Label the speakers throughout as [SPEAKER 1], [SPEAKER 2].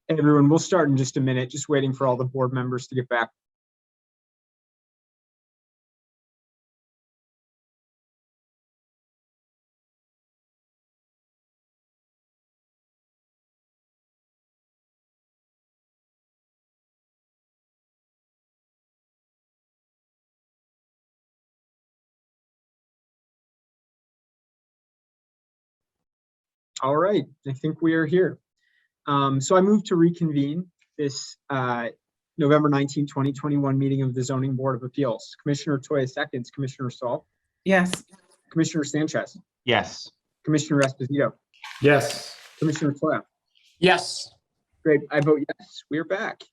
[SPEAKER 1] Everyone, we'll start in just a minute, just waiting for all the board members to get back. All right, I think we are here. So I move to reconvene this November 19, 2021 meeting of the Zoning Board of Appeals. Commissioner Toya seconds, Commissioner Saul,
[SPEAKER 2] Yes.
[SPEAKER 1] Commissioner Sanchez,
[SPEAKER 3] Yes.
[SPEAKER 1] Commissioner Esposito,
[SPEAKER 4] Yes.
[SPEAKER 1] Commissioner Toya.
[SPEAKER 4] Yes.
[SPEAKER 1] Great, I vote yes, we're back.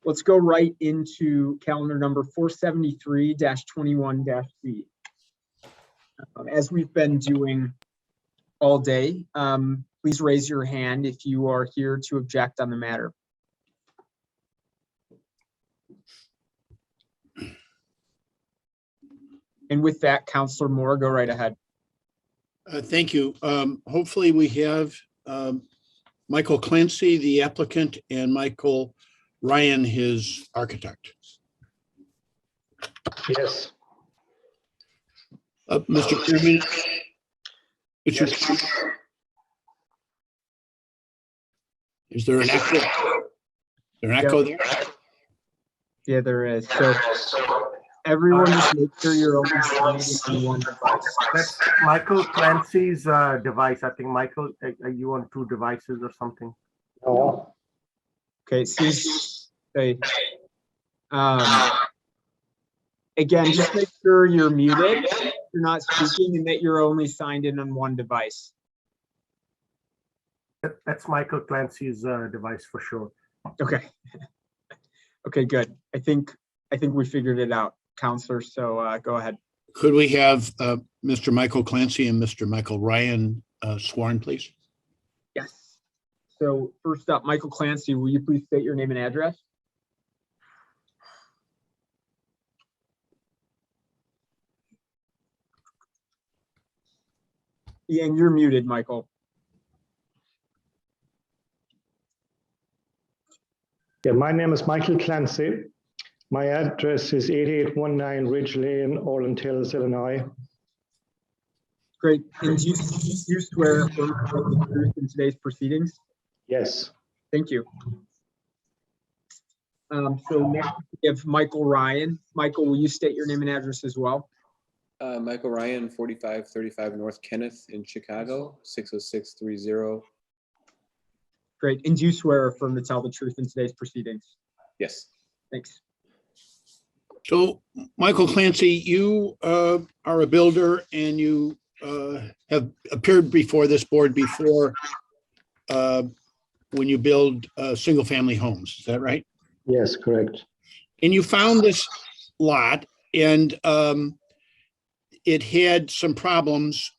[SPEAKER 1] Let's go right into calendar number 473-21-C. As we've been doing all day, please raise your hand if you are here to object on the matter. And with that, Councilor Moore, go right ahead.
[SPEAKER 5] Thank you. Hopefully we have Michael Clancy, the applicant, and Michael Ryan, his architect.
[SPEAKER 4] Yes.
[SPEAKER 5] Mr. Chairman, is there an echo? Is there an echo there?
[SPEAKER 1] Yeah, there is. So everyone just make sure you're only signing on one device.
[SPEAKER 6] That's Michael Clancy's device. I think, Michael, are you on two devices or something?
[SPEAKER 4] No.
[SPEAKER 1] Okay, see, again, just make sure you're muted, you're not speaking, and that you're only signed in on one device.
[SPEAKER 6] That's Michael Clancy's device for sure.
[SPEAKER 1] Okay. Okay, good. I think we figured it out, Counselor. So go ahead.
[SPEAKER 5] Could we have Mr. Michael Clancy and Mr. Michael Ryan sworn, please?
[SPEAKER 1] Yes. So first up, Michael Clancy, will you please state your name and address? Yeah, and you're muted, Michael.
[SPEAKER 7] Yeah, my name is Michael Clancy. My address is 8819 Ridge Lane, Orland Hills, Illinois.
[SPEAKER 1] Great. And do you swear to the truth in today's proceedings?
[SPEAKER 7] Yes.
[SPEAKER 1] Thank you. So next we have Michael Ryan. Michael, will you state your name and address as well?
[SPEAKER 8] Michael Ryan, 4535 North Kenneth in Chicago, 60630.
[SPEAKER 1] Great. And do you swear or affirm to tell the truth in today's proceedings?
[SPEAKER 8] Yes.
[SPEAKER 1] Thanks.
[SPEAKER 5] So, Michael Clancy, you are a builder and you have appeared before this board before when you build single-family homes. Is that right?
[SPEAKER 7] Yes, correct.
[SPEAKER 5] And you found this lot and it had some problems,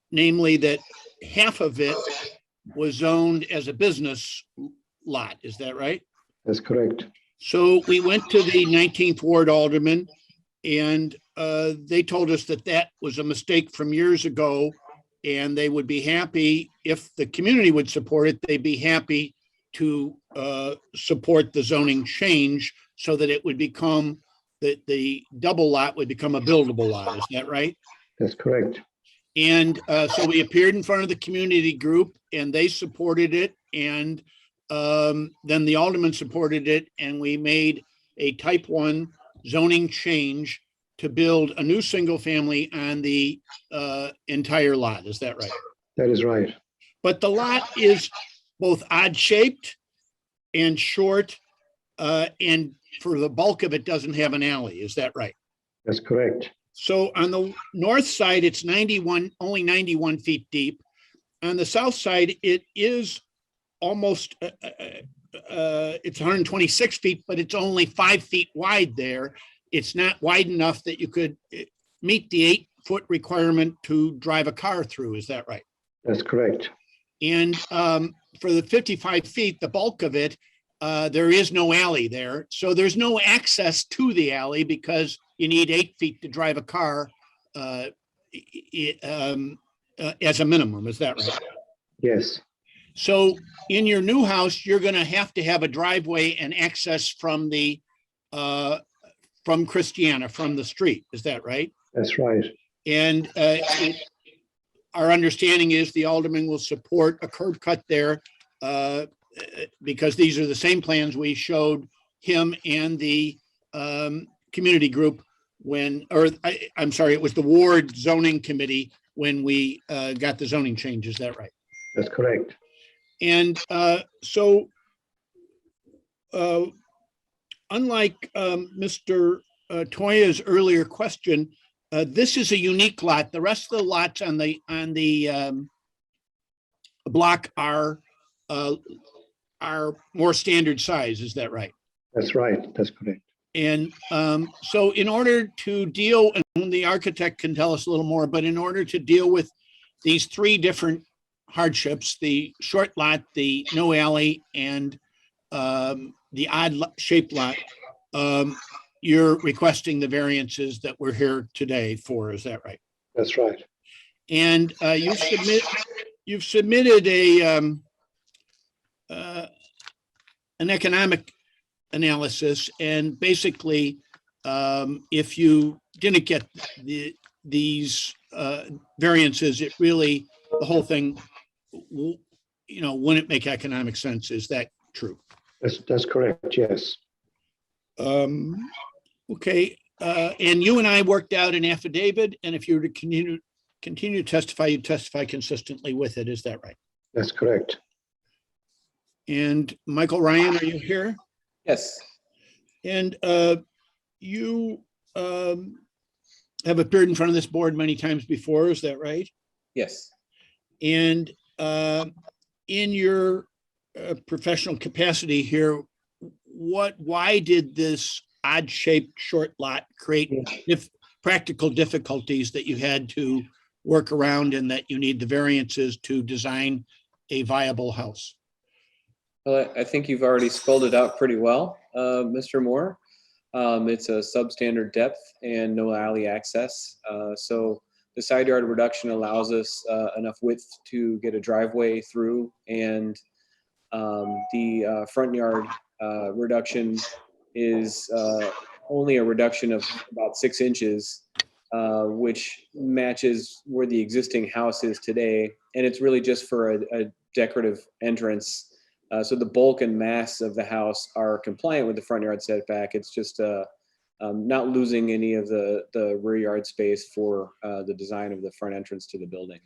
[SPEAKER 5] namely that half of it was zoned as a business lot. Is that right?
[SPEAKER 7] That's correct.
[SPEAKER 5] So we went to the 19th Ward Alderman and they told us that that was a mistake from years ago and they would be happy if the community would support it. They'd be happy to support the zoning change so that it would become that the double lot would become a buildable lot. Is that right?
[SPEAKER 7] That's correct.
[SPEAKER 5] And so we appeared in front of the community group and they supported it. And then the alderman supported it. And we made a type 1 zoning change to build a new single family on the entire lot. Is that right?
[SPEAKER 7] That is right.
[SPEAKER 5] But the lot is both odd shaped and short. And for the bulk of it doesn't have an alley. Is that right?
[SPEAKER 7] That's correct.
[SPEAKER 5] So on the north side, it's only 91 feet deep. On the south side, it is almost, it's 126 feet, but it's only 5 feet wide there. It's not wide enough that you could meet the 8-foot requirement to drive a car through. Is that right?
[SPEAKER 7] That's correct.
[SPEAKER 5] And for the 55 feet, the bulk of it, there is no alley there. So there's no access to the alley because you need 8 feet to drive a car as a minimum. Is that right?
[SPEAKER 7] Yes.
[SPEAKER 5] So in your new house, you're going to have a driveway and access from the, from Christiana, from the street. Is that right?
[SPEAKER 7] That's right.
[SPEAKER 5] And our understanding is the alderman will support a curb cut there because these are the same plans we showed him and the community group when, or I'm sorry, it was the ward zoning committee when we got the zoning change. Is that right?
[SPEAKER 7] That's correct.
[SPEAKER 5] And so unlike Mr. Toya's earlier question, this is a unique lot. The rest of the lots on the block are more standard size. Is that right?
[SPEAKER 7] That's right. That's correct.
[SPEAKER 5] And so in order to deal, and the architect can tell us a little more, but in order to deal with these three different hardships, the short lot, the no alley, and the odd shaped lot, you're requesting the variances that we're here today for. Is that right?
[SPEAKER 7] That's right.
[SPEAKER 5] And you've submitted an economic analysis, and basically, if you didn't get these variances, it really, the whole thing, wouldn't make economic sense. Is that true?
[SPEAKER 7] That's correct. Yes.
[SPEAKER 5] Okay. And you and I worked out an affidavit, and if you were to continue to testify, you testify consistently with it. Is that right?
[SPEAKER 7] That's correct.
[SPEAKER 5] And Michael Ryan, are you here?
[SPEAKER 8] Yes,
[SPEAKER 5] And you have appeared in front of this board many times before. Is that right?
[SPEAKER 8] yes.
[SPEAKER 5] And in your professional capacity here, why did this odd shaped short lot create practical difficulties that you had to work around and that you need the variances to design a viable house?
[SPEAKER 8] Well, I think you've already spelled it out pretty well, Mr. Moore. It's a substandard depth and no alley access. So the side yard reduction allows us enough width to get a driveway through, and the front yard reduction is only a reduction of about 6 inches, which matches where the existing house is today. And it's really just for a decorative entrance. So the bulk and mass of the house are compliant with the front yard setback. It's just not losing any of the rear yard space for the design of the front entrance to the building.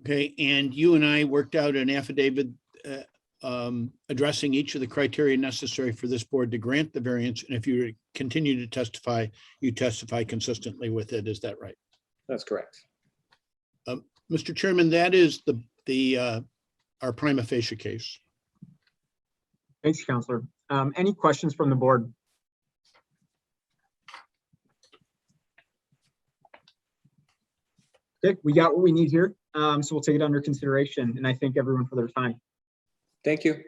[SPEAKER 5] Okay, and you and I worked out an affidavit addressing each of the criteria necessary for this board to grant the variance. And if you continue to testify, you testify consistently with it. Is that right?
[SPEAKER 8] That's correct.
[SPEAKER 5] Mr. Chairman, that is our prima facie case.
[SPEAKER 1] Thanks, Counselor. Any questions from the board? Okay, we got what we need here. So we'll take it under consideration, and I thank everyone for their time.
[SPEAKER 8] Thank you.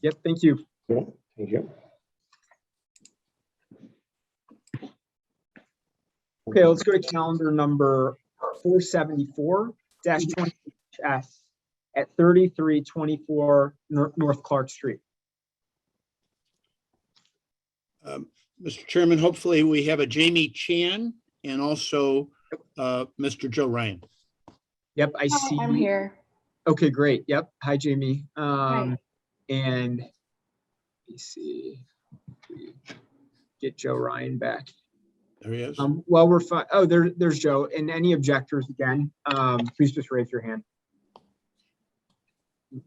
[SPEAKER 1] Yep, thank you.
[SPEAKER 7] Yeah, thank you.
[SPEAKER 1] Okay, let's go to calendar number 474-20S at 3324 North Clark Street.
[SPEAKER 5] Mr. Chairman, hopefully we have a Jamie Chan and also Mr. Joe Ryan.
[SPEAKER 1] Yep, I see.
[SPEAKER 2] I'm here.
[SPEAKER 1] Okay, great. Yep. Hi, Jamie.
[SPEAKER 2] Hi.
[SPEAKER 1] And let me see. Get Joe Ryan back.
[SPEAKER 5] There he is.
[SPEAKER 1] Well, we're fine. Oh, there's Joe. And any objectors again, please just raise your hand.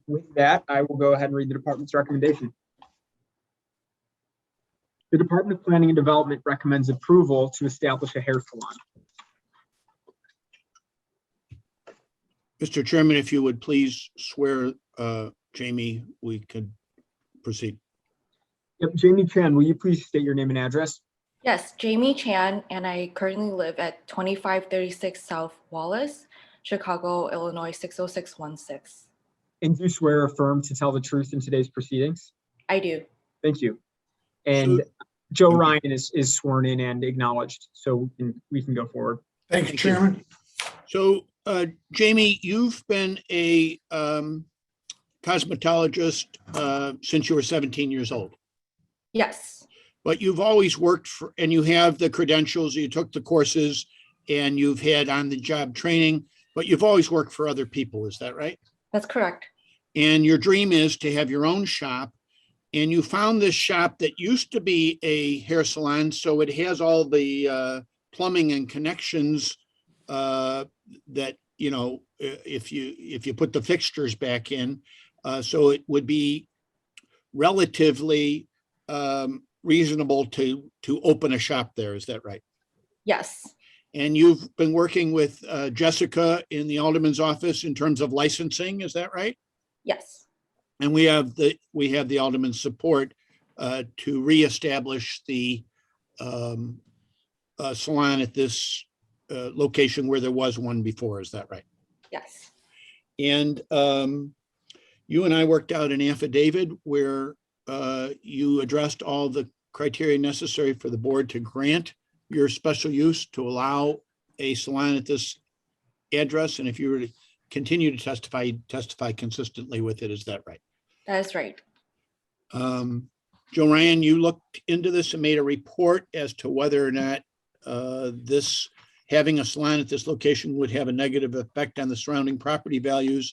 [SPEAKER 1] With that, I will go ahead and read the department's recommendation. The Department of Planning and Development recommends approval to establish a hair salon.
[SPEAKER 5] Mr. Chairman, if you would please swear Jamie, we could proceed.
[SPEAKER 1] Yep, Jamie Chan, will you please state your name and address?
[SPEAKER 2] Yes, Jamie Chan, and I currently live at 2536 South Wallace, Chicago, Illinois 60616.
[SPEAKER 1] And do you swear or affirm to tell the truth in today's proceedings?
[SPEAKER 2] I do.
[SPEAKER 1] Thank you. And Joe Ryan is sworn in and acknowledged, so we can go forward.
[SPEAKER 4] Thank you, Chairman.
[SPEAKER 5] So Jamie, you've been a cosmetologist since you were 17 years old.
[SPEAKER 2] Yes.
[SPEAKER 5] But you've always worked for, and you have the credentials, you took the courses, and you've had on-the-job training, but you've always worked for other people, is that right?
[SPEAKER 2] That's correct.
[SPEAKER 5] And your dream is to have your own shop. And you found this shop that used to be a hair salon, so it has all the plumbing and connections that, you know, if you put the fixtures back in, so it would be relatively reasonable to open a shop there. Is that right?
[SPEAKER 2] Yes.
[SPEAKER 5] And you've been working with Jessica in the Alderman's office in terms of licensing. Is that right?
[SPEAKER 2] Yes.
[SPEAKER 5] And we have the Alderman's support to reestablish the salon at this location where there was one before. Is that right?
[SPEAKER 2] Yes.
[SPEAKER 5] And you and I worked out an affidavit where you addressed all the criteria necessary for the board to grant your special use to allow a salon at this address. And if you were to continue to testify, you'd testify consistently with it. Is that right?
[SPEAKER 2] That is right.
[SPEAKER 5] Joe Ryan, you looked into this and made a report as to whether or not this having a salon at this location would have a negative effect on the surrounding property values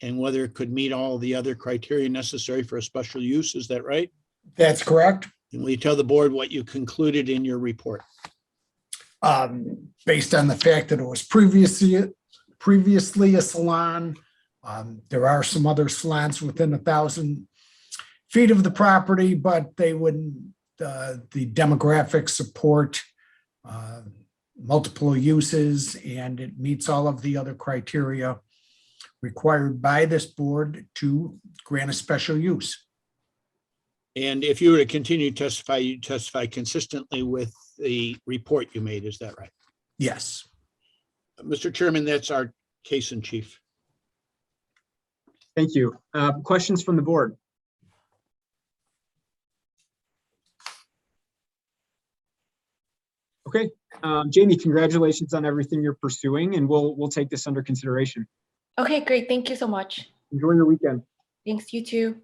[SPEAKER 5] and whether it could meet all the other criteria necessary for a special use. Is that right?
[SPEAKER 4] That's correct.
[SPEAKER 5] And will you tell the board what you concluded in your report?
[SPEAKER 4] Based on the fact that it was previously a salon, there are some other salons within 1,000 feet of the property, but they wouldn't, the demographics support multiple uses, and it meets all of the other criteria required by this board to grant a special use.
[SPEAKER 5] And if you were to continue to testify, you testify consistently with the report you made. Is that right?
[SPEAKER 4] Yes.
[SPEAKER 5] Mr. Chairman, that's our case in chief.
[SPEAKER 1] Thank you. Questions from the board? Okay, Jamie, congratulations on everything you're pursuing, and we'll take this under consideration.
[SPEAKER 2] Okay, great. Thank you so much.
[SPEAKER 1] Enjoy your weekend.
[SPEAKER 2] Thanks, you too.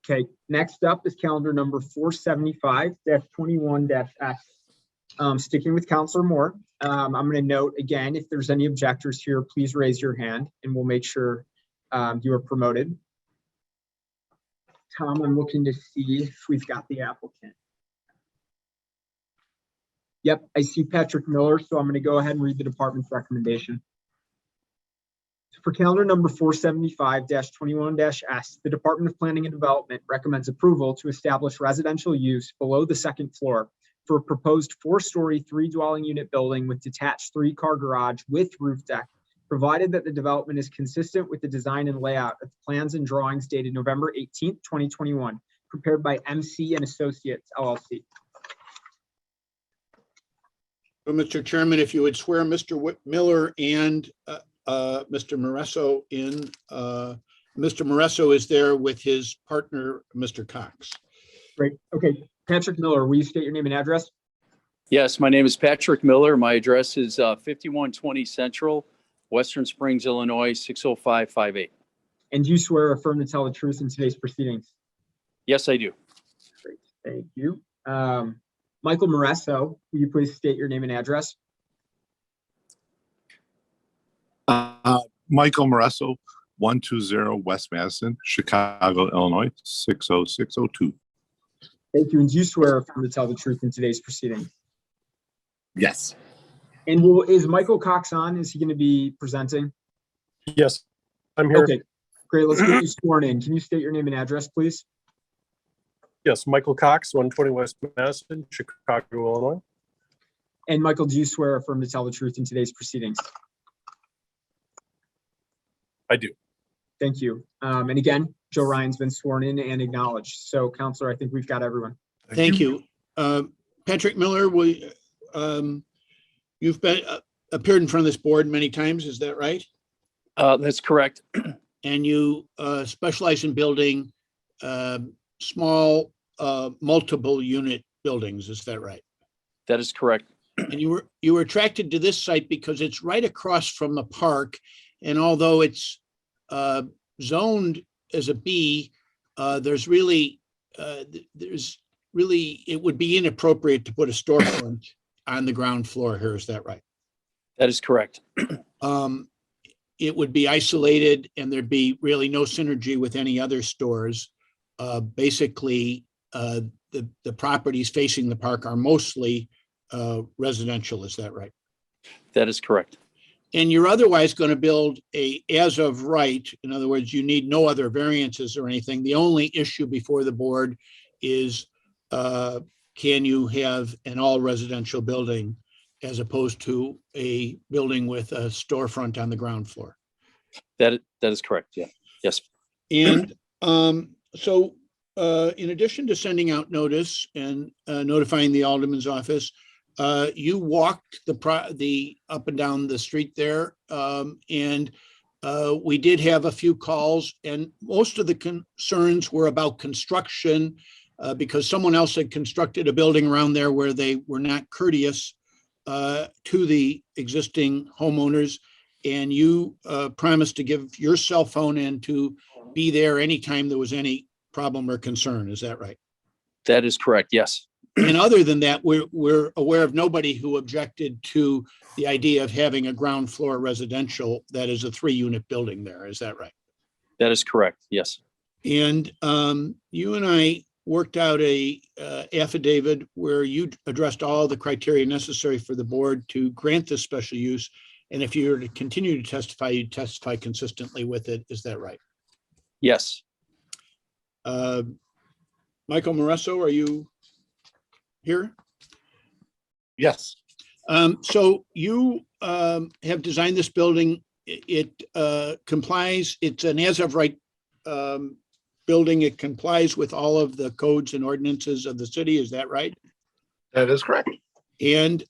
[SPEAKER 1] Okay, next up is calendar number 475-21-S. Sticking with Councilor Moore, I'm going to note again, if there's any objectors here, please raise your hand and we'll make sure you are promoted. Tom, I'm looking to see if we've got the applicant. Yep, I see Patrick Miller, so I'm going to go ahead and read the department's recommendation. For calendar number 475-21-S, the Department of Planning and Development recommends approval to establish residential use below the second floor for a proposed 4-story, 3-dwelling unit building with detached 3-car garage with roof deck, provided that the development is consistent with the design and layout of the plans and drawings dated November 18th, 2021, prepared by MC and Associates, LLC.
[SPEAKER 5] So, Mr. Chairman, if you would swear Mr. Miller and Mr. Moresso in. Mr. Moresso is there with his partner, Mr. Cox.
[SPEAKER 1] Great. Okay, Patrick Miller, will you state your name and address?
[SPEAKER 3] Yes, my name is Patrick Miller. My address is 5120 Central, Western Springs, Illinois, 60558.
[SPEAKER 1] And do you swear or affirm to tell the truth in today's proceedings?
[SPEAKER 3] Yes, I do.
[SPEAKER 1] Great, thank you. Michael Moresso, will you please state your name and address?
[SPEAKER 9] Michael Moresso, 120 West Madison, Chicago, Illinois, 60602.
[SPEAKER 1] Thank you. And do you swear or affirm to tell the truth in today's proceedings?
[SPEAKER 9] Yes.
[SPEAKER 1] And is Michael Cox on? Is he going to be presenting?
[SPEAKER 10] Yes, I'm here.
[SPEAKER 1] Okay, great. Let's get you sworn in. Can you state your name and address, please?
[SPEAKER 10] Yes, Michael Cox, 120 West Madison, Chicago, Illinois.
[SPEAKER 1] And Michael, do you swear or affirm to tell the truth in today's proceedings?
[SPEAKER 10] I do.
[SPEAKER 1] Thank you. And again, Joe Ryan's been sworn in and acknowledged. So, Counselor, I think we've got everyone.
[SPEAKER 5] Thank you. Patrick Miller, you've been appeared in front of this board many times, is that right?
[SPEAKER 3] That's correct.
[SPEAKER 5] And you specialize in building small multiple unit buildings, is that right?
[SPEAKER 3] That is correct.
[SPEAKER 5] And you were attracted to this site because it's right across from the park And although it's zoned as a B, there's really, it would be inappropriate to put a storefront on the ground floor here. Is that right?
[SPEAKER 3] That is correct.
[SPEAKER 5] It would be isolated and there'd be really no synergy with any other stores. Basically, the properties facing the park are mostly residential. Is that right?
[SPEAKER 3] That is correct.
[SPEAKER 5] And you're otherwise going to build a as of right. In other words, you need no other variances or anything. The only issue before the board is can you have an all residential building as opposed to a building with a storefront on the ground floor?
[SPEAKER 3] That is correct. Yeah. Yes.
[SPEAKER 5] And so in addition to sending out notice and notifying the alderman's office, you walked the up and down the street there, and we did have a few calls, and most of the concerns were about construction because someone else had constructed a building around there where they were not courteous to the existing homeowners. And you promised to give your cell phone and to be there anytime there was any problem or concern. Is that right?
[SPEAKER 3] That is correct. Yes.
[SPEAKER 5] And other than that, we're aware of nobody who objected to the idea of having a ground floor residential that is a 3-unit building there. Is that right?
[SPEAKER 3] That is correct. Yes.
[SPEAKER 5] And you and I worked out a affidavit where you addressed all the criteria necessary for the board to grant this special use. And if you were to continue to testify, you testify consistently with it. Is that right?
[SPEAKER 3] Yes.
[SPEAKER 5] Michael Moresso, are you here?
[SPEAKER 9] Yes.
[SPEAKER 5] So you have designed this building. It complies. It's an as of right building. It complies with all of the codes and ordinances of the city. Is that right?
[SPEAKER 9] That is correct.
[SPEAKER 5] And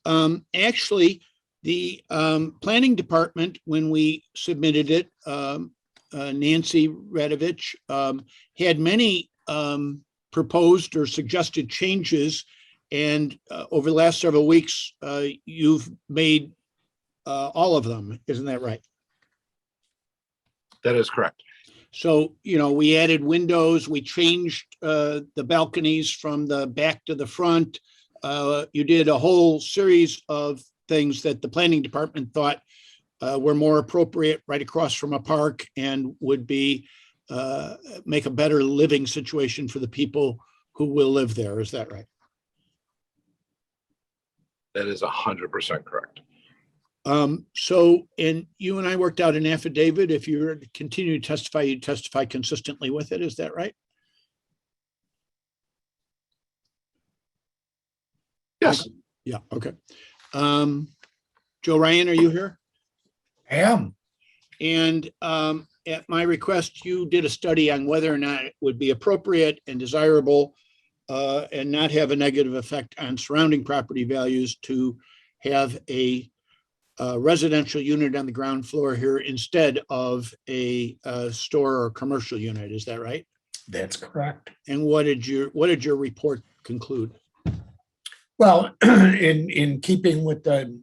[SPEAKER 5] actually, the planning department, when we submitted it, Nancy Radovich had many proposed or suggested changes. And over the last several weeks, you've made all of them. Isn't that right?
[SPEAKER 9] That is correct.
[SPEAKER 5] So, we added windows, we changed the balconies from the back to the front. You did a whole series of things that the planning department thought were more appropriate right across from a park and would be make a better living situation for the people who will live there. Is that right?
[SPEAKER 9] That is 100% correct.
[SPEAKER 5] So, and you and I worked out an affidavit. If you were to continue to testify, you testify consistently with it. Is that right?
[SPEAKER 9] Yes.
[SPEAKER 5] Yeah. Okay. Joe Ryan, are you here?
[SPEAKER 4] I am.
[SPEAKER 5] And at my request, you did a study on whether or not it would be appropriate and desirable and not have a negative effect on surrounding property values to have a residential unit on the ground floor here instead of a store or commercial unit. Is that right?
[SPEAKER 4] That's correct.
[SPEAKER 5] And what did your report conclude?
[SPEAKER 4] Well, in keeping with the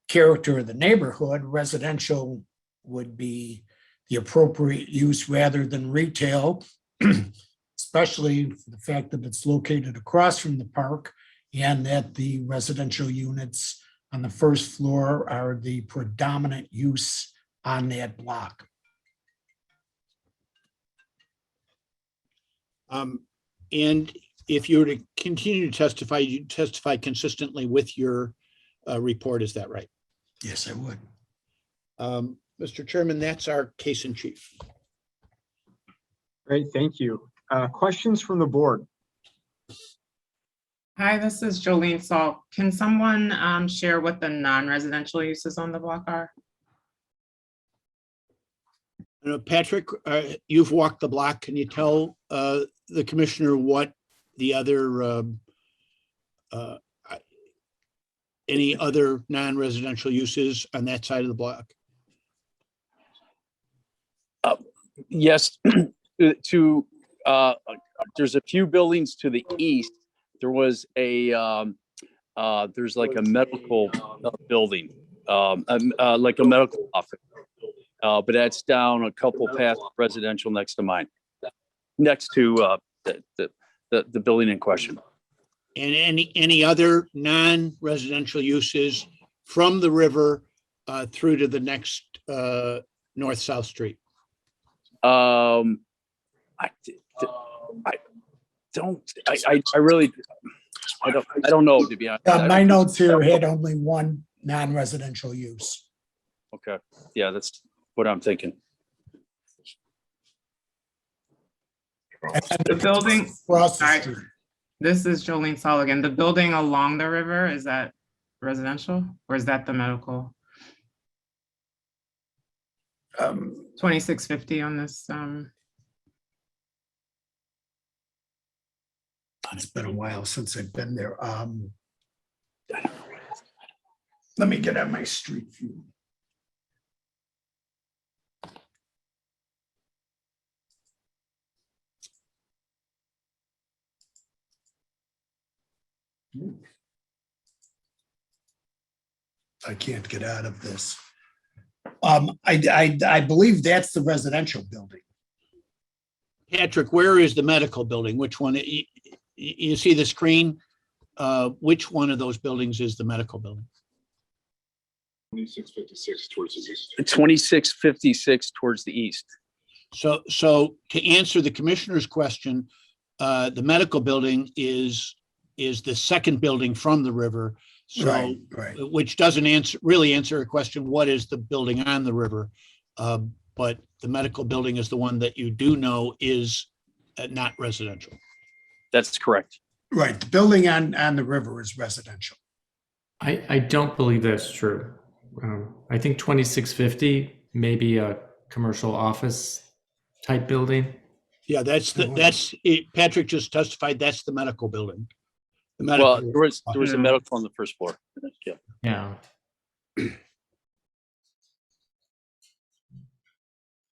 [SPEAKER 4] character of the neighborhood, residential would be the appropriate use rather than retail, especially for the fact that it's located across from the park and that the residential units on the first floor are the predominant use on that block.
[SPEAKER 5] And if you were to continue to testify, you testify consistently with your report. Is that right?
[SPEAKER 4] Yes, I would.
[SPEAKER 5] Mr. Chairman, that's our case in chief.
[SPEAKER 1] Great, thank you. Questions from the board?
[SPEAKER 11] Hi, this is Jolene Salt. Can someone share what the non-residential uses on the block are?
[SPEAKER 5] Patrick, you've walked the block. Can you tell the commissioner what the other any other non-residential uses on that side of the block?
[SPEAKER 3] Yes. To there's a few buildings to the east. There was a there's like a medical building, like a medical office. But that's down a couple past residential next to mine, next to the building in question.
[SPEAKER 5] And any other non-residential uses from the river through to the next north-south street?
[SPEAKER 3] I really, I don't know, to be honest.
[SPEAKER 4] My notes here had only one non-residential use.
[SPEAKER 3] Okay, yeah, that's what I'm thinking.
[SPEAKER 11] The building,
[SPEAKER 4] Across the
[SPEAKER 11] Sorry.
[SPEAKER 4] street.
[SPEAKER 11] this is Jolene Saul again. The building along the river, is that residential or is that the medical? 2650 on this.
[SPEAKER 4] It's been a while since I've been there. Let me get on my street view. I can't get out of this. I believe that's the residential building.
[SPEAKER 5] Patrick, where is the medical building? Which one? You see the screen? Which one of those buildings is the medical building?
[SPEAKER 9] 2656 towards the east.
[SPEAKER 3] 2656 towards the east.
[SPEAKER 5] So to answer the commissioner's question, the medical building is the second building from the river. So,
[SPEAKER 4] Right.
[SPEAKER 5] which doesn't really answer a question, what is the building on the river? But the medical building is the one that you do know is not residential.
[SPEAKER 3] That's correct.
[SPEAKER 4] Right, the building on the river is residential.
[SPEAKER 12] I don't believe that's true. I think 2650 may be a commercial office type building.
[SPEAKER 5] Yeah, that's Patrick just testified, that's the medical building. The
[SPEAKER 3] Well,
[SPEAKER 5] medical.
[SPEAKER 3] there was a medical on the first floor. Yeah.
[SPEAKER 12] Yeah.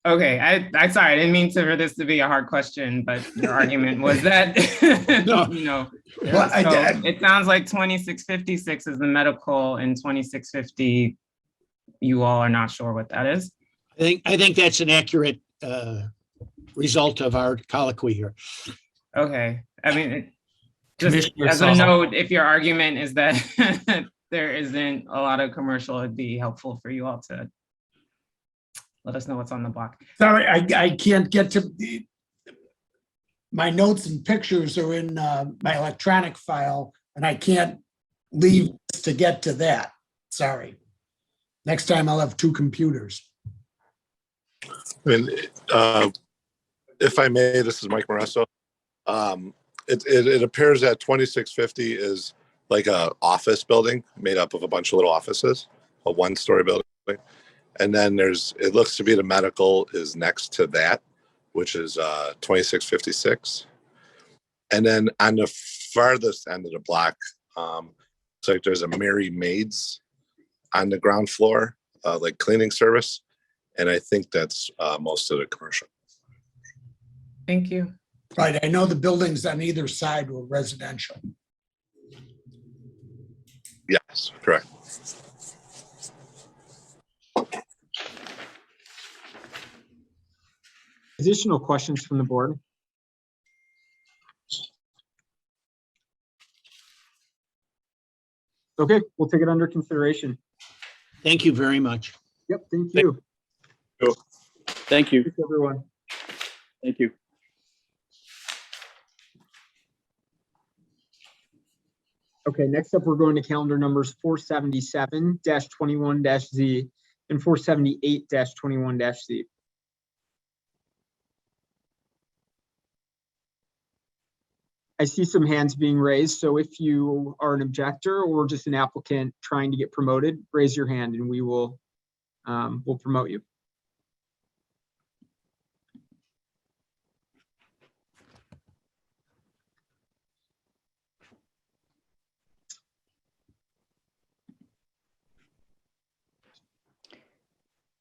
[SPEAKER 11] Okay, I sorry, I didn't mean for this to be a hard question, but your argument was that,
[SPEAKER 5] No.
[SPEAKER 11] you know,
[SPEAKER 4] Well,
[SPEAKER 11] so it sounds like 2656 is the medical and 2650, you all are not sure what that is.
[SPEAKER 5] I think that's an accurate result of our colloquy here.
[SPEAKER 11] Okay, I mean, just
[SPEAKER 12] Commissioner
[SPEAKER 11] as a
[SPEAKER 12] Saul.
[SPEAKER 11] note, if your argument is that there isn't a lot of commercial, it'd be helpful for you all to let us know what's on the block.
[SPEAKER 4] Sorry, I can't get to my notes and pictures are in my electronic file, and I can't leave to get to that. Sorry. Next time I'll have two computers.
[SPEAKER 9] And if I may, this is Mike Moresso. It appears that 2650 is like a office building made up of a bunch of little offices, a one-story building. And then it looks to be the medical is next to that, which is 2656. And then on the farthest end of the block, it's like there's a Mary Maids on the ground floor, like cleaning service. And I think that's most of the commercial.
[SPEAKER 11] Thank you.
[SPEAKER 4] Right, I know the buildings on either side were residential.
[SPEAKER 9] Yes, correct.
[SPEAKER 1] Additional questions from the board? Okay, we'll take it under consideration.
[SPEAKER 5] Thank you very much.
[SPEAKER 1] Yep, thank you.
[SPEAKER 3] Thank you.
[SPEAKER 1] Thanks, everyone.
[SPEAKER 3] Thank you.
[SPEAKER 1] Okay, next up, we're going to calendar numbers 477-21-Z and 478-21-Z. I see some hands being raised, so if you are an objector or just an applicant trying to get promoted, raise your hand and we will we'll promote you.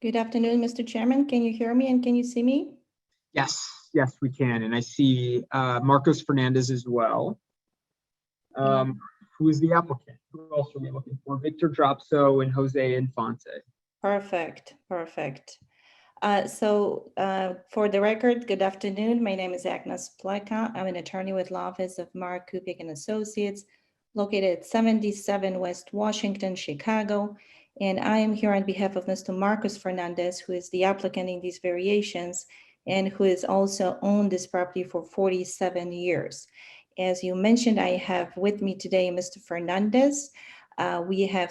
[SPEAKER 13] Good afternoon, Mr. Chairman. Can you hear me and can you see me?
[SPEAKER 1] Yes, yes, we can. And I see Marcos Fernandez as well. Who is the applicant? Who else are we looking for? Victor Dropso and Jose Infante.
[SPEAKER 13] Perfect, perfect. For the record, good afternoon. My name is Agnes Pleka. I'm an attorney with law office of Mark Kupik and Associates, located at 77 West Washington, Chicago. And I am here on behalf of Mr. Marcos Fernandez, who is the applicant in these variations and who has also owned this property for 47 years. As you mentioned, I have with me today Mr. Fernandez. We have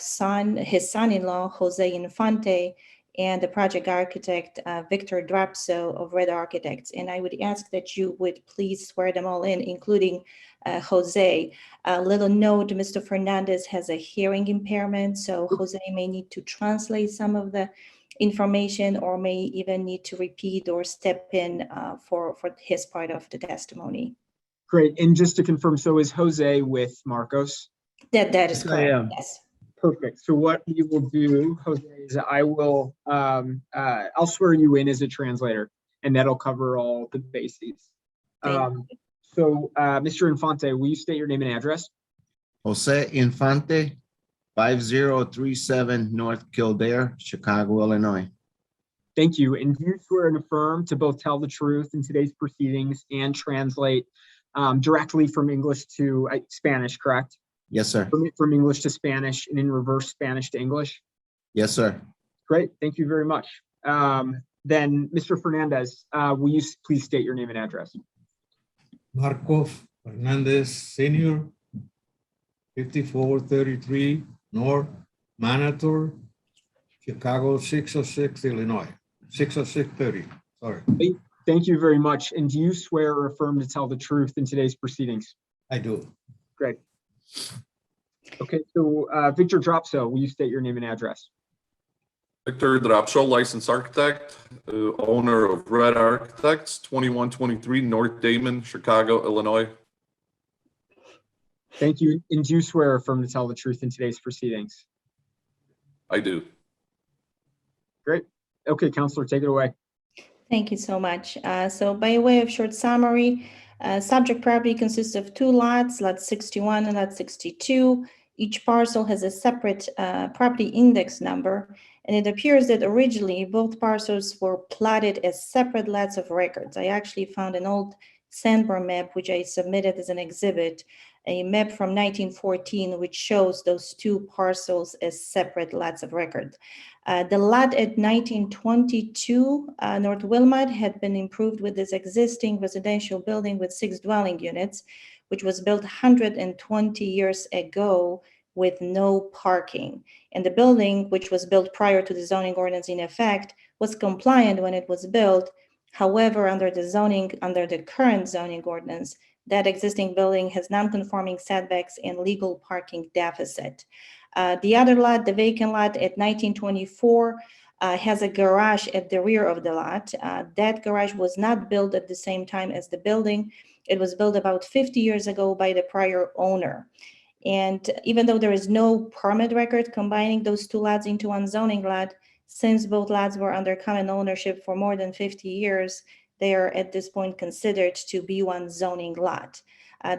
[SPEAKER 13] his son-in-law, Jose Infante, and the project architect, Victor Drapso of Red Architects. And I would ask that you would please swear them all in, including Jose. A little note, Mr. Fernandez has a hearing impairment, so Jose may need to translate some of the information or may even need to repeat or step in for his part of the testimony.
[SPEAKER 1] Great. And just to confirm, so is Jose with Marcos?
[SPEAKER 13] That is correct, yes.
[SPEAKER 1] Perfect. So what we will do, Jose, is I will, I'll swear you in as a translator, and that'll cover all the bases. Mr. Infante, will you state your name and address?
[SPEAKER 14] Jose Infante, 5037 North Kildare, Chicago, Illinois.
[SPEAKER 1] Thank you. And do you swear and affirm to both tell the truth in today's proceedings and translate directly from English to Spanish, correct?
[SPEAKER 14] Yes, sir.
[SPEAKER 1] From English to Spanish and in reverse Spanish to English?
[SPEAKER 14] Yes, sir.
[SPEAKER 1] Great. Thank you very much. Then, Mr. Fernandez, will you please state your name and address?
[SPEAKER 15] Marcos Fernandez Sr., 5433 North Manator, Chicago, 606, Illinois. 60630, sorry.
[SPEAKER 1] Thank you very much. And do you swear or affirm to tell the truth in today's proceedings?
[SPEAKER 15] I do.
[SPEAKER 1] Great. Okay, so Victor Drapso, will you state your name and address?
[SPEAKER 16] Victor Drapso, licensed architect, owner of Red Architects, 2123 North Damon, Chicago, Illinois.
[SPEAKER 1] Thank you. And do you swear or affirm to tell the truth in today's proceedings?
[SPEAKER 16] I do.
[SPEAKER 1] Great. Okay, Counselor, take it away.
[SPEAKER 13] Thank you so much. So by way of short summary, subject property consists of two lots, lot 61 and lot 62. Each parcel has a separate property index number, and it appears that originally both parcels were plotted as separate lots of records. I actually found an old Sandburn map, which I submitted as an exhibit, a map from 1914, which shows those two parcels as separate lots of record. The lot at 1922 North Wilmot had been improved with this existing residential building with 6 dwelling units, which was built 120 years ago with no parking. And the building, which was built prior to the zoning ordinance in effect, was compliant when it was built. However, under the current zoning ordinance, that existing building has non-conforming setbacks and legal parking deficit. The other lot, the vacant lot at 1924, has a garage at the rear of the lot. That garage was not built at the same time as the building. It was built about 50 years ago by the prior owner. And even though there is no permit record combining those two lots into one zoning lot, since both lots were under common ownership for more than 50 years, they are at this point considered to be one zoning lot.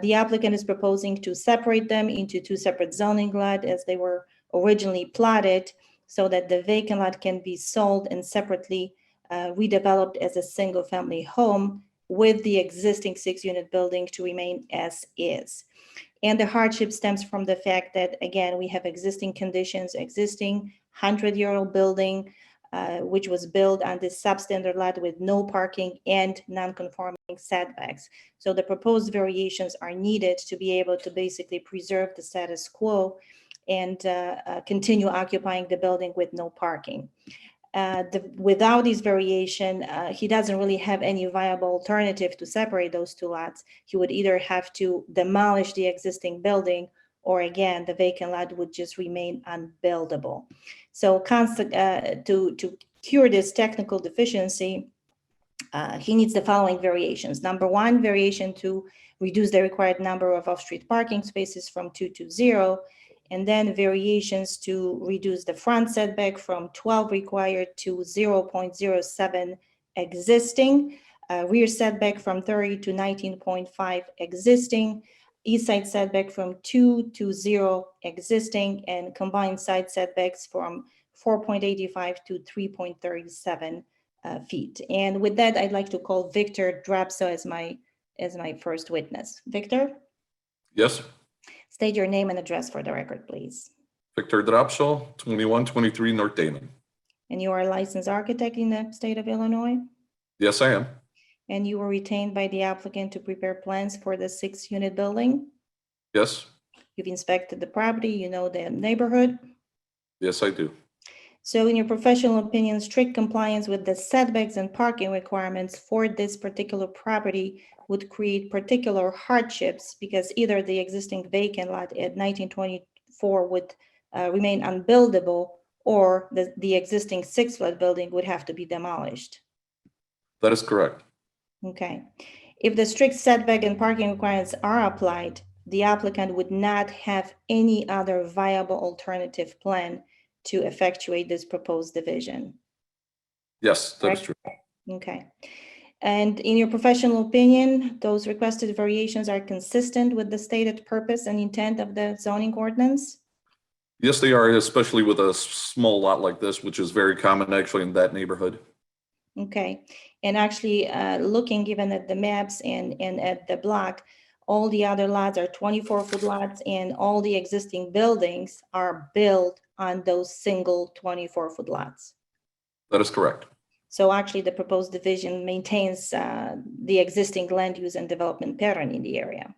[SPEAKER 13] The applicant is proposing to separate them into two separate zoning lots as they were originally plotted, so that the vacant lot can be sold and separately redeveloped as a single family home with the existing 6-unit building to remain as is. And the hardship stems from the fact that, again, we have existing conditions, existing 100-year-old building, which was built on this substandard lot with no parking and non-conforming setbacks. So the proposed variations are needed to be able to basically preserve the status quo and continue occupying the building with no parking. Without this variation, he doesn't really have any viable alternative to separate those two lots. He would either have to demolish the existing building, or again, the vacant lot would just remain unbuildable. So to cure this technical deficiency, he needs the following variations. Number one, variation to reduce the required number of off-street parking spaces from 2 to 0, and then variations to reduce the front setback from 12 required to 0.07 existing, rear setback from 30 to 19.5 existing, east side setback from 2 to 0 existing, and combined side setbacks from 4.85 to 3.37 feet. And with that, I'd like to call Victor Drapso as my first witness. Victor,
[SPEAKER 16] Yes,
[SPEAKER 13] state your name and address for the record, please.
[SPEAKER 16] Victor Drapso, 2123 North Damon.
[SPEAKER 13] And you are a licensed architect in the state of Illinois?
[SPEAKER 16] Yes, I am.
[SPEAKER 13] And you were retained by the applicant to prepare plans for the 6-unit building?
[SPEAKER 16] Yes,
[SPEAKER 13] You've inspected the property, you know the neighborhood?
[SPEAKER 16] yes, I do.
[SPEAKER 13] So in your professional opinion, strict compliance with the setbacks and parking requirements for this particular property would create particular hardships because either the existing vacant lot at 1924 would remain unbuildable, or the existing 6-flat building would have to be demolished.
[SPEAKER 16] That is correct.
[SPEAKER 13] Okay. If the strict setback and parking requirements are applied, the applicant would not have any other viable alternative plan to effectuate this proposed division.
[SPEAKER 16] Yes, that is true.
[SPEAKER 13] Okay. And in your professional opinion, those requested variations are consistent with the stated purpose and intent of the zoning ordinance?
[SPEAKER 16] Yes, they are, especially with a small lot like this, which is very common actually in that neighborhood.
[SPEAKER 13] Okay. And actually, looking even at the maps and at the block, all the other lots are 24-foot lots, and all the existing buildings are built on those single 24-foot lots.
[SPEAKER 16] That is correct.
[SPEAKER 13] So actually, the proposed division maintains the existing land use and development pattern in the area.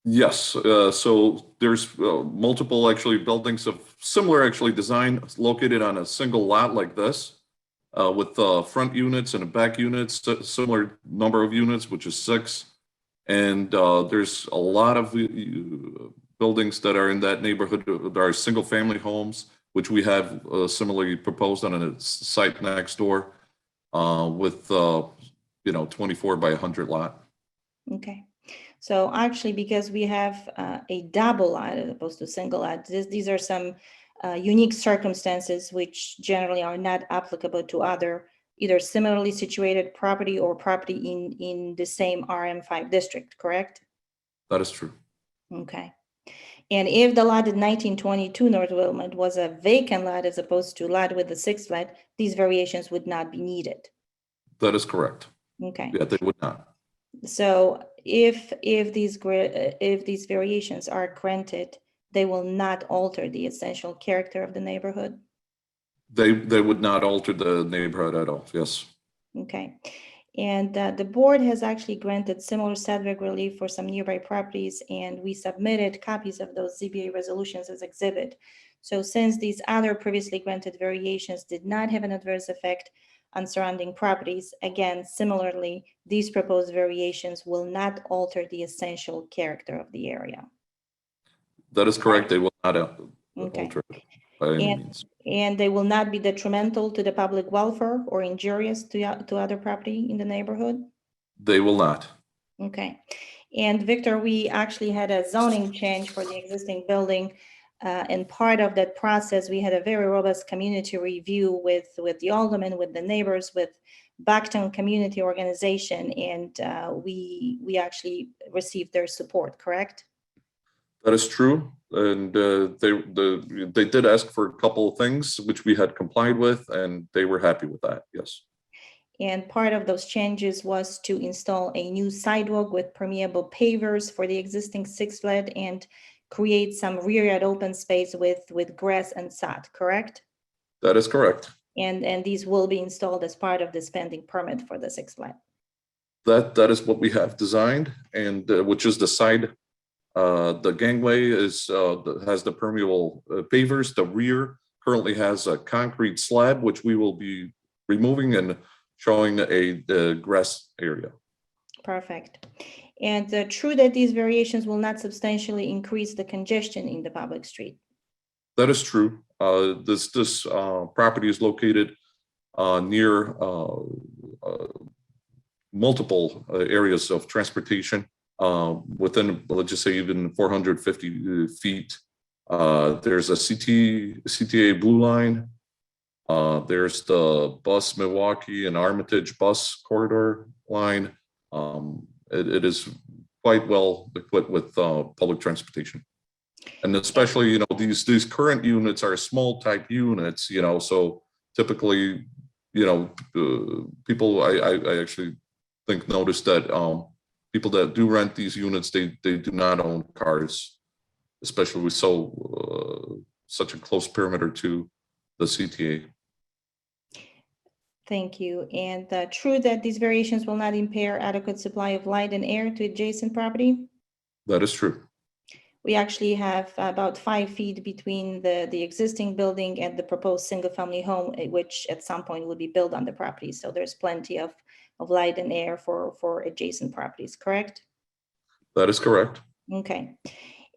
[SPEAKER 16] Yes, so there's multiple actually buildings of similar actually design located on a single lot like this, with front units and back units, similar number of units, which is 6. And there's a lot of buildings that are in that neighborhood that are single family homes, which we have similarly proposed on a site next door with 24 by 100 lot.
[SPEAKER 13] Okay. So actually, because we have a double lot as opposed to single lot, these are some unique circumstances which generally are not applicable to other either similarly situated property or property in the same RM5 district, correct?
[SPEAKER 16] That is true.
[SPEAKER 13] Okay. And if the lot at 1922 North Wilmot was a vacant lot as opposed to lot with the 6-flat, these variations would not be needed.
[SPEAKER 16] That is correct.
[SPEAKER 13] Okay.
[SPEAKER 16] Yeah, they would not.
[SPEAKER 13] So if these variations are granted, they will not alter the essential character of the neighborhood?
[SPEAKER 16] They would not alter the neighborhood at all, yes.
[SPEAKER 13] Okay. And the board has actually granted similar setback relief for some nearby properties, and we submitted copies of those ZBA resolutions as exhibit. So since these other previously granted variations did not have an adverse effect on surrounding properties, again, similarly, these proposed variations will not alter the essential character of the area.
[SPEAKER 16] That is correct. They will not
[SPEAKER 13] Okay.
[SPEAKER 16] alter it by any means.
[SPEAKER 13] And they will not be detrimental to the public welfare or injurious to other property in the neighborhood?
[SPEAKER 16] They will not.
[SPEAKER 13] Okay. And Victor, we actually had a zoning change for the existing building. And part of that process, we had a very robust community review with the aldermen, with the neighbors, with Backtown Community Organization, and we actually received their support, correct?
[SPEAKER 16] That is true. And they did ask for a couple of things which we had complied with, and they were happy with that, yes.
[SPEAKER 13] And part of those changes was to install a new sidewalk with permeable pavers for the existing 6-flat and create some rear yard open space with grass and sod, correct?
[SPEAKER 16] That is correct.
[SPEAKER 13] And these will be installed as part of this pending permit for the 6-flat.
[SPEAKER 16] That is what we have designed, and which is the side. The gangway has the permeable pavers. The rear currently has a concrete slab, which we will be removing and showing a grass area. Perfect.
[SPEAKER 13] And true that these variations will not substantially increase the congestion in the public street.
[SPEAKER 16] That is true. This property is located near multiple areas of transportation within, let's just say, even 450 feet. There's a CTA Blue Line. There's the bus Milwaukee and Armitage bus corridor line. It is quite well equipped with public transportation. And especially, these current units are small type units, so typically people I actually think noticed that people that do rent these units, they do not own cars, especially with such a close perimeter to the CTA.
[SPEAKER 13] Thank you. And true that these variations will not impair adequate supply of light and air to adjacent property?
[SPEAKER 16] That is true.
[SPEAKER 13] We actually have about 5 feet between the existing building and the proposed single-family home, which at some point will be built on the property. So there's plenty of light and air for adjacent properties, correct?
[SPEAKER 16] That is correct.
[SPEAKER 13] Okay.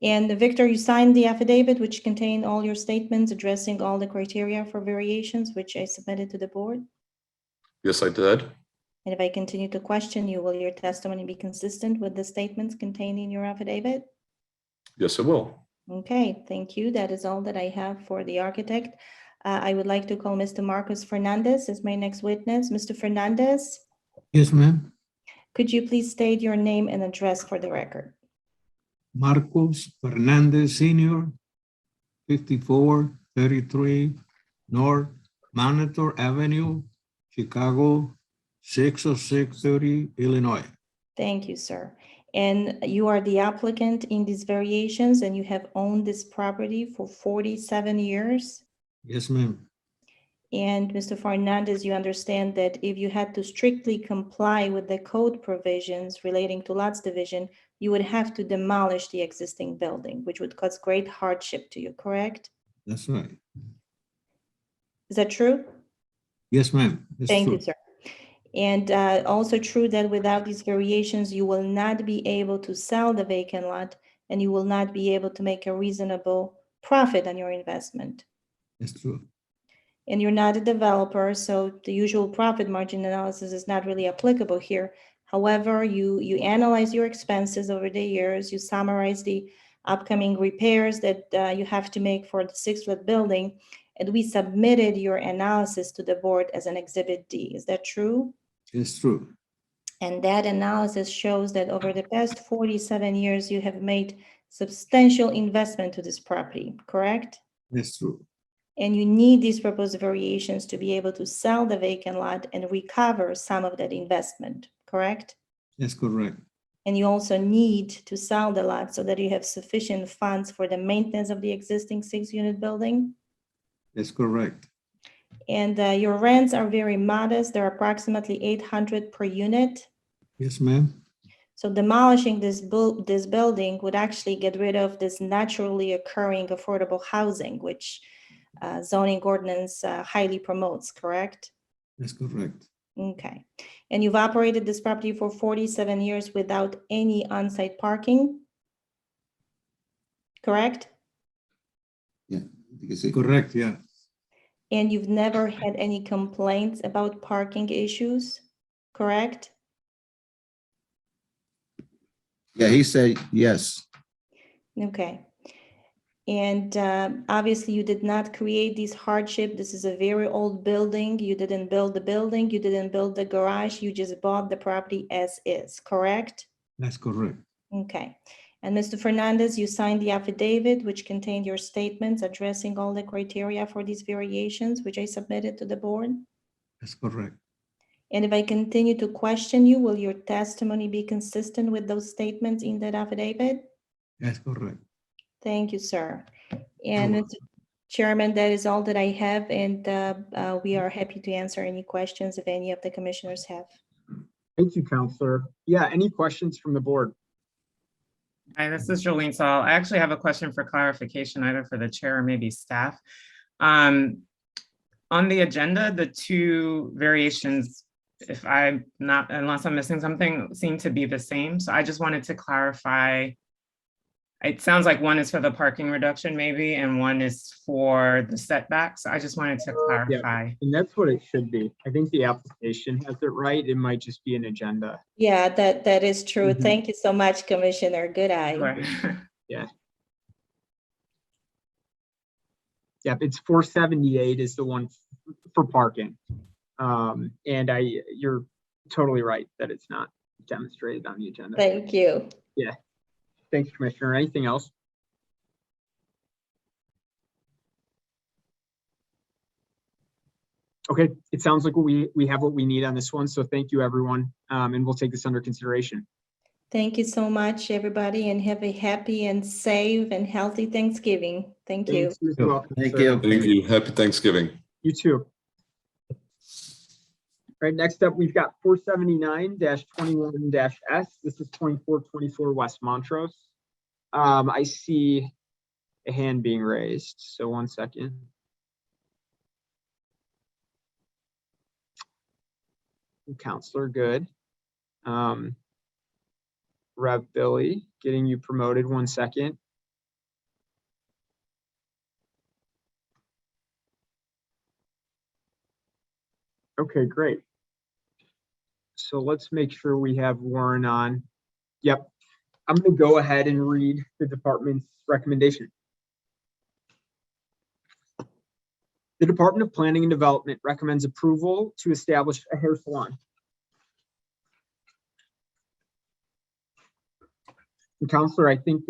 [SPEAKER 13] And Victor, you signed the affidavit, which contained all your statements addressing all the criteria for variations, which I submitted to the board.
[SPEAKER 16] Yes, I did.
[SPEAKER 13] And if I continue to question you, will your testimony be consistent with the statements contained in your affidavit?
[SPEAKER 16] Yes, it will.
[SPEAKER 13] Okay, thank you. That is all that I have for the architect. I would like to call Mr. Marcos Fernandez as my next witness. Mr. Fernandez,
[SPEAKER 15] Yes, ma'am.
[SPEAKER 13] could you please state your name and address for the record?
[SPEAKER 15] Marcos Fernandez Sr., 5433 North Monitor Avenue, Chicago, 60630, Illinois.
[SPEAKER 13] Thank you, sir. And you are the applicant in these variations and you have owned this property for 47 years?
[SPEAKER 15] Yes, ma'am.
[SPEAKER 13] And Mr. Fernandez, you understand that if you had to strictly comply with the code provisions relating to lots division, you would have to demolish the existing building, which would cause great hardship to you, correct?
[SPEAKER 15] That's right.
[SPEAKER 13] Is that true?
[SPEAKER 15] Yes, ma'am. That's
[SPEAKER 13] Thank
[SPEAKER 15] true.
[SPEAKER 13] you, sir. And also true that without these variations, you will not be able to sell the vacant lot and you will not be able to make a reasonable profit on your investment.
[SPEAKER 15] That's true.
[SPEAKER 13] And you're not a developer, so the usual profit margin analysis is not really applicable here. However, you analyze your expenses over the years, you summarize the upcoming repairs that you have to make for the 6-flat building, and we submitted your analysis to the board as an Exhibit D. Is that true?
[SPEAKER 15] It's true.
[SPEAKER 13] And that analysis shows that over the past 47 years, you have made substantial investment to this property, correct?
[SPEAKER 15] That's true.
[SPEAKER 13] And you need these proposed variations to be able to sell the vacant lot and recover some of that investment, correct?
[SPEAKER 15] That's correct.
[SPEAKER 13] And you also need to sell the lot so that you have sufficient funds for the maintenance of the existing 6-unit building.
[SPEAKER 15] That's correct.
[SPEAKER 13] And your rents are very modest. They're approximately $800 per unit.
[SPEAKER 15] Yes, ma'am.
[SPEAKER 13] So demolishing this building would actually get rid of this naturally occurring affordable housing, which zoning ordinance highly promotes, correct?
[SPEAKER 15] That's correct.
[SPEAKER 13] Okay. And you've operated this property for 47 years without any on-site parking, correct?
[SPEAKER 14] Yeah. You can see.
[SPEAKER 15] Correct, yeah.
[SPEAKER 13] And you've never had any complaints about parking issues, correct?
[SPEAKER 14] Yeah, he said yes.
[SPEAKER 13] Okay. And obviously you did not create this hardship. This is a very old building. You didn't build the building. You didn't build the garage. You just bought the property as is, correct?
[SPEAKER 15] That's correct.
[SPEAKER 13] Okay. And Mr. Fernandez, you signed the affidavit, which contained your statements addressing all the criteria for these variations, which I submitted to the board.
[SPEAKER 15] That's correct.
[SPEAKER 13] And if I continue to question you, will your testimony be consistent with those statements in that affidavit?
[SPEAKER 15] That's correct.
[SPEAKER 13] Thank you, sir. And Mr. Chairman, that is all that I have, and we are happy to answer any questions if any of the commissioners have.
[SPEAKER 1] Thank you, Counselor. Yeah, any questions from the board?
[SPEAKER 11] Hi, this is Jolene Saul. I actually have a question for clarification, either for the chair or maybe staff. On the agenda, the 2 variations, unless I'm missing something, seem to be the same. So I just wanted to clarify. It sounds like one is for the parking reduction maybe, and one is for the setbacks. I just wanted to clarify.
[SPEAKER 1] Yeah, and that's what it should be. I think the application has it right. It might just be an agenda.
[SPEAKER 13] Yeah, that is true.
[SPEAKER 1] Mhm.
[SPEAKER 13] Thank you so much, Commissioner. Good eye.
[SPEAKER 11] Sure.
[SPEAKER 1] Yeah. Yep, it's 478 is the one for parking. And you're totally right that it's not demonstrated on the agenda.
[SPEAKER 13] Thank you.
[SPEAKER 1] Yeah. Thanks, Commissioner. Anything else? Okay, it sounds like we have what we need on this one. So thank you, everyone. And we'll take this under consideration.
[SPEAKER 13] Thank you so much, everybody, and have a happy and safe and healthy Thanksgiving. Thank you.
[SPEAKER 1] Thanks. You're welcome,
[SPEAKER 14] Thank
[SPEAKER 1] sir.
[SPEAKER 14] you.
[SPEAKER 16] Thank you. Happy Thanksgiving.
[SPEAKER 1] You too. All right, next up, we've got 479-21-S. This is 2424 West Montrose. I see a hand being raised, so 1 second. Counselor, good. Rev Billy, getting you promoted, 1 second. Okay, great. So let's make sure we have Warren on. Yep. I'm going to go ahead and read the department's recommendation. The Department of Planning and Development recommends approval to establish a hair salon. And Counselor, I think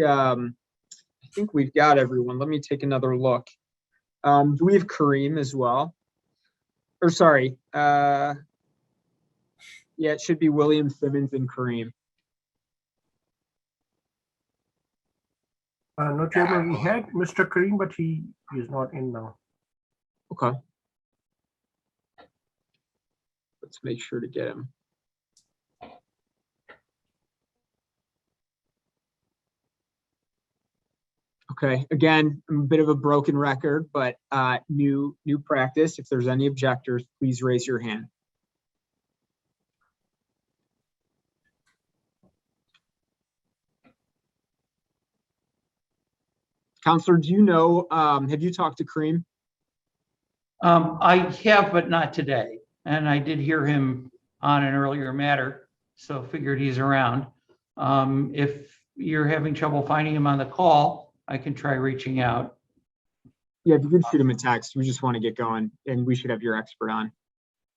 [SPEAKER 1] we've got everyone. Let me take another look. Do we have Kareem as well? Or sorry, yeah, it should be William Simmons and Kareem.
[SPEAKER 6] No, Chairman, we had Mr. Kareem, but he is not in now.
[SPEAKER 1] Okay. Let's make sure to get him. Okay, again, I'm a bit of a broken record, but new practice. If there's any objectors, please raise your hand. Counselor, do you know, have you talked to Kareem?
[SPEAKER 17] I have, but not today. And I did hear him on an earlier matter, so figured he's around. If you're having trouble finding him on the call, I can try reaching out.
[SPEAKER 1] Yeah, if you can shoot him a text, we just want to get going and we should have your expert on.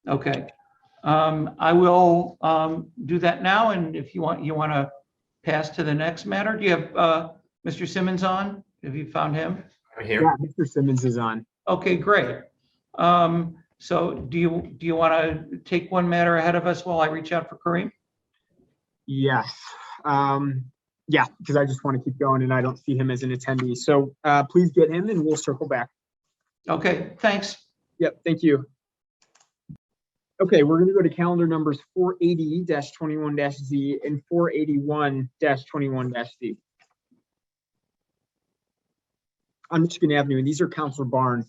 [SPEAKER 17] Okay. I will do that now. And if you want to pass to the next matter, do you have Mr. Simmons on? Have you found him?
[SPEAKER 1] I'm here. Yeah, Mr. Simmons is on.
[SPEAKER 17] Okay, great. So do you want to take one matter ahead of us while I reach out for Kareem?
[SPEAKER 1] Yes. Yeah, because I just want to keep going and I don't see him as an attendee. So please get him and we'll circle back.
[SPEAKER 17] Okay, thanks.
[SPEAKER 1] Yep, thank you. Okay, we're going to go to calendar numbers 480-21-Z and 481-21-Z. On Michigan Avenue, and these are Counselor Barnes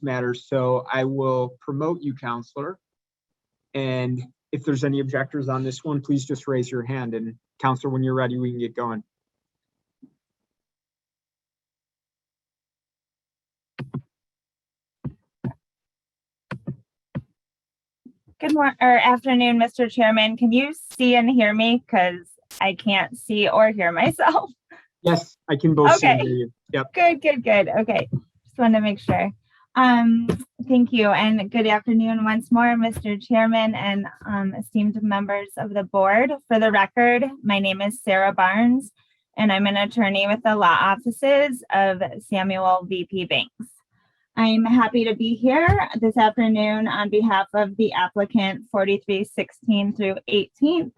[SPEAKER 1] matters. So I will promote you, Counselor. And if there's any objectors on this one, please just raise your hand. And Counselor, when you're ready, we can get going.
[SPEAKER 18] Good morning or afternoon, Mr. Chairman. Can you see and hear me? Because I can't see or hear myself.
[SPEAKER 1] Yes, I can both see and
[SPEAKER 18] Okay.
[SPEAKER 1] hear you. Yep.
[SPEAKER 18] Good. Okay. Just wanted to make sure. Thank you and good afternoon once more, Mr. Chairman and esteemed members of the board. For the record, my name is Sarah Barnes and I'm an attorney with the law offices of Samuel VP Banks. I'm happy to be here this afternoon on behalf of the applicant 4316 through 18th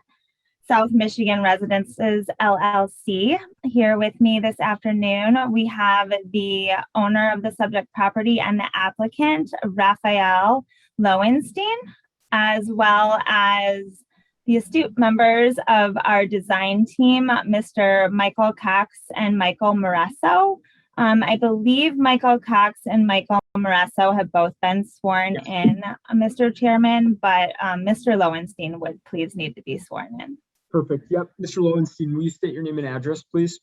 [SPEAKER 18] South Michigan Residences LLC. Here with me this afternoon, we have the owner of the subject property and the applicant, Raphael Lowenstein, as well as the astute members of our design team, Mr. Michael Cox and Michael Moresso. I believe Michael Cox and Michael Moresso have both been sworn in, Mr. Chairman, but Mr. Lowenstein would please need to be sworn in.
[SPEAKER 1] Perfect. Yep. Mr. Lowenstein, will you state your name and address, please?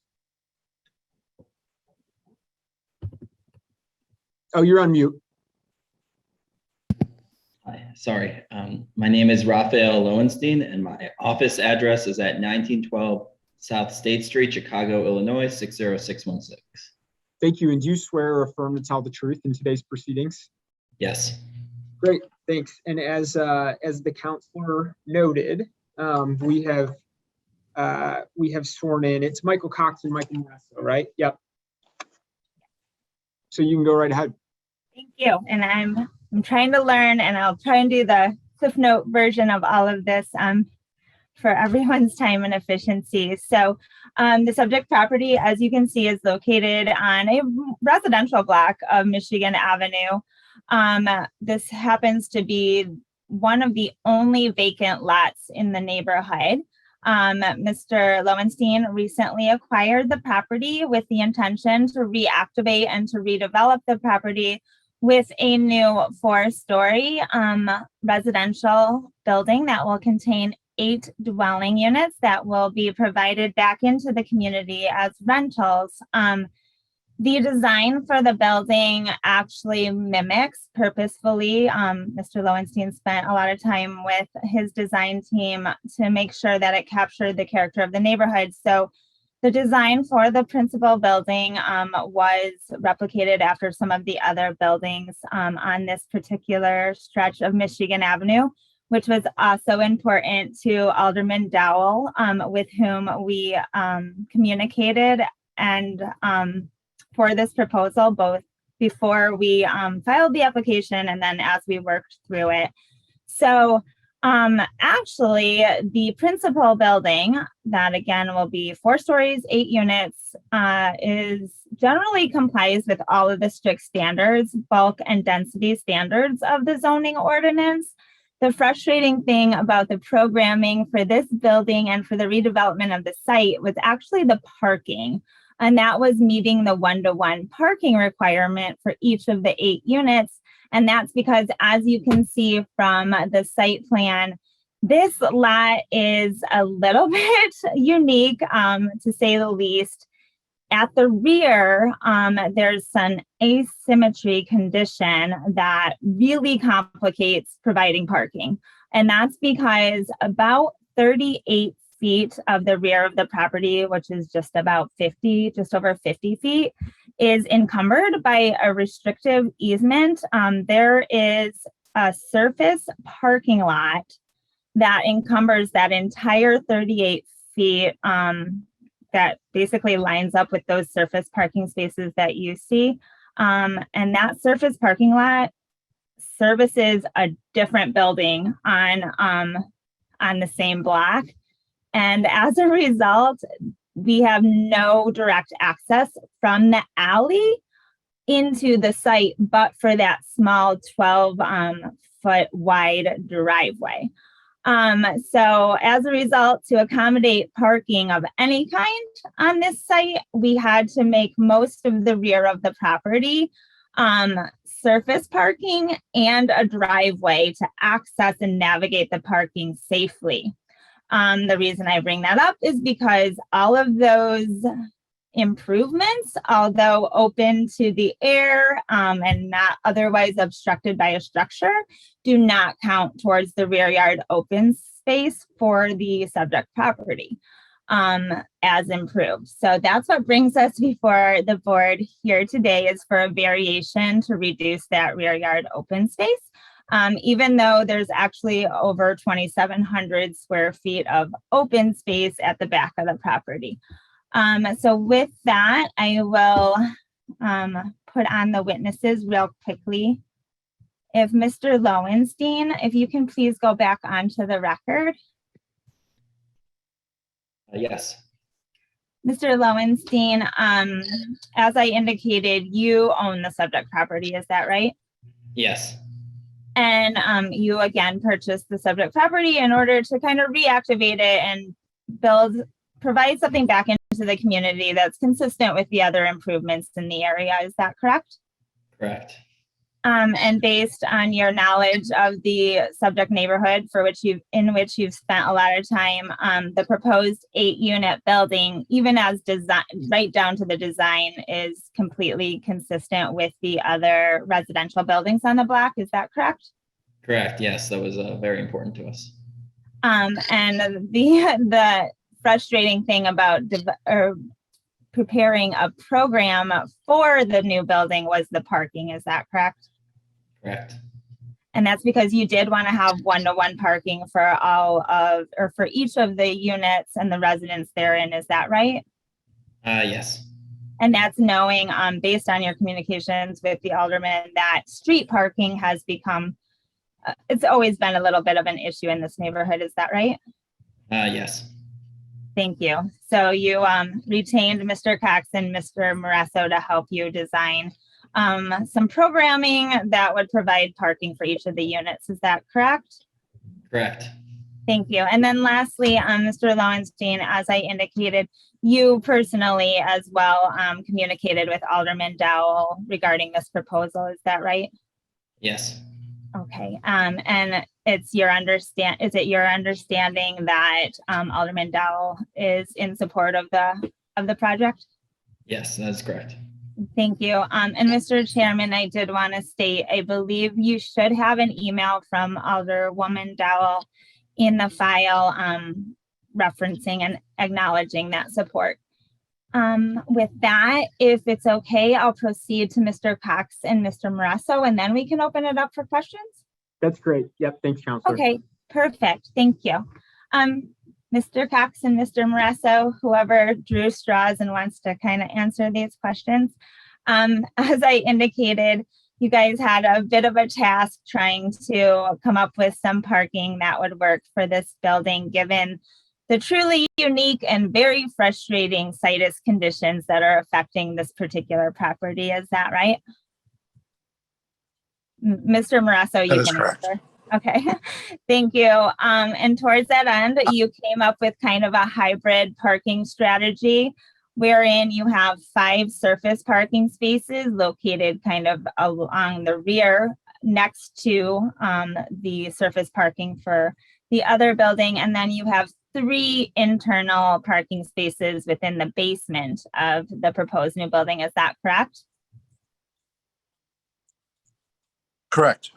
[SPEAKER 1] Oh, you're on mute.
[SPEAKER 19] Hi, sorry. My name is Raphael Lowenstein and my office address is at 1912 South State Street, Chicago, Illinois, 60616.
[SPEAKER 1] Thank you. And do you swear or affirm to tell the truth in today's proceedings?
[SPEAKER 19] Yes.
[SPEAKER 1] Great, thanks. And as the counselor noted, we have sworn in. It's Michael Cox and Michael Moresso, right? Yep. So you can go right ahead.
[SPEAKER 18] Thank you. And I'm I'm trying to learn, and I'll try and do the Cliff Note version of all of this for everyone's time and efficiency. So the subject property, as you can see, is located on a residential block of Michigan Avenue. This happens to be one of the only vacant lots in the neighborhood. Mr. Lowenstein recently acquired the property with the intention to reactivate and to redevelop the property with a new 4-story residential building that will contain 8 dwelling units that will be provided back into the community as rentals. The design for the building actually mimics purposefully. Mr. Lowenstein spent a lot of time with his design team to make sure that it captured the character of the neighborhood. So the design for the principal building was replicated after some of the other buildings on this particular stretch of Michigan Avenue, which was also important to Alderman Dowell, with whom we communicated and for this proposal, both before we filed the application and then as we worked through it. So actually, the principal building, that again will be 4 stories, 8 units, is generally complies with all of the strict standards, bulk and density standards of the zoning ordinance. The frustrating thing about the programming for this building and for the redevelopment of the site was actually the parking. And that was meeting the 1-to-1 parking requirement for each of the 8 units. And that's because, as you can see from the site plan, this lot is a little bit unique, to say the least. At the rear, there's an asymmetry condition that really complicates providing parking. And that's because about 38 feet of the rear of the property, which is just over 50 feet, is encumbered by a restrictive easement. There is a surface parking lot that encumbers that entire 38 feet that basically lines up with those surface parking spaces that you see. And that surface parking lot services a different building on the same block. And as a result, we have no direct access from the alley into the site, but for that small 12-foot wide driveway. So as a result, to accommodate parking of any kind on this site, we had to make most of the rear of the property surface parking and a driveway to access and navigate the parking safely. The reason I bring that up is because all of those improvements, although open to the air and not otherwise obstructed by a structure, do not count towards the rear yard open space for the subject property as improved. So that's what brings us before the board here today, is for a variation to reduce that rear yard open space. Even though there's actually over 2,700 square feet of open space at the back of the property. So with that, I will put on the witnesses real quickly. If Mr. Lowenstein, if you can please go back onto the record.
[SPEAKER 19] Yes.
[SPEAKER 18] Mr. Lowenstein, as I indicated, you own the subject property, is that right?
[SPEAKER 19] Yes.
[SPEAKER 18] And you again purchased the subject property in order to kind of reactivate it and provide something back into the community that's consistent with the other improvements in the area. Is that correct?
[SPEAKER 19] Correct.
[SPEAKER 18] And based on your knowledge of the subject neighborhood in which you've spent a lot of time, the proposed 8-unit building, even as design, right down to the design, is completely consistent with the other residential buildings on the block. Is that correct?
[SPEAKER 19] Correct. Yes, that was very important to us.
[SPEAKER 18] And the frustrating thing about preparing a program for the new building was the parking. Is that correct?
[SPEAKER 19] Correct.
[SPEAKER 18] And that's because you did want to have 1-to-1 parking for for each of the units and the residents therein. Is that right?
[SPEAKER 19] Yes.
[SPEAKER 18] And that's knowing, based on your communications with the alderman, that street parking has become, it's always been a little bit of an issue in this neighborhood. Is that right?
[SPEAKER 19] Yes.
[SPEAKER 18] Thank you. So you retained Mr. Cox and Mr. Moresso to help you design some programming that would provide parking for each of the units. Is that correct?
[SPEAKER 19] Correct.
[SPEAKER 18] Thank you. And then lastly, Mr. Lowenstein, as I indicated, you personally as well communicated with Alderman Dowell regarding this proposal. Is that right?
[SPEAKER 19] Yes.
[SPEAKER 18] Okay. And is it your understanding that Alderman Dowell is in support of the project?
[SPEAKER 19] Yes, that's correct.
[SPEAKER 18] Thank you. And Mr. Chairman, I did want to state, I believe you should have an email from Alderwoman Dowell in the file referencing and acknowledging that support. With that, if it's okay, I'll proceed to Mr. Cox and Mr. Moresso, and then we can open it up for questions.
[SPEAKER 1] That's great. Yep. Thanks, Counselor.
[SPEAKER 18] Okay, perfect. Thank you. Mr. Cox and Mr. Moresso, whoever drew straws and wants to kind of answer these questions. As I indicated, you guys had a bit of a task trying to come up with some parking that would work for this building, given the truly unique and very frustrating situs conditions that are affecting this particular property. Is that right? Mr. Moresso, you can answer. Okay, thank you. And towards that end, you came up with kind of a hybrid parking strategy wherein you have 5 surface parking spaces located kind of along the rear next to the surface parking for the other building. And then you have 3 internal parking spaces within the basement of the proposed new building. Is that correct?
[SPEAKER 9] Correct.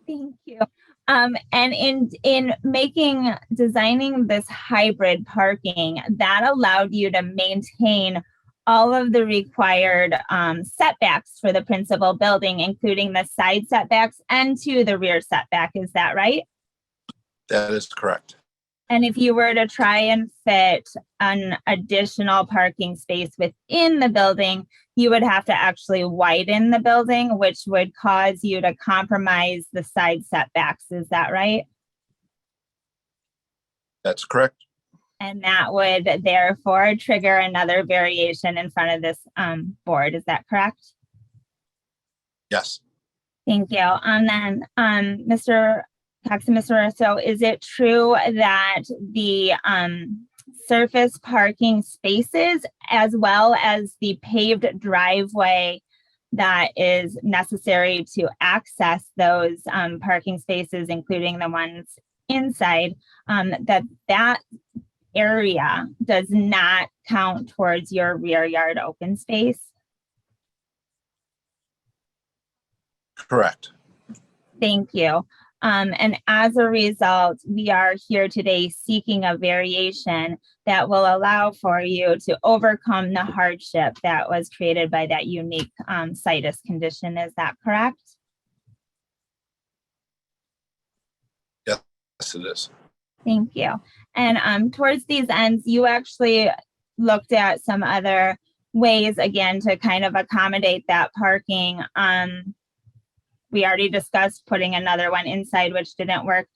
[SPEAKER 18] Thank you. And in designing this hybrid parking, that allowed you to maintain all of the required setbacks for the principal building, including the side setbacks and to the rear setback. Is that right?
[SPEAKER 9] That is correct.
[SPEAKER 18] And if you were to try and fit an additional parking space within the building, you would have to actually widen the building, which would cause you to compromise the side setbacks. Is that right?
[SPEAKER 9] That's correct.
[SPEAKER 18] And that would therefore trigger another variation in front of this board. Is that correct?
[SPEAKER 9] Yes.
[SPEAKER 18] Thank you. And then Mr. Cox and Mr. Russo, is it true that the surface parking spaces as well as the paved driveway that is necessary to access those parking spaces, including the ones inside, that area does not count towards your rear yard open space?
[SPEAKER 9] Correct.
[SPEAKER 18] Thank you. And as a result, we are here today seeking a variation that will allow for you to overcome the hardship that was created by that unique situs condition. Is that correct?
[SPEAKER 9] Yes, it is.
[SPEAKER 18] Thank you. And towards these ends, you actually looked at some other ways, again, to kind of accommodate that parking. We already discussed putting another one inside, which didn't work.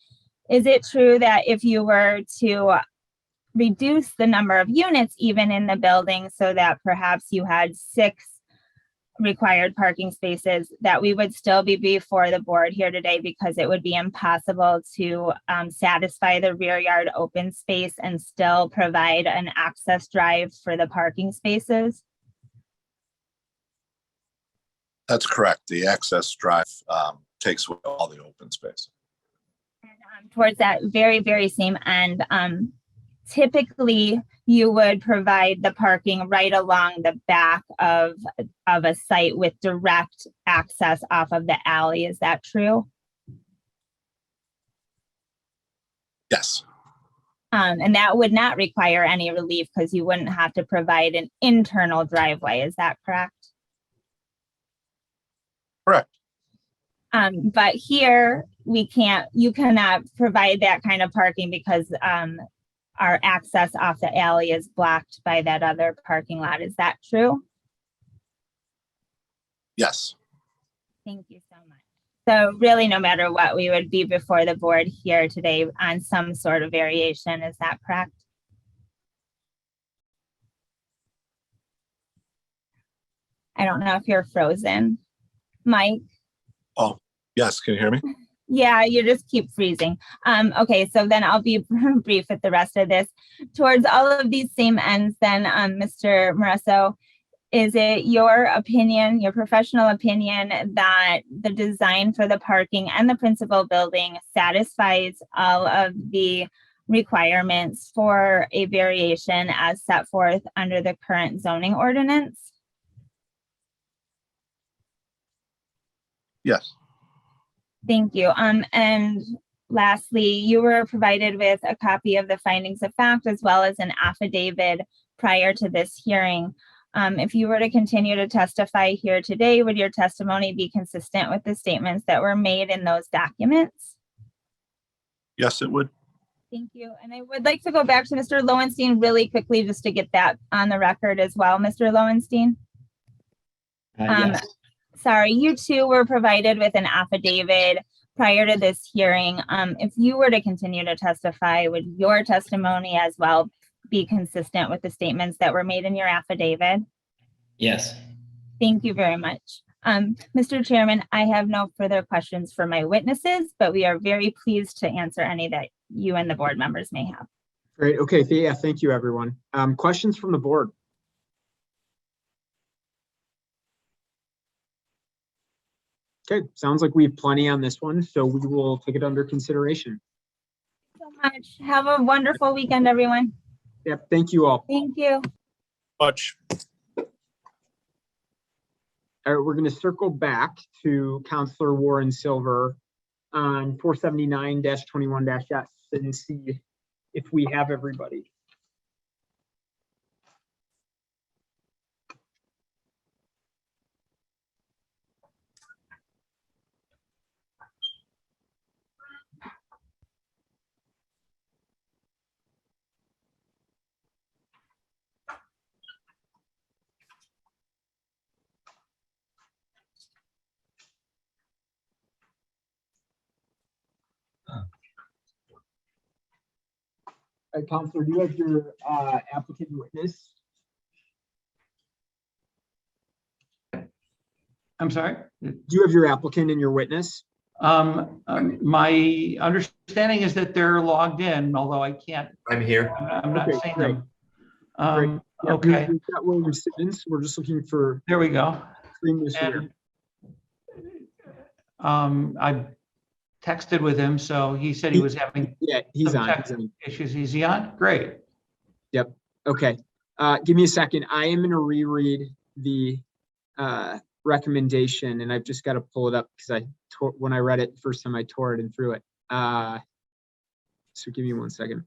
[SPEAKER 18] Is it true that if you were to reduce the number of units even in the building so that perhaps you had 6 required parking spaces, that we would still be before the board here today because it would be impossible to satisfy the rear yard open space and still provide an access drive for the parking spaces?
[SPEAKER 9] That's correct. The access drive takes away all the open space.
[SPEAKER 18] And towards that very, very same end, typically you would provide the parking right along the back of a site with direct access off of the alley. Is that true?
[SPEAKER 9] Yes.
[SPEAKER 18] And that would not require any relief because you wouldn't have to provide an internal driveway. Is that correct?
[SPEAKER 9] Correct.
[SPEAKER 18] But here you cannot provide that kind of parking because our access off the alley is blocked by that other parking lot. Is that true?
[SPEAKER 9] Yes.
[SPEAKER 18] Thank you so much. So really, no matter what, we would be before the board here today on some sort of variation. Is that correct? I don't know if you're frozen. Mike?
[SPEAKER 9] Oh, yes. Can you hear me?
[SPEAKER 18] Yeah, you just keep freezing. Okay, so then I'll be brief with the rest of this. Towards all of these same ends then, Mr. Moresso, is it your opinion, your professional opinion, that the design for the parking and the principal building satisfies all of the requirements for a variation as set forth under the current zoning ordinance?
[SPEAKER 9] Yes.
[SPEAKER 18] Thank you. And lastly, you were provided with a copy of the findings of fact as well as an affidavit prior to this hearing. If you were to continue to testify here today, would your testimony be consistent with the statements that were made in those documents?
[SPEAKER 9] Yes, it would.
[SPEAKER 18] Thank you. And I would like to go back to Mr. Lowenstein really quickly just to get that on the record as well. Mr. Lowenstein?
[SPEAKER 19] Yes.
[SPEAKER 18] Sorry, you too were provided with an affidavit prior to this hearing. If you were to continue to testify, would your testimony as well be consistent with the statements that were made in your affidavit?
[SPEAKER 19] Yes.
[SPEAKER 18] Thank you very much. Mr. Chairman, I have no further questions for my witnesses, but we are very pleased to answer any that you and the board members may have.
[SPEAKER 1] Great. Okay. Yeah. Thank you, everyone. Questions from the board? Okay. Sounds like we have plenty on this one, so we will take it under consideration.
[SPEAKER 18] So much. Have a wonderful weekend, everyone.
[SPEAKER 1] Yep. Thank you all.
[SPEAKER 18] Thank you.
[SPEAKER 10] Much.
[SPEAKER 1] All right. We're going to circle back to Councilor Warren Silver on 479-21-S and see if we have everybody. All right, Counselor, do you have your applicant witness?
[SPEAKER 17] I'm sorry?
[SPEAKER 1] Do you have your applicant and your witness?
[SPEAKER 17] My understanding is that they're logged in, although I can't.
[SPEAKER 20] I'm here.
[SPEAKER 17] I'm not
[SPEAKER 1] Okay,
[SPEAKER 17] seeing
[SPEAKER 1] great.
[SPEAKER 17] them.
[SPEAKER 1] Yeah,
[SPEAKER 17] Okay,
[SPEAKER 1] We've got William Simmons. We're just looking for.
[SPEAKER 17] there we go.
[SPEAKER 1] And,
[SPEAKER 17] I texted with him, so he said he was having
[SPEAKER 1] yeah, he's
[SPEAKER 17] some
[SPEAKER 1] on.
[SPEAKER 17] technical issues. Is he on? Great.
[SPEAKER 1] Yep. Okay. Give me a second. I am going to reread the recommendation, and I've just got to pull it up because when I read it the first time, I tore it and threw it. So give me 1 second.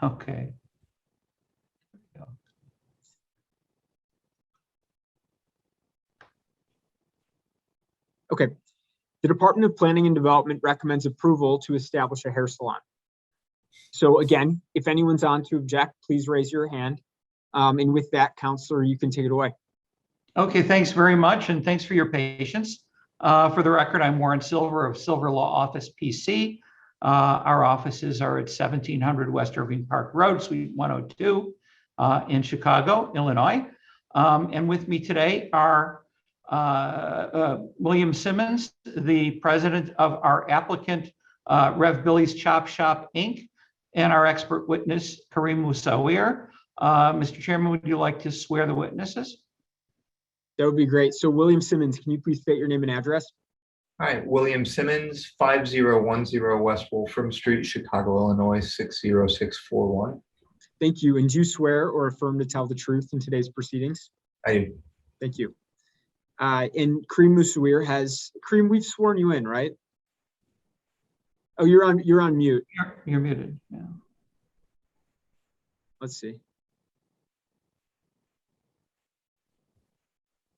[SPEAKER 17] Okay.
[SPEAKER 1] Okay. The Department of Planning and Development recommends approval to establish a hair salon. So again, if anyone's on to object, please raise your hand. And with that, Counselor, you can take it away.
[SPEAKER 17] Okay, thanks very much, and thanks for your patience. For the record, I'm Warren Silver of Silver Law Office PC. Our offices are at 1700 West Irving Park Road, Suite 102 in Chicago, Illinois. And with me today are William Simmons, the president of our applicant, Rev Billy's Chop Shop, Inc., and our expert witness, Kareem Moussaouir. Mr. Chairman, would you like to swear the witnesses?
[SPEAKER 1] That would be great. So William Simmons, can you please state your name and address?
[SPEAKER 20] Hi, William Simmons, 5010 West Wolfram Street, Chicago, Illinois, 60641.
[SPEAKER 1] Thank you. And do you swear or affirm to tell the truth in today's proceedings?
[SPEAKER 20] I do.
[SPEAKER 1] Thank you. And Kareem Moussaouir Kareem, we've sworn you in, right? Oh, you're on mute.
[SPEAKER 17] You're muted. Yeah.
[SPEAKER 1] Let's see.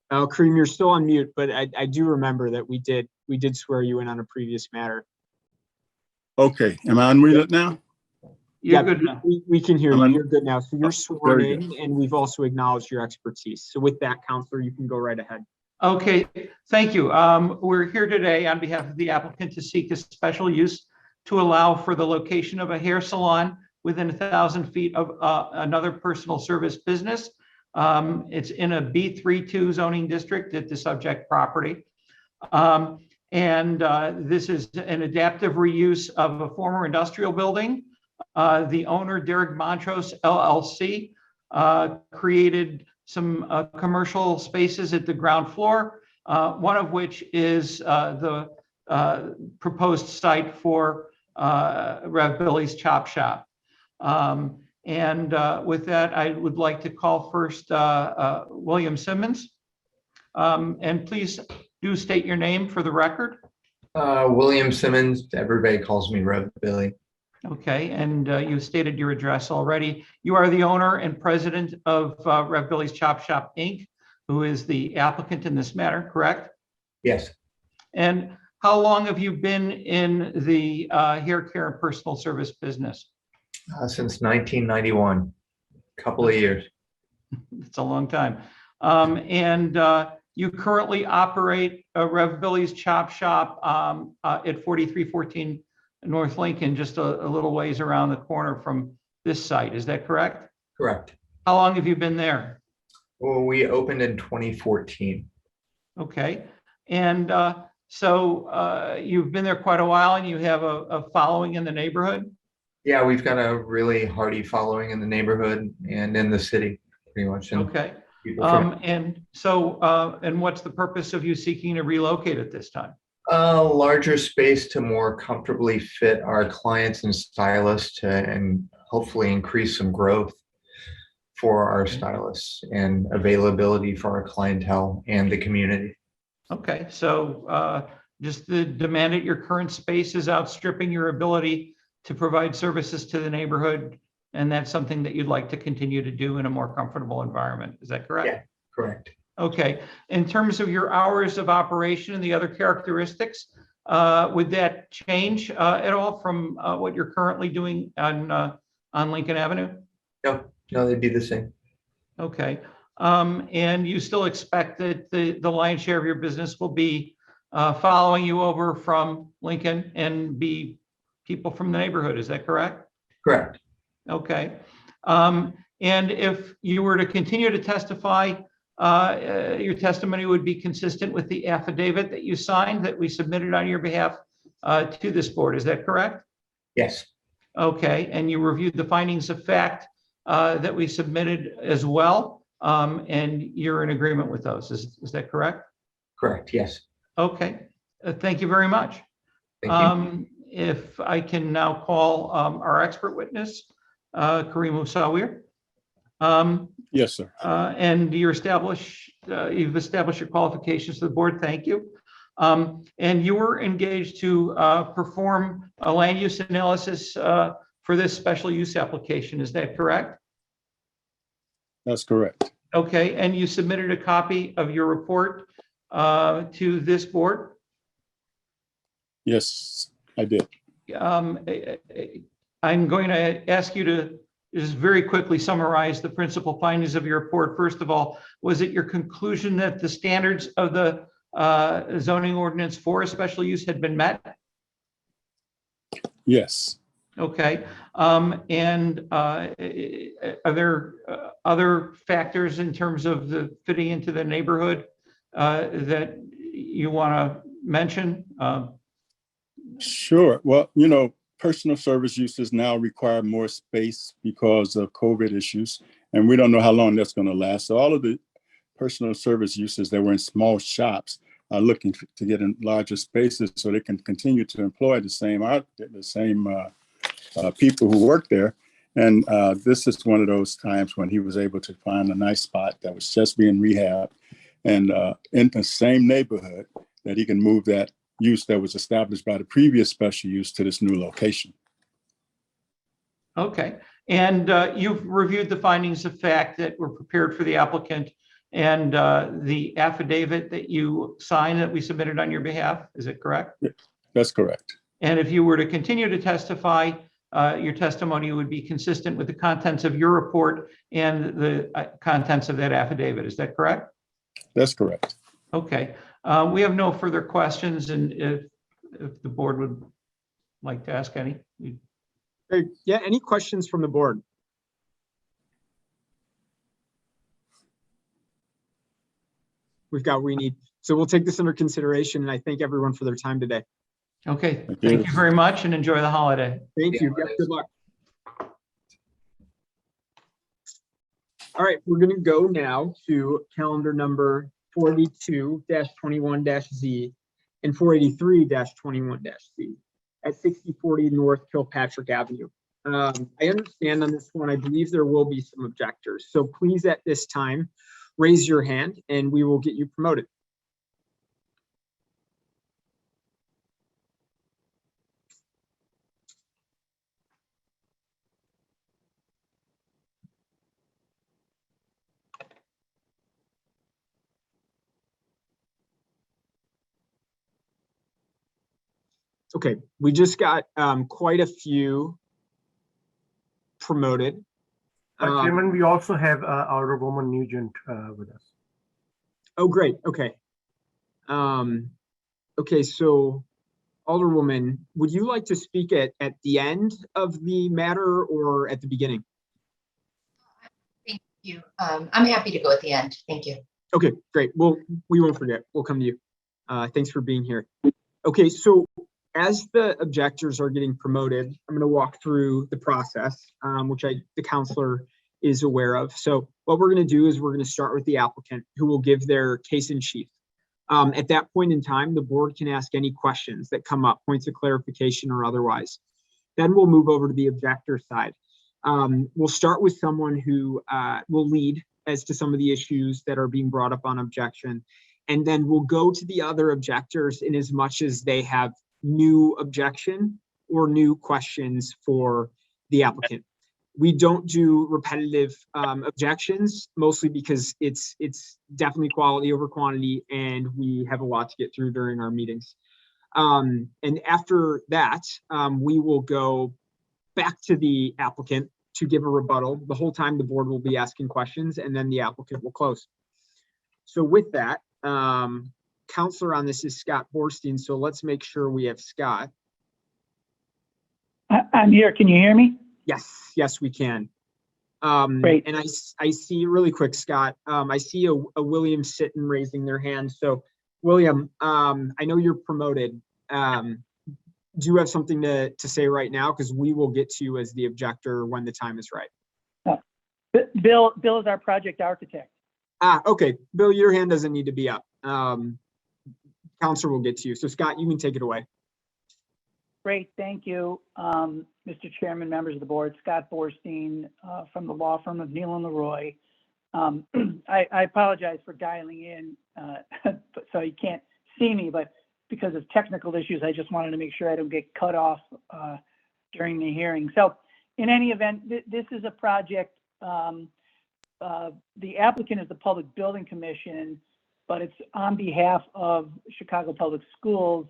[SPEAKER 1] Oh, Kareem, you're still on mute, but I do remember that we did swear you in on a previous matter.
[SPEAKER 21] Okay, am I unmuted now?
[SPEAKER 17] You're good now.
[SPEAKER 1] We can hear you. You're good now. So you're sworn
[SPEAKER 21] very
[SPEAKER 1] in, and we've also acknowledged your expertise. So with that, Counselor, you can go right ahead.
[SPEAKER 17] Okay, thank you. We're here today on behalf of the applicant to seek a special use to allow for the location of a hair salon within 1,000 feet of another personal service business. It's in a B32 zoning district at the subject property. This is an adaptive reuse of a former industrial building. The owner, Derek Montrose LLC, created some commercial spaces at the ground floor, one of which is the proposed site for Rev Billy's Chop Shop. With that, I would like to call first William Simmons. And please do state your name for the record.
[SPEAKER 20] William Simmons, everybody calls me Rev Billy.
[SPEAKER 17] Okay, and you stated your address already. You are the owner and president of Rev Billy's Chop Shop, Inc., who is the applicant in this matter, correct?
[SPEAKER 20] Yes.
[SPEAKER 17] And how long have you been in the hair care and personal service business?
[SPEAKER 20] Since 1991, a couple of years.
[SPEAKER 17] It's a long time. You currently operate Rev Billy's Chop Shop at 4314 North Lincoln, just a little ways around the corner from this site. Is that correct?
[SPEAKER 20] Correct.
[SPEAKER 17] How long have you been there?
[SPEAKER 20] Well, we opened in 2014.
[SPEAKER 17] Okay. And so you've been there quite a while and you have a following in the neighborhood?
[SPEAKER 20] Yeah, we've got a really hearty following in the neighborhood and in the city, pretty much. And
[SPEAKER 17] okay.
[SPEAKER 20] people from-
[SPEAKER 17] And what's the purpose of you seeking to relocate at this time?
[SPEAKER 20] A larger space to more comfortably fit our clients and stylists and hopefully increase some growth for our stylists and availability for our clientele and the community.
[SPEAKER 17] Okay, so just the demand at your current space is outstripping your ability to provide services to the neighborhood, and that's something that you'd like to continue to do in a more comfortable environment. Is that correct?
[SPEAKER 20] Yeah, correct.
[SPEAKER 17] Okay. In terms of your hours of operation and the other characteristics, would that change at all from what you're currently doing on Lincoln Avenue?
[SPEAKER 20] No, they'd be the same.
[SPEAKER 17] Okay. And you still expect that the lion's share of your business will be following you over from Lincoln and be people from the neighborhood. Is that correct?
[SPEAKER 20] Correct.
[SPEAKER 17] Okay. And if you were to continue to testify, your testimony would be consistent with the affidavit that you signed that we submitted on your behalf to this board. Is that correct?
[SPEAKER 20] Yes.
[SPEAKER 17] Okay. And you reviewed the findings of fact that we submitted as well. And you're in agreement with those. Is that correct?
[SPEAKER 20] Correct. Yes.
[SPEAKER 17] Okay. Thank you very much.
[SPEAKER 20] Thank you.
[SPEAKER 17] If I can now call our expert witness, Kareem Musawir.
[SPEAKER 21] Yes, sir.
[SPEAKER 17] And you've established your qualifications to the board. Thank you. And you were engaged to perform a land use analysis for this special use application. Is that correct?
[SPEAKER 21] That's correct.
[SPEAKER 17] Okay. And you submitted a copy of your report to this board?
[SPEAKER 21] Yes, I did.
[SPEAKER 17] I'm going to ask you to just very quickly summarize the principal findings of your report. First of all, was it your conclusion that the standards of the zoning ordinance for a special use had been met?
[SPEAKER 21] Yes.
[SPEAKER 17] Okay. And are there other factors in terms of the fitting into the neighborhood that you want to mention?
[SPEAKER 21] Sure. Well, personal service uses now require more space because of COVID issues, and we don't know how long that's going to last. So all of the personal service uses that were in small shops are looking to get in larger spaces so they can continue to employ the same people who work there. And this is one of those times when he was able to find a nice spot that was just being rehabbed and in the same neighborhood that he can move that use that was established by the previous special use to this new location.
[SPEAKER 17] Okay. And you've reviewed the findings of fact that were prepared for the applicant and the affidavit that you signed that we submitted on your behalf. Is it correct?
[SPEAKER 21] That's correct.
[SPEAKER 17] And if you were to continue to testify, your testimony would be consistent with the contents of your report and the contents of that affidavit. Is that correct?
[SPEAKER 21] That's correct.
[SPEAKER 17] Okay, we have no further questions, and if the board would like to ask any.
[SPEAKER 1] Yeah, any questions from the board? We've got what we need. So we'll take this under consideration, and I thank everyone for their time today.
[SPEAKER 17] Okay, thank you very much and enjoy the holiday.
[SPEAKER 1] Thank you. Yep, good luck. All right, we're going to go now to calendar number 42-21-Z and 483-21-Z at 6040 North Kilpatrick Avenue. I understand on this one, I believe there will be some objectors. So please at this time, raise your hand and we will get you promoted. Okay, we just got quite a few promoted.
[SPEAKER 6] Chairman, we also have Alderwoman Nugent with us.
[SPEAKER 1] Oh, great. Okay. Okay, so Alderwoman, would you like to speak at the end of the matter or at the beginning?
[SPEAKER 8] Thank you. I'm happy to go at the end. Thank you.
[SPEAKER 1] Okay, great. Well, we won't forget. We'll come to you. Thanks for being here. Okay, so as the objectors are getting promoted, I'm going to walk through the process, which the counselor is aware of. So what we're going to do is we're going to start with the applicant, who will give their case in chief. At that point in time, the board can ask any questions that come up, points of clarification or otherwise. Then we'll move over to the objector side. We'll start with someone who will lead as to some of the issues that are being brought up on objection. And then we'll go to the other objectors in as much as they have new objection or new questions for the applicant. We don't do repetitive objections, mostly because it's definitely quality over quantity, and we have a lot to get through during our meetings. And after that, we will go back to the applicant to give a rebuttal. The whole time the board will be asking questions, and then the applicant will close. So with that, counselor on this is Scott Borstein, so let's make sure we have Scott.
[SPEAKER 22] I'm here. Can you hear me?
[SPEAKER 1] Yes, we can.
[SPEAKER 22] Great.
[SPEAKER 1] And I see really quick, Scott, I see a William Sitton raising their hand. So William, I know you're promoted. Do you have something to say right now? Because we will get to you as the objector when the time is right.
[SPEAKER 22] Bill is our project architect.
[SPEAKER 1] Okay. Bill, your hand doesn't need to be up. Counselor will get to you. So Scott, you can take it away.
[SPEAKER 22] Great, thank you. Mr. Chairman, members of the board, Scott Borstein from the law firm of Neal and Leroy. I apologize for dialing in so you can't see me, but because of technical issues, I just wanted to make sure I don't get cut off during the hearing. So in any event, this is a project, the applicant is the Public Building Commission, but it's on behalf of Chicago Public Schools.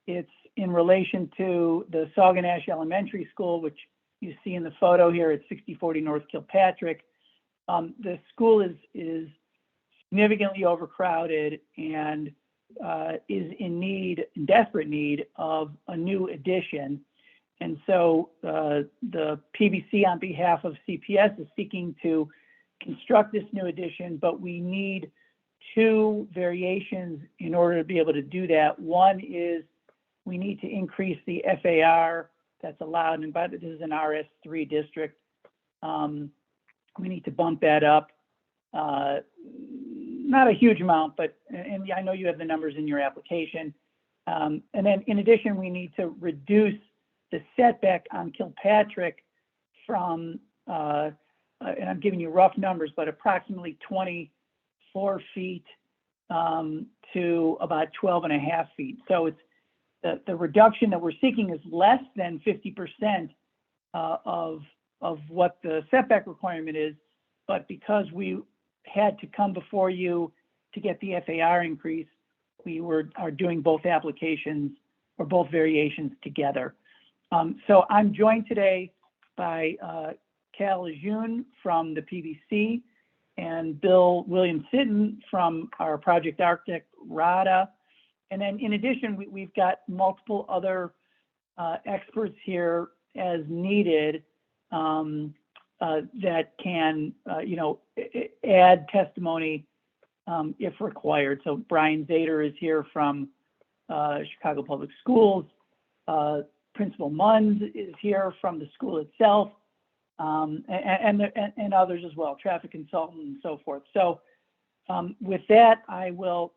[SPEAKER 22] It's in relation to the Sauganash Elementary School, which you see in the photo here at 6040 North Kilpatrick. The school is significantly overcrowded and is in desperate need of a new addition. And so the PBC on behalf of CPS is seeking to construct this new addition, but we need two variations in order to be able to do that. One is we need to increase the FAR that's allowed, and by this is an RS3 district. We need to bump that up, not a huge amount, but, and I know you have the numbers in your application. And then in addition, we need to reduce the setback on Kilpatrick from, and I'm giving you rough numbers, but approximately 24 feet to about 12.5 feet. So it's the reduction that we're seeking is less than 50% of what the setback requirement is, but because we had to come before you to get the FAR increase, we are doing both applications or both variations together. So I'm joined today by Cal Lejeune from the PBC and Bill William Sitton from our project architect RADA. And then in addition, we've got multiple other experts here as needed that can, add testimony if required. So Brian Zader is here from Chicago Public Schools. Principal Munns is here from the school itself, and others as well, traffic consultant and so forth. So with that, I will,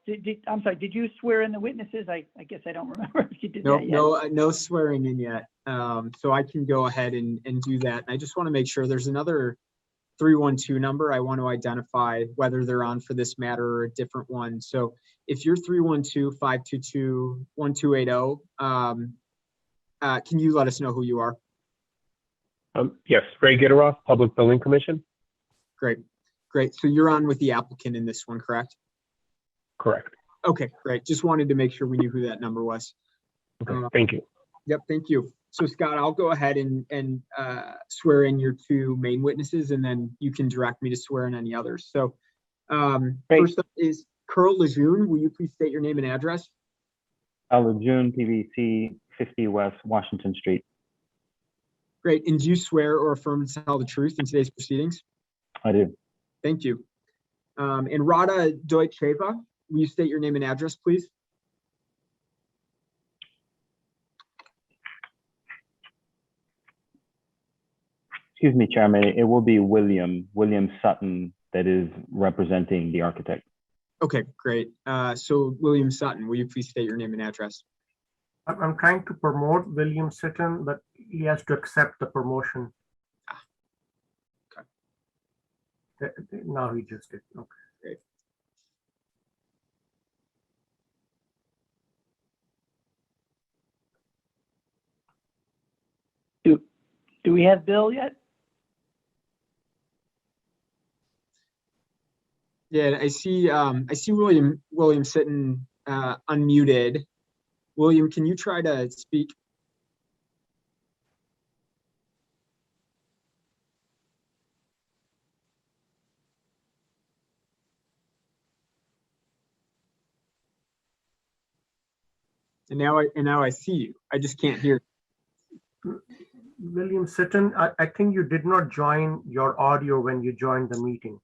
[SPEAKER 22] I'm sorry, did you swear in the witnesses? I guess I don't remember if you did that yet.
[SPEAKER 1] No swearing in yet. So I can go ahead and do that. And I just want to make sure there's another 312 number. I want to identify whether they're on for this matter or a different one. So if you're 312-522-1280, can you let us know who you are?
[SPEAKER 2] Yes, Ray Gitteroff, Public Building Commission.
[SPEAKER 1] Great. So you're on with the applicant in this one, correct?
[SPEAKER 2] Correct.
[SPEAKER 1] Okay, great. Just wanted to make sure we knew who that number was.
[SPEAKER 2] Okay, thank you.
[SPEAKER 1] Yep, thank you. So Scott, I'll go ahead and swear in your two main witnesses, and then you can direct me to swear in any others. So first up is Carl Lejeune. Will you please state your name and address?
[SPEAKER 7] Lejeune, PVC, 50 West Washington Street.
[SPEAKER 1] Great. And do you swear or affirm to tell the truth in today's proceedings?
[SPEAKER 7] I do.
[SPEAKER 1] Thank you. And Rada Deutscheva, will you state your name and address, please?
[SPEAKER 7] Excuse me, Chairman, it will be William Sutton that is representing the architect.
[SPEAKER 1] Okay, great. So William Sutton, will you please state your name and address?
[SPEAKER 6] I'm trying to promote William Sutton, but he has to accept the promotion. Okay. Now he just did. Okay.
[SPEAKER 1] Great.
[SPEAKER 22] Do we have Bill yet?
[SPEAKER 1] Yeah, I see William Sutton unmuted. William, can you try to speak? And now I see you. I just can't hear.
[SPEAKER 6] William Sutton, I think you did not join your audio when you joined the meeting.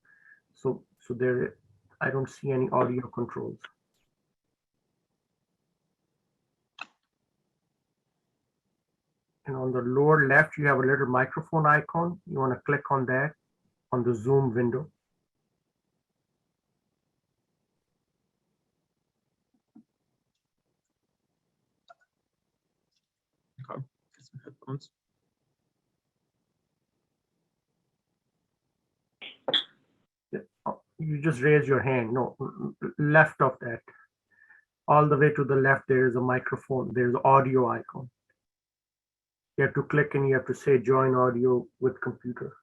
[SPEAKER 6] So there, I don't see any audio controls. And on the lower left, you have a little microphone icon. You want to click on that on the Zoom window.
[SPEAKER 1] Okay. Get some headphones.
[SPEAKER 6] You just raise your hand. No, left of that. All the way to the left, there is a microphone. There's an audio icon. You have to click and you have to say join audio with computer.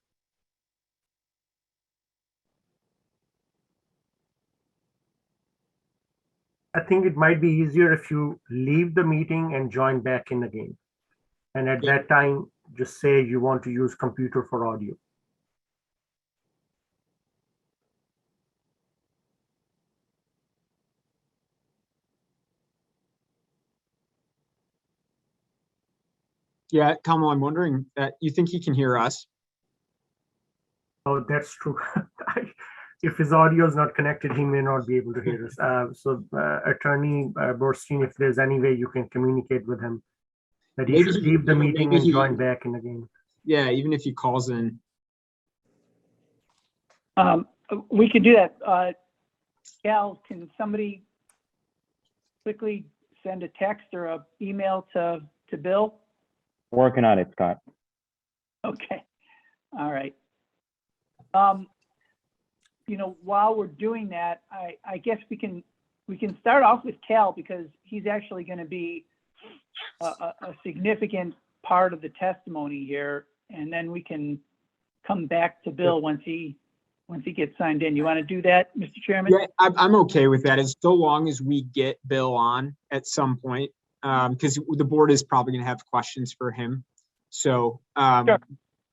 [SPEAKER 6] I think it might be easier if you leave the meeting and join back in again. And at that time, just say you want to use computer for audio.
[SPEAKER 1] Yeah, Kamal, I'm wondering that you think he can hear us?
[SPEAKER 6] Oh, that's true. If his audio is not connected, he may not be able to hear us. Attorney Borstein, if there's any way you can communicate with him, that he should leave the meeting and join back in again.
[SPEAKER 1] Yeah, even if he calls in.
[SPEAKER 22] We could do that. Cal, can somebody quickly send a text or an email to Bill?
[SPEAKER 7] Working on it, Scott.
[SPEAKER 22] Okay. All right. While we're doing that, I guess we can start off with Cal because he's actually going to be a significant part of the testimony here, and then we can come back to Bill once he gets signed in. You want to do that, Mr. Chairman?
[SPEAKER 1] Yeah, I'm okay with that as so long as we get Bill on at some point, because the board is probably going to have questions for him. So
[SPEAKER 22] Sure.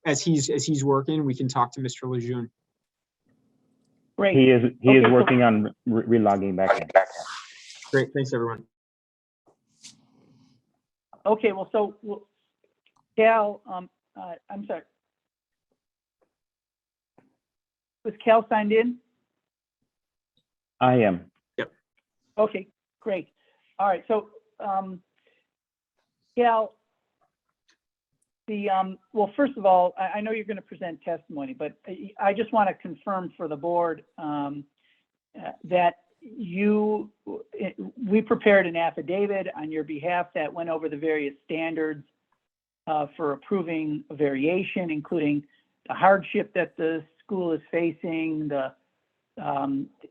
[SPEAKER 1] as he's working, we can talk to Mr. Lejeune.
[SPEAKER 22] Great.
[SPEAKER 7] He is
[SPEAKER 22] Okay,
[SPEAKER 7] working on relogging back in.
[SPEAKER 1] Great, thanks, everyone.
[SPEAKER 22] Okay, well, Cal, I'm sorry. Was Cal signed in?
[SPEAKER 7] I am.
[SPEAKER 22] Okay, great. All right, so, Cal, well, first of all, I know you're going to present testimony, but I just want to confirm for the board that we prepared an affidavit on your behalf that went over the various standards for approving a variation, including the hardship that the school is facing, the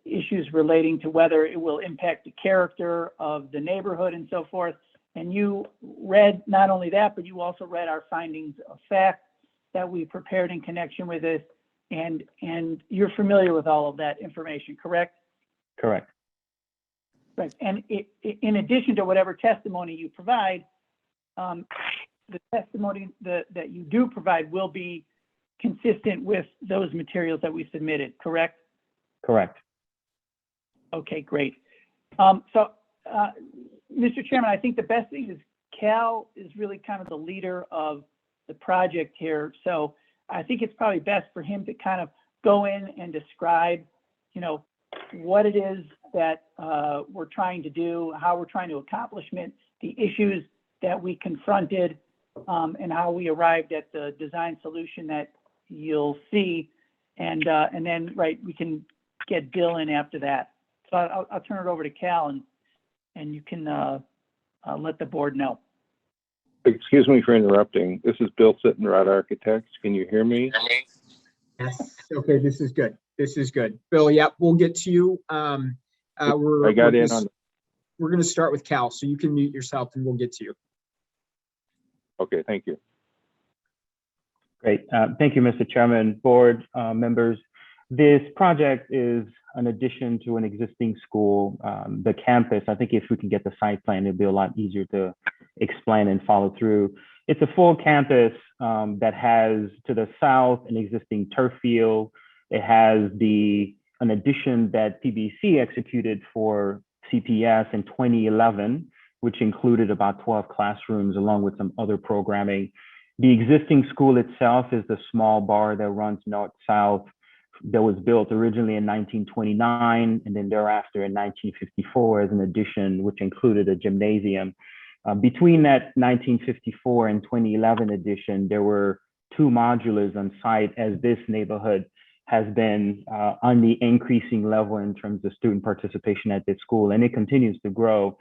[SPEAKER 22] issues relating to whether it will impact the character of the neighborhood and so forth. And you read not only that, but you also read our findings of fact that we prepared in connection with this. And you're familiar with all of that information, correct?
[SPEAKER 7] Correct.
[SPEAKER 22] Right. And in addition to whatever testimony you provide, the testimony that you do provide will be consistent with those materials that we submitted, correct?
[SPEAKER 7] Correct.
[SPEAKER 22] Okay, great. Mr. Chairman, I think the best thing is Cal is really kind of the leader of the project here. So I think it's probably best for him to kind of go in and describe, what it is that we're trying to do, how we're trying to accomplish it, the issues that we confronted, and how we arrived at the design solution that you'll see. And then, right, we can get Bill in after that. So I'll turn it over to Cal and you can let the board know.
[SPEAKER 2] Excuse me for interrupting. This is Bill Sittenrod, Architects. Can you hear me?
[SPEAKER 1] Yes, okay, this is good. This is good. Bill, yep, we'll get to you.
[SPEAKER 2] I got in on.
[SPEAKER 1] We're going to start with Cal, so you can mute yourself and we'll get to you.
[SPEAKER 2] Okay, thank you.
[SPEAKER 7] Great. Thank you, Mr. Chairman, board members. This project is an addition to an existing school. The campus, I think if we can get the site plan, it'll be a lot easier to explain and follow through. It's a full campus that has to the south an existing turf field. It has an addition that PBC executed for CPS in 2011, which included about 12 classrooms along with some other programming. The existing school itself is the small bar that runs north-south that was built originally in 1929 and then thereafter in 1954 as an addition, which included a gymnasium. Between that 1954 and 2011 addition, there were 2 modulars on site as this neighborhood has been on the increasing level in terms of student participation at this school, and it continues to grow.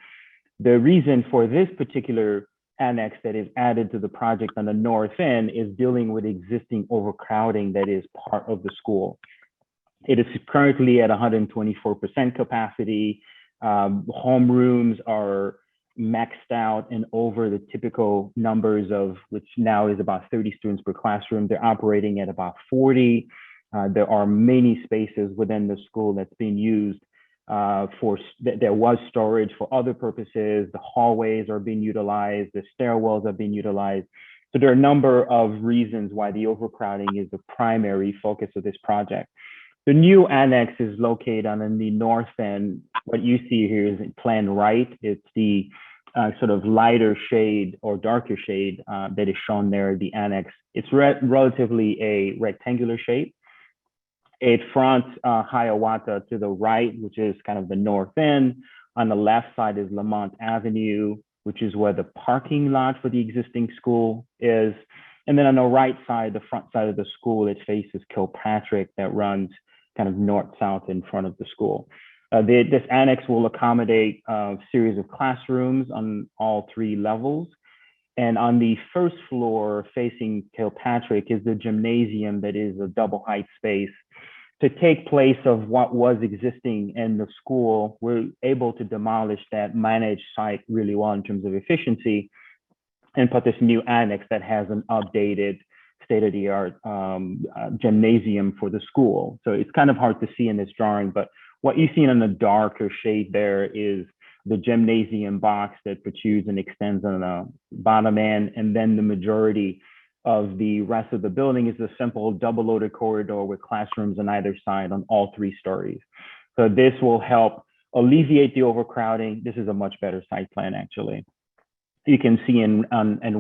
[SPEAKER 7] The reason for this particular annex that is added to the project on the north end is dealing with existing overcrowding that is part of the school. It is currently at 124% capacity. Homerooms are maxed out and over the typical numbers of which now is about 30 students per classroom. They're operating at about 40. There are many spaces within the school that's being used there was storage for other purposes. The hallways are being utilized, the stairwells are being utilized. So there are a number of reasons why the overcrowding is the primary focus of this project. The new annex is located on the north end. What you see here is plan right. It's the sort of lighter shade or darker shade that is shown there, the annex. It's relatively a rectangular shape. It fronts Hiawatha to the right, which is kind of the north end. On the left side is Lamont Avenue, which is where the parking lot for the existing school is. And then on the right side, the front side of the school, it faces Kilpatrick that runs kind of north-south in front of the school. This annex will accommodate a series of classrooms on all 3 levels. And on the first floor facing Kilpatrick is the gymnasium that is a double height space. To take place of what was existing in the school, we're able to demolish that managed site really well in terms of efficiency and put this new annex that has an updated state-of-the-art gymnasium for the school. So it's kind of hard to see in this drawing, but what you see in the darker shade there is the gymnasium box that protrudes and extends on the bottom end, and then the majority of the rest of the building is a simple double-loaded corridor with classrooms on either side on all 3 stories. So this will help alleviate the overcrowding. This is a much better site plan, actually. You can see in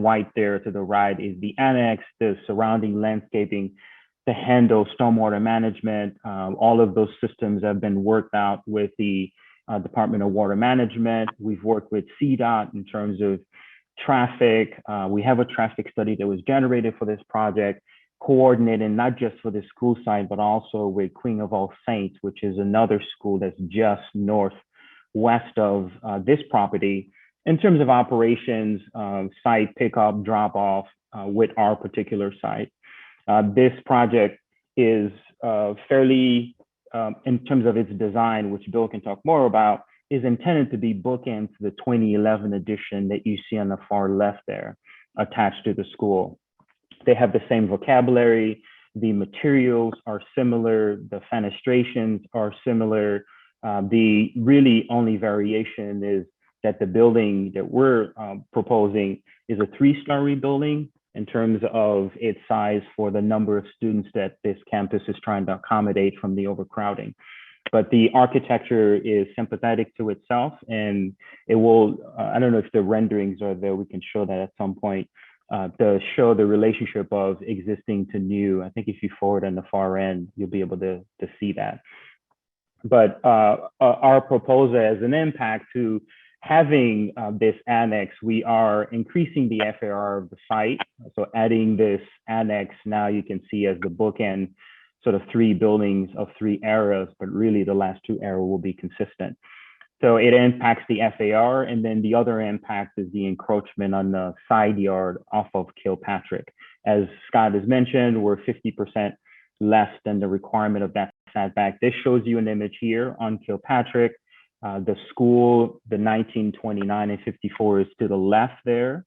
[SPEAKER 7] white there to the right is the annex, the surrounding landscaping to handle stormwater management. All of those systems have been worked out with the Department of Water Management. We've worked with CDOT in terms of traffic. We have a traffic study that was generated for this project, coordinated not just for the school site, but also with Queen of All Saints, which is another school that's just northwest of this property. In terms of operations, site pickup, drop off with our particular site. This project is fairly, in terms of its design, which Bill can talk more about, is intended to be bookends to the 2011 edition that you see on the far left there, attached to the school. They have the same vocabulary, the materials are similar, the fenestrations are similar. The really only variation is that the building that we're proposing is a 3-story building in terms of its size for the number of students that this campus is trying to accommodate from the overcrowding. But the architecture is sympathetic to itself, and it will, I don't know if the renderings are there, we can show that at some point, to show the relationship of existing to new. I think if you forward on the far end, you'll be able to see that. But our proposal has an impact to having this annex. We are increasing the FAR of the site. So adding this annex, now you can see as the bookend, sort of 3 buildings of 3 eras, but really the last 2 eras will be consistent. So it impacts the FAR, and then the other impact is the encroachment on the side yard off of Kilpatrick. As Scott has mentioned, we're 50% less than the requirement of that setback. This shows you an image here on Kilpatrick. The school, the 1929 and 54 is to the left there.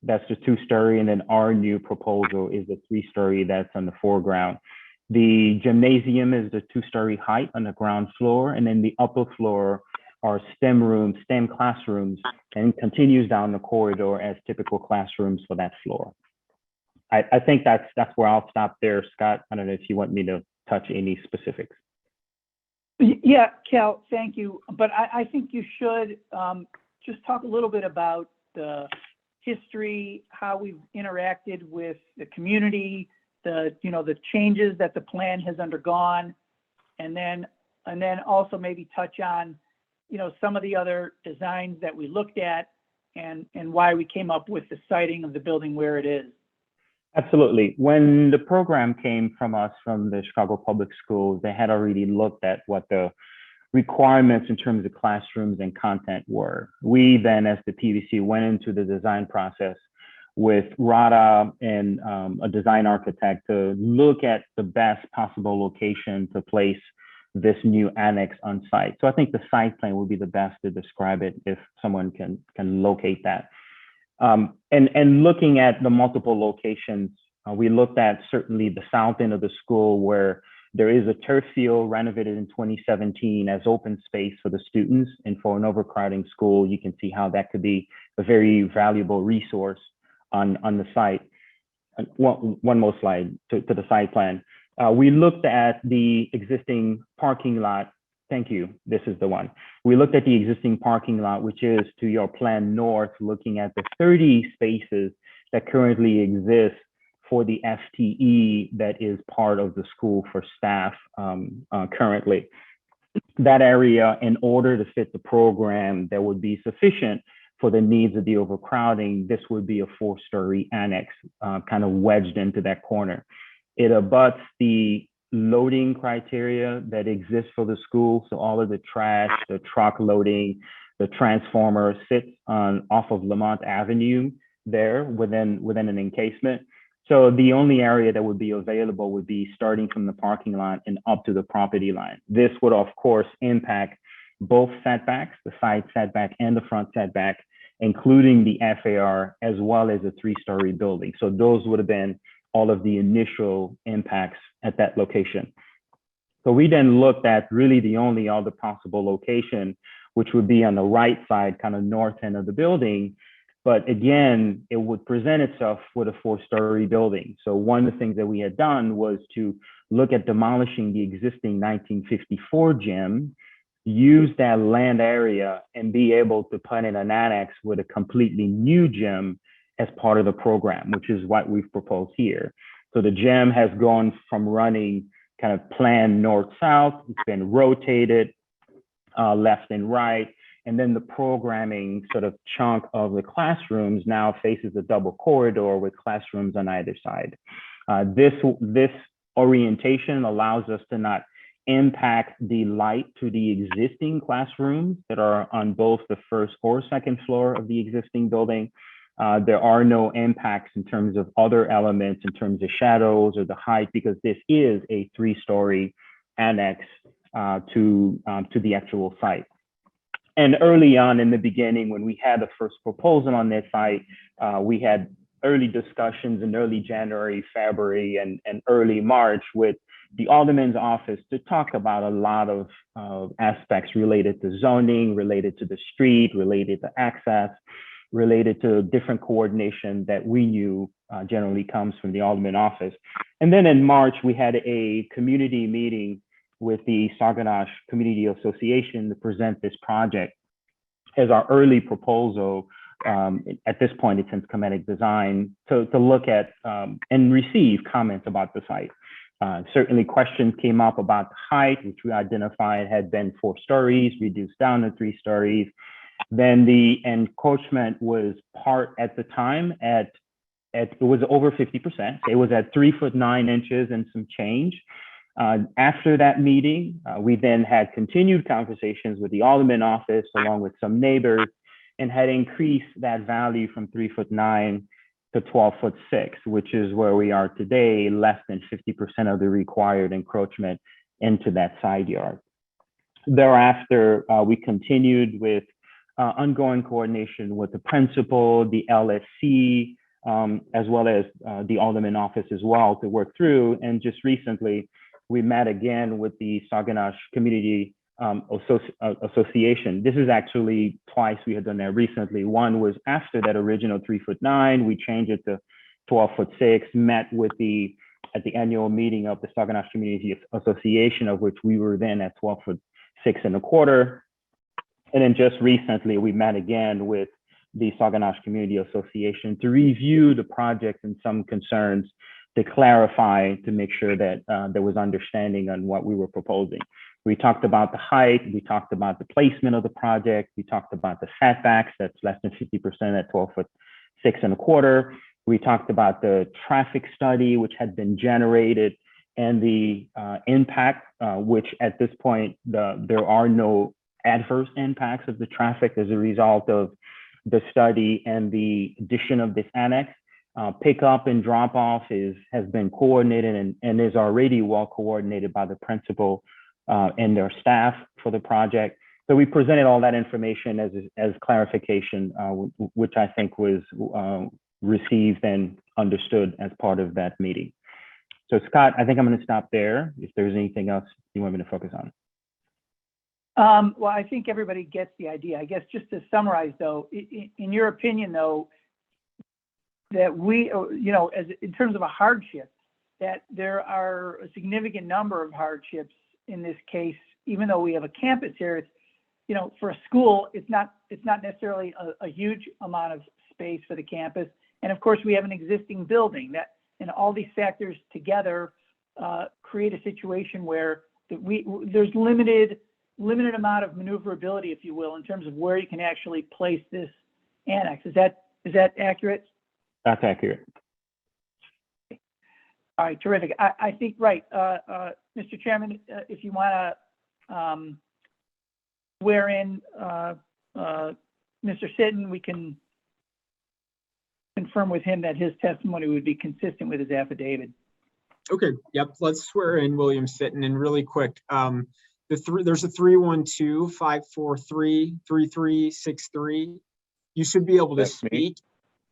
[SPEAKER 7] That's the 2-story, and then our new proposal is the 3-story that's on the foreground. The gymnasium is the 2-story height on the ground floor, and then the upper floor are STEM rooms, STEM classrooms, and continues down the corridor as typical classrooms for that floor. I think that's where I'll stop there. Scott, I don't know if you want me to touch any specifics.
[SPEAKER 22] Yeah, Cal, thank you. But I think you should just talk a little bit about the history, how we've interacted with the community, the changes that the plan has undergone, and then also maybe touch on some of the other designs that we looked at and why we came up with the siting of the building where it is.
[SPEAKER 7] Absolutely. When the program came from us from the Chicago Public Schools, they had already looked at what the requirements in terms of classrooms and content were. We then, as the PVC, went into the design process with RADA and a design architect to look at the best possible location to place this new annex on site. So I think the site plan would be the best to describe it if someone can locate that. And looking at the multiple locations, we looked at certainly the south end of the school where there is a turf field renovated in 2017 as open space for the students. And for an overcrowding school, you can see how that could be a very valuable resource on the site. One more slide to the site plan. We looked at the existing parking lot. Thank you. This is the one. We looked at the existing parking lot, which is to your plan north, looking at the 30 spaces that currently exist for the FTE that is part of the school for staff currently. That area, in order to fit the program that would be sufficient for the needs of the overcrowding, this would be a 4-story annex kind of wedged into that corner. It abuts the loading criteria that exists for the school. So all of the trash, the truck loading, the transformer sits off of Lamont Avenue there within an encasement. So the only area that would be available would be starting from the parking lot and up to the property line. This would of course impact both setbacks, the side setback and the front setback, including the FAR as well as a 3-story building. So those would have been all of the initial impacts at that location. So we then looked at really the only other possible location, which would be on the right side, kind of north end of the building. But again, it would present itself with a 4-story building. So one of the things that we had done was to look at demolishing the existing 1954 gym use that land area and be able to put in an annex with a completely new gym as part of the program, which is what we've proposed here. So the gym has gone from running kind of planned north-south, it's been rotated left and right, and then the programming sort of chunk of the classrooms now faces a double corridor with classrooms on either side. This orientation allows us to not impact the light to the existing classrooms that are on both the first or second floor of the existing building. There are no impacts in terms of other elements, in terms of shadows or the height, because this is a 3-story annex to the actual site. And early on in the beginning, when we had the first proposal on this site, we had early discussions in early January, February, and early March with the Alderman's office to talk about a lot of aspects related to zoning, related to the street, related to access, related to different coordination that we knew generally comes from the Alderman office. And then in March, we had a community meeting with the Saguenash Community Association to present this project as our early proposal. At this point, it's in schematic design to look at and receive comments about the site. Certainly questions came up about the height, which we identified had been 4 stories, reduced down to 3 stories. Then the encroachment was part at the time it was over 50%. It was at 3 foot 9 inches and some change. After that meeting, we then had continued conversations with the Alderman office along with some neighbors and had increased that value from 3 foot 9 to 12 foot 6, which is where we are today, less than 50% of the required encroachment into that side yard. Thereafter, we continued with ongoing coordination with the principal, the LSC, as well as the Alderman office as well to work through. And just recently, we met again with the Saguenash Community Association. This is actually twice we had done that recently. One was after that original 3 foot 9, we changed it to 12 foot 6, met with at the annual meeting of the Saguenash Community Association, of which we were then at 12 foot 6 1/4. And then just recently, we met again with the Saguenash Community Association to review the project and some concerns, to clarify, to make sure that there was understanding on what we were proposing. We talked about the height, we talked about the placement of the project, we talked about the setbacks, that's less than 50% at 12 foot 6 1/4. We talked about the traffic study, which had been generated, and the impact, which at this point, there are no adverse impacts of the traffic as a result of the study and the addition of this annex. Pickup and drop off has been coordinated and is already well coordinated by the principal and their staff for the project. So we presented all that information as clarification, which I think was received and understood as part of that meeting. So Scott, I think I'm going to stop there. If there's anything else you want me to focus on.
[SPEAKER 22] Well, I think everybody gets the idea. I guess just to summarize, though, in your opinion, though, that we, as in terms of a hardship, that there are a significant number of hardships in this case, even though we have a campus here. It's, for a school, it's not necessarily a huge amount of space for the campus. And of course, we have an existing building and all these factors together create a situation where there's limited amount of maneuverability, if you will, in terms of where you can actually place this annex. Is that accurate?
[SPEAKER 7] That's accurate.
[SPEAKER 22] All right, terrific. I think, right, Mr. Chairman, if you want to swear in Mr. Sitton, we can confirm with him that his testimony would be consistent with his affidavit.
[SPEAKER 1] Okay, yep, let's swear in William Sitton. And really quick, there's a 312-543-3363. You should be able to
[SPEAKER 2] That's
[SPEAKER 1] speak.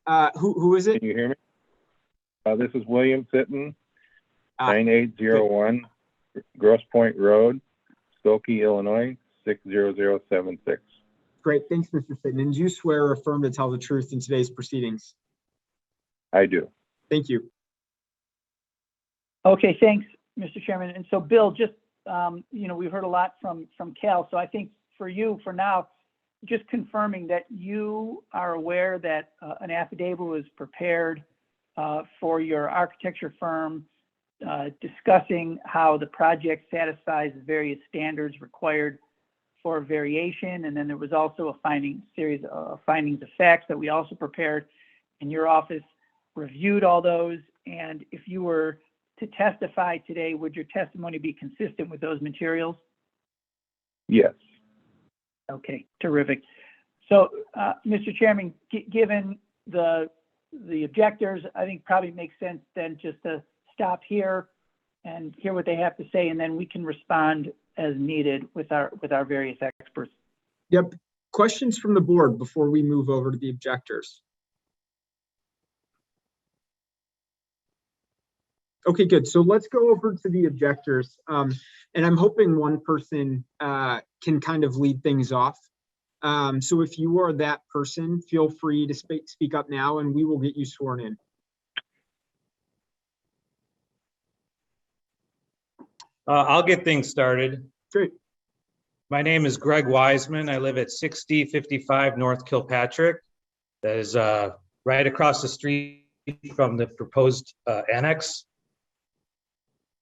[SPEAKER 2] me.
[SPEAKER 1] Who is it?
[SPEAKER 2] Can you hear me? This is William Sitton, 9801 Grosse Point Road, Skokie, Illinois, 60076.
[SPEAKER 1] Great, thanks, Mr. Sitton. And do you swear or affirm to tell the truth in today's proceedings?
[SPEAKER 2] I do.
[SPEAKER 1] Thank you.
[SPEAKER 22] Okay, thanks, Mr. Chairman. And so, Bill, just we've heard a lot from Cal. So I think for you, for now, just confirming that you are aware that an affidavit was prepared for your architecture firm discussing how the project satisfies the various standards required for variation. And then there was also a series of findings of facts that we also prepared, and your office reviewed all those. And if you were to testify today, would your testimony be consistent with those materials?
[SPEAKER 2] Yes.
[SPEAKER 22] Okay, terrific. So, Mr. Chairman, given the objectors, I think probably makes sense then just to stop here and hear what they have to say, and then we can respond as needed with our various experts.
[SPEAKER 1] Yep. Questions from the board before we move over to the objectors? Okay, good. So let's go over to the objectors. And I'm hoping one person can kind of lead things off. So if you are that person, feel free to speak up now and we will get you sworn in.
[SPEAKER 4] I'll get things started.
[SPEAKER 1] Great.
[SPEAKER 4] My name is Greg Wiseman. I live at 6055 North Kilpatrick. That is right across the street from the proposed annex.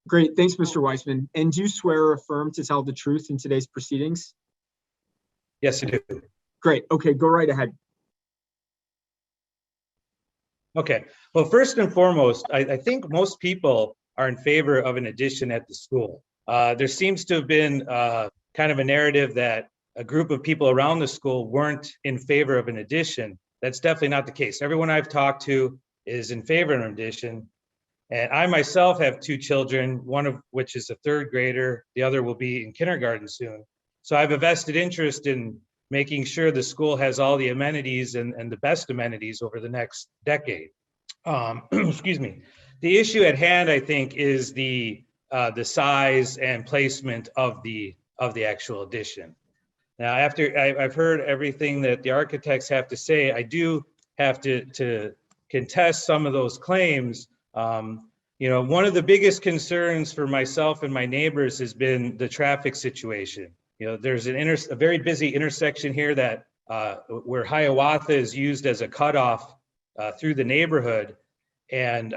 [SPEAKER 1] Great. Thanks, Mr. Wiseman. And do you swear or affirm to tell the truth in today's proceedings?
[SPEAKER 4] Yes, I do.
[SPEAKER 1] Great. Okay, go right ahead.
[SPEAKER 4] Okay. Well, first and foremost, I think most people are in favor of an addition at the school. There seems to have been kind of a narrative that a group of people around the school weren't in favor of an addition. That's definitely not the case. Everyone I've talked to is in favor of an addition. And I myself have two children, one of which is a third grader, the other will be in kindergarten soon. So I have a vested interest in making sure the school has all the amenities and the best amenities over the next decade. Excuse me. The issue at hand, I think, is the size and placement of the actual addition. Now, after I've heard everything that the architects have to say, I do have to contest some of those claims. One of the biggest concerns for myself and my neighbors has been the traffic situation. There's a very busy intersection here that where Hiawatha is used as a cutoff through the neighborhood. And,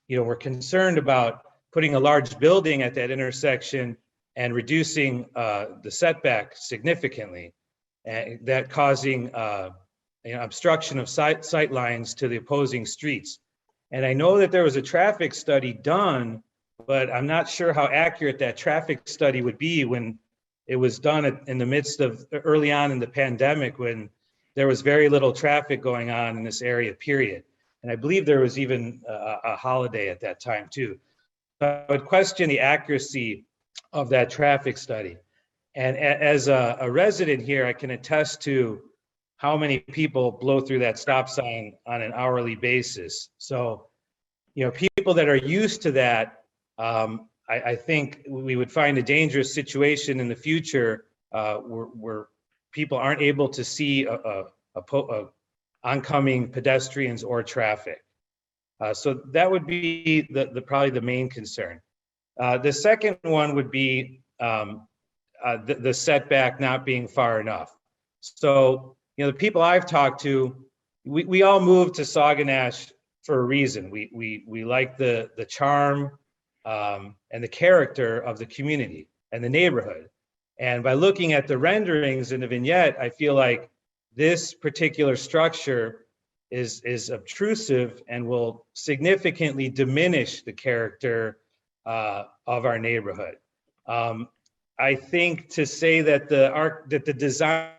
[SPEAKER 4] we're concerned about putting a large building at that intersection and reducing the setback significantly, and that causing obstruction of sight lines to the opposing streets. And I know that there was a traffic study done, but I'm not sure how accurate that traffic study would be when it was done in the midst of early on in the pandemic, when there was very little traffic going on in this area, period. And I believe there was even a holiday at that time too. But I would question the accuracy of that traffic study. And as a resident here, I can attest to how many people blow through that stop sign on an hourly basis. So, people that are used to that, I think we would find a dangerous situation in the future where people aren't able to see oncoming pedestrians or traffic. So that would be probably the main concern. The second one would be the setback not being far enough. So, the people I've talked to, we all moved to Sauganash for a reason. We like the charm and the character of the community and the neighborhood. And by looking at the renderings in the vignette, I feel like this particular structure is obtrusive and will significantly diminish the character of our neighborhood. I think to say that the design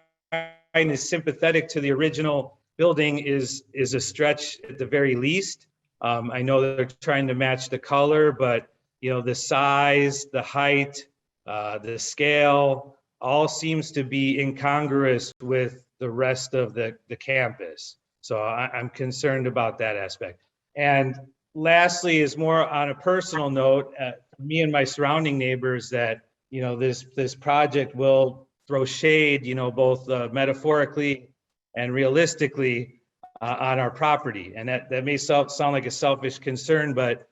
[SPEAKER 4] is sympathetic to the original building is a stretch at the very least. I know they're trying to match the color, but the size, the height, the scale, all seems to be incongruous with the rest of the campus. So I'm concerned about that aspect. And lastly, is more on a personal note, me and my surrounding neighbors, that this project will throw shade, both metaphorically and realistically on our property. And that may sound like a selfish concern, but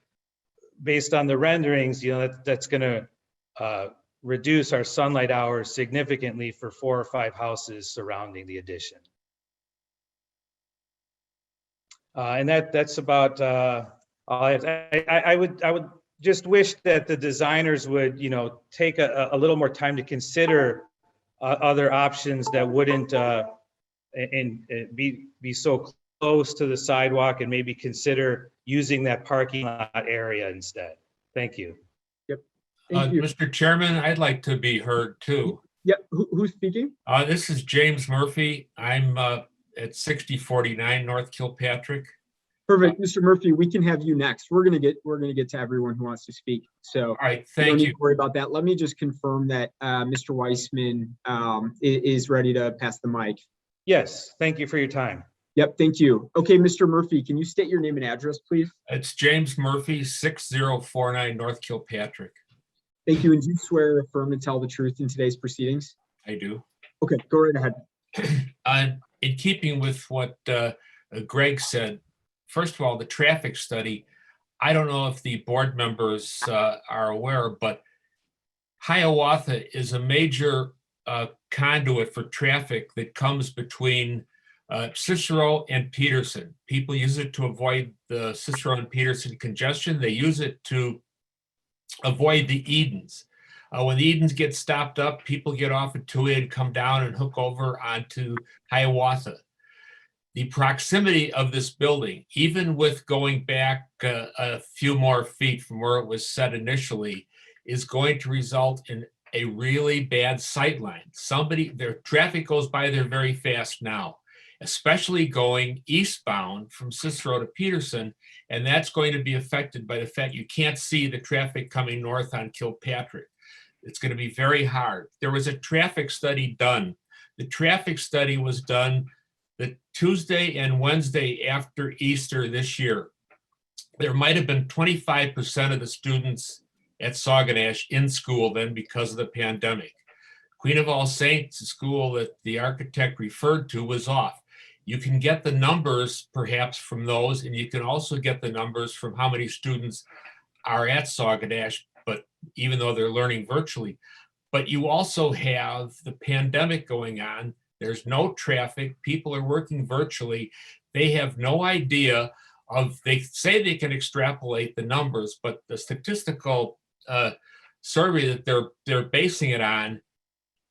[SPEAKER 4] based on the renderings, that's going to reduce our sunlight hours significantly for 4 or 5 houses surrounding the addition. And that's about all I would just wish that the designers would, take a little more time to consider other options that wouldn't be so close to the sidewalk, and maybe consider using that parking lot area instead. Thank you.
[SPEAKER 1] Yep. Thank you.
[SPEAKER 5] Mr. Chairman, I'd like to be heard too.
[SPEAKER 1] Yep. Who's speaking?
[SPEAKER 5] This is James Murphy. I'm at 6049 North Kilpatrick.
[SPEAKER 1] Perfect, Mr. Murphy. We can have you next. We're gonna get to everyone who wants to speak. So,
[SPEAKER 5] all right,
[SPEAKER 1] don't
[SPEAKER 5] thank
[SPEAKER 1] need
[SPEAKER 5] you.
[SPEAKER 1] to worry about that. Let me just confirm that Mr. Weissman is ready to pass the mic.
[SPEAKER 4] Yes. Thank you for your time.
[SPEAKER 1] Yep. Thank you. Okay, Mr. Murphy, can you state your name and address, please?
[SPEAKER 5] It's James Murphy, 6049 North Kilpatrick.
[SPEAKER 1] Thank you. And do you swear or affirm to tell the truth in today's proceedings?
[SPEAKER 5] I do.
[SPEAKER 1] Okay, go right ahead.
[SPEAKER 5] In keeping with what Greg said, first of all, the traffic study, I don't know if the board members are aware, but Hiawatha is a major conduit for traffic that comes between Cicero and Peterson. People use it to avoid the Cicero and Peterson congestion. They use it to avoid the Edens. When the Edens get stopped up, people get off at 2A and come down and hook over onto Hiawatha. The proximity of this building, even with going back a few more feet from where it was set initially, is going to result in a really bad sightline. Their traffic goes by there very fast now, especially going eastbound from Cicero to Peterson, and that's going to be affected by the fact you can't see the traffic coming north on Kilpatrick. It's going to be very hard. There was a traffic study done. The traffic study was done the Tuesday and Wednesday after Easter this year. There might have been 25% of the students at Sauganash in school then because of the pandemic. Queen of All Saints, the school that the architect referred to, was off. You can get the numbers perhaps from those, and you can also get the numbers from how many students are at Sauganash, but even though they're learning virtually. But you also have the pandemic going on. There's no traffic. People are working virtually. They have no idea they say they can extrapolate the numbers, but the statistical survey that they're basing it on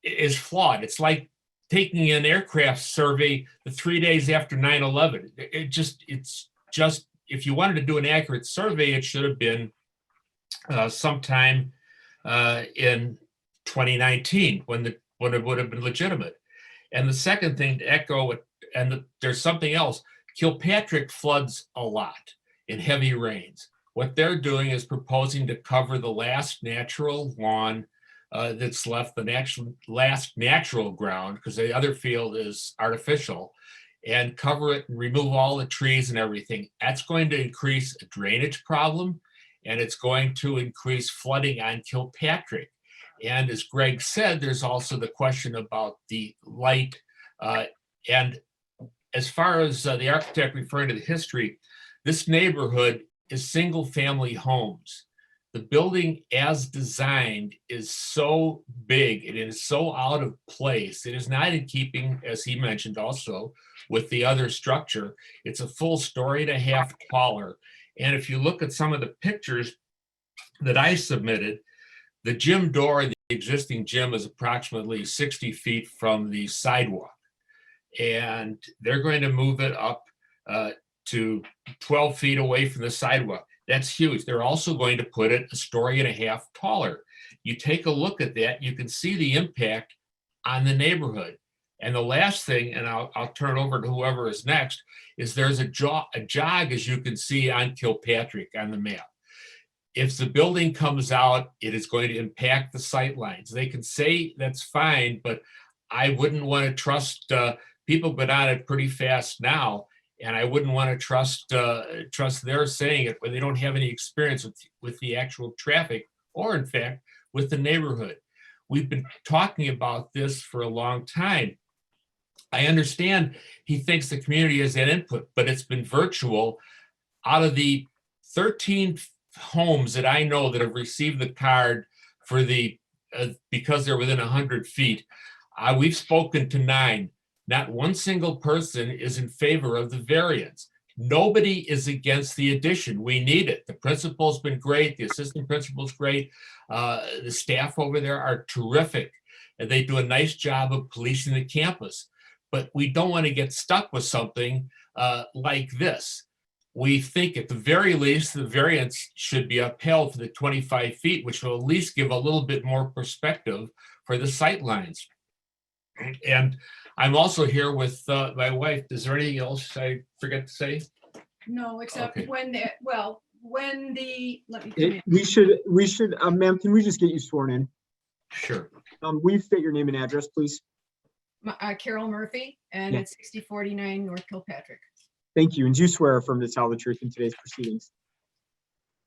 [SPEAKER 5] is flawed. It's like taking an aircraft survey the 3 days after 9/11. It's just, if you wanted to do an accurate survey, it should have been sometime in 2019 when it would have been legitimate. And the second thing to echo, there's something else. Kilpatrick floods a lot in heavy rains. What they're doing is proposing to cover the last natural lawn that's left, the last natural ground, because the other field is artificial, and cover it and remove all the trees and everything. That's going to increase a drainage problem, and it's going to increase flooding on Kilpatrick. And as Greg said, there's also the question about the light. And as far as the architect referring to the history, this neighborhood is single family homes. The building as designed is so big, it is so out of place. It is not in keeping, as he mentioned also, with the other structure. It's a full story and a half taller. And if you look at some of the pictures that I submitted, the gym door, the existing gym, is approximately 60 feet from the sidewalk. And they're going to move it up to 12 feet away from the sidewalk. That's huge. They're also going to put it a story and a half taller. You take a look at that, you can see the impact on the neighborhood. And the last thing, and I'll turn it over to whoever is next, is there's a jog, as you can see on Kilpatrick on the map. If the building comes out, it is going to impact the sight lines. They can say that's fine, but I wouldn't want to trust, people get on it pretty fast now, and I wouldn't want to trust their saying it when they don't have any experience with the actual traffic, or in fact, with the neighborhood. We've been talking about this for a long time. I understand he thinks the community has that input, but it's been virtual. Out of the 13 homes that I know that have received the card for the because they're within 100 feet. We've spoken to 9. Not one single person is in favor of the variance. Nobody is against the addition. We need it. The principal's been great. The assistant principal's great. The staff over there are terrific. And they do a nice job of policing the campus. But we don't want to get stuck with something like this. We think at the very least, the variance should be upheld for the 25 feet, which will at least give a little bit more perspective for the sight lines. And I'm also here with my wife. Is there anything else I forget to say?
[SPEAKER 3] No, except
[SPEAKER 5] Okay.
[SPEAKER 3] when the, well, when the, let me come in.
[SPEAKER 1] We should, ma'am, can we just get you sworn in?
[SPEAKER 5] Sure.
[SPEAKER 1] Will you state your name and address, please?
[SPEAKER 3] Carol Murphy, and
[SPEAKER 1] Yeah.
[SPEAKER 3] it's 6049 North Kilpatrick.
[SPEAKER 1] Thank you. And do you swear or affirm to tell the truth in today's proceedings?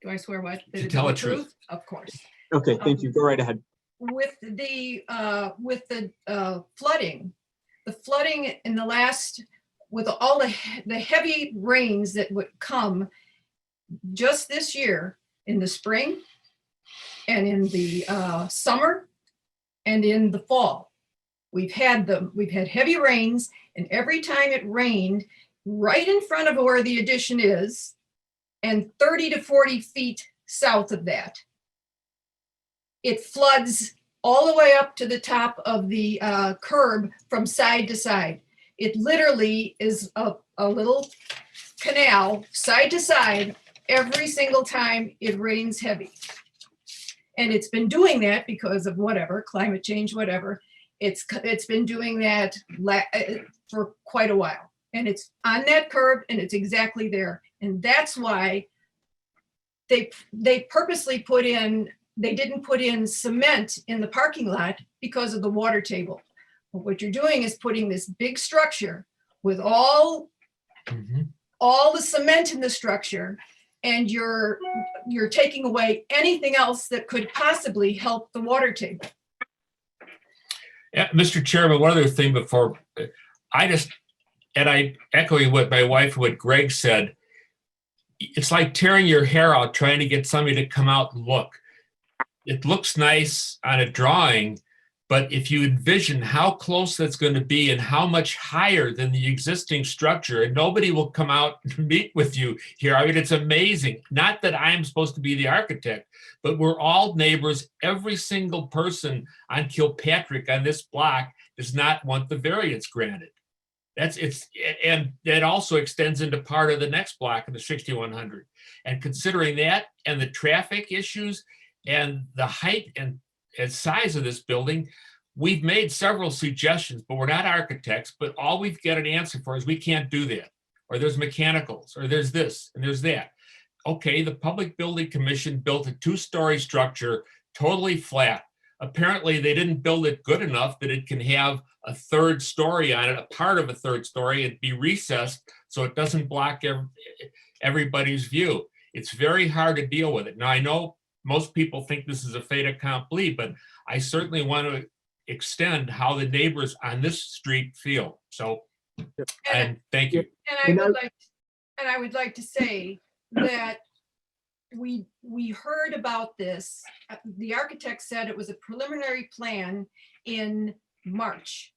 [SPEAKER 3] Do I swear what?
[SPEAKER 5] To tell the truth.
[SPEAKER 3] Of course.
[SPEAKER 1] Okay, thank you. Go right ahead.
[SPEAKER 3] With the flooding in the last, with all the heavy rains that would come just this year in the spring and in the summer and in the fall, we've had heavy rains, and every time it rained right in front of where the addition is and 30 to 40 feet south of that, it floods all the way up to the top of the curb from side to side. It literally is a little canal side to side every single time it rains heavy. And it's been doing that because of whatever, climate change, whatever. It's been doing that for quite a while. And it's on that curb and it's exactly there. And that's why they purposely put in, they didn't put in cement in the parking lot because of the water table. But what you're doing is putting this big structure with all the cement in the structure, and you're taking away anything else that could possibly help the water table.
[SPEAKER 5] Yeah, Mr. Chairman, one other thing before I echoing what my wife, what Greg said, it's like tearing your hair out trying to get somebody to come out and look. It looks nice on a drawing, but if you envision how close that's going to be and how much higher than the existing structure, and nobody will come out and meet with you here. I mean, it's amazing. Not that I'm supposed to be the architect, but we're all neighbors. Every single person on Kilpatrick on this block does not want the variance granted. And that also extends into part of the next block of the 6100. And considering that and the traffic issues and the height and size of this building, we've made several suggestions, but we're not architects, but all we've got an answer for is we can't do that, or there's mechanicals, or there's this and there's that. Okay, the Public Building Commission built a 2-story structure, totally flat. Apparently they didn't build it good enough that it can have a 3rd story on it, a part of a 3rd story, and be recessed so it doesn't block everybody's view. It's very hard to deal with it. Now I know most people think this is a fait accompli, but I certainly want to extend how the neighbors on this street feel. So, and thank you.
[SPEAKER 3] And I would like to say that we heard about this. The architect said it was a preliminary plan in March.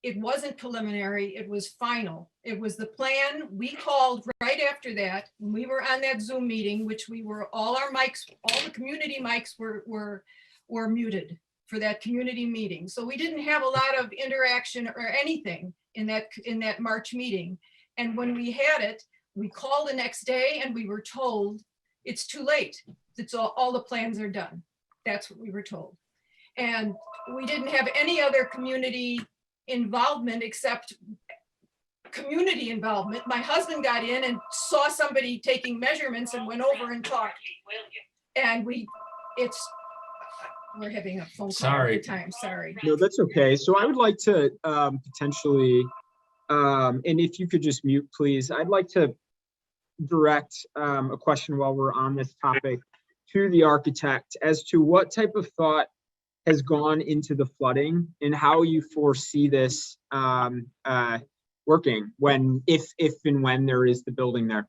[SPEAKER 3] It wasn't preliminary, it was final. It was the plan. We called right after that. We were on that Zoom meeting, which we were, all our mics, all the community mics were muted for that community meeting. So we didn't have a lot of interaction or anything in that March meeting. And when we had it, we called the next day and we were told it's too late. It's all the plans are done. That's what we were told. And we didn't have any other community involvement except community involvement. My husband got in and saw somebody taking measurements and went over and talked. And we're having a phone call all the time, sorry.
[SPEAKER 1] No, that's okay. So I would like to potentially, and if you could just mute, please, I'd like to direct a question while we're on this topic to the architect as to what type of thought has gone into the flooding and how you foresee this working if and when there is the building there.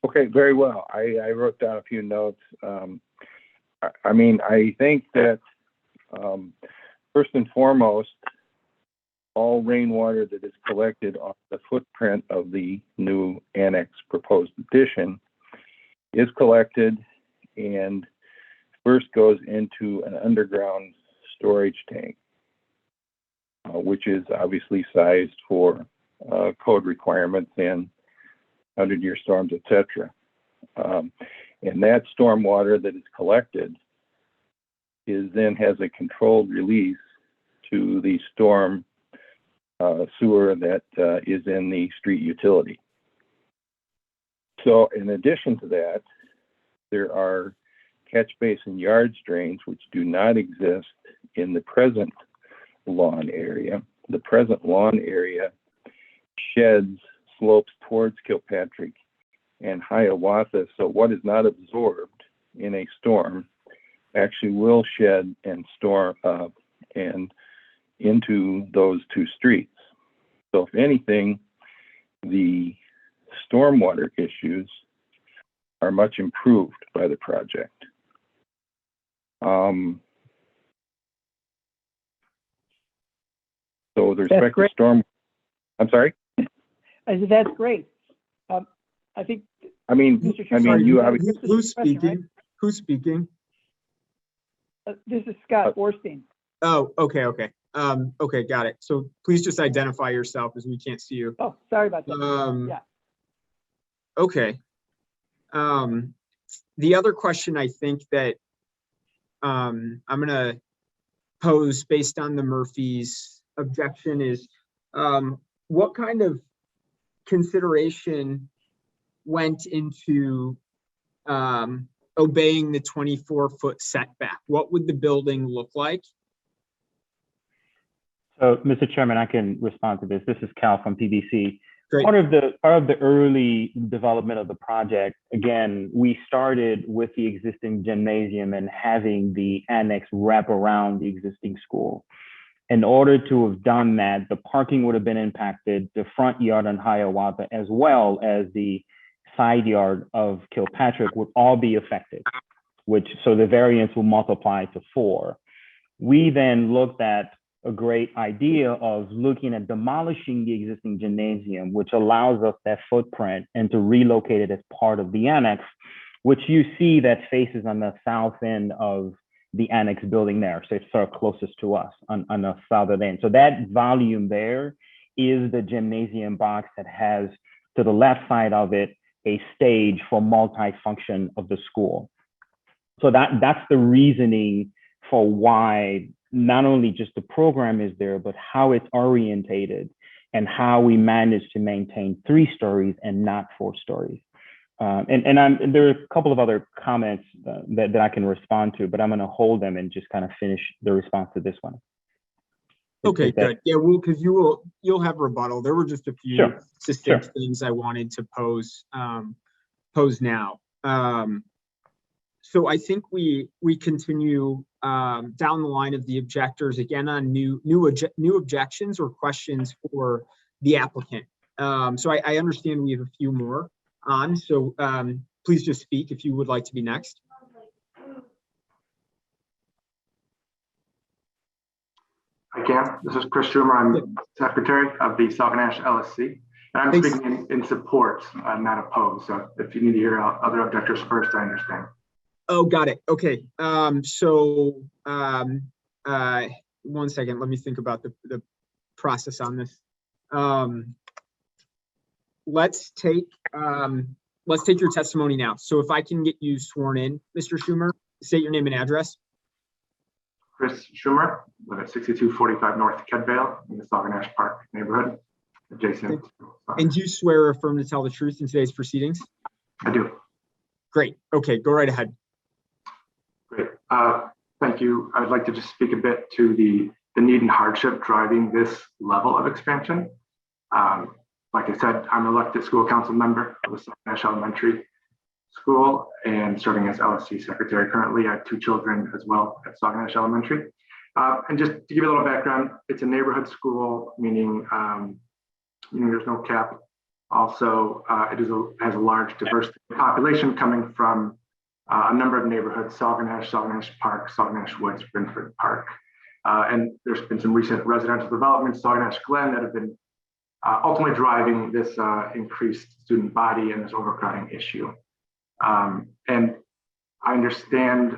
[SPEAKER 2] Okay, very well. I wrote down a few notes. I mean, I think that first and foremost, all rainwater that is collected off the footprint of the new annex proposed addition is collected and first goes into an underground storage tank, which is obviously sized for code requirements and 100-year storms, etc. And that stormwater that is collected then has a controlled release to the storm sewer that is in the street utility. So in addition to that, there are catch basin yard drains which do not exist in the present lawn area. The present lawn area sheds slopes towards Kilpatrick and Hiawatha, so what is not absorbed in a storm actually will shed and storm and into those two streets. So if anything, the stormwater issues are much improved by the project. So with respect to storm, I'm sorry?
[SPEAKER 22] I said, that's great. I think.
[SPEAKER 1] Sorry,
[SPEAKER 22] you
[SPEAKER 1] who's speaking? Who's speaking?
[SPEAKER 22] This is Scott Orstein.
[SPEAKER 1] Oh, okay. Okay, got it. So please just identify yourself as we can't see you.
[SPEAKER 22] Oh, sorry about that. Yeah.
[SPEAKER 1] Okay. The other question I think that I'm gonna pose based on the Murphy's objection is what kind of consideration went into obeying the 24-foot setback? What would the building look like?
[SPEAKER 7] So, Mr. Chairman, I can respond to this. This is Cal from PBC.
[SPEAKER 1] Great.
[SPEAKER 7] Part of the early development of the project, again, we started with the existing gymnasium and having the annex wrap around the existing school. In order to have done that, the parking would have been impacted, the front yard on Hiawatha, as well as the side yard of Kilpatrick would all be affected, so the variance will multiply to 4. We then looked at a great idea of looking at demolishing the existing gymnasium, which allows us that footprint and to relocate it as part of the annex, which you see that faces on the south end of the annex building there. So it's sort of closest to us on the southern end. So that volume there is the gymnasium box that has to the left side of it a stage for multifunction of the school. So that's the reasoning for why not only just the program is there, but how it's orientated and how we manage to maintain 3 stories and not 4 stories. And there are a couple of other comments that I can respond to, but I'm going to hold them and just kind of finish the response to this one.
[SPEAKER 1] Okay, good. Yeah, well, because you'll have rebuttal. There were just a few succinct things I wanted to pose now. So I think we continue down the line of the objectors again on new objections or questions for the applicant. So I understand we have a few more on. So please just speak if you would like to be next.
[SPEAKER 12] Again, this is Chris Schumer. I'm secretary of the Sauganash LSC, and I'm speaking in support, not opposed. So if you need to hear other objectors first, I understand.
[SPEAKER 1] Oh, got it. Okay. So 1 second. Let me think about the process on this. Let's take your testimony now. So if I can get you sworn in, Mr. Schumer, state your name and address.
[SPEAKER 12] Chris Schumer, live at 6245 North Kedvale in the Sauganash Park neighborhood, adjacent.
[SPEAKER 1] And do you swear or affirm to tell the truth in today's proceedings?
[SPEAKER 12] I do.
[SPEAKER 1] Great. Okay, go right ahead.
[SPEAKER 12] Great. Thank you. I'd like to just speak a bit to the need and hardship driving this level of expansion. Like I said, I'm an elected school council member of the Sauganash Elementary School and serving as LSC secretary currently. I have 2 children as well at Sauganash Elementary. And just to give you a little background, it's a neighborhood school, meaning there's no cap. Also, it has a large diverse population coming from a number of neighborhoods: Sauganash, Sauganash Park, Sauganash Woods, Brentford Park. And there's been some recent residential developments, Sauganash Glen, that have been ultimately driving this increased student body and this overcrowding issue. And I understand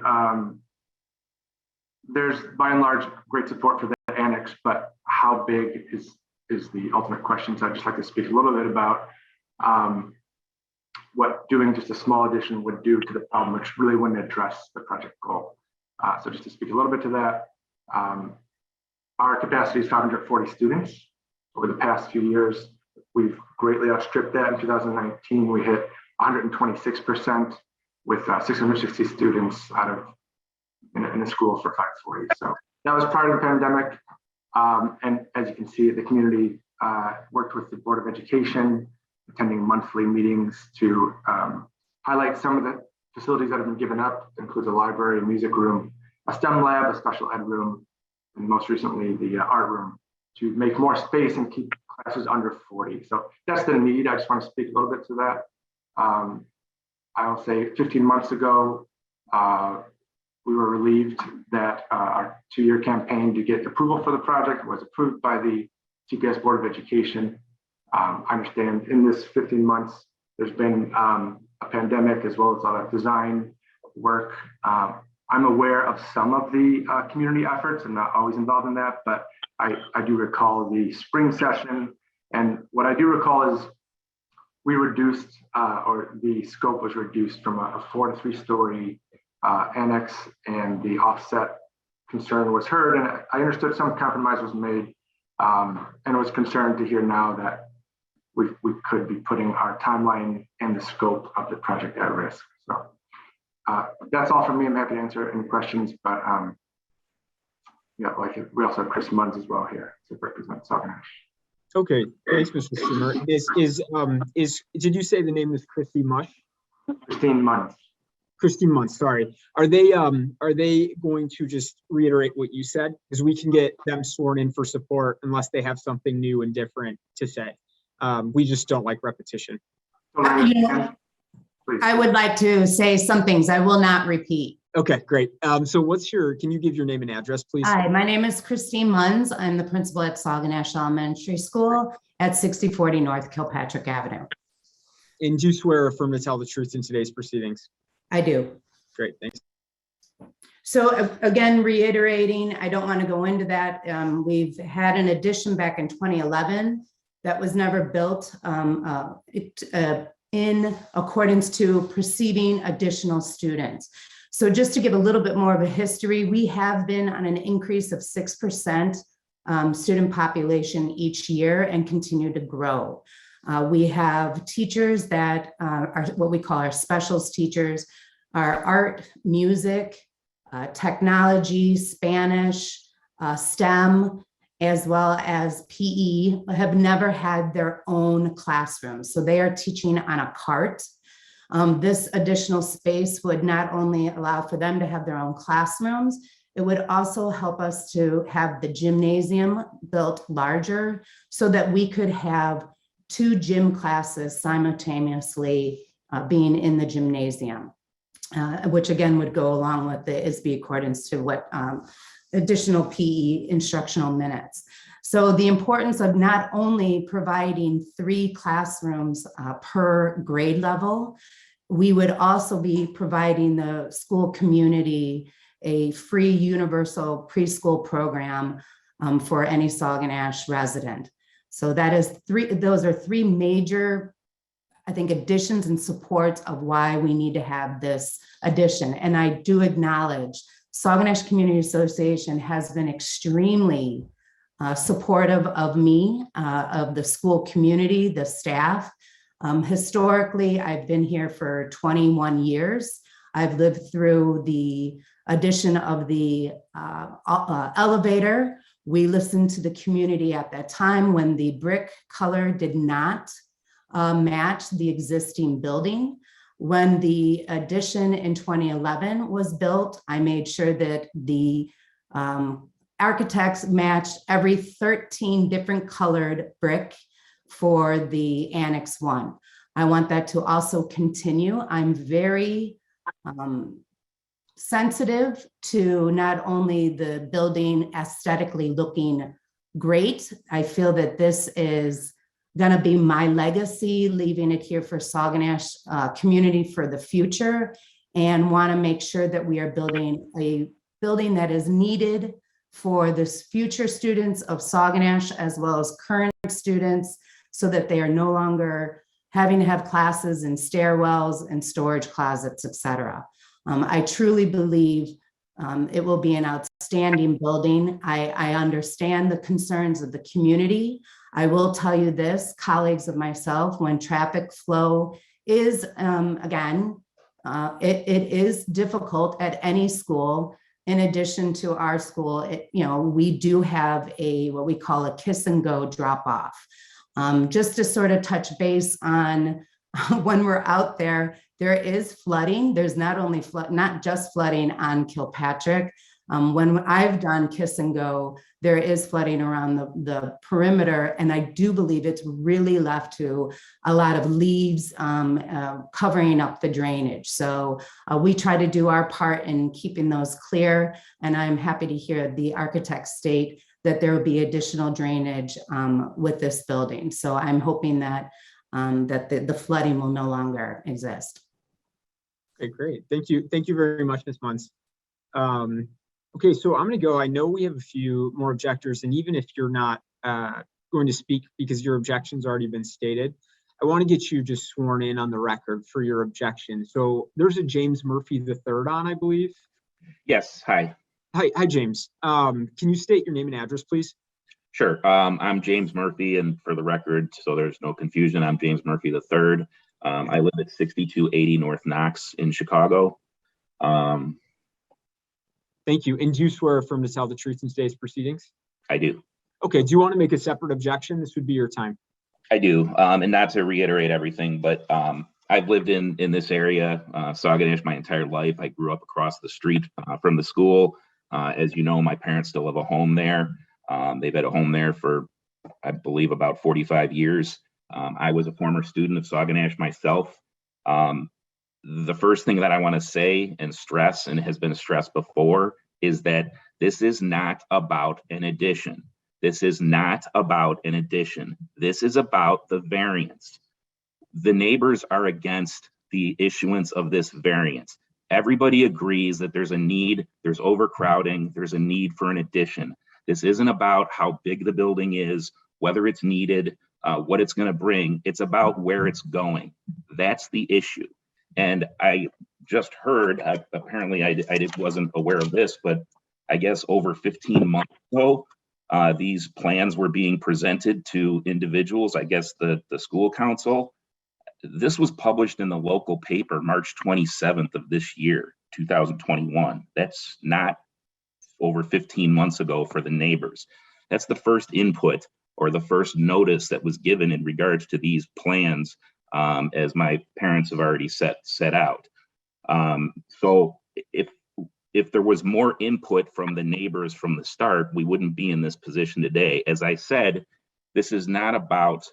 [SPEAKER 12] there's by and large great support for the annex, but how big is the ultimate question. So I'd just like to speak a little bit about what doing just a small addition would do to the problem, which really wouldn't address the project goal. So just to speak a little bit to that, our capacity is 540 students. Over the past few years, we've greatly outstripped that. In 2019, we hit 126% with 660 students out of in the school for 540. So that was prior to the pandemic. And as you can see, the community worked with the Board of Education, attending monthly meetings to highlight some of the facilities that have been given up. It includes a library, a music room, a STEM lab, a special ed room, and most recently the art room, to make more space and keep classes under 40. So that's the need. I just want to speak a little bit to that. I'll say 15 months ago, we were relieved that our 2-year campaign to get approval for the project was approved by the TPS Board of Education. I understand in this 15 months, there's been a pandemic as well as all that design work. I'm aware of some of the community efforts. I'm not always involved in that, but I do recall the spring session. And what I do recall is we reduced, or the scope was reduced from a 4 to 3 story annex, and the offset concern was heard. And I understood some compromise was made, and was concerned to hear now that we could be putting our timeline and the scope of the project at risk. So that's all from me. I'm happy to answer any questions, but yeah, like we also have Chris Munns as well here to represent Sauganash.
[SPEAKER 1] Okay, thanks, Mr. Schimmer. Did you say the name is Christy Mush?
[SPEAKER 12] Christine Munns.
[SPEAKER 1] Christine Munns, sorry. Are they going to just reiterate what you said? Because we can get them sworn in for support unless they have something new and different to say. We just don't like repetition.
[SPEAKER 11] I would like to say some things. I will not repeat.
[SPEAKER 1] Okay, great. So can you give your name and address, please?
[SPEAKER 11] Hi, my name is Christine Munns. I'm the principal at Sauganash Elementary School at 6040 North Kilpatrick Avenue.
[SPEAKER 1] And do you swear or affirm to tell the truth in today's proceedings?
[SPEAKER 11] I do.
[SPEAKER 1] Great, thanks.
[SPEAKER 11] So again, reiterating, I don't want to go into that. We've had an addition back in 2011 that was never built in accordance to preceding additional students. So just to give a little bit more of a history, we have been on an increase of 6% student population each year and continue to grow. We have teachers that are what we call our specials teachers, our art, music, technology, Spanish, STEM, as well as PE, have never had their own classrooms. So they are teaching on a cart. This additional space would not only allow for them to have their own classrooms, it would also help us to have the gymnasium built larger so that we could have 2 gym classes simultaneously being in the gymnasium, which again would go along with the ISB accordance to what additional PE instructional minutes. So the importance of not only providing 3 classrooms per grade level, we would also be providing the school community a free universal preschool program for any Sauganash resident. So that is those are 3 major, I think, additions and supports of why we need to have this addition. And I do acknowledge Sauganash Community Association has been extremely supportive of me, of the school community, the staff. Historically, I've been here for 21 years. I've lived through the addition of the elevator. We listened to the community at that time when the brick color did not match the existing building. When the addition in 2011 was built, I made sure that the architects matched every 13 different colored brick for the Annex 1. I want that to also continue. I'm very sensitive to not only the building aesthetically looking great. I feel that this is going to be my legacy, leaving it here for Sauganash community for the future, and want to make sure that we are building a building that is needed for the future students of Sauganash as well as current students, so that they are no longer having to have classes in stairwells and storage closets, et cetera. I truly believe it will be an outstanding building. I understand the concerns of the community. I will tell you this, colleagues of myself, when traffic flow is, again, it is difficult at any school. In addition to our school, we do have what we call a kiss and go drop off. Just to sort of touch base on when we're out there, there is flooding. There's not just flooding on Kilpatrick. When I've done kiss and go, there is flooding around the perimeter, and I do believe it's really left to a lot of leaves covering up the drainage. So we try to do our part in keeping those clear, and I'm happy to hear the architect state that there will be additional drainage with this building. So I'm hoping that the flooding will no longer exist.
[SPEAKER 1] Okay, great. Thank you. Thank you very much, Ms. Munz. Okay, so I'm going to go. I know we have a few more objectors, and even if you're not going to speak because your objection's already been stated, I want to get you just sworn in on the record for your objection. So there's a James Murphy III on, I believe.
[SPEAKER 13] Yes, hi.
[SPEAKER 1] Hi, James. Can you state your name and address, please?
[SPEAKER 13] Sure. I'm James Murphy, and for the record, so there's no confusion, I'm James Murphy III. I live at 6280 North Knox in Chicago.
[SPEAKER 1] Thank you. And do you swear affirm to tell the truth in today's proceedings?
[SPEAKER 13] I do.
[SPEAKER 1] Okay. Do you want to make a separate objection? This would be your time.
[SPEAKER 13] I do. And not to reiterate everything, but I've lived in this area, Sauganash, my entire life. I grew up across the street from the school. As you know, my parents still have a home there. They've had a home there for, I believe, about 45 years. I was a former student of Sauganash myself. The first thing that I want to say and stress, and has been stressed before, is that this is not about an addition. This is not about an addition. This is about the variance. The neighbors are against the issuance of this variance. Everybody agrees that there's a need, there's overcrowding, there's a need for an addition. This isn't about how big the building is, whether it's needed, what it's going to bring. It's about where it's going. That's the issue. And I just heard, apparently I wasn't aware of this, but I guess over 15 months ago, these plans were being presented to individuals, I guess the school council. This was published in the local paper, March 27th of this year, 2021. That's not over 15 months ago for the neighbors. That's the first input or the first notice that was given in regards to these plans, as my parents have already set out. So if there was more input from the neighbors from the start, we wouldn't be in this position today. As I said, this is not about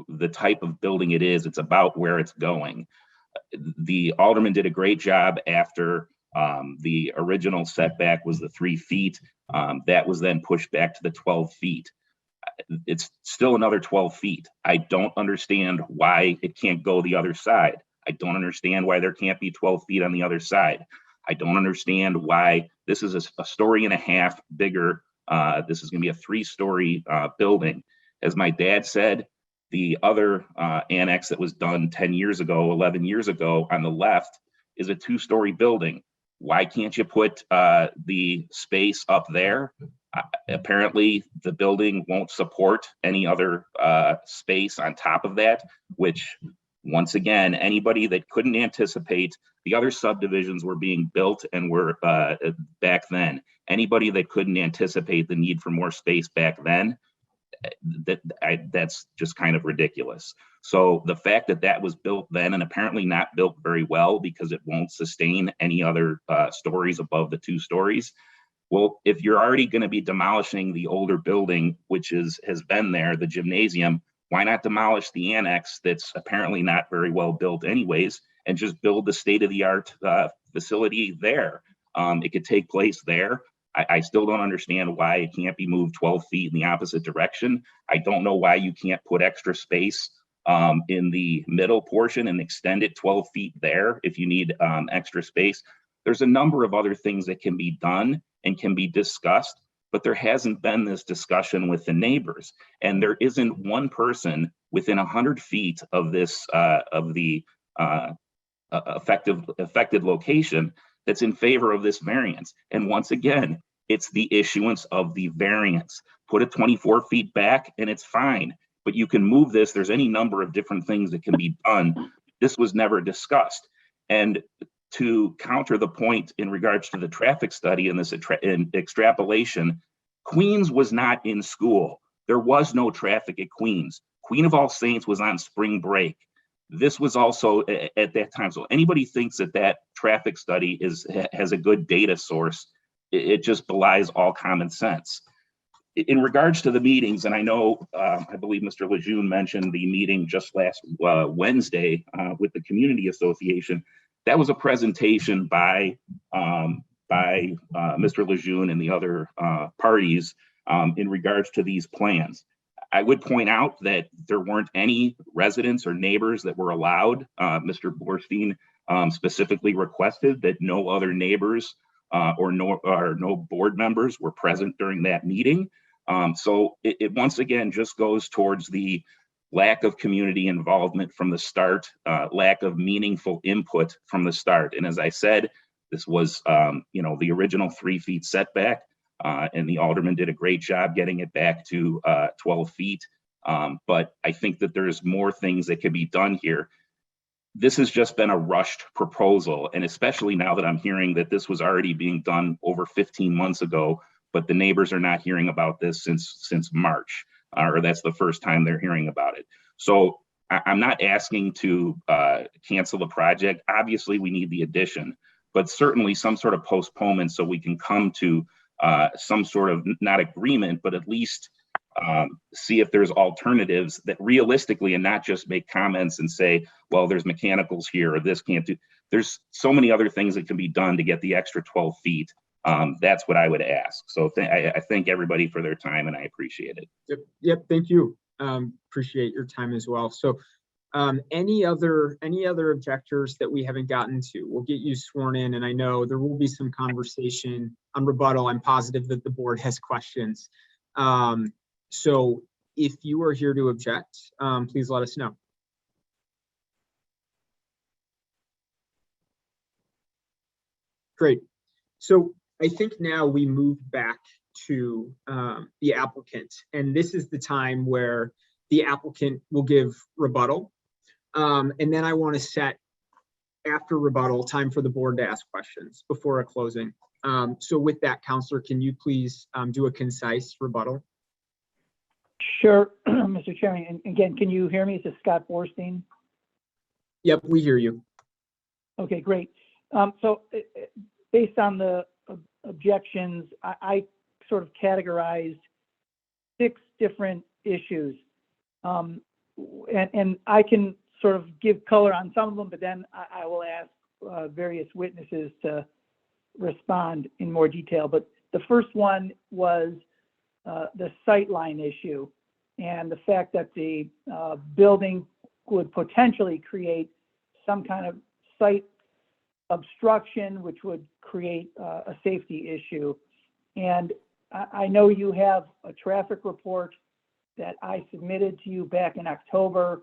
[SPEAKER 13] the type of building it is, it's about where it's going. The alderman did a great job after the original setback was the 3 feet. That was then pushed back to the 12 feet. It's still another 12 feet. I don't understand why it can't go the other side. I don't understand why there can't be 12 feet on the other side. I don't understand why this is a story and a half bigger. This is going to be a 3-story building. As my dad said, the other annex that was done 10 years ago, 11 years ago on the left is a 2-story building. Why can't you put the space up there? Apparently, the building won't support any other space on top of that, which, once again, anybody that couldn't anticipate the other subdivisions were being built and were back then. Anybody that couldn't anticipate the need for more space back then, that's just kind of ridiculous. So the fact that that was built then and apparently not built very well because it won't sustain any other stories above the 2 stories. Well, if you're already going to be demolishing the older building, which has been there, the gymnasium, why not demolish the annex that's apparently not very well built anyways, and just build the state-of-the-art facility there. It could take place there. I still don't understand why it can't be moved 12 feet in the opposite direction. I don't know why you can't put extra space in the middle portion and extend it 12 feet there if you need extra space. There's a number of other things that can be done and can be discussed, but there hasn't been this discussion with the neighbors. And there isn't one person within 100 feet of this, of the affected location that's in favor of this variance. And once again, it's the issuance of the variance. Put it 24 feet back and it's fine, but you can move this. There's any number of different things that can be done. This was never discussed. And to counter the point in regards to the traffic study and this extrapolation, Queens was not in school. There was no traffic at Queens. Queen of All Saints was on spring break. This was also at that time. So anybody thinks that that traffic study has a good data source, it just belies all common sense. In regards to the meetings, and I know, I believe Mr. Lejeune mentioned the meeting just last Wednesday with the Community Association. That was a presentation by Mr. Lejeune and the other parties in regards to these plans. I would point out that there weren't any residents or neighbors that were allowed. Mr. Borstein specifically requested that no other neighbors or no board members were present during that meeting. So it once again just goes towards the lack of community involvement from the start, lack of meaningful input from the start. And as I said, this was the original 3 feet setback. And the alderman did a great job getting it back to 12 feet. But I think that there's more things that could be done here. This has just been a rushed proposal. And especially now that I'm hearing that this was already being done over 15 months ago, but the neighbors are not hearing about this since March, or that's the first time they're hearing about it. So I'm not asking to cancel the project. Obviously we need the addition, but certainly some sort of postponement so we can come to some sort of not agreement, but at least see if there's alternatives that realistically, and not just make comments and say, well, there's mechanicals here or this can't do. There's so many other things that can be done to get the extra 12 feet. That's what I would ask. So I thank everybody for their time and I appreciate it.
[SPEAKER 1] Yep. Thank you. Appreciate your time as well. So any other objectors that we haven't gotten to? We'll get you sworn in, and I know there will be some conversation on rebuttal. I'm positive that the board has questions. So if you are here to object, please let us know. Great. So I think now we move back to the applicant, and this is the time where the applicant will give rebuttal. And then I want to set, after rebuttal, time for the board to ask questions before a closing. So with that, Counselor, can you please do a concise rebuttal?
[SPEAKER 22] Sure, Mr. Chairman. And again, can you hear me? This is Scott Borstein.
[SPEAKER 1] Yep, we hear you.
[SPEAKER 22] Okay, great. So based on the objections, I sort of categorized 6 different issues. And I can sort of give color on some of them, but then I will ask various witnesses to respond in more detail. But the first one was the sightline issue and the fact that the building would potentially create some kind of site obstruction, which would create a safety issue. And I know you have a traffic report that I submitted to you back in October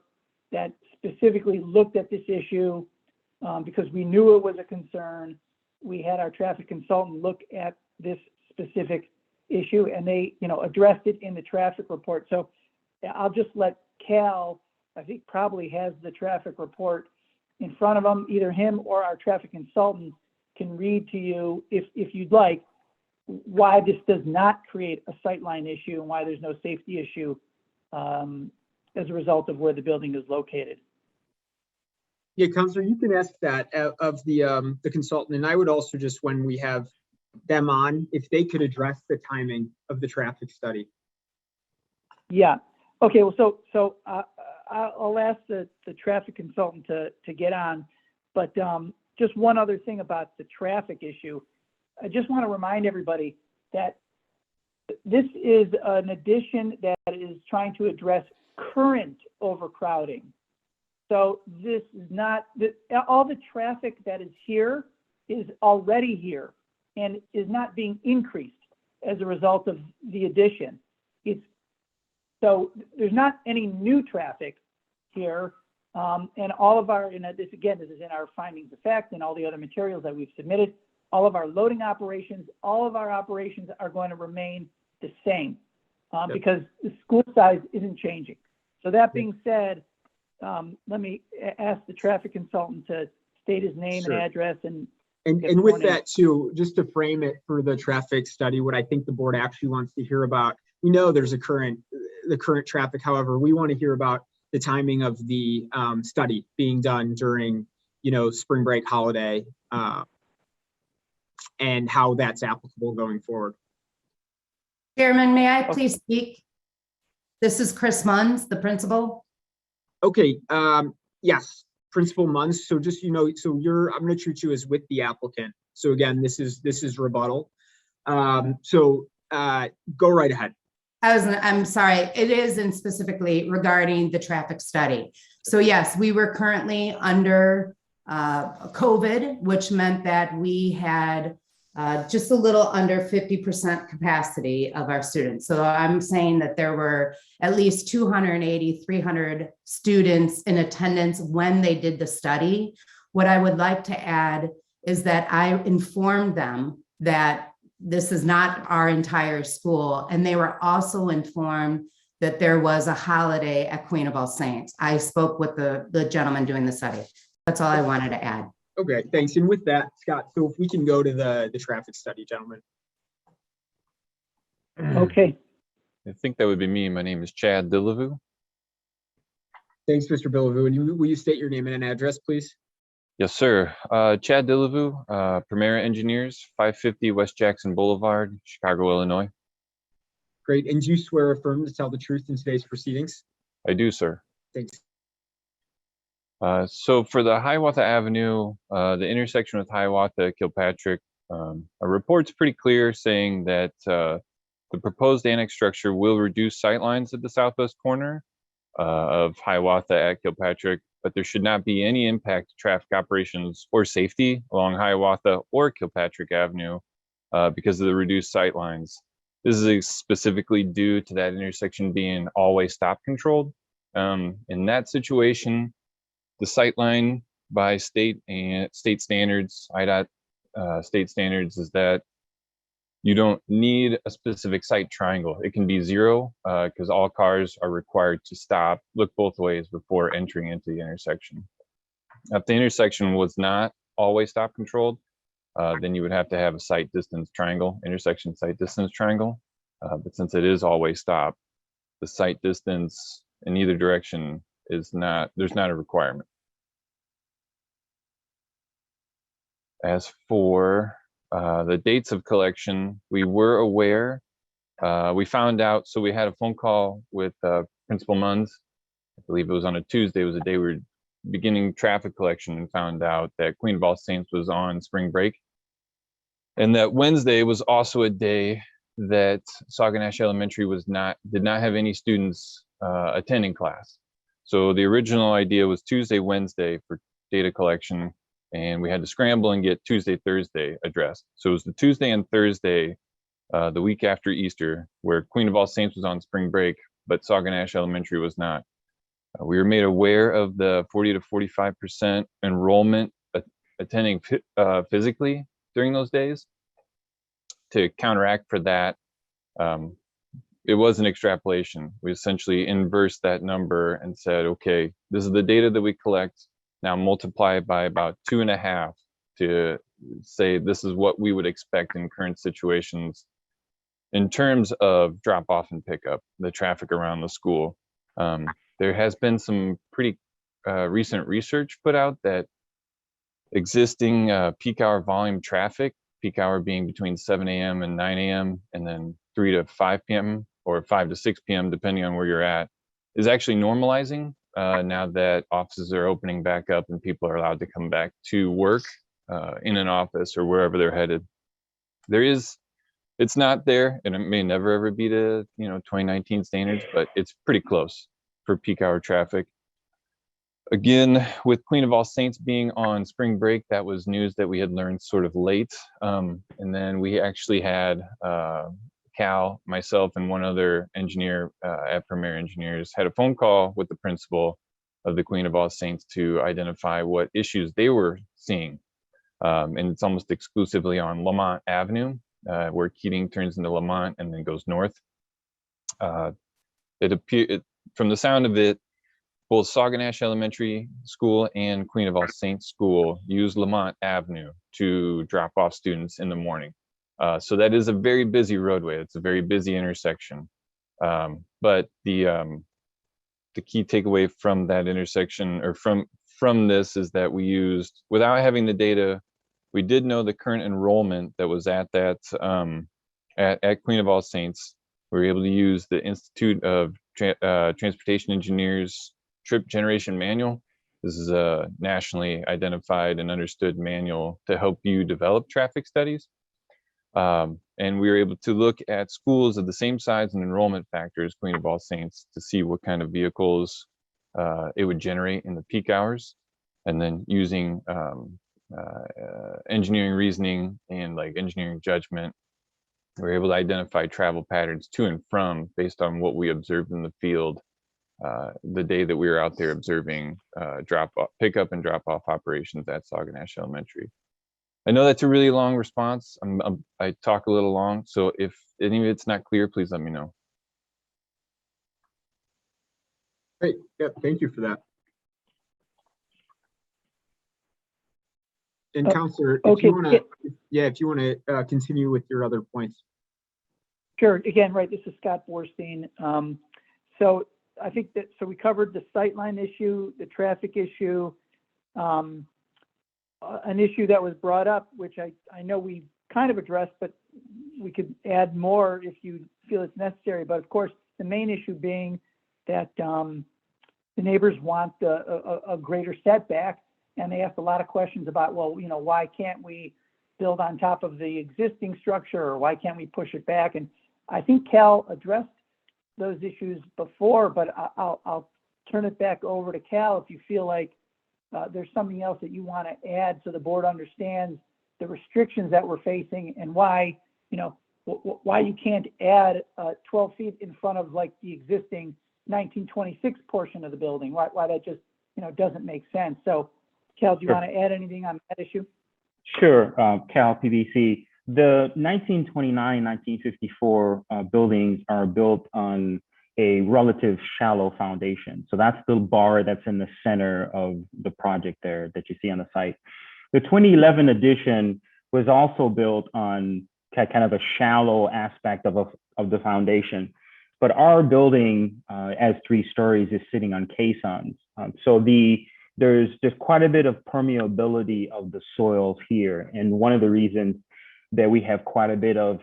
[SPEAKER 22] that specifically looked at this issue because we knew it was a concern. We had our traffic consultant look at this specific issue and they, addressed it in the traffic report. So I'll just let Cal, I think probably has the traffic report in front of him, either him or our traffic consultant can read to you if you'd like, why this does not create a sightline issue and why there's no safety issue as a result of where the building is located.
[SPEAKER 1] Yeah, Counselor, you can ask that of the consultant, and I would also just, when we have them on, if they could address the timing of the traffic study.
[SPEAKER 22] Yeah. Okay. Well, so I'll ask the traffic consultant to get on. But just one other thing about the traffic issue. I just want to remind everybody that this is an addition that is trying to address current overcrowding. So this is not, all the traffic that is here is already here and is not being increased as a result of the addition. So there's not any new traffic here. And all of our, and this again, this is in our findings of fact and all the other materials that we've submitted, all of our loading operations, all of our operations are going to remain the same because the school size isn't changing. So that being said, let me ask the traffic consultant to state his name and address and
[SPEAKER 1] with that too, just to frame it for the traffic study, what I think the board actually wants to hear about, we know there's the current traffic. However, we want to hear about the timing of the study being done during, spring break holiday and how that's applicable going forward.
[SPEAKER 11] Chairman, may I please speak? This is Chris Munns, the principal.
[SPEAKER 1] Okay, yes, Principal Munns. So just, I'm going to treat you as with the applicant. So again, this is rebuttal. Go right ahead.
[SPEAKER 11] I'm sorry, it isn't specifically regarding the traffic study. So yes, we were currently under COVID, which meant that we had just a little under 50% capacity of our students. So I'm saying that there were at least 280, 300 students in attendance when they did the study. What I would like to add is that I informed them that this is not our entire school. And they were also informed that there was a holiday at Queen of All Saints. I spoke with the gentleman doing the study. That's all I wanted to add.
[SPEAKER 1] Okay, thanks. And with that, Scott, so if we can go to the traffic study, gentlemen.
[SPEAKER 22] Okay.
[SPEAKER 14] I think that would be me. My name is Chad Dillevue.
[SPEAKER 1] Thanks, Mr. Billevue. And will you state your name and address, please?
[SPEAKER 14] Yes, sir. Chad Dillevue, Primera Engineers, 550 West Jackson Boulevard, Chicago, Illinois.
[SPEAKER 1] Great. And do you swear or affirm to tell the truth in today's proceedings?
[SPEAKER 14] I do, sir.
[SPEAKER 1] Thanks.
[SPEAKER 14] So for the Hiawatha Avenue, the intersection with Hiawatha, Kilpatrick, a report's pretty clear saying that the proposed annex structure will reduce sightlines at the southwest corner of Hiawatha at Kilpatrick, but there should not be any impact to traffic operations or safety along Hiawatha or Kilpatrick Avenue because of the reduced sightlines. This is specifically due to that intersection being always stop controlled. In that situation, the sightline by state standards, IDOT state standards, is that you don't need a specific sight triangle. It can be zero because all cars are required to stop, look both ways before entering into the intersection. If the intersection was not always stop controlled, then you would have to have a sight distance triangle, intersection sight distance triangle. But since it is always stop, the sight distance in either direction is not, there's not a requirement. As for the dates of collection, we were aware, we found out, so we had a phone call with Principal Munns. I believe it was on a Tuesday, it was the day we were beginning traffic collection, and found out that Queen of All Saints was on spring break. And that Wednesday was also a day that Sauganash Elementary did not have any students attending class. So the original idea was Tuesday, Wednesday for data collection, and we had to scramble and get Tuesday, Thursday addressed. So it was the Tuesday and Thursday, the week after Easter, where Queen of All Saints was on spring break, but Sauganash Elementary was not. We were made aware of the 40 to 45% enrollment attending physically during those days. To counteract for that, it was an extrapolation. We essentially inversed that number and said, okay, this is the data that we collect. Now multiply it by about 2.5 to say this is what we would expect in current situations in terms of drop off and pickup, the traffic around the school. There has been some pretty recent research put out that existing peak hour volume traffic, peak hour being between 7 a.m. and 9 a.m. and then 3 to 5 p.m. or 5 to 6 p.m. depending on where you're at, is actually normalizing now that offices are opening back up and people are allowed to come back to work in an office or wherever they're headed. It's not there, and it may never ever be to 2019 standards, but it's pretty close for peak hour traffic. Again, with Queen of All Saints being on spring break, that was news that we had learned sort of late. And then we actually had Cal, myself, and one other engineer at Premier Engineers had a phone call with the principal of the Queen of All Saints to identify what issues they were seeing. And it's almost exclusively on Lamont Avenue, where Keating turns into Lamont and then goes north. From the sound of it, both Sauganash Elementary School and Queen of All Saints School use Lamont Avenue to drop off students in the morning. So that is a very busy roadway. It's a very busy intersection. But the key takeaway from that intersection, or from this, is that we used, without having the data, we did know the current enrollment that was at that at Queen of All Saints. We were able to use the Institute of Transportation Engineers Trip Generation Manual. This is a nationally identified and understood manual to help you develop traffic studies. And we were able to look at schools of the same size and enrollment factor as Queen of All Saints to see what kind of vehicles it would generate in the peak hours. And then using engineering reasoning and engineering judgment, we were able to identify travel patterns to and from based on what we observed in the field the day that we were out there observing pickup and drop off operations at Sauganash Elementary. I know that's a really long response. I talk a little long, so if any of it's not clear, please let me know.
[SPEAKER 1] Great. Yep. Thank you for that. And Counselor, if you want to continue with your other points.
[SPEAKER 22] Sure. Again, right. This is Scott Borstein. So I think that, so we covered the sightline issue, the traffic issue, an issue that was brought up, which I know we kind of addressed, but we could add more if you feel it's necessary. But of course, the main issue being that the neighbors want a greater setback, and they asked a lot of questions about, well, why can't we build on top of the existing structure, or why can't we push it back? And I think Cal addressed those issues before, but I'll turn it back over to Cal if you feel like there's something else that you want to add so the board understands the restrictions that we're facing and why, why you can't add 12 feet in front of the existing 1926 portion of the building, why that just, doesn't make sense. So Cal, do you want to add anything on that issue?
[SPEAKER 7] Sure, Cal, PBC. The 1929, 1954 buildings are built on a relative shallow foundation. So that's the bar that's in the center of the project there that you see on the site. The 2011 addition was also built on kind of a shallow aspect of the foundation. But our building, as 3 stories, is sitting on caissons. So there's quite a bit of permeability of the soils here. And one of the reasons that we have quite a bit of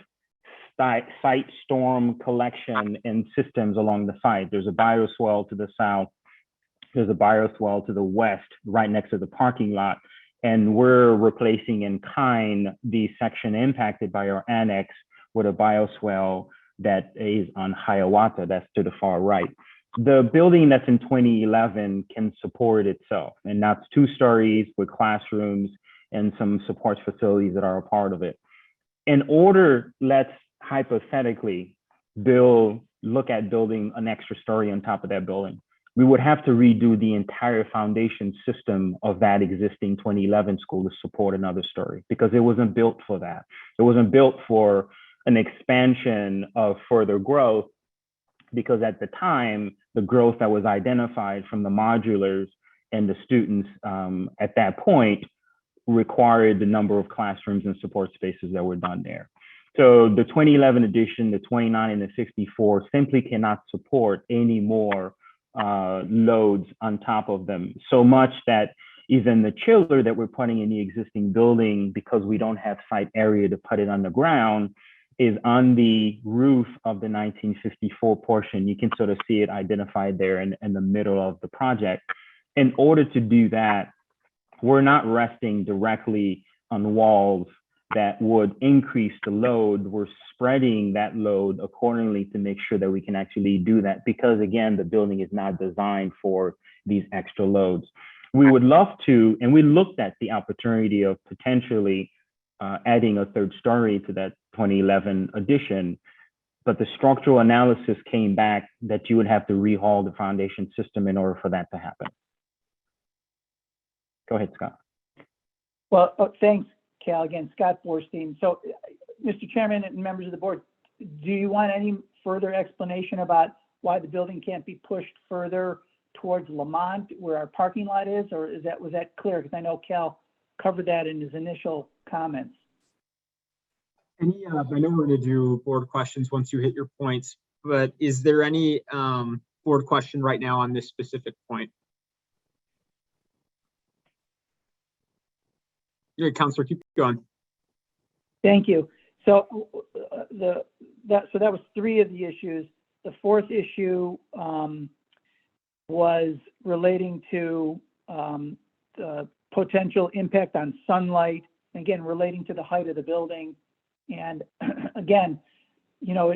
[SPEAKER 7] site storm collection and systems along the site. There's a bioswale to the south. There's a bioswale to the west, right next to the parking lot. And we're replacing in kind the section impacted by our annex with a bioswale that is on Hiawatha, that's to the far right. The building that's in 2011 can support itself, and that's 2 stories with classrooms and some support facilities that are a part of it. In order, let's hypothetically look at building an extra story on top of that building, we would have to redo the entire foundation system of that existing 2011 school to support another story, because it wasn't built for that. It wasn't built for an expansion of further growth, because at the time, the growth that was identified from the modulars and the students at that point required the number of classrooms and support spaces that were done there. So the 2011 edition, the 29 and the 64 simply cannot support any more loads on top of them, so much that even the chiller that we're putting in the existing building, because we don't have site area to put it on the ground, is on the roof of the 1954 portion. You can sort of see it identified there in the middle of the project. In order to do that, we're not resting directly on walls that would increase the load. We're spreading that load accordingly to make sure that we can actually do that, because again, the building is not designed for these extra loads. We would love to, and we looked at the opportunity of potentially adding a third story to that 2011 addition, but the structural analysis came back that you would have to rehaul the foundation system in order for that to happen. Go ahead, Scott.
[SPEAKER 22] Well, thanks, Cal. Again, Scott Borstein. So, Mr. Chairman and members of the board, do you want any further explanation about why the building can't be pushed further towards Lamont, where our parking lot is, or was that clear? Because I know Cal covered that in his initial comments.
[SPEAKER 1] I know we're going to do board questions once you hit your points, but is there any board question right now on this specific point? Yeah, Councilor, keep going.
[SPEAKER 22] Thank you. So that was 3 of the issues. The 4th issue was relating to the potential impact on sunlight, again, relating to the height of the building. And again, you know,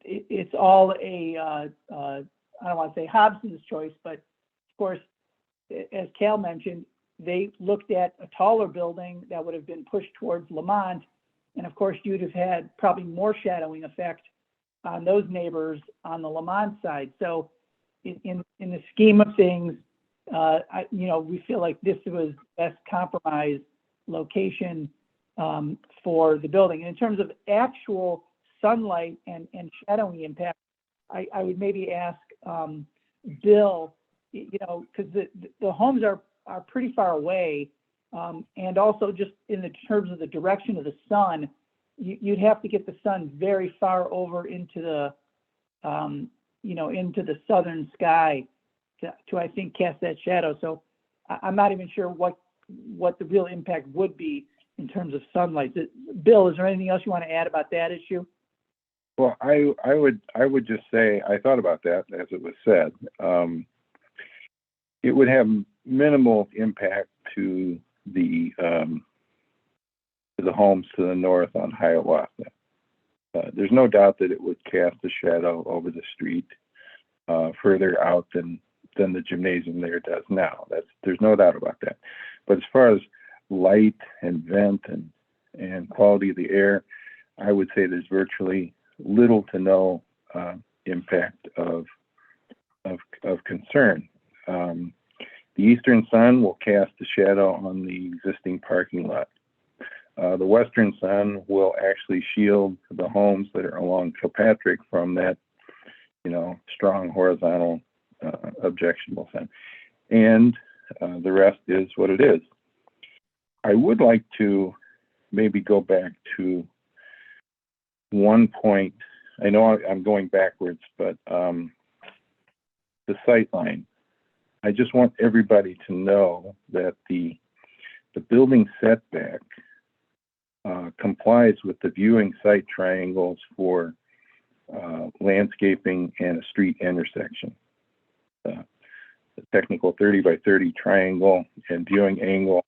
[SPEAKER 22] it's all a, I don't want to say Hobson's choice, but of course, as Cal mentioned, they looked at a taller building that would have been pushed towards Lamont. And of course, you'd have had probably more shadowing effect on those neighbors on the Lamont side. So in the scheme of things, we feel like this was best compromise location for the building. And in terms of actual sunlight and shadowing impact, I would maybe ask Bill, because the homes are pretty far away, and also just in the terms of the direction of the sun, you'd have to get the sun very far over into the into the southern sky to I think cast that shadow. So I'm not even sure what the real impact would be in terms of sunlight. Bill, is there anything else you want to add about that issue?
[SPEAKER 2] Well, I would just say, I thought about that as it was said. It would have minimal impact to the homes to the north on Hiawatha. There's no doubt that it would cast a shadow over the street further out than the gymnasium there does now. There's no doubt about that. But as far as light and vent and quality of the air, I would say there's virtually little to no impact of concern. The eastern sun will cast a shadow on the existing parking lot. The western sun will actually shield the homes that are along Kilpatrick from that, strong horizontal objectionable sun. And the rest is what it is. I would like to maybe go back to one point. I know I'm going backwards, but the sight line. I just want everybody to know that the building setback complies with the viewing sight triangles for landscaping and a street intersection. The technical 30 by 30 triangle and viewing angle.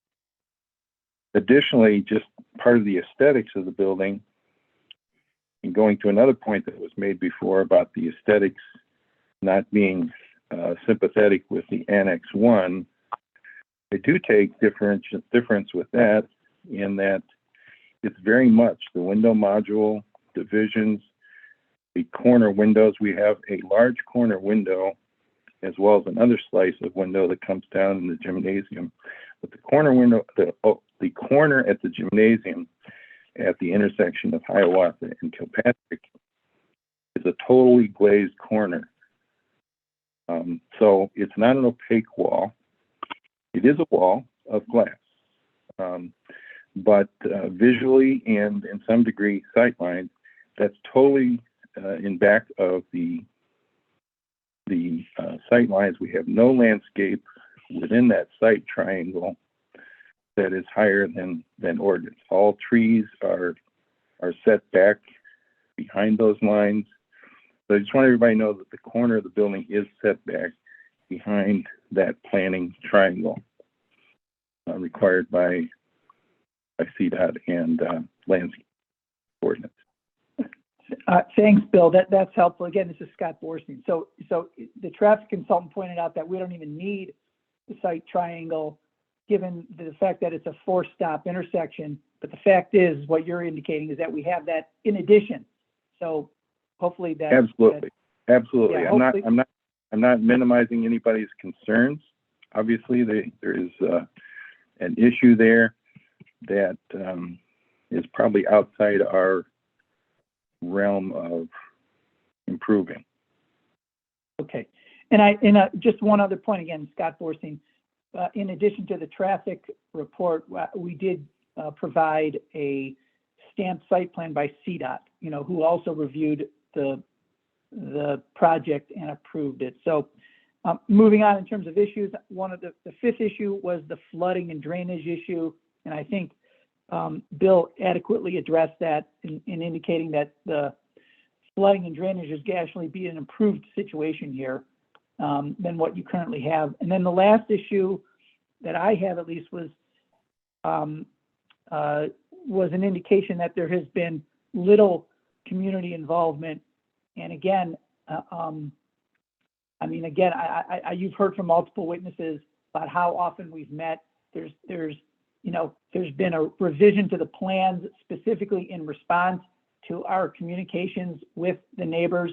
[SPEAKER 2] Additionally, just part of the aesthetics of the building, and going to another point that was made before about the aesthetics not being sympathetic with the Annex 1, I do take difference with that in that it's very much the window module, divisions, the corner windows. We have a large corner window as well as another slice of window that comes down in the gymnasium. But the corner window, the corner at the gymnasium at the intersection of Hiawatha and Kilpatrick is a totally glazed corner. So it's not an opaque wall. It is a wall of glass. But visually and in some degree sightlines, that's totally in back of the sight lines. We have no landscape within that sight triangle that is higher than ordinance. All trees are set back behind those lines. So I just want everybody to know that the corner of the building is set back behind that planning triangle required by CDOT and landscape ordinance.
[SPEAKER 22] Thanks, Bill. That's helpful. Again, this is Scott Borstein. So the traffic consultant pointed out that we don't even need the site triangle, given the fact that it's a 4-stop intersection. But the fact is, what you're indicating is that we have that in addition. So hopefully that
[SPEAKER 2] Absolutely.
[SPEAKER 22] Yeah,
[SPEAKER 2] I'm not minimizing anybody's concerns. Obviously, there is an issue there that is probably outside our realm of improving.
[SPEAKER 22] Okay. And just one other point again, Scott Borstein, in addition to the traffic report, we did provide a stamped site plan by CDOT, who also reviewed the project and approved it. So moving on in terms of issues, one of the fifth issue was the flooding and drainage issue. And I think Bill adequately addressed that in indicating that the flooding and drainage is actually be an improved situation here than what you currently have. And then the last issue that I have at least was an indication that there has been little community involvement. And again, you've heard from multiple witnesses about how often we've met. There's been a revision to the plans specifically in response to our communications with the neighbors.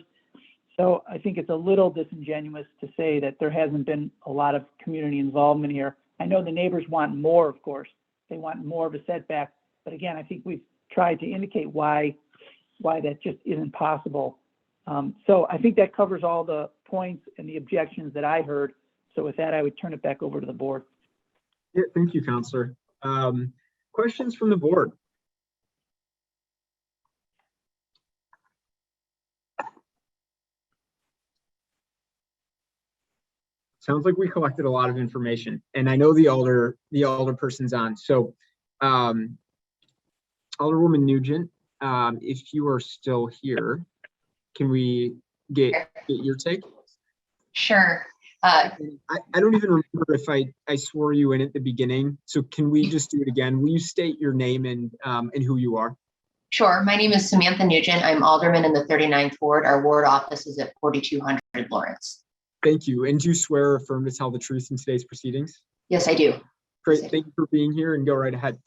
[SPEAKER 22] So I think it's a little disingenuous to say that there hasn't been a lot of community involvement here. I know the neighbors want more, of course. They want more of a setback. But again, I think we've tried to indicate why that just isn't possible. So I think that covers all the points and the objections that I heard. So with that, I would turn it back over to the board.
[SPEAKER 1] Yeah, thank you, Counselor. Questions from the board? Sounds like we collected a lot of information, and I know the alder person's on. So, Alderwoman Nugent, if you are still here, can we get your take?
[SPEAKER 8] Sure.
[SPEAKER 1] I don't even remember if I swore you in at the beginning. So can we just do it again? Will you state your name and who you are?
[SPEAKER 8] Sure. My name is Samantha Nugent. I'm alderman in the 39th ward. Our ward office is at 4200 Lawrence.
[SPEAKER 1] Thank you. And do you swear or affirm to tell the truth in today's proceedings?
[SPEAKER 8] Yes, I do.
[SPEAKER 1] Great. Thank you for being here, and go right ahead.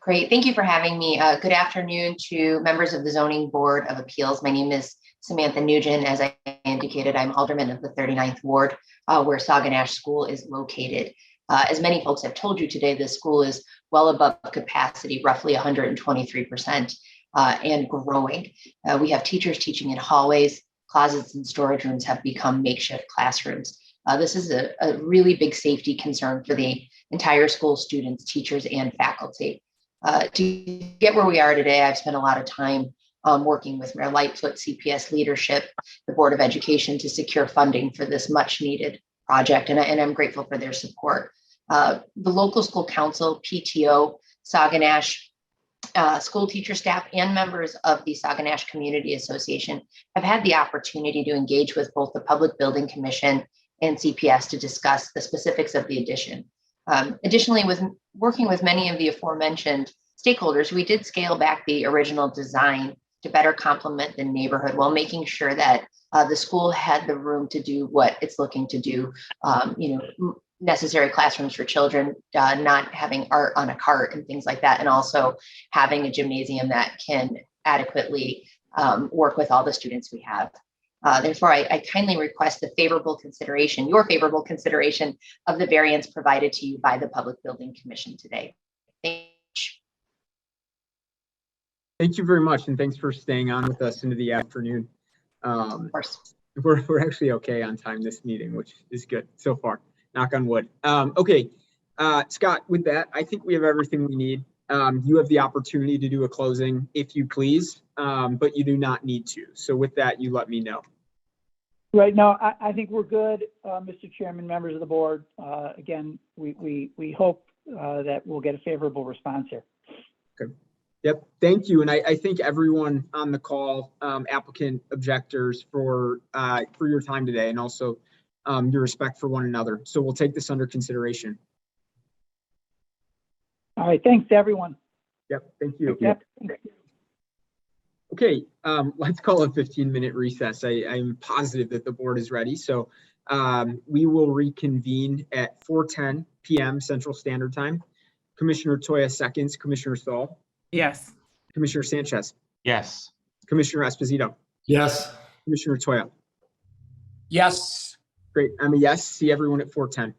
[SPEAKER 8] Great. Thank you for having me. Good afternoon to members of the Zoning Board of Appeals. My name is Samantha Nugent. As I indicated, I'm alderman of the 39th ward, where Sauganash School is located. As many folks have told you today, this school is well above capacity, roughly 123%, and growing. We have teachers teaching in hallways. Closets and storage rooms have become makeshift classrooms. This is a really big safety concern for the entire school, students, teachers, and faculty. To get where we are today, I've spent a lot of time working with Mayor Lightfoot, CPS leadership, the Board of Education to secure funding for this much needed project, and I'm grateful for their support. The local school council, PTO, Sauganash, school teacher staff, and members of the Sauganash Community Association have had the opportunity to engage with both the Public Building Commission and CPS to discuss the specifics of the addition. Additionally, with working with many of the aforementioned stakeholders, we did scale back the original design to better complement the neighborhood while making sure that the school had the room to do what it's looking to do, necessary classrooms for children, not having art on a cart and things like that, and also having a gymnasium that can adequately work with all the students we have. Therefore, I kindly request the your favorable consideration of the variance provided to you by the Public Building Commission today.
[SPEAKER 1] Thank you very much, and thanks for staying on with us into the afternoon.
[SPEAKER 8] Of course.
[SPEAKER 1] We're actually okay on time this meeting, which is good so far. Knock on wood. Okay, Scott, with that, I think we have everything we need. You have the opportunity to do a closing if you please, but you do not need to. So with that, you let me know.
[SPEAKER 22] Right now, I think we're good, Mr. Chairman, members of the board. Again, we hope that we'll get a favorable response here.
[SPEAKER 1] Okay. Yep, thank you. And I thank everyone on the call, applicant, objectors for your time today, and also your respect for one another. So we'll take this under consideration.
[SPEAKER 22] All right, thanks, everyone.
[SPEAKER 1] Yep, thank you.
[SPEAKER 22] Yep.
[SPEAKER 1] Okay, let's call a 15-minute recess. I'm positive that the board is ready. So we will reconvene at 4:10 p.m. Central Standard Time. Commissioner Toya seconds, Commissioner Saul.
[SPEAKER 15] Yes.
[SPEAKER 1] Commissioner Sanchez.
[SPEAKER 15] Yes.
[SPEAKER 1] Commissioner Esposito.
[SPEAKER 15] Yes.
[SPEAKER 1] Commissioner Toya.
[SPEAKER 15] Yes.
[SPEAKER 1] Great, I'm a yes. See everyone at 4:10.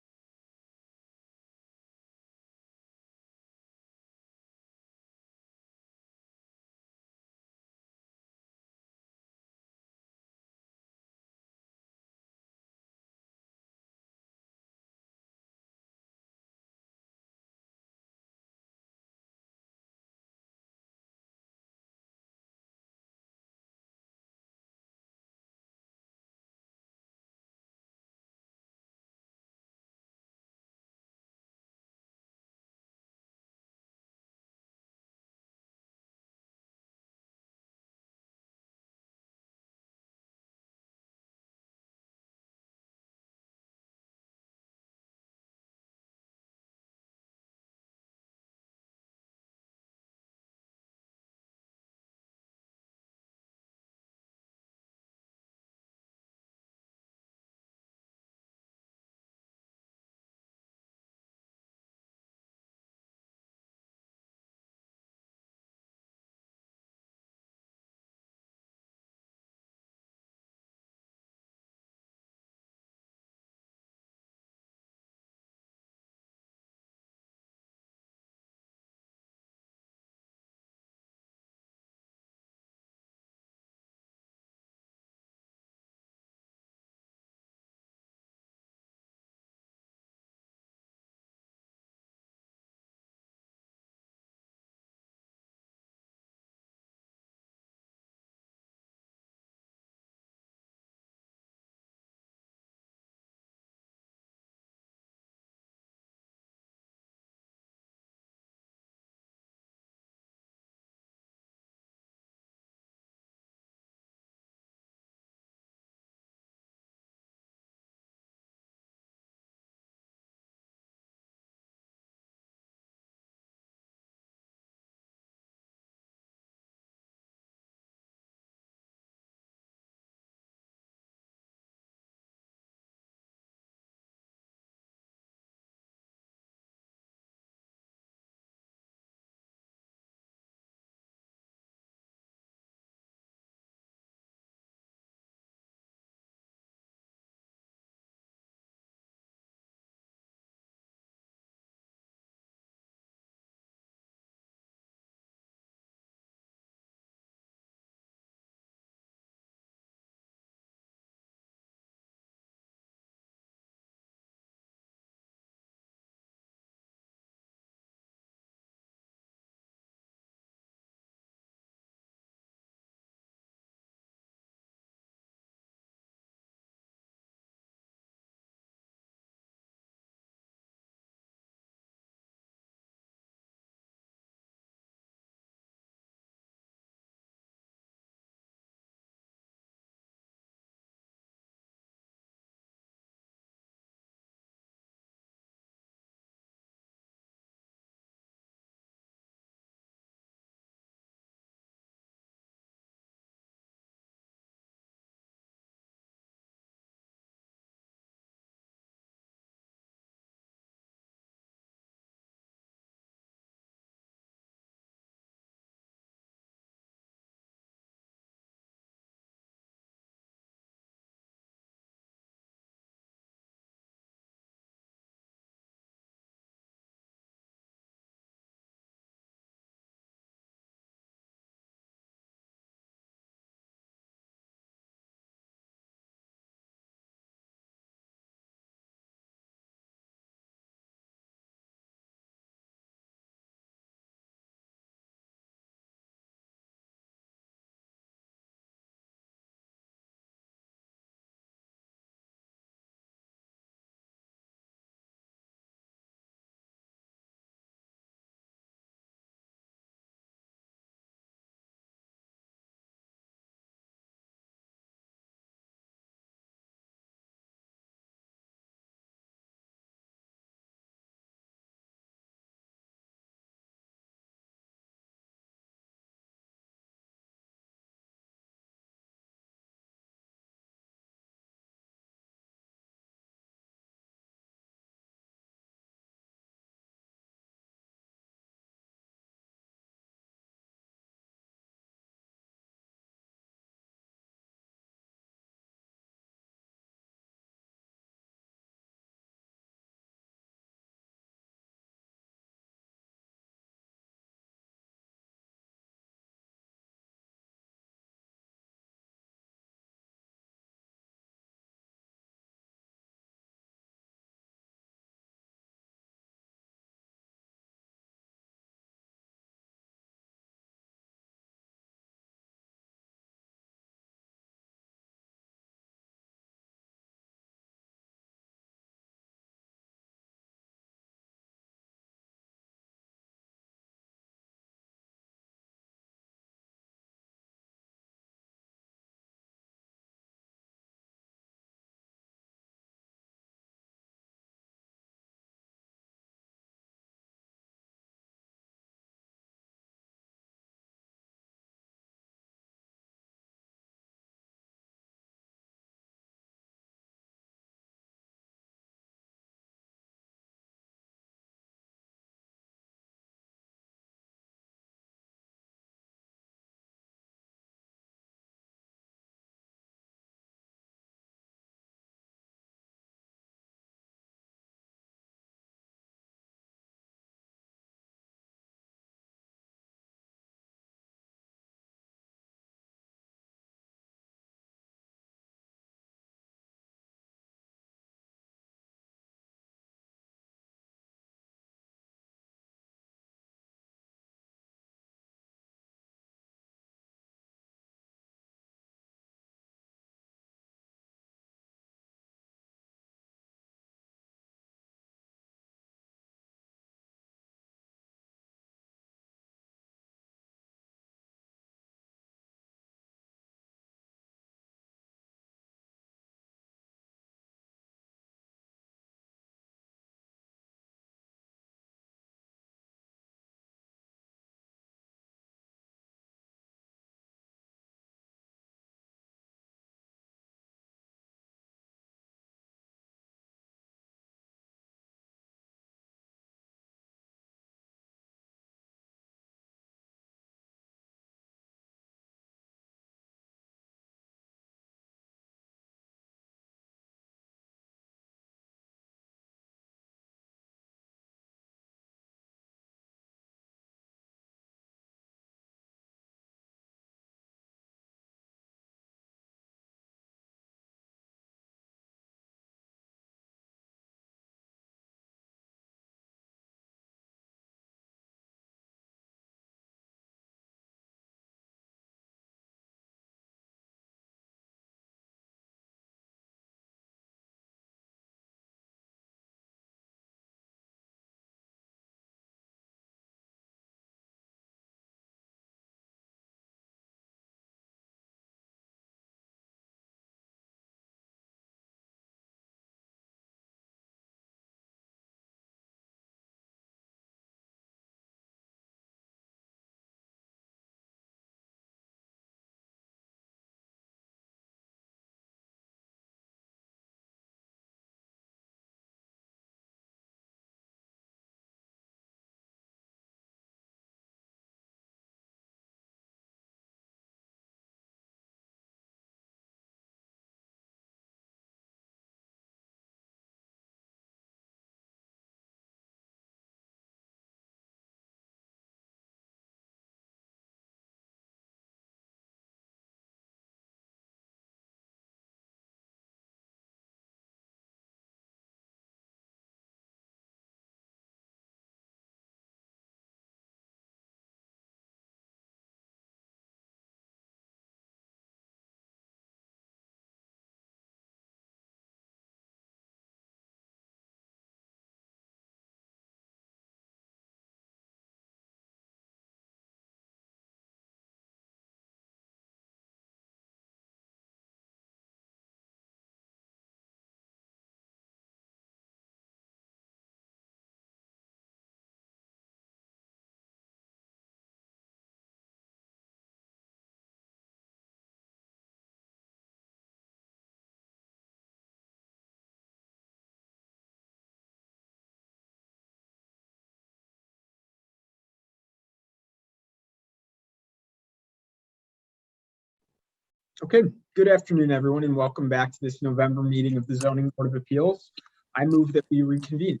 [SPEAKER 1] Okay, good afternoon, everyone, and welcome back to this November meeting of the Zoning Board of Appeals. I move that we reconvene.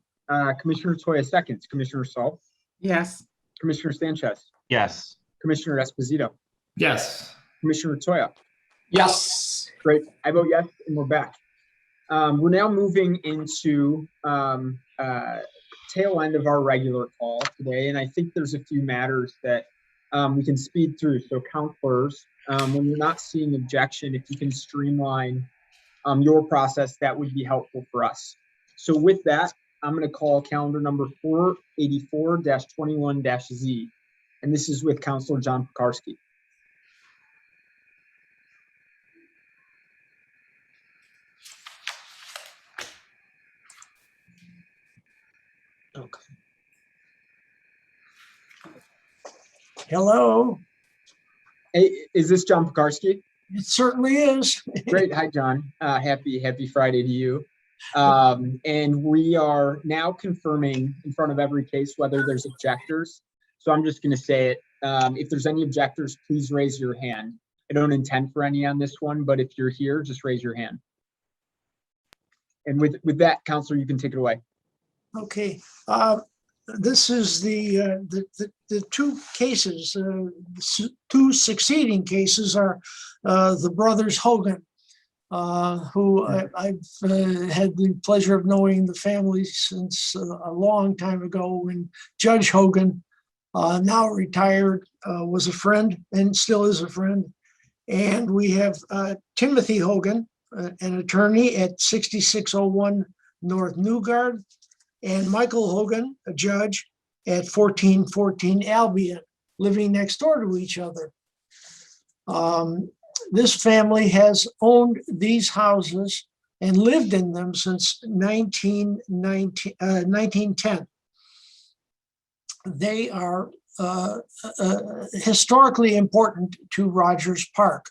[SPEAKER 1] Commissioner Toya seconds, Commissioner Saul,
[SPEAKER 15] Yes.
[SPEAKER 1] Commissioner Sanchez,
[SPEAKER 15] Yes.
[SPEAKER 1] Commissioner Esposito,
[SPEAKER 15] Yes.
[SPEAKER 1] Commissioner Toya.
[SPEAKER 15] Yes.
[SPEAKER 1] Great, I vote yes, and we're back. We're now moving into tail end of our regular call today, and I think there's a few matters that we can speed through. So counselors, when you're not seeing objection, if you can streamline your process, that would be helpful for us. So with that, I'm going to call calendar number 484-21-Z, and this is with Counselor John Pekarski.
[SPEAKER 9] Okay. Hello.
[SPEAKER 1] Hey, is this John Pekarski?
[SPEAKER 9] It certainly is.
[SPEAKER 1] Great. Hi, John. Happy Friday to you. And we are now confirming in front of every case whether there's objectors. So I'm just going to say it. If there's any objectors, please raise your hand. I don't intend for any on this one, but if you're here, just raise your hand. And with that, Counselor, you can take it away.
[SPEAKER 9] Okay. This is the two cases. Two succeeding cases are the brothers Hogan, who I've had the pleasure of knowing the family since a long time ago when Judge Hogan, now retired, was a friend and still is a friend. And we have Timothy Hogan, an attorney at 6601 North Newgard, and Michael Hogan, a judge at 1414 Albion, living next door to each other. This family has owned these houses and lived in them since 1910. They are historically important to Rogers Park.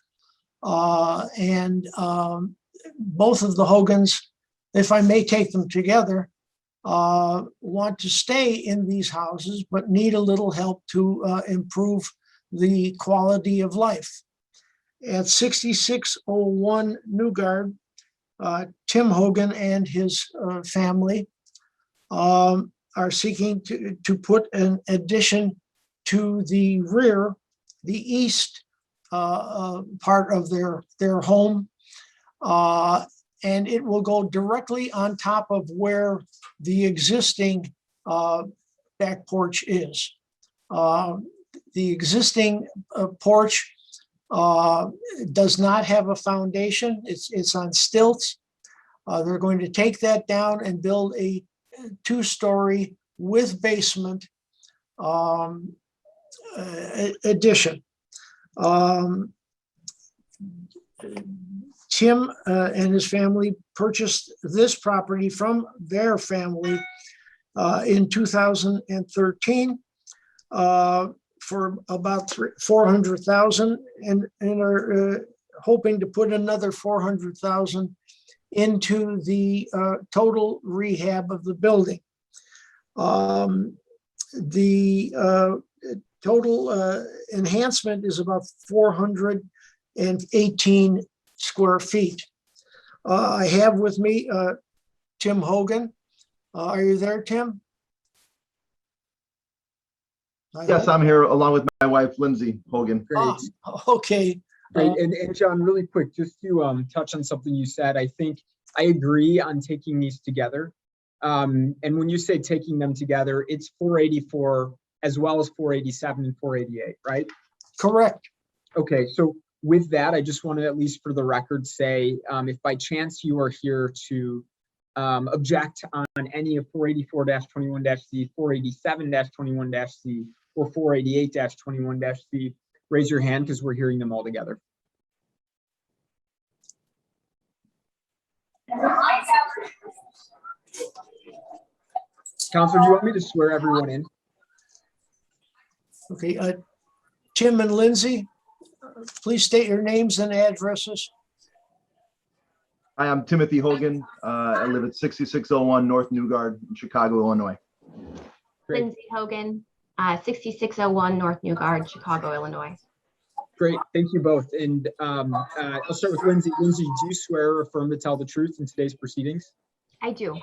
[SPEAKER 9] And both of the Hogans, if I may take them together, want to stay in these houses, but need a little help to improve the quality of life. At 6601 Newgard, Tim Hogan and his family are seeking to put an addition to the rear, the east part of their home. And it will go directly on top of where the existing back porch is. The existing porch does not have a foundation. It's on stilts. They're going to take that down and build a two-story with basement addition. Tim and his family purchased this property from their family in 2013 for about $400,000 and are hoping to put another $400,000 into the total rehab of the building. The total enhancement is about 418 square feet. I have with me Tim Hogan. Are you there, Tim?
[SPEAKER 16] Yes, I'm here along with my wife, Lindsay Hogan.
[SPEAKER 1] Great.
[SPEAKER 9] Okay.
[SPEAKER 1] Great. And John, really quick, just to touch on something you said, I think I agree on taking these together. And when you say taking them together, it's 484 as well as 487 and 488, right?
[SPEAKER 9] Correct.
[SPEAKER 1] Okay, so with that, I just want to, at least for the record, say if by chance you are here to object on any of 484-21-C, 487-21-C, or 488-21-C, raise your hand because we're hearing them all together. Counselor, do you want me to swear everyone in?
[SPEAKER 9] Okay, Tim and Lindsay, please state your names and addresses.
[SPEAKER 16] Hi, I'm Timothy Hogan. I live at 6601 North Newgard in Chicago, Illinois.
[SPEAKER 23] Lindsay Hogan, 6601 North Newgard, Chicago, Illinois.
[SPEAKER 1] Great, thank you both. And I'll start with Lindsay. Lindsay, do you swear or affirm to tell the truth in today's proceedings?
[SPEAKER 18] I do.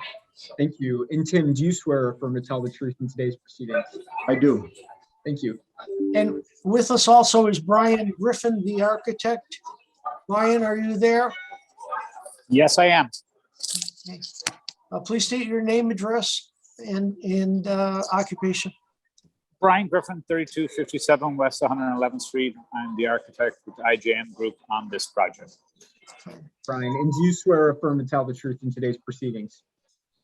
[SPEAKER 1] Thank you. And Tim, do you swear or affirm to tell the truth in today's proceedings?
[SPEAKER 16] I do.
[SPEAKER 1] Thank you.
[SPEAKER 9] And with us also is Brian Griffin, the architect. Brian, are you there?
[SPEAKER 19] Yes, I am.
[SPEAKER 9] Okay. Please state your name, address, and occupation.
[SPEAKER 19] Brian Griffin, 3257 West 111th Street. I'm the architect with IJM Group on this project.
[SPEAKER 1] Brian, and do you swear or affirm to tell the truth in today's proceedings?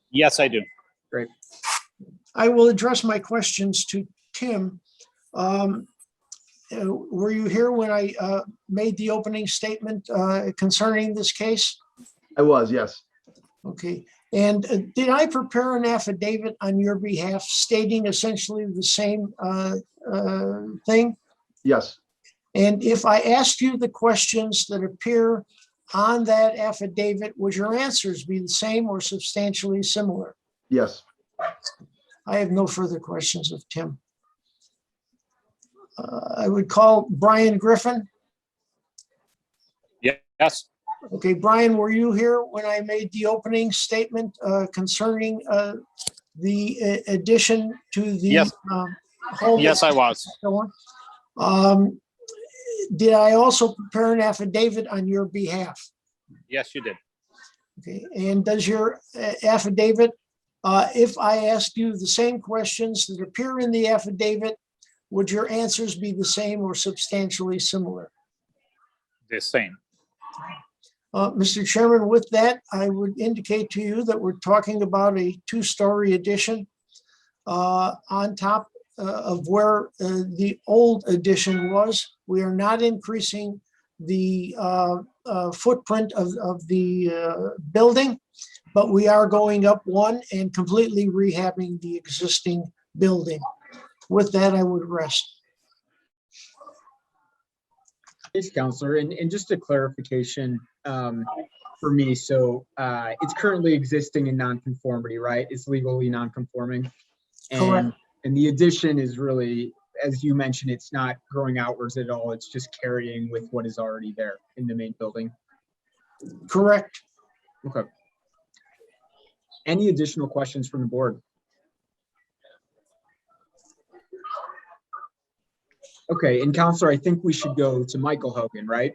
[SPEAKER 19] Yes, I do.
[SPEAKER 1] Great.
[SPEAKER 9] I will address my questions to Tim. Were you here when I made the opening statement concerning this case?
[SPEAKER 16] I was, yes.
[SPEAKER 9] Okay. And did I prepare an affidavit on your behalf stating essentially the same thing?
[SPEAKER 16] Yes.
[SPEAKER 9] And if I asked you the questions that appear on that affidavit, would your answers be the same or substantially similar?
[SPEAKER 16] Yes.
[SPEAKER 9] I have no further questions of Tim. I would call Brian Griffin.
[SPEAKER 19] Yes.
[SPEAKER 9] Okay, Brian, were you here when I made the opening statement concerning the addition to the
[SPEAKER 19] Yes.
[SPEAKER 9] home?
[SPEAKER 19] Yes, I was.
[SPEAKER 9] Did I also prepare an affidavit on your behalf?
[SPEAKER 19] Yes, you did.
[SPEAKER 9] Okay, and does your affidavit, if I asked you the same questions that appear in the affidavit, would your answers be the same or substantially similar?
[SPEAKER 19] The same.
[SPEAKER 9] Mr. Chairman, with that, I would indicate to you that we're talking about a two-story addition on top of where the old addition was. We are not increasing the footprint of the building, but we are going up one and completely rehabbing the existing building. With that, I would rest.
[SPEAKER 1] Thanks, Counselor. And just a clarification for me. So it's currently existing in nonconformity, right? It's legally nonconforming.
[SPEAKER 9] Correct.
[SPEAKER 1] And the addition is really, as you mentioned, it's not growing outwards at all. It's just carrying with what is already there in the main building.
[SPEAKER 9] Correct.
[SPEAKER 1] Okay. Any additional questions from the board? Okay, and Counselor, I think we should go to Michael Hogan, right?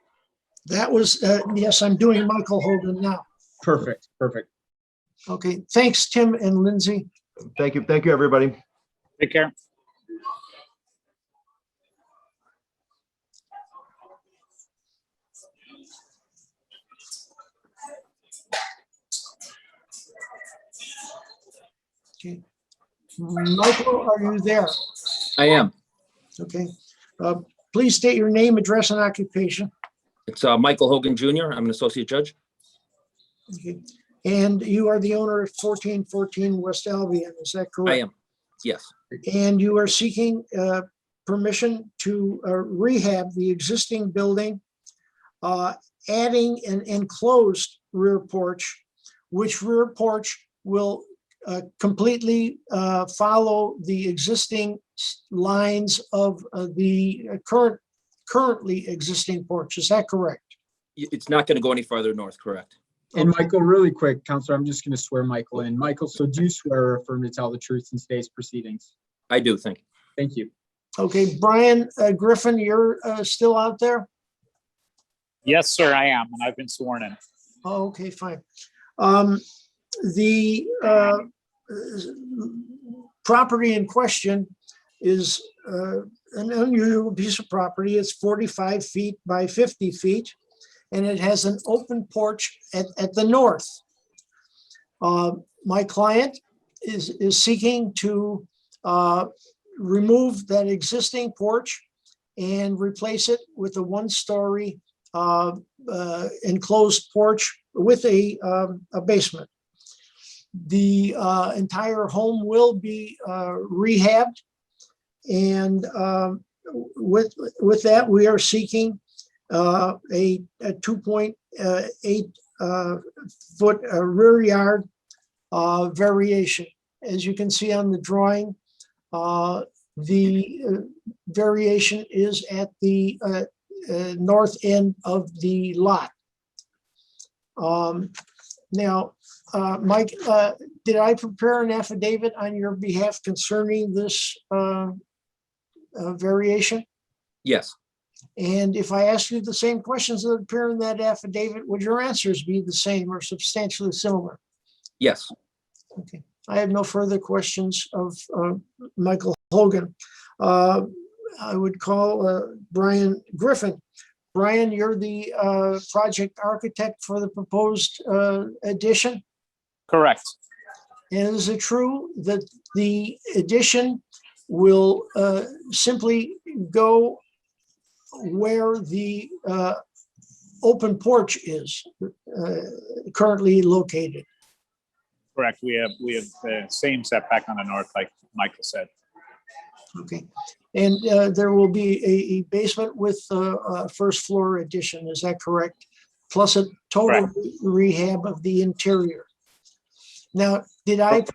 [SPEAKER 9] That was, yes, I'm doing Michael Hogan now.
[SPEAKER 1] Perfect, perfect.
[SPEAKER 9] Okay, thanks, Tim and Lindsay.
[SPEAKER 16] Thank you. Thank you, everybody.
[SPEAKER 19] Take care.
[SPEAKER 9] Okay. Michael, are you there?
[SPEAKER 23] I am.
[SPEAKER 9] Okay. Please state your name, address, and occupation.
[SPEAKER 23] It's Michael Hogan Jr. I'm an associate judge.
[SPEAKER 9] Okay. And you are the owner of 1414 West Albion, is that correct?
[SPEAKER 23] I am. Yes.
[SPEAKER 9] And you are seeking permission to rehab the existing building, adding an enclosed rear porch, which rear porch will completely follow the existing lines of the currently existing porch. Is that correct?
[SPEAKER 23] It's not going to go any farther north, correct?
[SPEAKER 1] And Michael, really quick, Counselor, I'm just going to swear Michael in. Michael, so do you swear or affirm to tell the truth in today's proceedings?
[SPEAKER 23] I do, thank you.
[SPEAKER 1] Thank you.
[SPEAKER 9] Okay, Brian Griffin, you're still out there?
[SPEAKER 19] Yes, sir, I am, and I've been sworn in.
[SPEAKER 9] Oh, okay, fine. The property in question is an unusual piece of property. It's 45 feet by 50 feet, and it has an open porch at the north. My client is seeking to remove that existing porch and replace it with a one-story enclosed porch with a basement. The entire home will be rehabbed, and with that, we are seeking a 2.8 foot rear yard variation. As you can see on the drawing, the variation is at the north end of the lot. Now, Mike, did I prepare an affidavit on your behalf concerning this variation?
[SPEAKER 23] Yes.
[SPEAKER 9] And if I ask you the same questions that appear in that affidavit, would your answers be the same or substantially similar?
[SPEAKER 23] Yes.
[SPEAKER 9] Okay, I have no further questions of Michael Hogan. I would call Brian Griffin. Brian, you're the project architect for the proposed addition.
[SPEAKER 19] Correct.
[SPEAKER 9] And is it true that the addition will simply go where the open porch is currently located?
[SPEAKER 19] Correct. We have the same setback on the north, like Michael said.
[SPEAKER 9] Okay, and there will be a basement with a first floor addition, is that correct? Plus a total rehab of the interior. Now, did I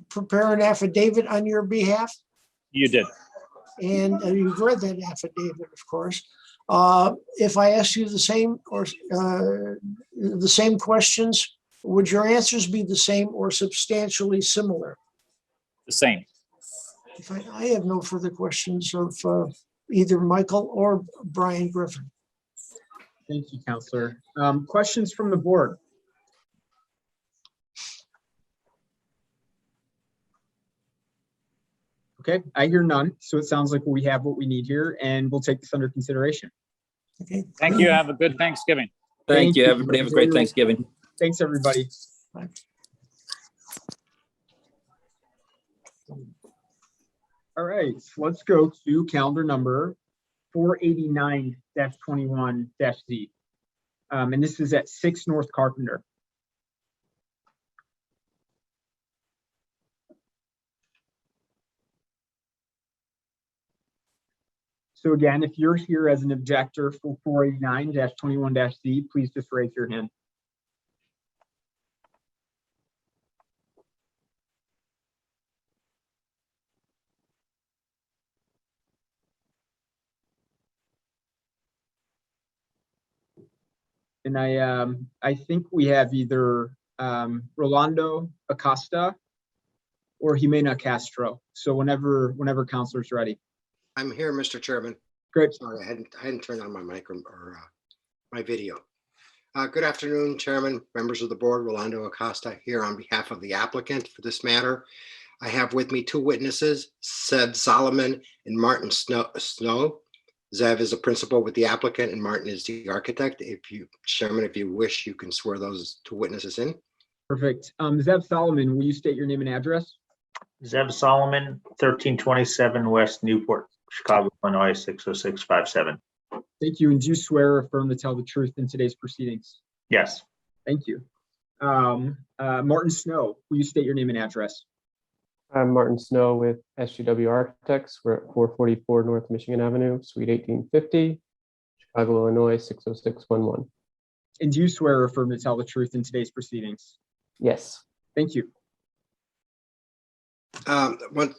[SPEAKER 9] prepare an affidavit on your behalf?
[SPEAKER 19] You did.
[SPEAKER 9] And you've read that affidavit, of course. If I ask you the same or the same questions, would your answers be the same or substantially similar?
[SPEAKER 19] The same.
[SPEAKER 9] If I have no further questions of either Michael or Brian Griffin.
[SPEAKER 1] Thank you, Counselor. Questions from the board? Okay, I hear none. So it sounds like we have what we need here and we'll take this under consideration.
[SPEAKER 9] Okay.
[SPEAKER 19] Thank you. Have a good Thanksgiving.
[SPEAKER 23] Thank you, everybody. Have a great Thanksgiving.
[SPEAKER 1] Thanks, everybody.
[SPEAKER 9] Bye.
[SPEAKER 1] All right, so let's go to calendar number 489-21-Z. And this is at 6 North Carpenter. So again, if you're here as an objector for 489-21-Z, please just raise your hand. And I think we have either Rolando Acosta or Jimena Castro. So whenever Counselor's ready.
[SPEAKER 10] I'm here, Mr. Chairman.
[SPEAKER 1] Great.
[SPEAKER 10] Sorry, I hadn't turned on my mic or my video. Good afternoon, Chairman, members of the board. Rolando Acosta here on behalf of the applicant for this matter. I have with me two witnesses, Zev Solomon and Martin Snow. Zev is a principal with the applicant and Martin is the architect. Chairman, if you wish, you can swear those two witnesses in.
[SPEAKER 1] Perfect. Zev Solomon, will you state your name and address?
[SPEAKER 18] Zev Solomon, 1327 West Newport, Chicago, Illinois, 60657.
[SPEAKER 1] Thank you. And do you swear or affirm to tell the truth in today's proceedings?
[SPEAKER 18] Yes.
[SPEAKER 1] Thank you. Martin Snow, will you state your name and address?
[SPEAKER 20] I'm Martin Snow with SGW Architects. We're at 444 North Michigan Avenue, Suite 1850, Chicago, Illinois, 60611.
[SPEAKER 1] And do you swear or affirm to tell the truth in today's proceedings?
[SPEAKER 20] Yes.
[SPEAKER 1] Thank you.
[SPEAKER 10] Mr.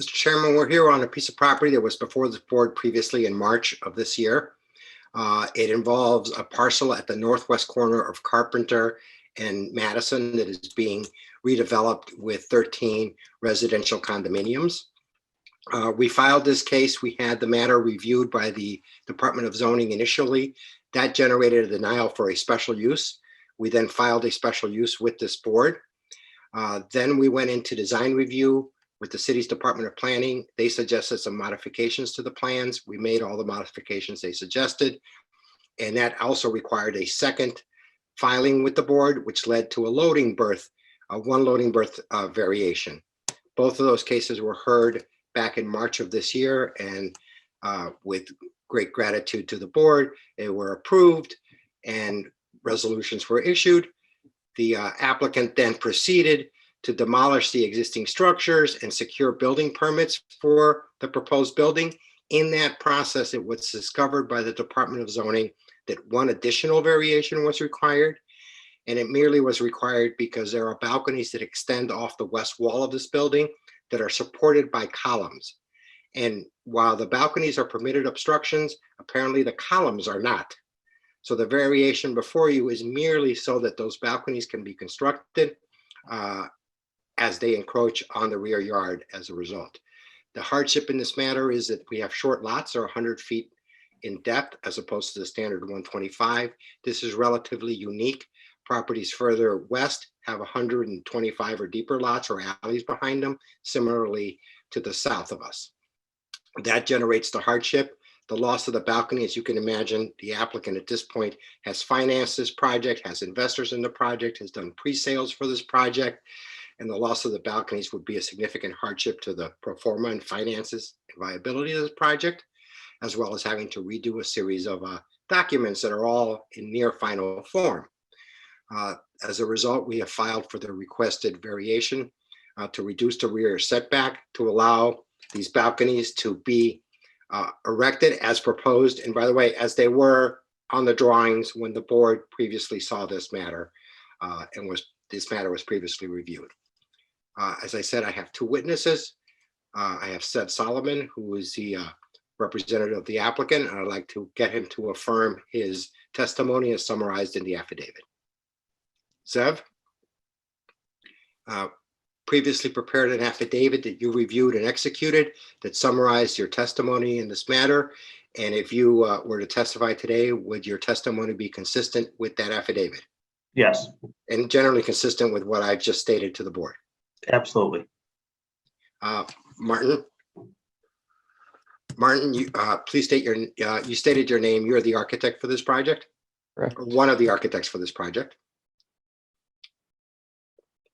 [SPEAKER 10] Chairman, we're here on a piece of property that was before the board previously in March of this year. It involves a parcel at the northwest corner of Carpenter and Madison that is being redeveloped with 13 residential condominiums. We filed this case. We had the matter reviewed by the Department of Zoning initially. That generated a denial for a special use. We then filed a special use with this board. Then we went into design review with the city's Department of Planning. They suggested some modifications to the plans. We made all the modifications they suggested. And that also required a second filing with the board, which led to a loading berth, one loading berth variation. Both of those cases were heard back in March of this year, and with great gratitude to the board, they were approved and resolutions were issued. The applicant then proceeded to demolish the existing structures and secure building permits for the proposed building. In that process, it was discovered by the Department of Zoning that one additional variation was required. And it merely was required because there are balconies that extend off the west wall of this building that are supported by columns. And while the balconies are permitted obstructions, apparently the columns are not. So the variation before you is merely so that those balconies can be constructed as they encroach on the rear yard as a result. The hardship in this matter is that we have short lots, or 100 feet in depth, as opposed to the standard 125. This is relatively unique. Properties further west have 125 or deeper lots or alleys behind them, similarly to the south of us. That generates the hardship. The loss of the balcony, as you can imagine, the applicant at this point has financed this project, has investors in the project, has done pre-sales for this project, and the loss of the balconies would be a significant hardship to the pro forma and finances and viability of this project, as well as having to redo a series of documents that are all in near final form. As a result, we have filed for the requested variation to reduce the rear setback to allow these balconies to be erected as proposed, and by the way, as they were on the drawings when the board previously saw this matter and this matter was previously reviewed. As I said, I have two witnesses. I have Seth Solomon, who is the representative of the applicant, and I'd like to get him to affirm his testimony as summarized in the affidavit. Zev, previously prepared an affidavit that you reviewed and executed that summarized your testimony in this matter. And if you were to testify today, would your testimony be consistent with that affidavit?
[SPEAKER 18] Yes,
[SPEAKER 10] And generally consistent with what I've just stated to the board?
[SPEAKER 18] absolutely.
[SPEAKER 10] Martin, you please state your, you stated your name. You're the architect for this project?
[SPEAKER 20] Correct.
[SPEAKER 10] Or one of the architects for this project?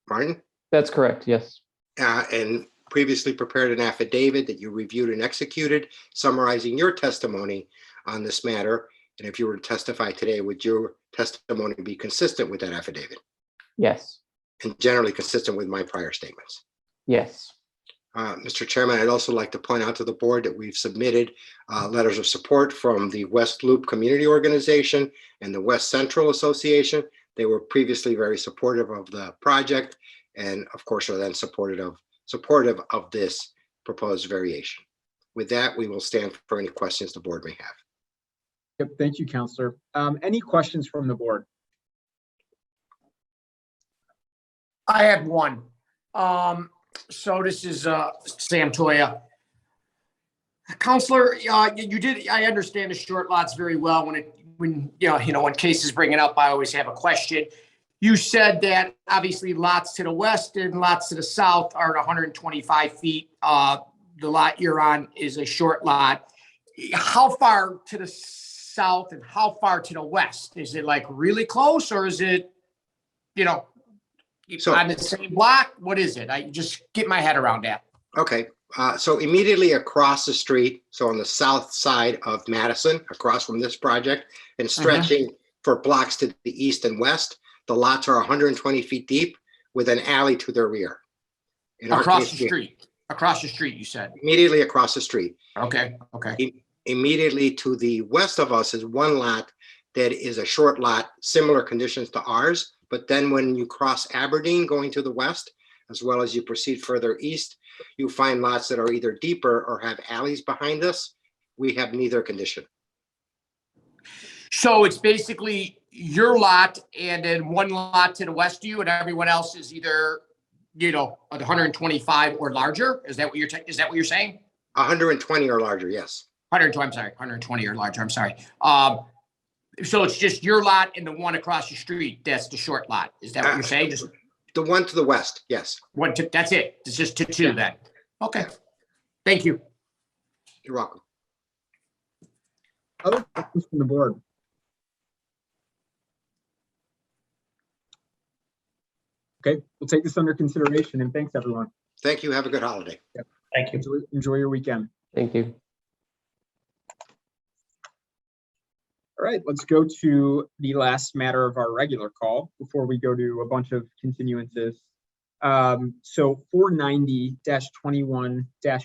[SPEAKER 10] Martin?
[SPEAKER 20] That's correct, yes.
[SPEAKER 10] And previously prepared an affidavit that you reviewed and executed summarizing your testimony on this matter. And if you were to testify today, would your testimony be consistent with that affidavit?
[SPEAKER 20] Yes.
[SPEAKER 10] And generally consistent with my prior statements?
[SPEAKER 20] Yes.
[SPEAKER 10] Mr. Chairman, I'd also like to point out to the board that we've submitted letters of support from the West Loop Community Organization and the West Central Association. They were previously very supportive of the project, and of course are then supportive of this proposed variation. With that, we will stand for any questions the board may have.
[SPEAKER 1] Yep, thank you, Counselor. Any questions from the board?
[SPEAKER 6] I had one. So this is Sam Toya. Counselor, you did. I understand the short lots very well. When cases bring it up, I always have a question. You said that obviously lots to the west and lots to the south are at 125 feet. The lot you're on is a short lot. How far to the south and how far to the west? Is it like really close, or is it,
[SPEAKER 10] So
[SPEAKER 6] on the same block? What is it? I just get my head around that.
[SPEAKER 10] Okay, so immediately across the street, so on the south side of Madison, across from this project, and stretching for blocks to the east and west, the lots are 120 feet deep with an alley to their rear.
[SPEAKER 6] Across the street. Across the street, you said.
[SPEAKER 10] Immediately across the street.
[SPEAKER 6] Okay.
[SPEAKER 10] Immediately to the west of us is one lot that is a short lot, similar conditions to ours. But then when you cross Aberdeen going to the west, as well as you proceed further east, you find lots that are either deeper or have alleys behind us. We have neither condition.
[SPEAKER 6] So it's basically your lot and then one lot to the west of you, and everyone else is either, 125 or larger. Is that what you're saying?
[SPEAKER 10] 120 or larger, yes.
[SPEAKER 6] 120 or larger. I'm sorry. So it's just your lot and the one across the street. That's the short lot. Is that what you're saying? Just
[SPEAKER 10] the one to the west, yes.
[SPEAKER 6] That's it. It's just two then. Okay. Thank you.
[SPEAKER 10] You're welcome.
[SPEAKER 1] Other questions from the board? Okay, we'll take this under consideration, and thanks, everyone.
[SPEAKER 10] Thank you. Have a good holiday.
[SPEAKER 1] Yep.
[SPEAKER 18] Thank you.
[SPEAKER 1] Enjoy your weekend.
[SPEAKER 20] Thank you.
[SPEAKER 1] All right, let's go to the last matter of our regular call before we go to a bunch of continuances. So 490-21-S.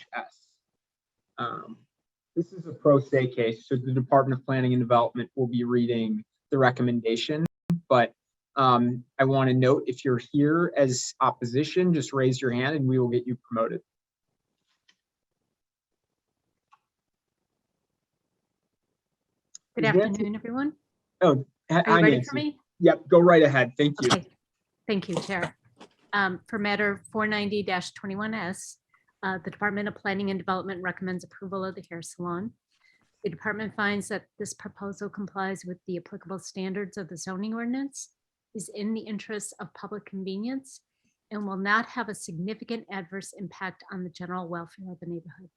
[SPEAKER 1] This is a pro se case, so the Department of Planning and Development will be reading the recommendation, but I want to note, if you're here as opposition, just raise your hand and we will get you promoted.
[SPEAKER 4] Good afternoon, everyone.
[SPEAKER 1] Oh,
[SPEAKER 4] Are
[SPEAKER 1] hi,
[SPEAKER 4] you ready
[SPEAKER 1] Nancy.
[SPEAKER 4] for me?
[SPEAKER 1] Yep, go right ahead. Thank you.
[SPEAKER 4] Okay, thank you, Chair. For matter 490-21S, the Department of Planning and Development recommends approval of the hair salon. The department finds that this proposal complies with the applicable standards of the zoning ordinance, is in the interest of public convenience, and will not have a significant adverse impact on the general welfare of the neighborhood.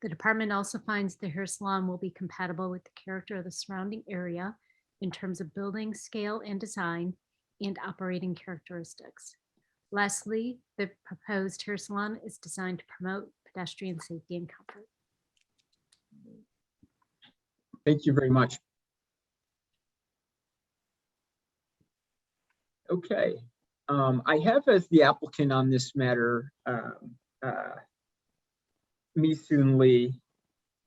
[SPEAKER 4] The department also finds the hair salon will be compatible with the character of the surrounding area in terms of building scale and design and operating characteristics. Lastly, the proposed hair salon is designed to promote pedestrian safety and comfort.
[SPEAKER 1] Thank you very much. Okay, I have as the applicant on this matter, Mi-Soon Lee,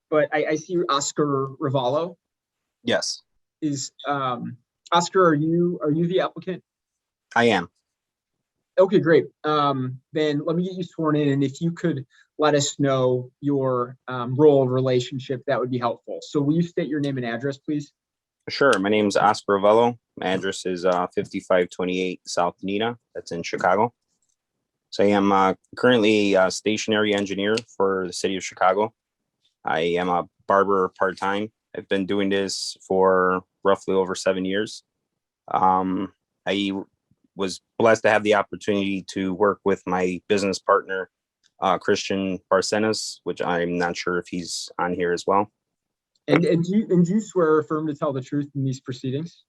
[SPEAKER 1] but I see Oscar Ravallo.
[SPEAKER 17] Yes,
[SPEAKER 1] Is Oscar, are you the applicant?
[SPEAKER 17] I am.
[SPEAKER 1] Okay, great. Then let me get you sworn in, and if you could let us know your role relationship, that would be helpful. So will you state your name and address, please?
[SPEAKER 17] Sure. My name is Oscar Ravello. My address is 5528 South Nina. That's in Chicago. So I am currently a stationary engineer for the city of Chicago. I am a barber part-time. I've been doing this for roughly over 7 years. I was blessed to have the opportunity to work with my business partner, Christian Barcenas, which I'm not sure if he's on here as well.
[SPEAKER 1] And do you swear or affirm to tell the truth in these proceedings?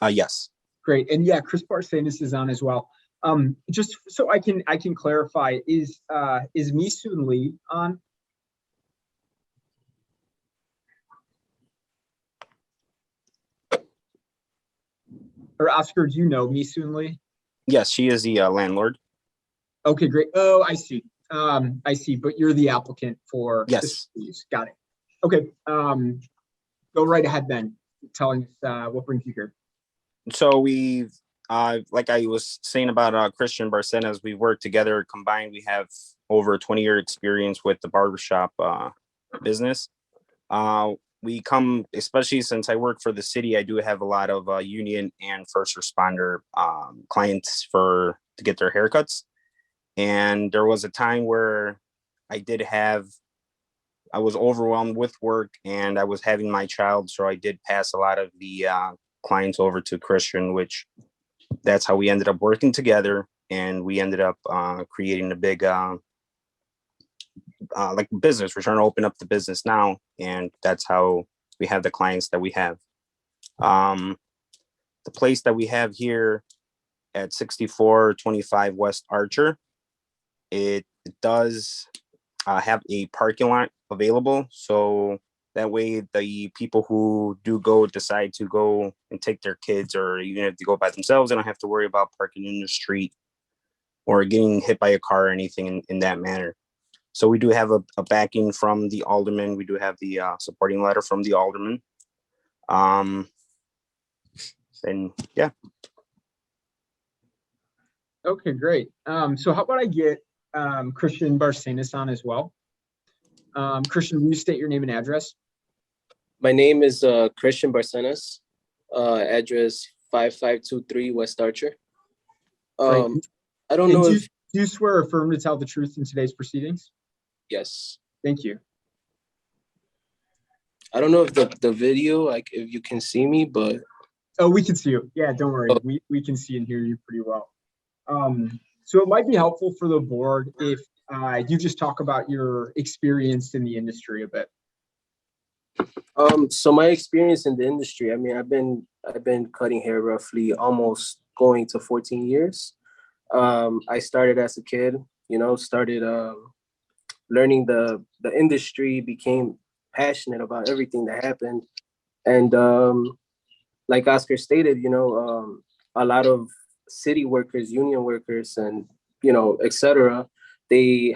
[SPEAKER 17] Yes.
[SPEAKER 1] Great. And yeah, Chris Barcenas is on as well. Just so I can clarify, is Mi-Soon Lee on? Or Oscar, do you know Mi-Soon Lee?
[SPEAKER 17] Yes, she is the landlord.
[SPEAKER 1] Okay, great. Oh, I see. I see. But you're the applicant for
[SPEAKER 17] Yes.
[SPEAKER 1] this. Got it. Okay. Go right ahead then. Telling us what brings you here.
[SPEAKER 17] So we've, like I was saying about Christian Barcenas, we worked together combined. We have over 20-year experience with the barbershop business. We come, especially since I work for the city, I do have a lot of union and first responder clients to get their haircuts. And there was a time where I was overwhelmed with work and I was having my child. So I did pass a lot of the clients over to Christian, which that's how we ended up working together. And we ended up creating a big like business. We're trying to open up the business now. And that's how we have the clients that we have. The place that we have here at 6425 West Archer, it does have a parking lot available. So that way the people who do decide to go and take their kids, or even if they go by themselves, they don't have to worry about parking in the street or getting hit by a car or anything in that manner. So we do have a backing from the alderman. We do have the supporting letter from the alderman. And yeah.
[SPEAKER 1] Okay, great. So how about I get Christian Barcenas on as well? Christian, will you state your name and address?
[SPEAKER 21] My name is Christian Barcenas, address 5523 West Archer. I don't know if...
[SPEAKER 1] Do you swear or affirm to tell the truth in today's proceedings?
[SPEAKER 21] Yes.
[SPEAKER 1] Thank you.
[SPEAKER 21] I don't know if the video, like if you can see me, but...
[SPEAKER 1] Oh, we can see you. Yeah, don't worry. We can see and hear you pretty well. So it might be helpful for the board if you just talk about your experience in the industry a bit.
[SPEAKER 21] So my experience in the industry, I mean, I've been cutting hair roughly almost going to 14 years. I started as a kid, started learning the industry, became passionate about everything that happened. And like Oscar stated, a lot of city workers, union workers, and, et cetera, they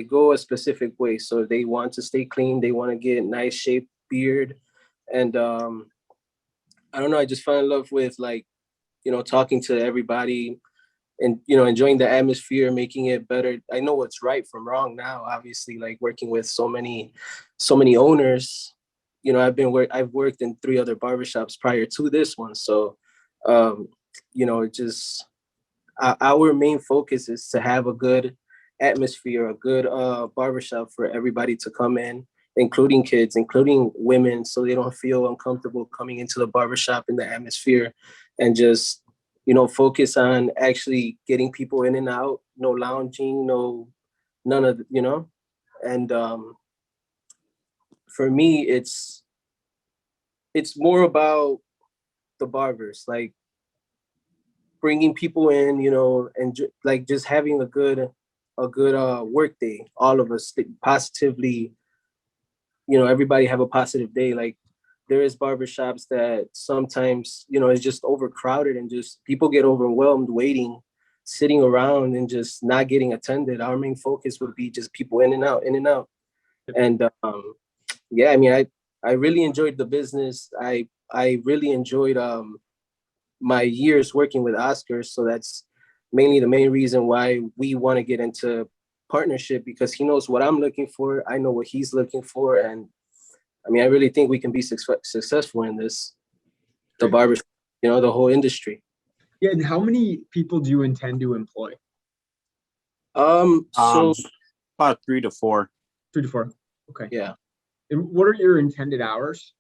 [SPEAKER 21] go a specific way. So they want to stay clean. They want to get nice shaped beard. And I don't know, I just fell in love with talking to everybody and, enjoying the atmosphere, making it better. I know what's right from wrong now, obviously, like working with so many owners. I've worked in 3 other barbershops prior to this one. So, it just, our main focus is to have a good atmosphere, a good barbershop for everybody to come in, including kids, including women, so they don't feel uncomfortable coming into the barbershop in the atmosphere, and just, focus on actually getting people in and out, no lounging, none of, and for me, it's more about the barbers, like bringing people in, and like just having a good work day. All of us positively, everybody have a positive day. Like there is barbershops that sometimes, it's just overcrowded and just people get overwhelmed waiting, sitting around and just not getting attended. Our main focus would be just people in and out, in and out. And yeah, I mean, I really enjoyed the business. I really enjoyed my years working with Oscar. So that's mainly the main reason why we want to get into partnership, because he knows what I'm looking for. I know what he's looking for. And I mean, I really think we can be successful in this, the barbershop, the whole industry.
[SPEAKER 1] Yeah, and how many people do you intend to employ?
[SPEAKER 21] So
[SPEAKER 17] about 3 to 4.
[SPEAKER 1] 3 to 4. Okay.
[SPEAKER 21] Yeah.
[SPEAKER 1] And what are your intended hours?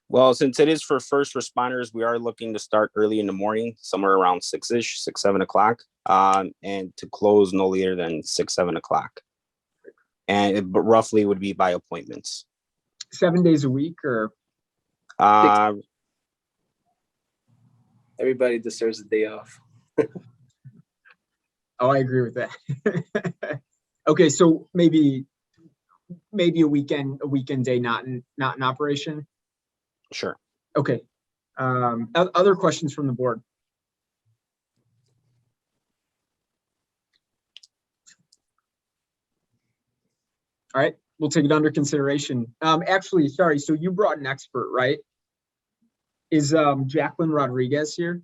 [SPEAKER 17] Well, since it is for first responders, we are looking to start early in the morning, somewhere around 6-ish, 6, 7 o'clock, and to close no later than 6, 7 o'clock. And but roughly would be by appointments.
[SPEAKER 1] 7 days a week, or?
[SPEAKER 21] Everybody deserves a day off.
[SPEAKER 1] Oh, I agree with that. Okay, so maybe a weekend day not in operation.
[SPEAKER 17] Sure.
[SPEAKER 1] Okay. Other questions from the board? All right, we'll take it under consideration. Actually, sorry, so you brought an expert, right? Is Jacqueline Rodriguez here?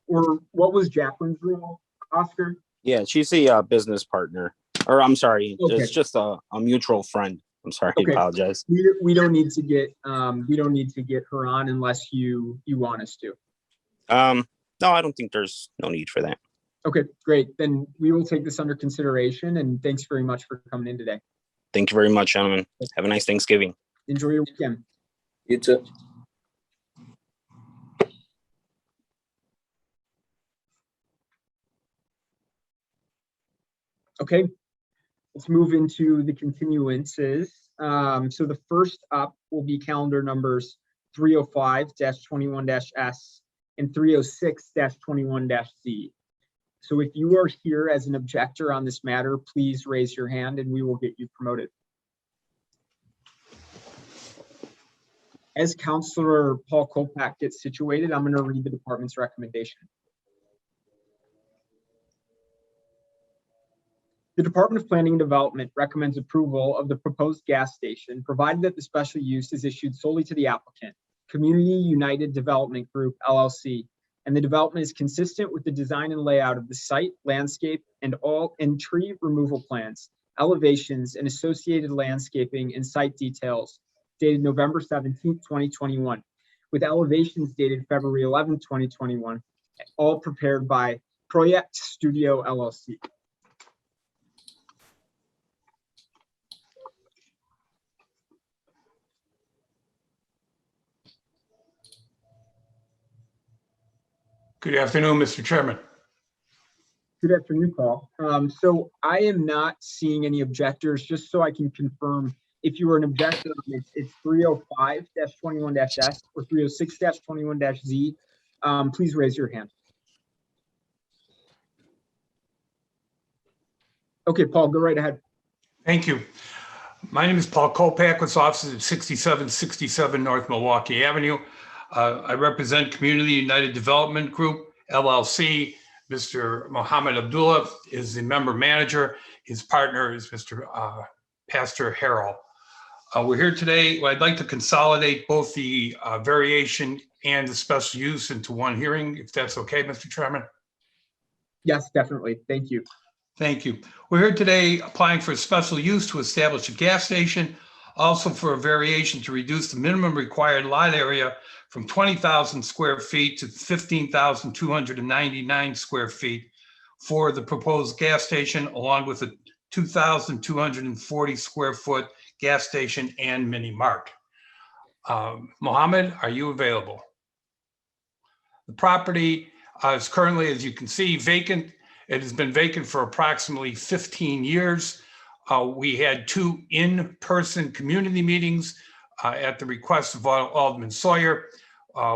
[SPEAKER 1] Or what was Jacqueline's role, Oscar?
[SPEAKER 17] Yeah, she's a business partner, or I'm sorry,
[SPEAKER 1] Okay.
[SPEAKER 17] it's just a mutual friend. I'm sorry,
[SPEAKER 1] Okay.
[SPEAKER 17] I apologize.
[SPEAKER 1] We don't need to get her on unless you want us to.
[SPEAKER 17] No, I don't think there's no need for that.
[SPEAKER 1] Okay, great. Then we will take this under consideration, and thanks very much for coming in today.
[SPEAKER 17] Thank you very much, gentlemen. Have a nice Thanksgiving.
[SPEAKER 1] Enjoy your weekend.
[SPEAKER 21] You too.
[SPEAKER 1] Okay, let's move into the continuances. So the first up will be calendar numbers 305-21-S and 306-21-Z. So if you are here as an objector on this matter, please raise your hand and we will get you promoted. As Councilor Paul Kolpak gets situated, I'm going to read the department's recommendation. The Department of Planning and Development recommends approval of the proposed gas station, provided that the special use is issued solely to the applicant, Community United Development Group, LLC, and the development is consistent with the design and layout of the site, landscape, and tree removal plans, elevations, and associated landscaping and site details dated November 17, 2021, with elevations dated February 11, 2021, all prepared by Project Studio, LLC.
[SPEAKER 3] Good afternoon, Mr. Chairman.
[SPEAKER 1] Good afternoon, Paul. So I am not seeing any objectors, just so I can confirm. If you are an objector, it's 305-21-S or 306-21-Z. Please raise your hand. Okay, Paul, go right ahead.
[SPEAKER 3] Thank you. My name is Paul Kolpak with offices at 6767 North Milwaukee Avenue. I represent Community United Development Group, LLC. Mr. Mohammed Abdullah is the member manager. His partner is Mr. Pastor Harrell. We're here today. I'd like to consolidate both the variation and the special use into one hearing, if that's okay, Mr. Chairman.
[SPEAKER 1] Yes, definitely. Thank you.
[SPEAKER 3] Thank you. We're here today applying for a special use to establish a gas station, also for a variation to reduce the minimum required lot area from 20,000 square feet to 15,299 square feet for the proposed gas station, along with a 2,240 square foot gas station and mini mart. Mohammed, are you available? The property is currently, as you can see, vacant. It has been vacant for approximately 15 years. We had 2 in-person community meetings at the request of Alderman Sawyer.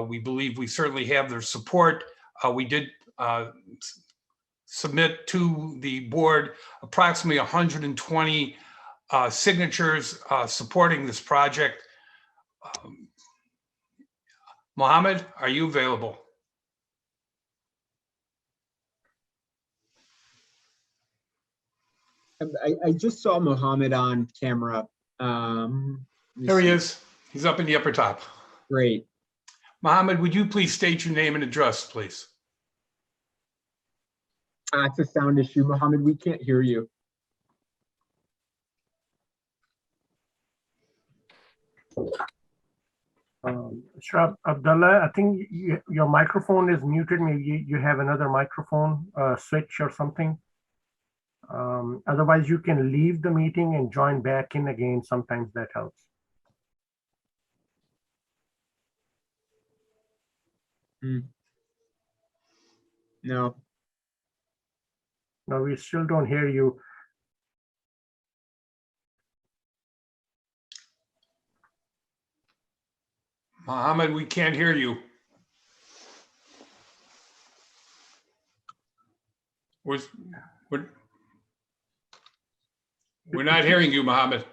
[SPEAKER 3] We believe we certainly have their support. We did submit to the board approximately 120 signatures supporting this project. Mohammed, are you available?
[SPEAKER 1] I just saw Mohammed on camera.
[SPEAKER 3] There he is. He's up in the upper top.
[SPEAKER 1] Great.
[SPEAKER 3] Mohammed, would you please state your name and address, please?
[SPEAKER 1] It's a sound issue. Mohammed, we can't hear you.
[SPEAKER 5] Sure, Abdullah, I think your microphone is muted. Maybe you have another microphone switch or something. Otherwise, you can leave the meeting and join back in again. Sometimes that helps.
[SPEAKER 1] No.
[SPEAKER 5] No, we still don't hear you.
[SPEAKER 3] Mohammed, we can't hear you. We're not hearing you, Mohammed.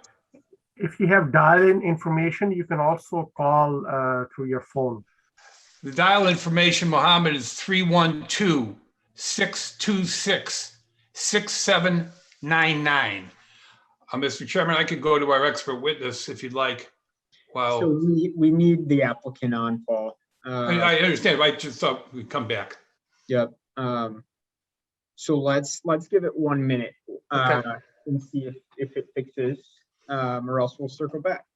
[SPEAKER 5] If you have dial-in information, you can also call through your phone.
[SPEAKER 3] The dial information, Mohammed, is 312-626-6799. Mr. Chairman, I could go to our expert witness if you'd like. Wow.
[SPEAKER 1] So we need the applicant on, Paul.
[SPEAKER 3] I understand. I just thought we'd come back.
[SPEAKER 1] Yep. So let's give it 1 minute and see if it fixes, or else we'll circle back.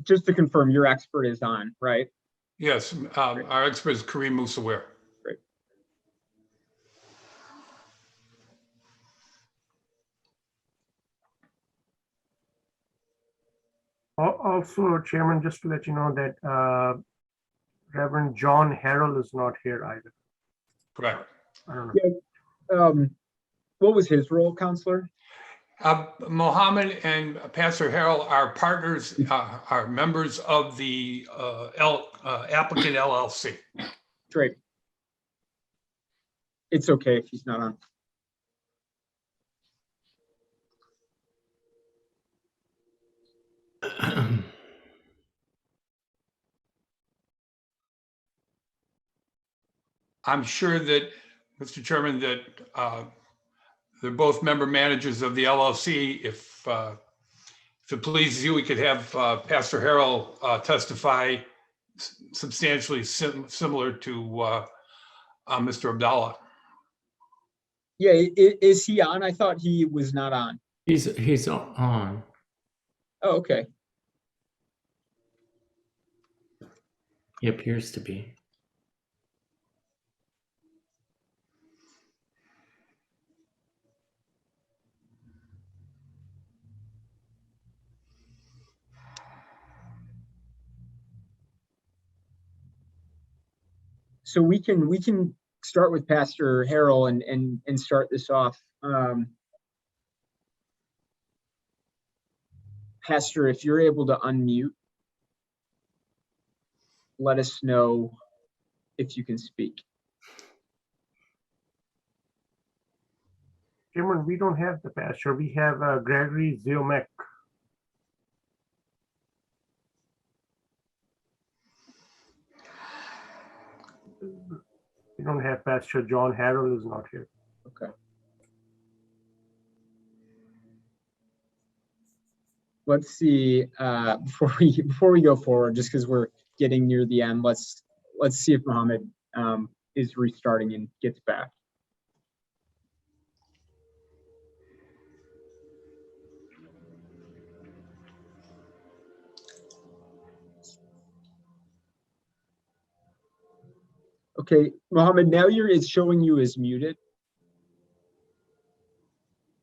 [SPEAKER 1] Just to confirm, your expert is on, right?
[SPEAKER 3] Yes, our expert is Kareem Musawir.
[SPEAKER 1] Great.
[SPEAKER 5] Also, Chairman, just to let you know that Reverend John Harrell is not here either.
[SPEAKER 3] Correct.
[SPEAKER 5] I don't know.
[SPEAKER 1] Yeah. What was his role, Counselor?
[SPEAKER 3] Mohammed and Pastor Harrell are partners, are members of the applicant LLC.
[SPEAKER 1] Great. It's okay if he's not on.
[SPEAKER 3] I'm sure that, Mr. Chairman, that they're both member managers of the LLC. If it pleases you, we could have Pastor Harrell testify substantially similar to Mr. Abdallah.
[SPEAKER 1] Yeah, is he on? I thought he was not on.
[SPEAKER 15] He's on.
[SPEAKER 1] Oh, okay.
[SPEAKER 15] He appears to be.
[SPEAKER 1] So we can start with Pastor Harrell and start this off. Pastor, if you're able to unmute, let us know if you can speak.
[SPEAKER 5] Chairman, we don't have the pastor. We have Gregory Ziomek. We don't have Pastor John Harrell is not here.
[SPEAKER 1] Okay. Let's see, before we go forward, just because we're getting near the end, let's see if Mohammed is restarting and gets back. Okay, Mohammed, now it's showing you as muted.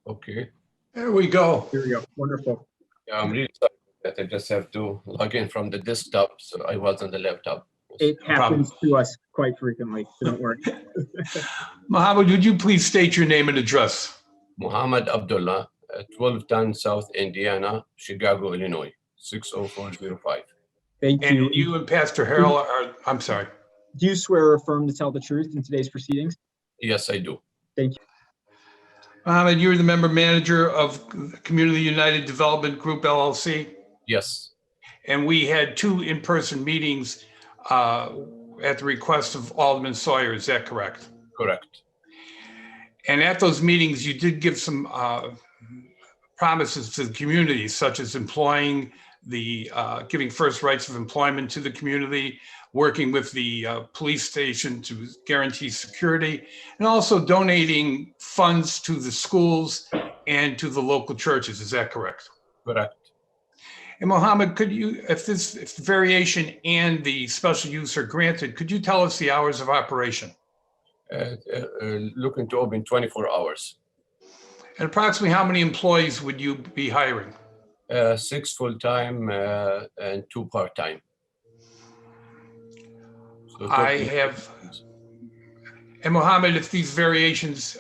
[SPEAKER 11] Okay.
[SPEAKER 3] There we go.
[SPEAKER 1] Here we go. Wonderful.
[SPEAKER 11] Yeah, I'm really sorry that I just have to log in from the desktop, so I was on the laptop.
[SPEAKER 1] It happens to us quite frequently, so don't worry.
[SPEAKER 3] Mohammed, would you please state your name and address?
[SPEAKER 11] Muhammad Abdullah, 1210 South Indiana, Chicago, Illinois, 60405.
[SPEAKER 1] Thank you.
[SPEAKER 3] And you and Pastor Harold are, I'm sorry.
[SPEAKER 1] Do you swear or affirm to tell the truth in today's proceedings?
[SPEAKER 11] Yes, I do.
[SPEAKER 1] Thank you.
[SPEAKER 3] Mohammed, you're the member manager of Community United Development Group LLC,
[SPEAKER 11] Yes,
[SPEAKER 3] and we had 2 in-person meetings at the request of Alderman Sawyer. Is that correct?
[SPEAKER 11] correct.
[SPEAKER 3] And at those meetings, you did give some promises to the community, such as employing the giving first rights of employment to the community, working with the police station to guarantee security, and also donating funds to the schools and to the local churches. Is that correct?
[SPEAKER 11] Correct.
[SPEAKER 3] And Mohammed, could you, if the variation and the special use are granted, could you tell us the hours of operation?
[SPEAKER 11] Looking to open 24 hours.
[SPEAKER 3] And approximately how many employees would you be hiring?
[SPEAKER 11] 6 full-time and 2 part-time. So
[SPEAKER 3] I have, and Mohammed, if these variations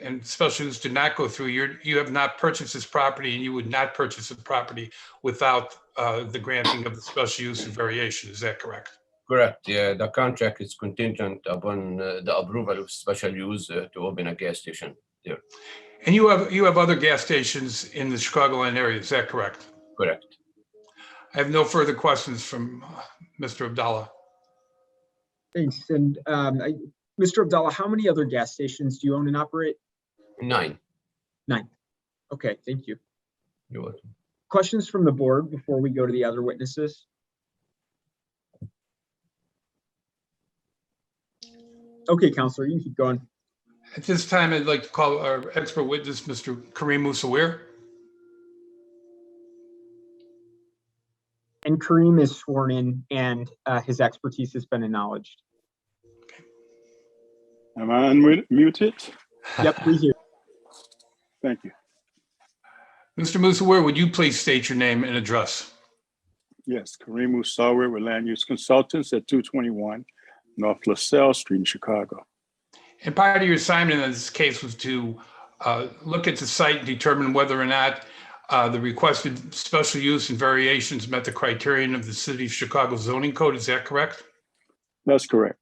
[SPEAKER 3] and special use do not go through, you have not purchased this property, and you would not purchase the property without the granting of the special use and variation. Is that correct?
[SPEAKER 11] Correct. Yeah, the contract is contingent upon the approval of special use to open a gas station there.
[SPEAKER 3] And you have other gas stations in the Chicagoland area. Is that correct?
[SPEAKER 11] Correct.
[SPEAKER 3] I have no further questions from Mr. Abdallah.
[SPEAKER 1] Thanks. And Mr. Abdallah, how many other gas stations do you own and operate?
[SPEAKER 11] 9.
[SPEAKER 1] 9. Okay, thank you.
[SPEAKER 11] You're welcome.
[SPEAKER 1] Questions from the board before we go to the other witnesses? Okay, Counselor, you can keep going.
[SPEAKER 3] At this time, I'd like to call our expert witness, Mr. Kareem Musawir.
[SPEAKER 1] And Kareem is sworn in and his expertise has been acknowledged.
[SPEAKER 12] Am I unmuted?
[SPEAKER 1] Yep, we hear.
[SPEAKER 12] Thank you.
[SPEAKER 3] Mr. Musawir, would you please state your name and address?
[SPEAKER 12] Yes, Kareem Musawir with Land Use Consultants at 221 North LaSalle Street in Chicago.
[SPEAKER 3] And part of your assignment in this case was to look at the site and determine whether or not the requested special use and variations met the criterion of the City of Chicago zoning code. Is that correct?
[SPEAKER 12] That's correct.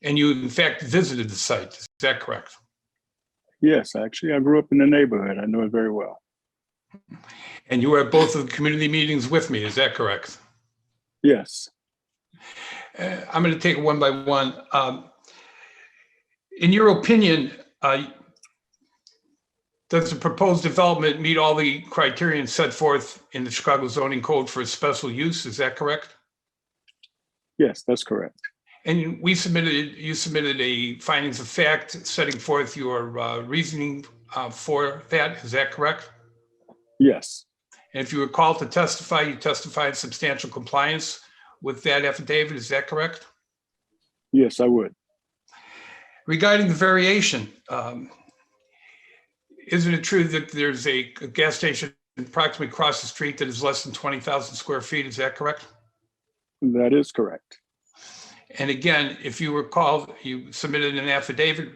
[SPEAKER 3] And you in fact visited the site. Is that correct?
[SPEAKER 12] Yes, actually, I grew up in the neighborhood. I know it very well.
[SPEAKER 3] And you were at both of the community meetings with me. Is that correct?
[SPEAKER 12] Yes.
[SPEAKER 3] I'm going to take it one by one. In your opinion, does the proposed development meet all the criteria set forth in the Chicago zoning code for special use? Is that correct?
[SPEAKER 12] Yes, that's correct.
[SPEAKER 3] And you submitted a findings of fact setting forth your reasoning for that. Is that correct?
[SPEAKER 12] Yes.
[SPEAKER 3] And if you were called to testify, you testified substantial compliance with that affidavit. Is that correct?
[SPEAKER 12] Yes, I would.
[SPEAKER 3] Regarding the variation, isn't it true that there's a gas station approximately across the street that is less than 20,000 square feet? Is that correct?
[SPEAKER 12] That is correct.
[SPEAKER 3] And again, if you were called, you submitted an affidavit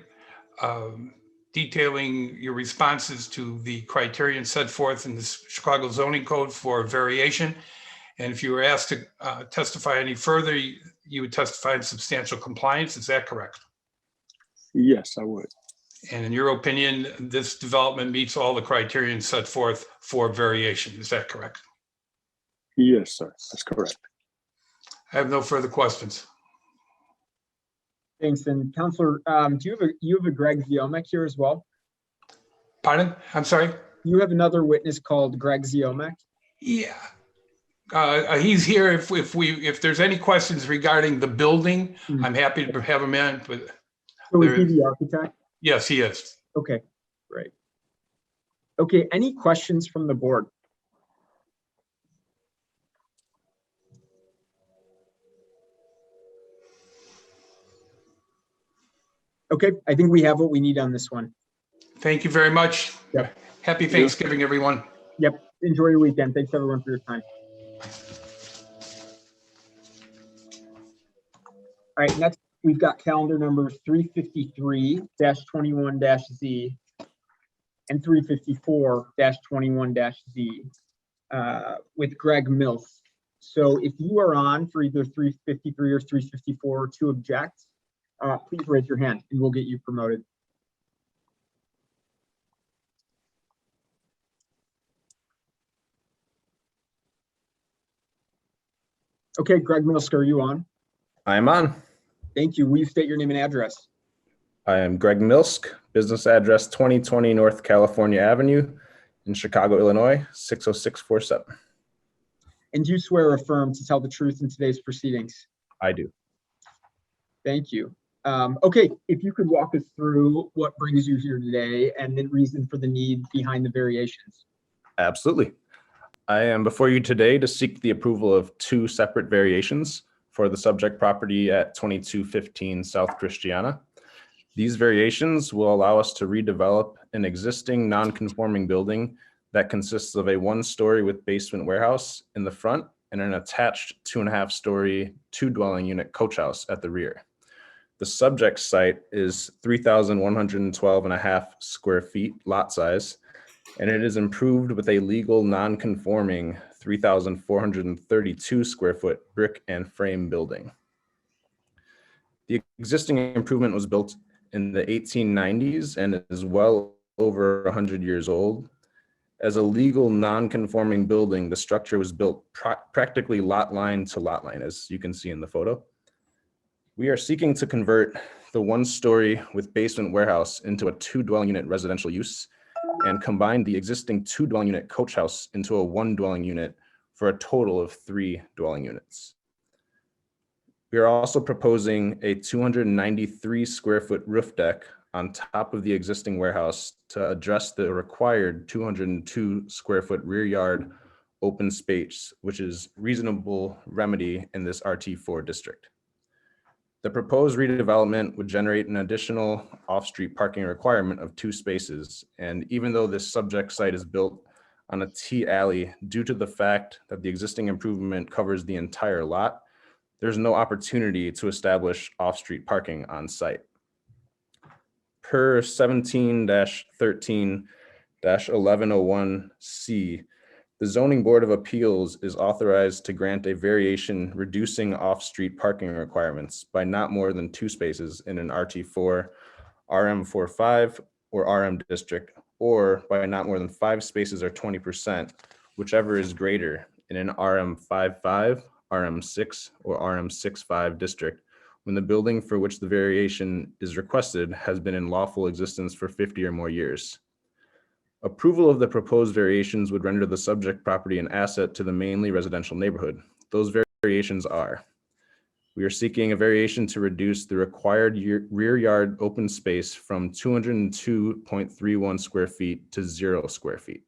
[SPEAKER 3] detailing your responses to the criterion set forth in the Chicago zoning code for variation. And if you were asked to testify any further, you would testify in substantial compliance. Is that correct?
[SPEAKER 12] Yes, I would.
[SPEAKER 3] And in your opinion, this development meets all the criterion set forth for variation. Is that correct?
[SPEAKER 12] Yes, sir. That's correct.
[SPEAKER 3] I have no further questions.
[SPEAKER 1] Thanks. And Counselor, do you have a Greg Ziomek here as well?
[SPEAKER 3] Pardon? I'm sorry?
[SPEAKER 1] You have another witness called Greg Ziomek?
[SPEAKER 3] Yeah. He's here if there's any questions regarding the building, I'm happy to have him in, but
[SPEAKER 1] So is he the architect?
[SPEAKER 3] yes, he is.
[SPEAKER 1] Okay, great. Okay, any questions from the board? Okay, I think we have what we need on this one.
[SPEAKER 3] Thank you very much.
[SPEAKER 1] Yep.
[SPEAKER 3] Happy Thanksgiving, everyone.
[SPEAKER 1] Yep, enjoy your weekend. Thanks everyone for your time. All right, next we've got calendar numbers 353-21-Z and 354-21-Z with Greg Mills. So if you are on for either 353 or 354 to object, please raise your hand and we'll get you promoted. Okay, Greg Mills, are you on?
[SPEAKER 7] I'm on.
[SPEAKER 1] Thank you. Will you state your name and address?
[SPEAKER 7] I am Greg Milsk, business address 2020 North California Avenue in Chicago, Illinois, 60647.
[SPEAKER 1] And do you swear or affirm to tell the truth in today's proceedings?
[SPEAKER 7] I do.
[SPEAKER 1] Thank you. Okay, if you could walk us through what brings you here today and the reason for the need behind the variations.
[SPEAKER 7] Absolutely. I am before you today to seek the approval of two separate variations for the subject property at 2215 South Christiana. These variations will allow us to redevelop an existing non-conforming building that consists of a one-story with basement warehouse in the front and an attached 2.5-story, two-dwelling unit coach house at the rear. The subject site is 3,112.5 square feet lot size, and it is improved with a legal non-conforming 3,432 square foot brick and frame building. The existing improvement was built in the 1890s and is well over 100 years old. As a legal non-conforming building, the structure was built practically lot line to lot line, as you can see in the photo. We are seeking to convert the one-story with basement warehouse into a two-dwelling unit residential use and combine the existing two-dwelling unit coach house into a one-dwelling unit for a total of 3 dwelling units. We are also proposing a 293 square foot roof deck on top of the existing warehouse to address the required 202 square foot rear yard open space, which is reasonable remedy in this RT4 district. The proposed redevelopment would generate an additional off-street parking requirement of 2 spaces. And even though this subject site is built on a T alley, due to the fact that the existing improvement covers the entire lot, there's no opportunity to establish off-street parking on site. Per 17-13-1101C, the Zoning Board of Appeals is authorized to grant a variation reducing off-street parking requirements by not more than 2 spaces in an RT4, RM45, or RM district, or by not more than 5 spaces or 20%, whichever is greater in an RM55, RM6, or RM65 district, when the building for which the variation is requested has been in lawful existence for 50 or more years. Approval of the proposed variations would render the subject property an asset to the mainly residential neighborhood. Those variations are: we are seeking a variation to reduce the required rear yard open space from 202.31 square feet to 0 square feet.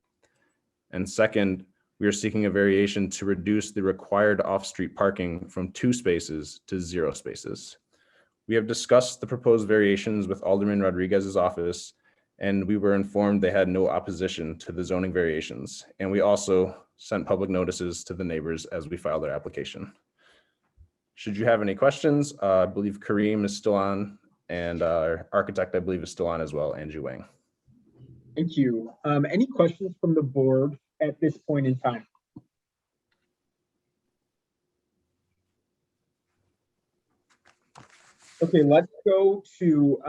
[SPEAKER 7] And second, we are seeking a variation to reduce the required off-street parking from 2 spaces to 0 spaces. We have discussed the proposed variations with Alderman Rodriguez's office, and we were informed they had no opposition to the zoning variations. And we also sent public notices to the neighbors as we filed their application. Should you have any questions, I believe Kareem is still on, and our architect, I believe, is still on as well, Andrew Wang.
[SPEAKER 1] Thank you. Any questions from the board at this point in time? Okay, let's go to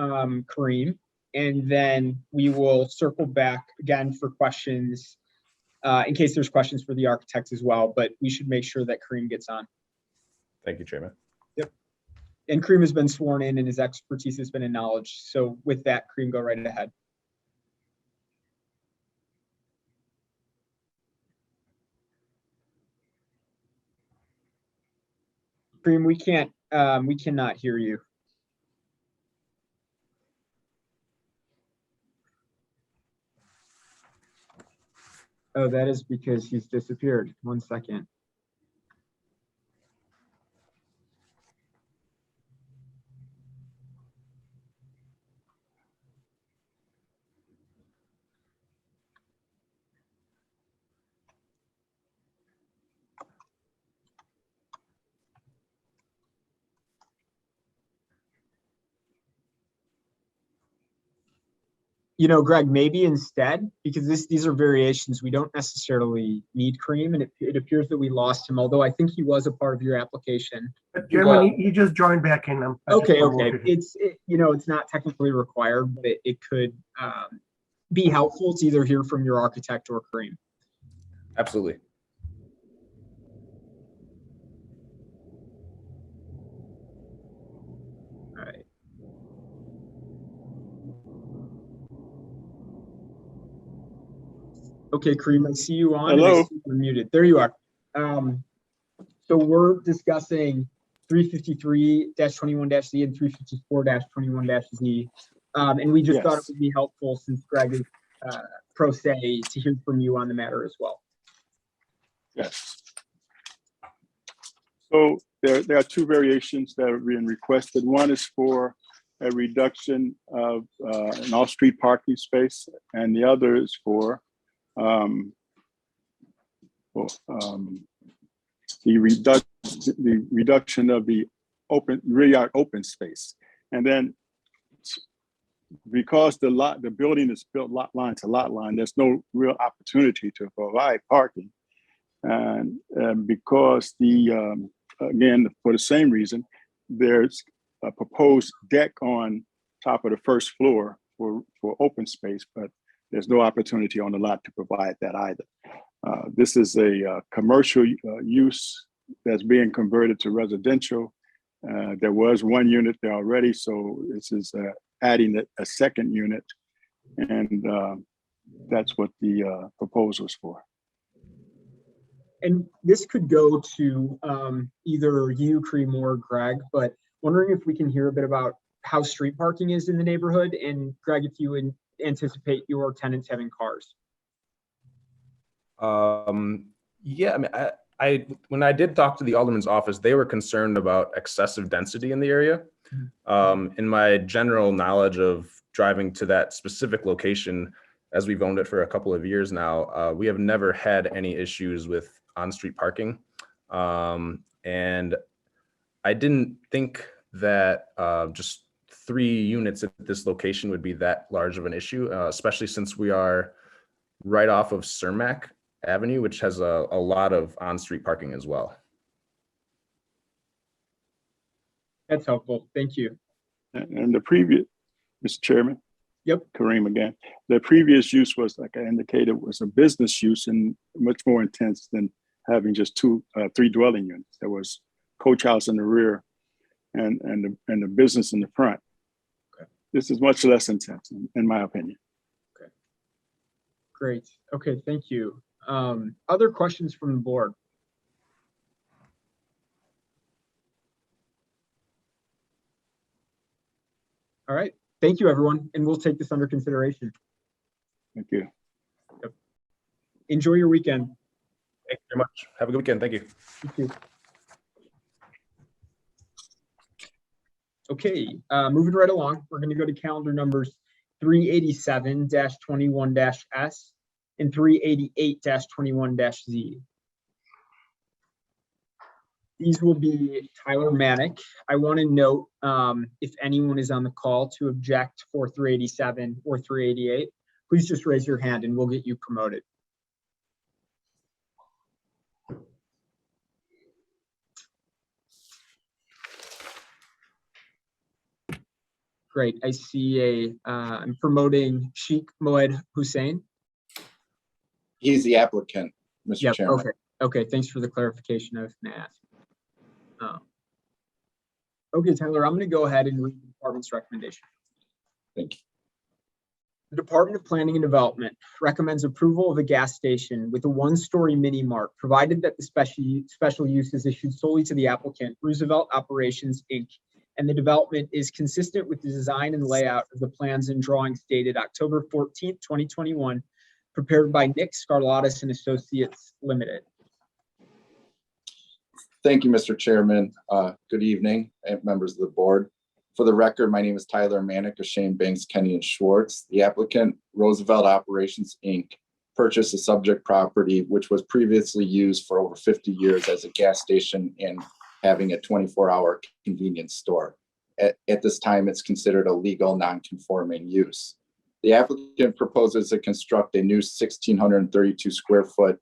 [SPEAKER 1] Kareem, and then we will circle back again for questions in case there's questions for the architects as well, but we should make sure that Kareem gets on.
[SPEAKER 7] Thank you, Chairman.
[SPEAKER 1] Yep. And Kareem has been sworn in and his expertise has been acknowledged. So with that, Kareem, go right ahead. Kareem, we cannot hear you. Oh, that is because he's disappeared. 1 second. You know, Greg, maybe instead, because these are variations, we don't necessarily need Kareem, and it appears that we lost him, although I think he was a part of your application.
[SPEAKER 5] Chairman, he just joined back in.
[SPEAKER 1] Okay. You know, it's not technically required, but it could be helpful to either hear from your architect or Kareem.
[SPEAKER 7] Absolutely.
[SPEAKER 1] All right. Okay, Kareem, I see you on.
[SPEAKER 12] Hello.
[SPEAKER 1] And I see you're muted. There you are. So we're discussing 353-21-Z and 354-21-Z. And we just thought it would be helpful, since Greg is pro se, to hear from you on the matter as well.
[SPEAKER 12] Yes. So there are two variations that are being requested. One is for a reduction of an off-street parking space, and the other is for the reduction of the rear yard open space. And then, because the building is built lot line to lot line, there's no real opportunity to provide parking. And because again, for the same reason, there's a proposed deck on top of the first floor for open space, but there's no opportunity on the lot to provide that either. This is a commercial use that's being converted to residential. There was one unit there already, so this is adding a second unit, and that's what the proposal is for.
[SPEAKER 1] And this could go to either you, Kareem, or Greg, but wondering if we can hear a bit about how street parking is in the neighborhood, and Greg, if you anticipate your tenants having cars.
[SPEAKER 7] Yeah, I mean, when I did talk to the alderman's office, they were concerned about excessive density in the area. In my general knowledge of driving to that specific location, as we've owned it for a couple of years now, we have never had any issues with on-street parking. And I didn't think that just 3 units at this location would be that large of an issue, especially since we are right off of Cermak Avenue, which has a lot of on-street parking as well.
[SPEAKER 1] That's helpful. Thank you.
[SPEAKER 12] And the previous, Mr. Chairman.
[SPEAKER 1] Yep.
[SPEAKER 12] Kareem again. The previous use was, like I indicated, was a business use and much more intense than having just 3 dwelling units. There was coach house in the rear and the business in the front.
[SPEAKER 1] Okay.
[SPEAKER 12] This is much less intense, in my opinion.
[SPEAKER 1] Okay. Great. Okay, thank you. Other questions from the board? All right. Thank you, everyone, and we'll take this under consideration.
[SPEAKER 12] Thank you.
[SPEAKER 1] Yep. Enjoy your weekend.
[SPEAKER 7] Thank you very much. Have a good weekend. Thank you.
[SPEAKER 1] You too. Okay, moving right along, we're going to go to calendar numbers 387-21-S and 388-21-Z. These will be Tyler Manick. I want to note, if anyone is on the call to object for 387 or 388, please just raise your hand and we'll get you promoted. Great. I see I'm promoting Sheikh Moed Hussein.
[SPEAKER 2] He's the applicant, Mr. Chairman.
[SPEAKER 1] Okay. Okay. Thanks for the clarification. I was going to ask. Okay, Tyler, I'm going to go ahead and read the department's recommendation.
[SPEAKER 2] Thank you.
[SPEAKER 1] The Department of Planning and Development recommends approval of a gas station with a one-story mini mart, provided that the special use is issued solely to the applicant, Roosevelt Operations, Inc., and the development is consistent with the design and layout of the plans and drawings dated October 14th, 2021, prepared by Nick Scarlatus and Associates Limited.
[SPEAKER 2] Thank you, Mr. Chairman. Good evening, members of the board. For the record, my name is Tyler Manick of Shane Banks, Kenny and Schwartz. The applicant, Roosevelt Operations, Inc., purchased the subject property, which was previously used for over 50 years as a gas station and having a 24-hour convenience store. At this time, it's considered a legal non-conforming use. The applicant proposes to construct a new 1,632 square foot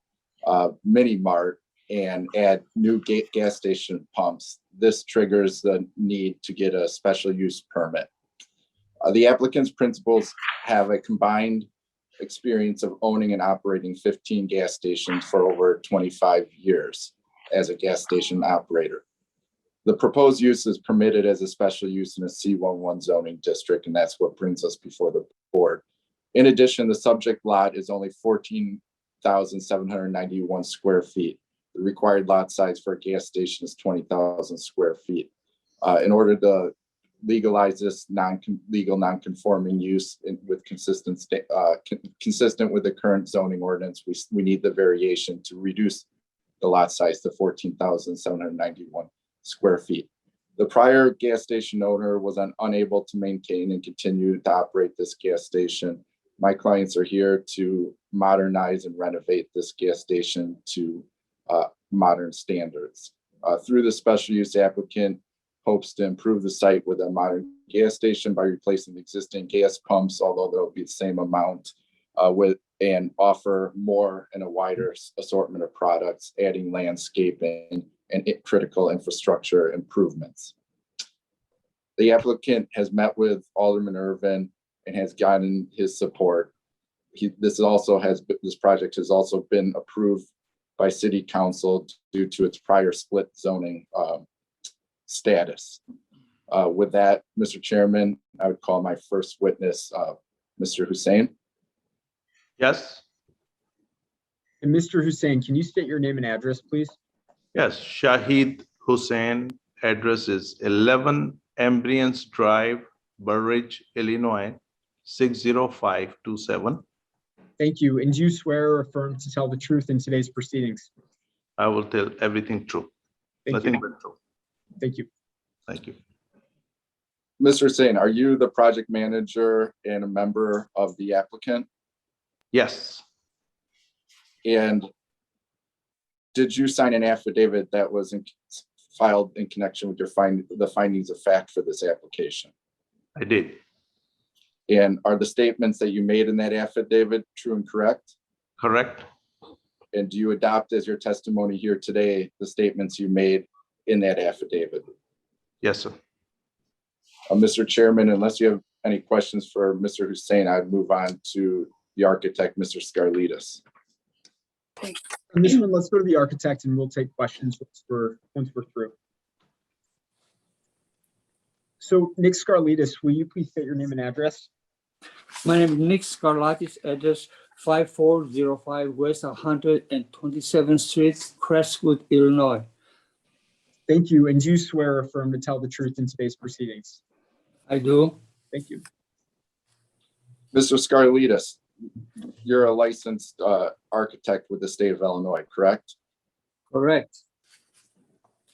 [SPEAKER 2] mini mart and add new gas station pumps. This triggers the need to get a special use permit. The applicant's principals have a combined experience of owning and operating 15 gas stations for over 25 years as a gas station operator. The proposed use is permitted as a special use in a C11 zoning district, and that's what brings us before the board. In addition, the subject lot is only 14,791 square feet. The required lot size for a gas station is 20,000 square feet. In order to legalize this legal non-conforming use consistent with the current zoning ordinance, we need the variation to reduce the lot size to 14,791 square feet. The prior gas station owner was unable to maintain and continue to operate this gas station. My clients are here to modernize and renovate this gas station to modern standards. Through the special use, applicant hopes to improve the site with a modern gas station by replacing existing gas pumps, although there'll be the same amount, and offer more and a wider assortment of products, adding landscaping and critical infrastructure improvements. The applicant has met with Alderman Irvin and has gotten his support. This project has also been approved by City Council due to its prior split zoning status. With that, Mr. Chairman, I would call my first witness, Mr. Hussein.
[SPEAKER 8] Yes.
[SPEAKER 1] And Mr. Hussein, can you state your name and address, please?
[SPEAKER 8] Yes, Shahid Hussein. Address is 11 Embrians Drive, Burridge, Illinois, 60527.
[SPEAKER 1] Thank you. And do you swear or affirm to tell the truth in today's proceedings?
[SPEAKER 8] I will tell everything true. Nothing but true.
[SPEAKER 1] Thank you.
[SPEAKER 8] Thank you.
[SPEAKER 2] Mr. Hussein, are you the project manager and a member of the applicant?
[SPEAKER 8] Yes.
[SPEAKER 2] And did you sign an affidavit that was filed in connection with the findings of fact for this application?
[SPEAKER 8] I did.
[SPEAKER 2] And are the statements that you made in that affidavit true and correct?
[SPEAKER 8] Correct.
[SPEAKER 2] And do you adopt as your testimony here today the statements you made in that affidavit?
[SPEAKER 8] Yes, sir.
[SPEAKER 2] Mr. Chairman, unless you have any questions for Mr. Hussein, I'd move on to the architect, Mr. Scarlitas.
[SPEAKER 1] On this one, let's go to the architect and we'll take questions once we're through. So Nick Scarlitas, will you please state your name and address?
[SPEAKER 13] My name is Nick Scarlatis, address 5405 West 127th Street, Crestwood, Illinois.
[SPEAKER 1] Thank you. And do you swear or affirm to tell the truth in today's proceedings?
[SPEAKER 13] I do.
[SPEAKER 1] Thank you.
[SPEAKER 2] Mr. Scarlitas, you're a licensed architect with the state of Illinois, correct?
[SPEAKER 13] Correct.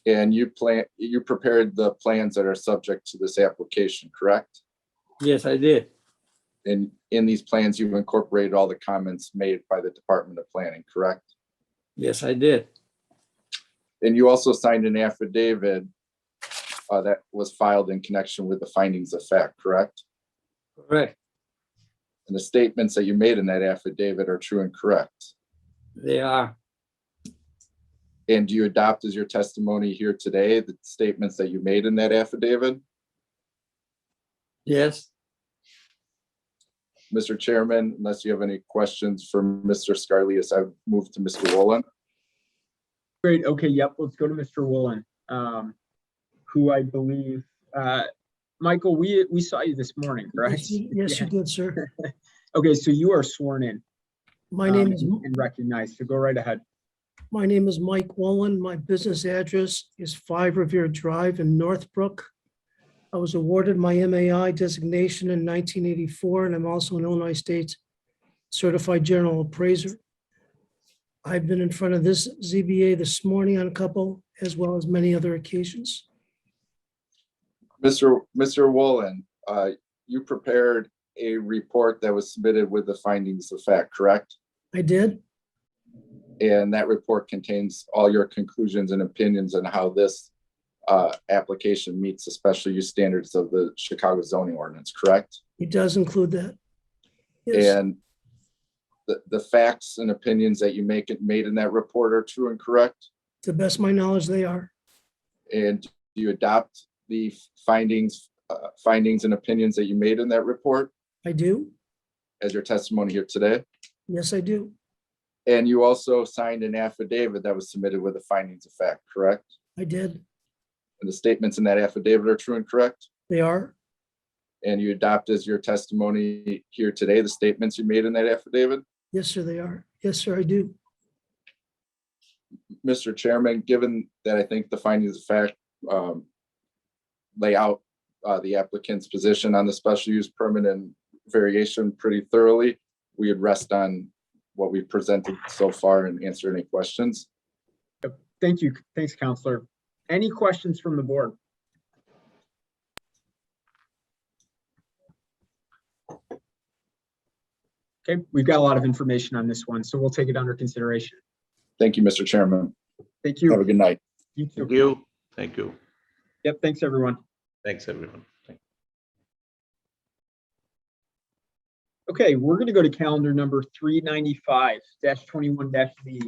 [SPEAKER 2] And you prepared the plans that are subject to this application, correct?
[SPEAKER 13] Yes, I did.
[SPEAKER 2] And in these plans, you've incorporated all the comments made by the Department of Planning, correct?
[SPEAKER 13] Yes, I did.
[SPEAKER 2] And you also signed an affidavit that was filed in connection with the findings of fact, correct?
[SPEAKER 13] Correct.
[SPEAKER 2] And the statements that you made in that affidavit are true and correct.
[SPEAKER 13] They are.
[SPEAKER 2] And do you adopt as your testimony here today the statements that you made in that affidavit?
[SPEAKER 13] Yes.
[SPEAKER 2] Mr. Chairman, unless you have any questions for Mr. Scarlitas, I move to Mr. Woolen.
[SPEAKER 1] Great. Okay. Yep. Let's go to Mr. Woolen, who I believe, Michael, we saw you this morning, correct?
[SPEAKER 9] Yes, you did, sir.
[SPEAKER 1] Okay, so you are sworn in
[SPEAKER 9] My name is,
[SPEAKER 1] and recognized, so go right ahead.
[SPEAKER 9] my name is Mike Wolin. My business address is 5 Revere Drive in Northbrook. I was awarded my MAI designation in 1984, and I'm also an Illinois State Certified General Appraiser. I've been in front of this ZBA this morning on a couple, as well as many other occasions.
[SPEAKER 2] Mr. Wolin, you prepared a report that was submitted with the findings of fact, correct?
[SPEAKER 9] I did.
[SPEAKER 2] And that report contains all your conclusions and opinions on how this application meets the special use standards of the Chicago zoning ordinance, correct?
[SPEAKER 9] It does include that. Yes,
[SPEAKER 2] And the facts and opinions that you made in that report are true and correct?
[SPEAKER 9] to the best of my knowledge, they are.
[SPEAKER 2] And do you adopt the findings and opinions that you made in that report
[SPEAKER 9] I do.
[SPEAKER 2] as your testimony here today?
[SPEAKER 9] Yes, I do.
[SPEAKER 2] And you also signed an affidavit that was submitted with the findings of fact, correct?
[SPEAKER 9] I did.
[SPEAKER 2] And the statements in that affidavit are true and correct?
[SPEAKER 9] They are.
[SPEAKER 2] And you adopt as your testimony here today the statements you made in that affidavit?
[SPEAKER 9] Yes, sir, they are. Yes, sir, I do.
[SPEAKER 2] Mr. Chairman, given that I think the findings of fact lay out the applicant's position on the special use permit and variation pretty thoroughly, we would rest on what we've presented so far and answer any questions.
[SPEAKER 1] Thank you. Thanks, Counselor. Any questions from the board? Okay, we've got a lot of information on this one, so we'll take it under consideration.
[SPEAKER 2] Thank you, Mr. Chairman.
[SPEAKER 1] Thank you.
[SPEAKER 2] Have a good night.
[SPEAKER 1] You too.
[SPEAKER 8] Thank you. Thank you.
[SPEAKER 1] Yep, thanks, everyone.
[SPEAKER 8] Thanks, everyone.
[SPEAKER 1] Okay, we're gonna go to calendar number 395-21-B.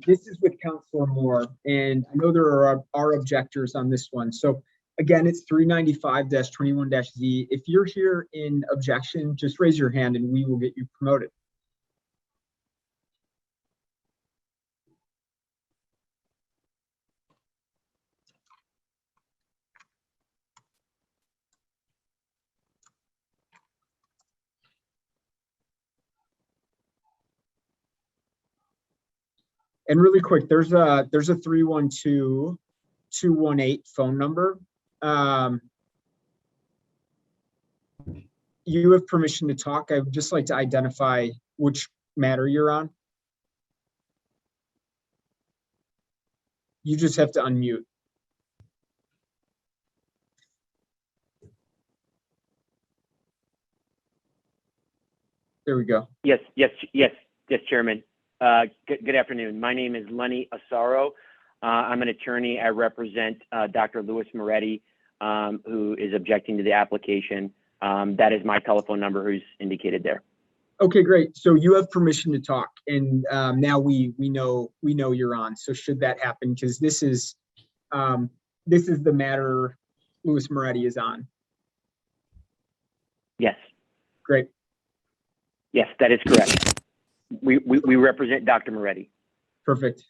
[SPEAKER 1] This is with Counselor Moore, and I know there are objectors on this one. So again, it's 395-21-Z. If you're here in objection, just raise your hand and we will get you promoted. And really quick, there's a 312-218 phone number. You have permission to talk. I would just like to identify which matter you're on. You just have to unmute. There we go.
[SPEAKER 14] Yes, Chairman. Good afternoon. My name is Lenny Asaro. I'm an attorney. I represent Dr. Louis Moretti, who is objecting to the application. That is my telephone number who's indicated there.
[SPEAKER 1] Okay, great. So you have permission to talk, and now we know you're on. So should that happen, because this is the matter Louis Moretti is on.
[SPEAKER 14] Yes.
[SPEAKER 1] Great.
[SPEAKER 14] Yes, that is correct. We represent Dr. Moretti.
[SPEAKER 1] Perfect.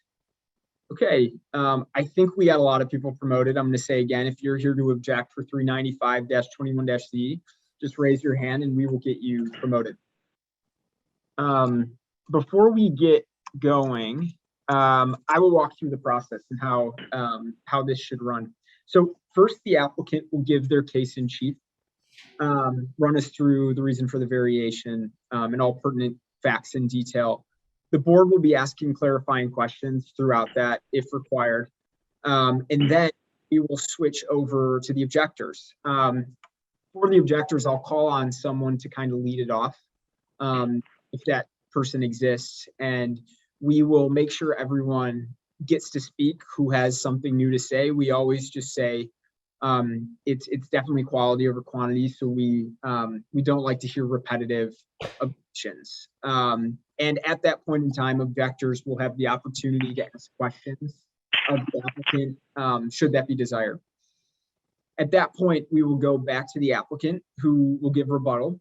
[SPEAKER 1] Okay, I think we got a lot of people promoted. I'm going to say again, if you're here to object for 395-21-C, just raise your hand and we will get you promoted. Before we get going, I will walk through the process and how this should run. So first, the applicant will give their case in chief, run us through the reason for the variation and all pertinent facts in detail. The board will be asking clarifying questions throughout that if required. And then we will switch over to the objectors. For the objectors, I'll call on someone to kind of lead it off if that person exists. And we will make sure everyone gets to speak who has something new to say. We always just say it's definitely quality over quantity. So we don't like to hear repetitive objections. And at that point in time, objectors will have the opportunity to ask questions of the applicant, should that be desired. At that point, we will go back to the applicant who will give rebuttal.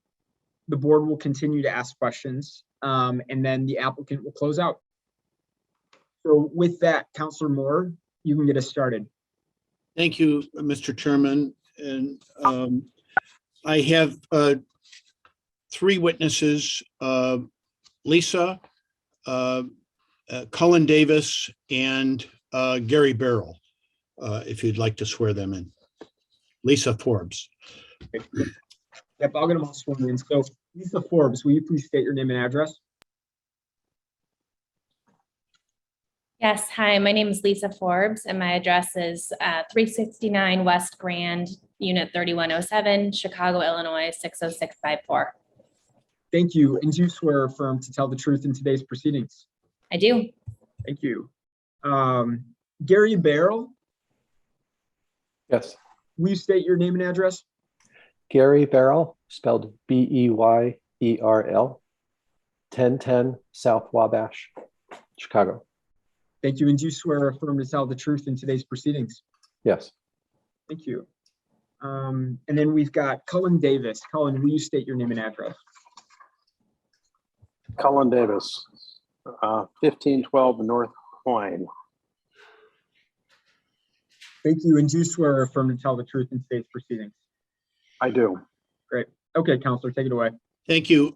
[SPEAKER 1] The board will continue to ask questions, and then the applicant will close out. So with that, Councilor Moore, you can get us started.
[SPEAKER 16] Thank you, Mr. Chairman. And I have three witnesses, Lisa, Cullen Davis, and Gary Barrell, if you'd like to swear them in. Lisa Forbes.
[SPEAKER 1] Yep, I'll get them all sworn in. So Lisa Forbes, will you please state your name and address?
[SPEAKER 19] Yes, hi, my name is Lisa Forbes and my address is 369 West Grand, Unit 3107, Chicago, Illinois, 60654.
[SPEAKER 1] Thank you. And do you swear or affirm to tell the truth in today's proceedings?
[SPEAKER 19] I do.
[SPEAKER 1] Thank you. Gary Barrell,
[SPEAKER 20] Yes.
[SPEAKER 1] will you state your name and address?
[SPEAKER 20] Gary Barrell, spelled Beyerl, 1010 South Wabash, Chicago.
[SPEAKER 1] Thank you. And do you swear or affirm to tell the truth in today's proceedings?
[SPEAKER 20] Yes.
[SPEAKER 1] Thank you. And then we've got Cullen Davis. Cullen, will you state your name and address?
[SPEAKER 22] Cullen Davis, 1512 North Point.
[SPEAKER 1] Thank you. And do you swear or affirm to tell the truth in today's proceedings?
[SPEAKER 22] I do.
[SPEAKER 1] Great. Okay, Counselor, take it away.
[SPEAKER 16] Thank you.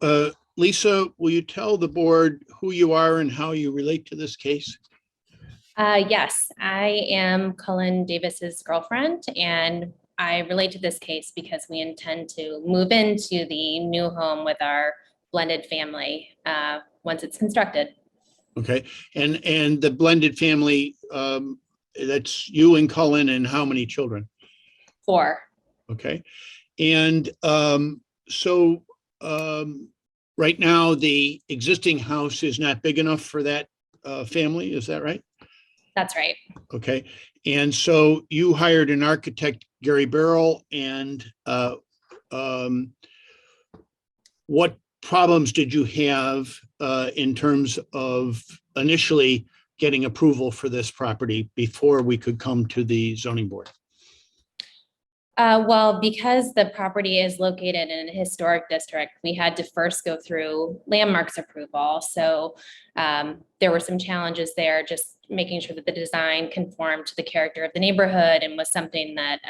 [SPEAKER 16] Lisa, will you tell the board who you are and how you relate to this case?
[SPEAKER 19] Yes, I am Cullen Davis's girlfriend and I relate to this case because we intend to move into the new home with our blended family once it's constructed.
[SPEAKER 16] Okay, and the blended family, that's you and Cullen and how many children?
[SPEAKER 19] 4.
[SPEAKER 16] Okay, and right now the existing house is not big enough for that family, is that right?
[SPEAKER 19] That's right.
[SPEAKER 16] Okay, and so you hired an architect, Gary Barrell, and what problems did you have in terms of initially getting approval for this property before we could come to the zoning board?
[SPEAKER 19] Well, because the property is located in a historic district, we had to first go through landmarks approval. So there were some challenges there, just making sure that the design conformed to the character of the neighborhood and was something that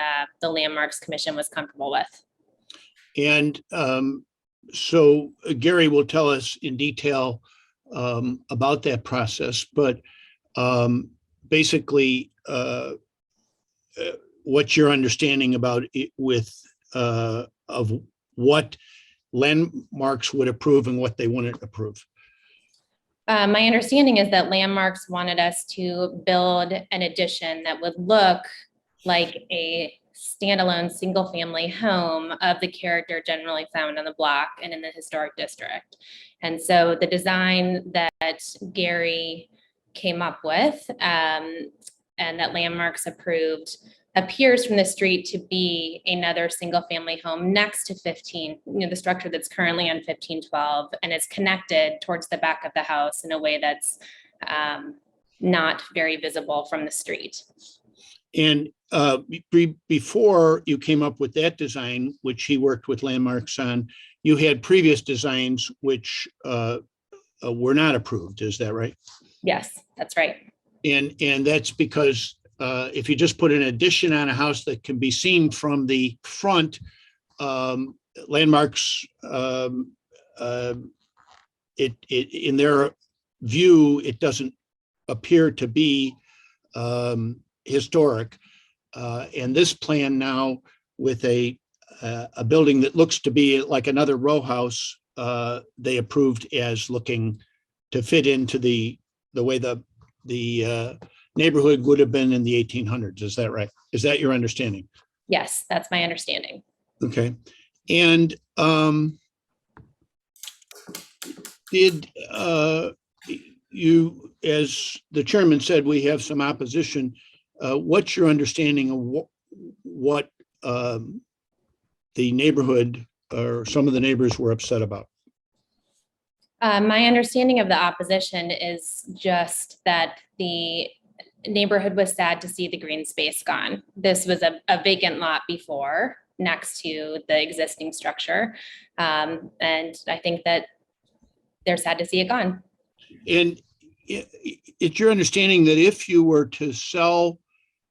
[SPEAKER 19] the Landmarks Commission was comfortable with.
[SPEAKER 16] And so Gary will tell us in detail about that process, but basically what's your understanding about it with of what landmarks would approve and what they wouldn't approve?
[SPEAKER 19] My understanding is that Landmarks wanted us to build an addition that would look like a standalone single-family home of the character generally found on the block and in the historic district. And so the design that Gary came up with and that Landmarks approved appears from the street to be another single-family home next to 15, the structure that's currently on 1512, and it's connected towards the back of the house in a way that's not very visible from the street.
[SPEAKER 16] And before you came up with that design, which he worked with Landmarks on, you had previous designs which were not approved, is that right?
[SPEAKER 19] Yes, that's right.
[SPEAKER 16] And that's because if you just put an addition on a house that can be seen from the front, Landmarks, in their view, it doesn't appear to be historic. And this plan now with a building that looks to be like another row house, they approved as looking to fit into the way the neighborhood would have been in the 1800s. Is that right? Is that your understanding?
[SPEAKER 19] Yes, that's my understanding.
[SPEAKER 16] Okay. And did you, as the chairman said, we have some opposition. What's your understanding of what the neighborhood or some of the neighbors were upset about?
[SPEAKER 19] My understanding of the opposition is just that the neighborhood was sad to see the green space gone. This was a vacant lot before next to the existing structure. And I think that they're sad to see it gone.
[SPEAKER 16] And it's your understanding that if you were to sell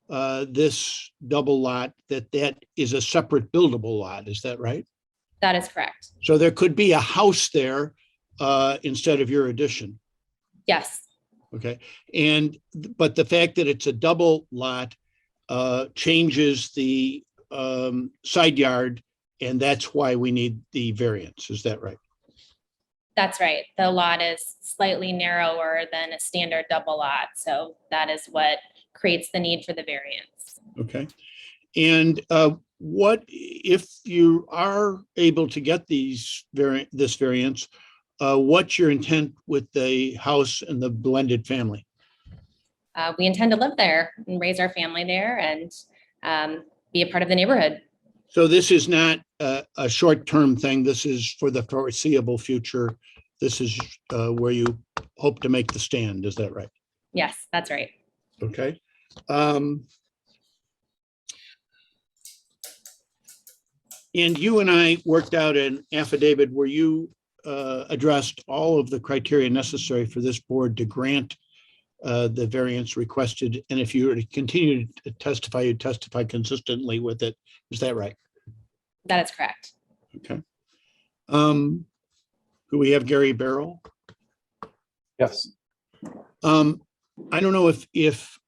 [SPEAKER 16] this double lot, that is a separate buildable lot, is that right?
[SPEAKER 19] That is correct.
[SPEAKER 16] So there could be a house there instead of your addition.
[SPEAKER 19] Yes,
[SPEAKER 16] Okay. But the fact that it's a double lot changes the side yard, and that's why we need the variance. Is that right?
[SPEAKER 19] that's right. The lot is slightly narrower than a standard double lot. So that is what creates the need for the variance.
[SPEAKER 16] Okay. And what if you are able to get this variance? What's your intent with the house and the blended family?
[SPEAKER 19] We intend to live there and raise our family there and be a part of the neighborhood.
[SPEAKER 16] So this is not a short-term thing. This is for the foreseeable future. This is where you hope to make the stand. Is that right?
[SPEAKER 19] Yes, that's right.
[SPEAKER 16] Okay. And you and I worked out an affidavit where you addressed all of the criteria necessary for this board to grant the variance requested. And if you were to continue to testify, you testify consistently with it. Is that right?
[SPEAKER 19] That is correct.
[SPEAKER 16] Okay. Do we have Gary Barrow?
[SPEAKER 22] Yes.
[SPEAKER 16] I don't know if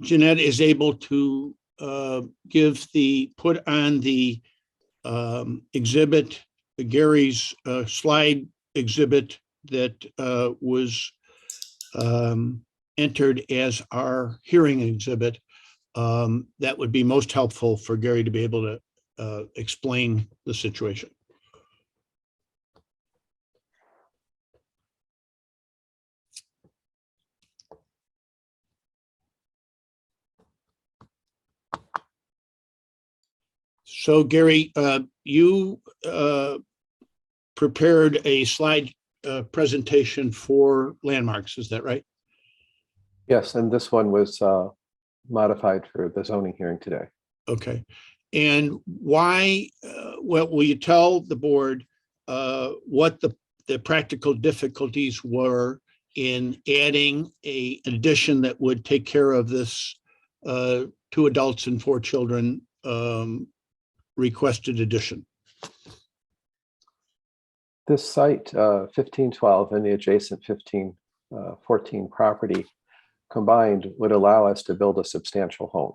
[SPEAKER 16] Jeanette is able to put on the exhibit, Gary's slide exhibit that was entered as our hearing exhibit. That would be most helpful for Gary to be able to explain the situation. So Gary, you prepared a slide presentation for landmarks, is that right?
[SPEAKER 22] Yes, and this one was modified for the zoning hearing today.
[SPEAKER 16] Okay. And why, will you tell the board what the practical difficulties were in adding an addition that would take care of this 2 adults and 4 children requested addition?
[SPEAKER 22] This site, 1512 and the adjacent 1514 property combined would allow us to build a substantial home.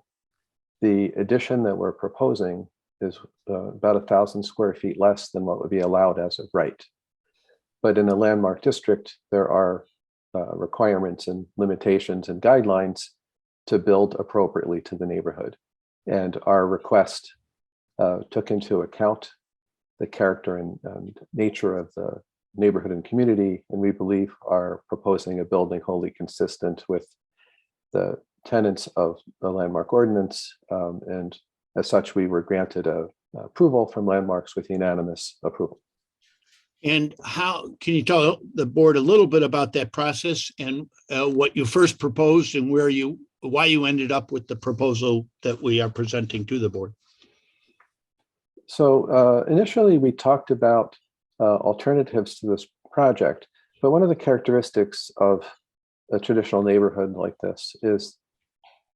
[SPEAKER 22] The addition that we're proposing is about 1,000 square feet less than what would be allowed as of right. But in the landmark district, there are requirements and limitations and guidelines to build appropriately to the neighborhood. And our request took into account the character and nature of the neighborhood and community, and we believe are proposing a building wholly consistent with the tenets of the landmark ordinance, and as such, we were granted approval from landmarks with unanimous approval.
[SPEAKER 16] And how can you tell the board a little bit about that process and what you first proposed and why you ended up with the proposal that we are presenting to the board?
[SPEAKER 22] So initially we talked about alternatives to this project, but one of the characteristics of a traditional neighborhood like this is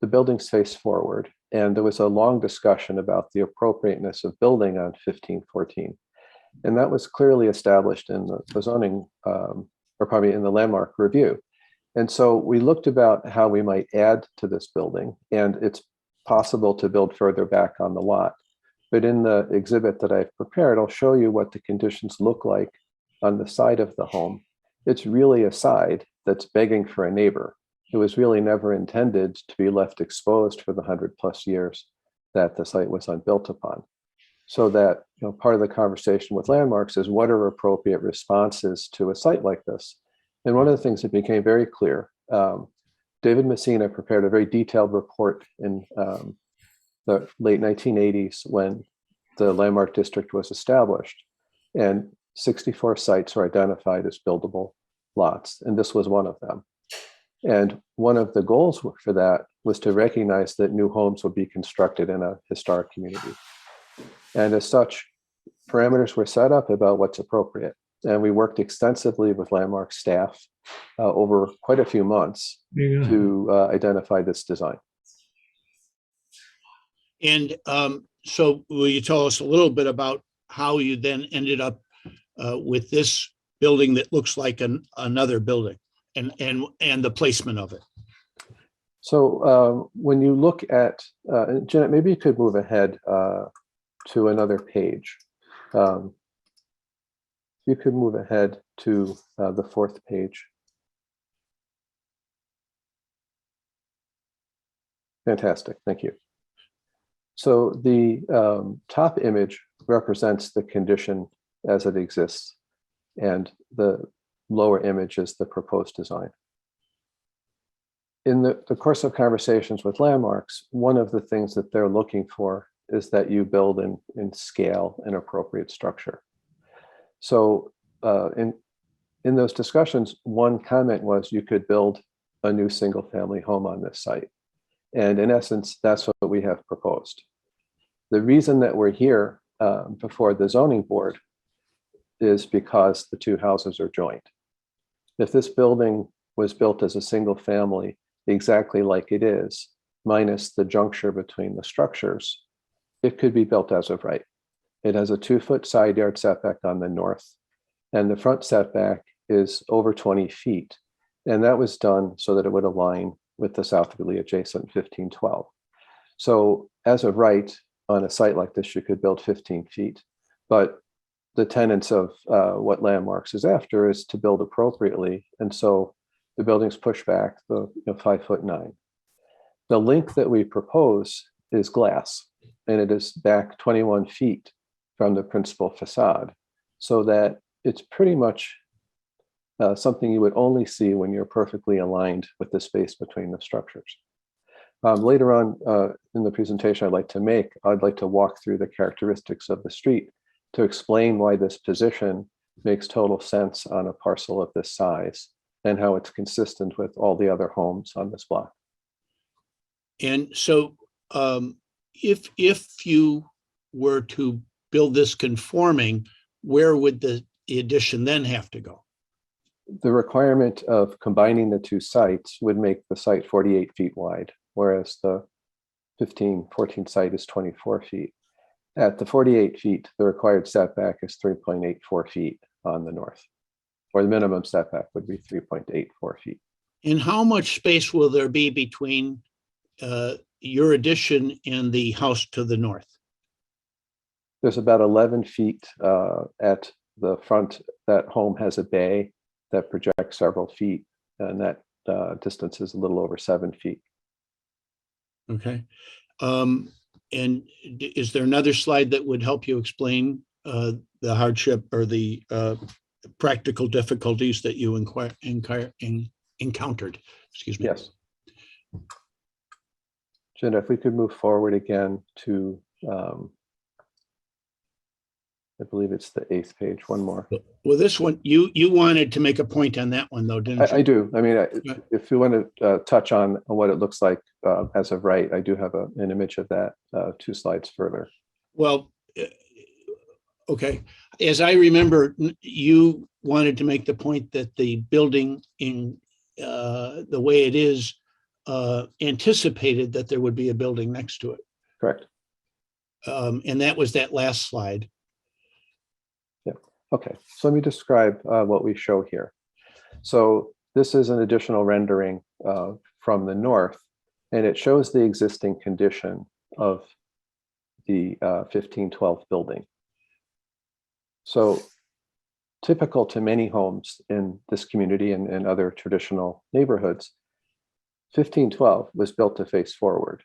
[SPEAKER 22] the buildings face forward. And there was a long discussion about the appropriateness of building on 1514. And that was clearly established in the zoning, or probably in the landmark review. And so we looked about how we might add to this building, and it's possible to build further back on the lot. But in the exhibit that I've prepared, I'll show you what the conditions look like on the side of the home. It's really a side that's begging for a neighbor. It was really never intended to be left exposed for the 100+ years that the site was unbuilt upon. So that, part of the conversation with landmarks is what are appropriate responses to a site like this? And one of the things that became very clear, David Messina prepared a very detailed report in the late 1980s when the landmark district was established, and 64 sites were identified as buildable lots, and this was one of them. And one of the goals for that was to recognize that new homes would be constructed in a historic community. And as such, parameters were set up about what's appropriate. And we worked extensively with landmark staff over quite a few months to identify this design.
[SPEAKER 16] And So will you tell us a little bit about how you then ended up with this building that looks like another building and the placement of it?
[SPEAKER 22] So when you look at, Janet, maybe you could move ahead to another page. You could move ahead to the 4th page. Fantastic, thank you. So the top image represents the condition as it exists, and the lower image is the proposed design. In the course of conversations with Landmarks, one of the things that they're looking for is that you build in scale an appropriate structure. So in those discussions, one comment was you could build a new single-family home on this site. And in essence, that's what we have proposed. The reason that we're here before the zoning board is because the two houses are joined. If this building was built as a single family, exactly like it is, minus the juncture between the structures, it could be built as of right. It has a 2-foot side yard setback on the north, and the front setback is over 20 feet. And that was done so that it would align with the southerly adjacent 1512. So as of right, on a site like this, you could build 15 feet, but the tenets of what Landmarks is after is to build appropriately. And so the building's pushed back the 5'9". The length that we propose is glass, and it is back 21 feet from the principal facade, so that it's pretty much something you would only see when you're perfectly aligned with the space between the structures. Later on in the presentation I'd like to walk through the characteristics of the street to explain why this position makes total sense on a parcel of this size and how it's consistent with all the other homes on this block.
[SPEAKER 16] And so if you were to build this conforming, where would the addition then have to go?
[SPEAKER 22] The requirement of combining the two sites would make the site 48 feet wide, whereas the 14 site is 24 feet. At the 48 feet, the required setback is 3.84 feet on the north, or the minimum setback would be 3.84 feet.
[SPEAKER 16] And how much space will there be between your addition and the house to the north?
[SPEAKER 22] There's about 11 feet at the front. That home has a bay that projects several feet, and that distance is a little over 7 feet.
[SPEAKER 16] Okay. And is there another slide that would help you explain the hardship or the practical difficulties that you encountered? Excuse me.
[SPEAKER 22] Yes. Jenna, if we could move forward again to, I believe it's the 8th page, one more.
[SPEAKER 16] Well, this one, you wanted to make a point on that one though, didn't you?
[SPEAKER 22] I do. I mean, if you want to touch on what it looks like as of right, I do have an image of that 2 slides further.
[SPEAKER 16] Well, okay. As I remember, you wanted to make the point that the building in the way it is anticipated that there would be a building next to it.
[SPEAKER 22] Correct.
[SPEAKER 16] And that was that last slide.
[SPEAKER 22] Yeah. Okay. So let me describe what we show here. So this is an additional rendering from the north, and it shows the existing condition of the 1512 building. So typical to many homes in this community and other traditional neighborhoods, 1512 was built to face forward.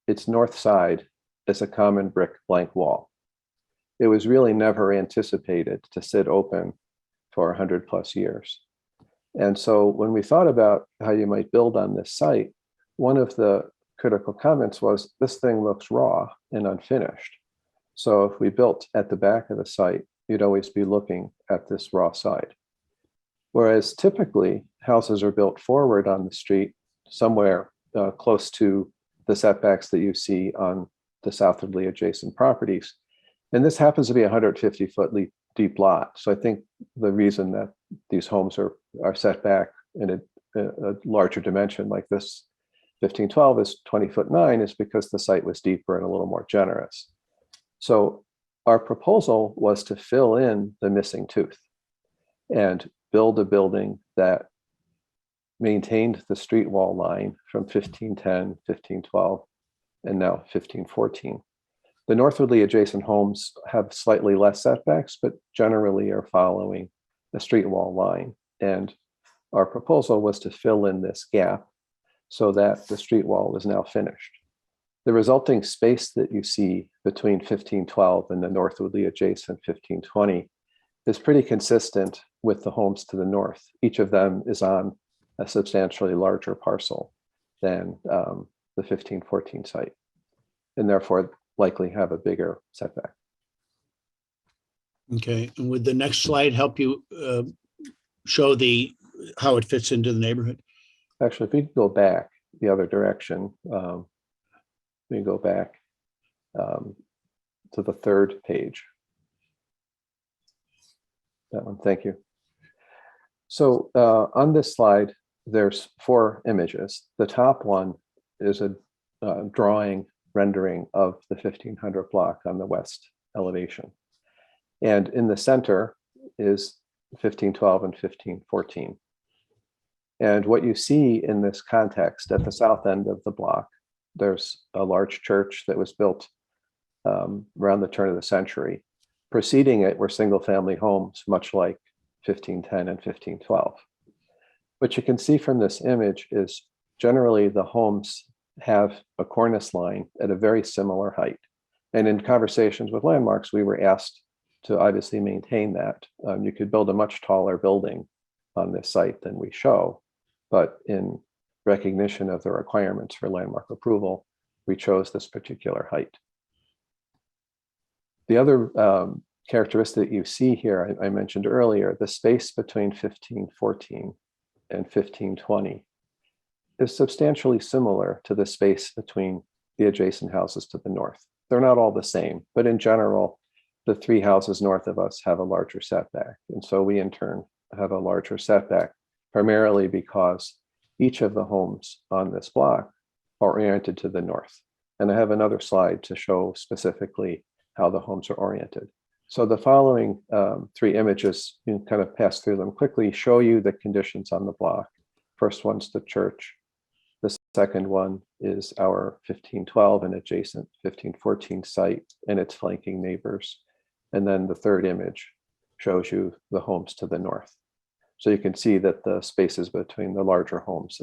[SPEAKER 22] Its north side is a common brick blank wall. It was really never anticipated to sit open for 100+ years. And so when we thought about how you might build on this site, one of the critical comments was, this thing looks raw and unfinished. So if we built at the back of the site, you'd always be looking at this raw side. Whereas typically houses are built forward on the street, somewhere close to the setbacks that you see on the southerly adjacent properties. And this happens to be a 150-foot deep lot. So I think the reason that these homes are set back in a larger dimension like this 1512 is 20'9" is because the site was deeper and a little more generous. So our proposal was to fill in the missing tooth and build a building that maintained the street wall line from 1510, 1512, and now 1514. The northwardly adjacent homes have slightly less setbacks, but generally are following the street wall line. And our proposal was to fill in this gap so that the street wall is now finished. The resulting space that you see between 1512 and the northwardly adjacent 1520 is pretty consistent with the homes to the north. Each of them is on a substantially larger parcel than the 1514 site, and therefore likely have a bigger setback.
[SPEAKER 16] Okay, and would the next slide help you show how it fits into the neighborhood?
[SPEAKER 22] Actually, if we go back the other direction, we go back to the third page. That one, thank you. So on this slide, there's 4 images. The top one is a drawing rendering of the 1500 block on the west elevation. And in the center is 1512 and 1514. And what you see in this context at the south end of the block, there's a large church that was built around the turn of the century. Preceding it were single family homes, much like 1510 and 1512. What you can see from this image is generally the homes have a cornice line at a very similar height. And in conversations with Landmarks, we were asked to obviously maintain that. You could build a much taller building on this site than we show, but in recognition of the requirements for landmark approval, we chose this particular height. The other characteristic you see here, I mentioned earlier, the space between 1514 and 1520 is substantially similar to the space between the adjacent houses to the north. They're not all the same, but in general, the 3 houses north of us have a larger setback. And so we in turn have a larger setback, primarily because each of the homes on this block are oriented to the north. And I have another slide to show specifically how the homes are oriented. So the following 3 images, you can kind of pass through them quickly, show you the conditions on the block. First one's the church. The second one is our 1512 and adjacent 1514 site and its flanking neighbors. And then the third image shows you the homes to the north. So you can see that the spaces between the larger homes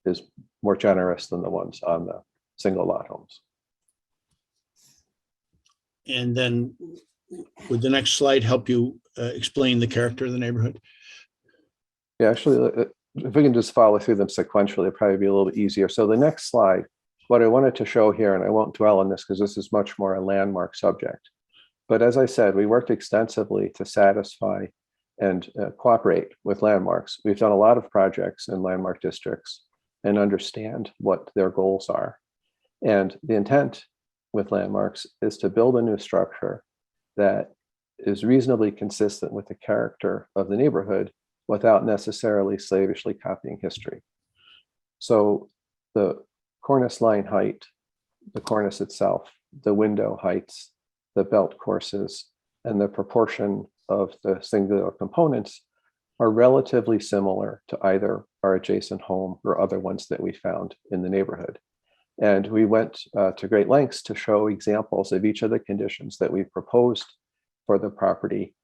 [SPEAKER 22] is more generous than the ones on the single lot homes.
[SPEAKER 16] And then would the next slide help you explain the character of the neighborhood?
[SPEAKER 22] Yeah, actually, if we can just follow through them sequentially, it'd probably be a little bit easier. So the next slide, what I wanted to show here, and I won't dwell on this because this is much more a landmark subject. But as I said, we worked extensively to satisfy and cooperate with landmarks. We've done a lot of projects in landmark districts and understand what their goals are. And the intent with landmarks is to build a new structure that is reasonably consistent with the character of the neighborhood without necessarily slavishly copying history. So the cornice line height, the cornice itself, the window heights, the belt courses, and the proportion of the singular components are relatively similar to either our adjacent home or other ones that we found in the neighborhood. And we went to great lengths to show examples of each of the conditions that we proposed for the property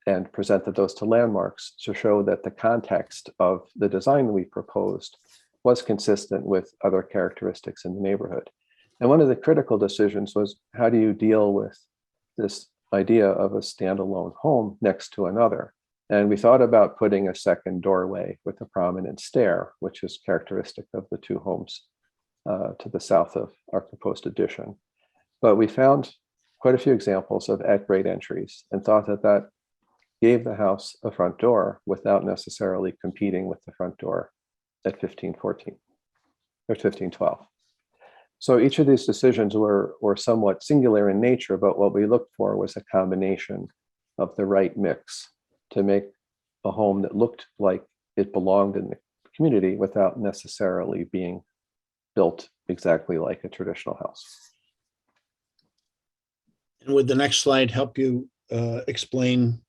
[SPEAKER 22] and presented those to landmarks to show that the context of the design we proposed was consistent with other characteristics in the neighborhood. And one of the critical decisions was, how do you deal with this idea of a standalone home next to another? And we thought about putting a second doorway with a prominent stair, which is characteristic of the 2 homes to the south of our proposed addition. But we found quite a few examples of at-grade entries and thought that that gave the house a front door without necessarily competing with the front door at 1514 or 1512. So each of these decisions were somewhat singular in nature, but what we looked for was a combination of the right mix to make a home that looked like it belonged in the community without necessarily being built exactly like a traditional house.
[SPEAKER 16] And would the next slide help you explain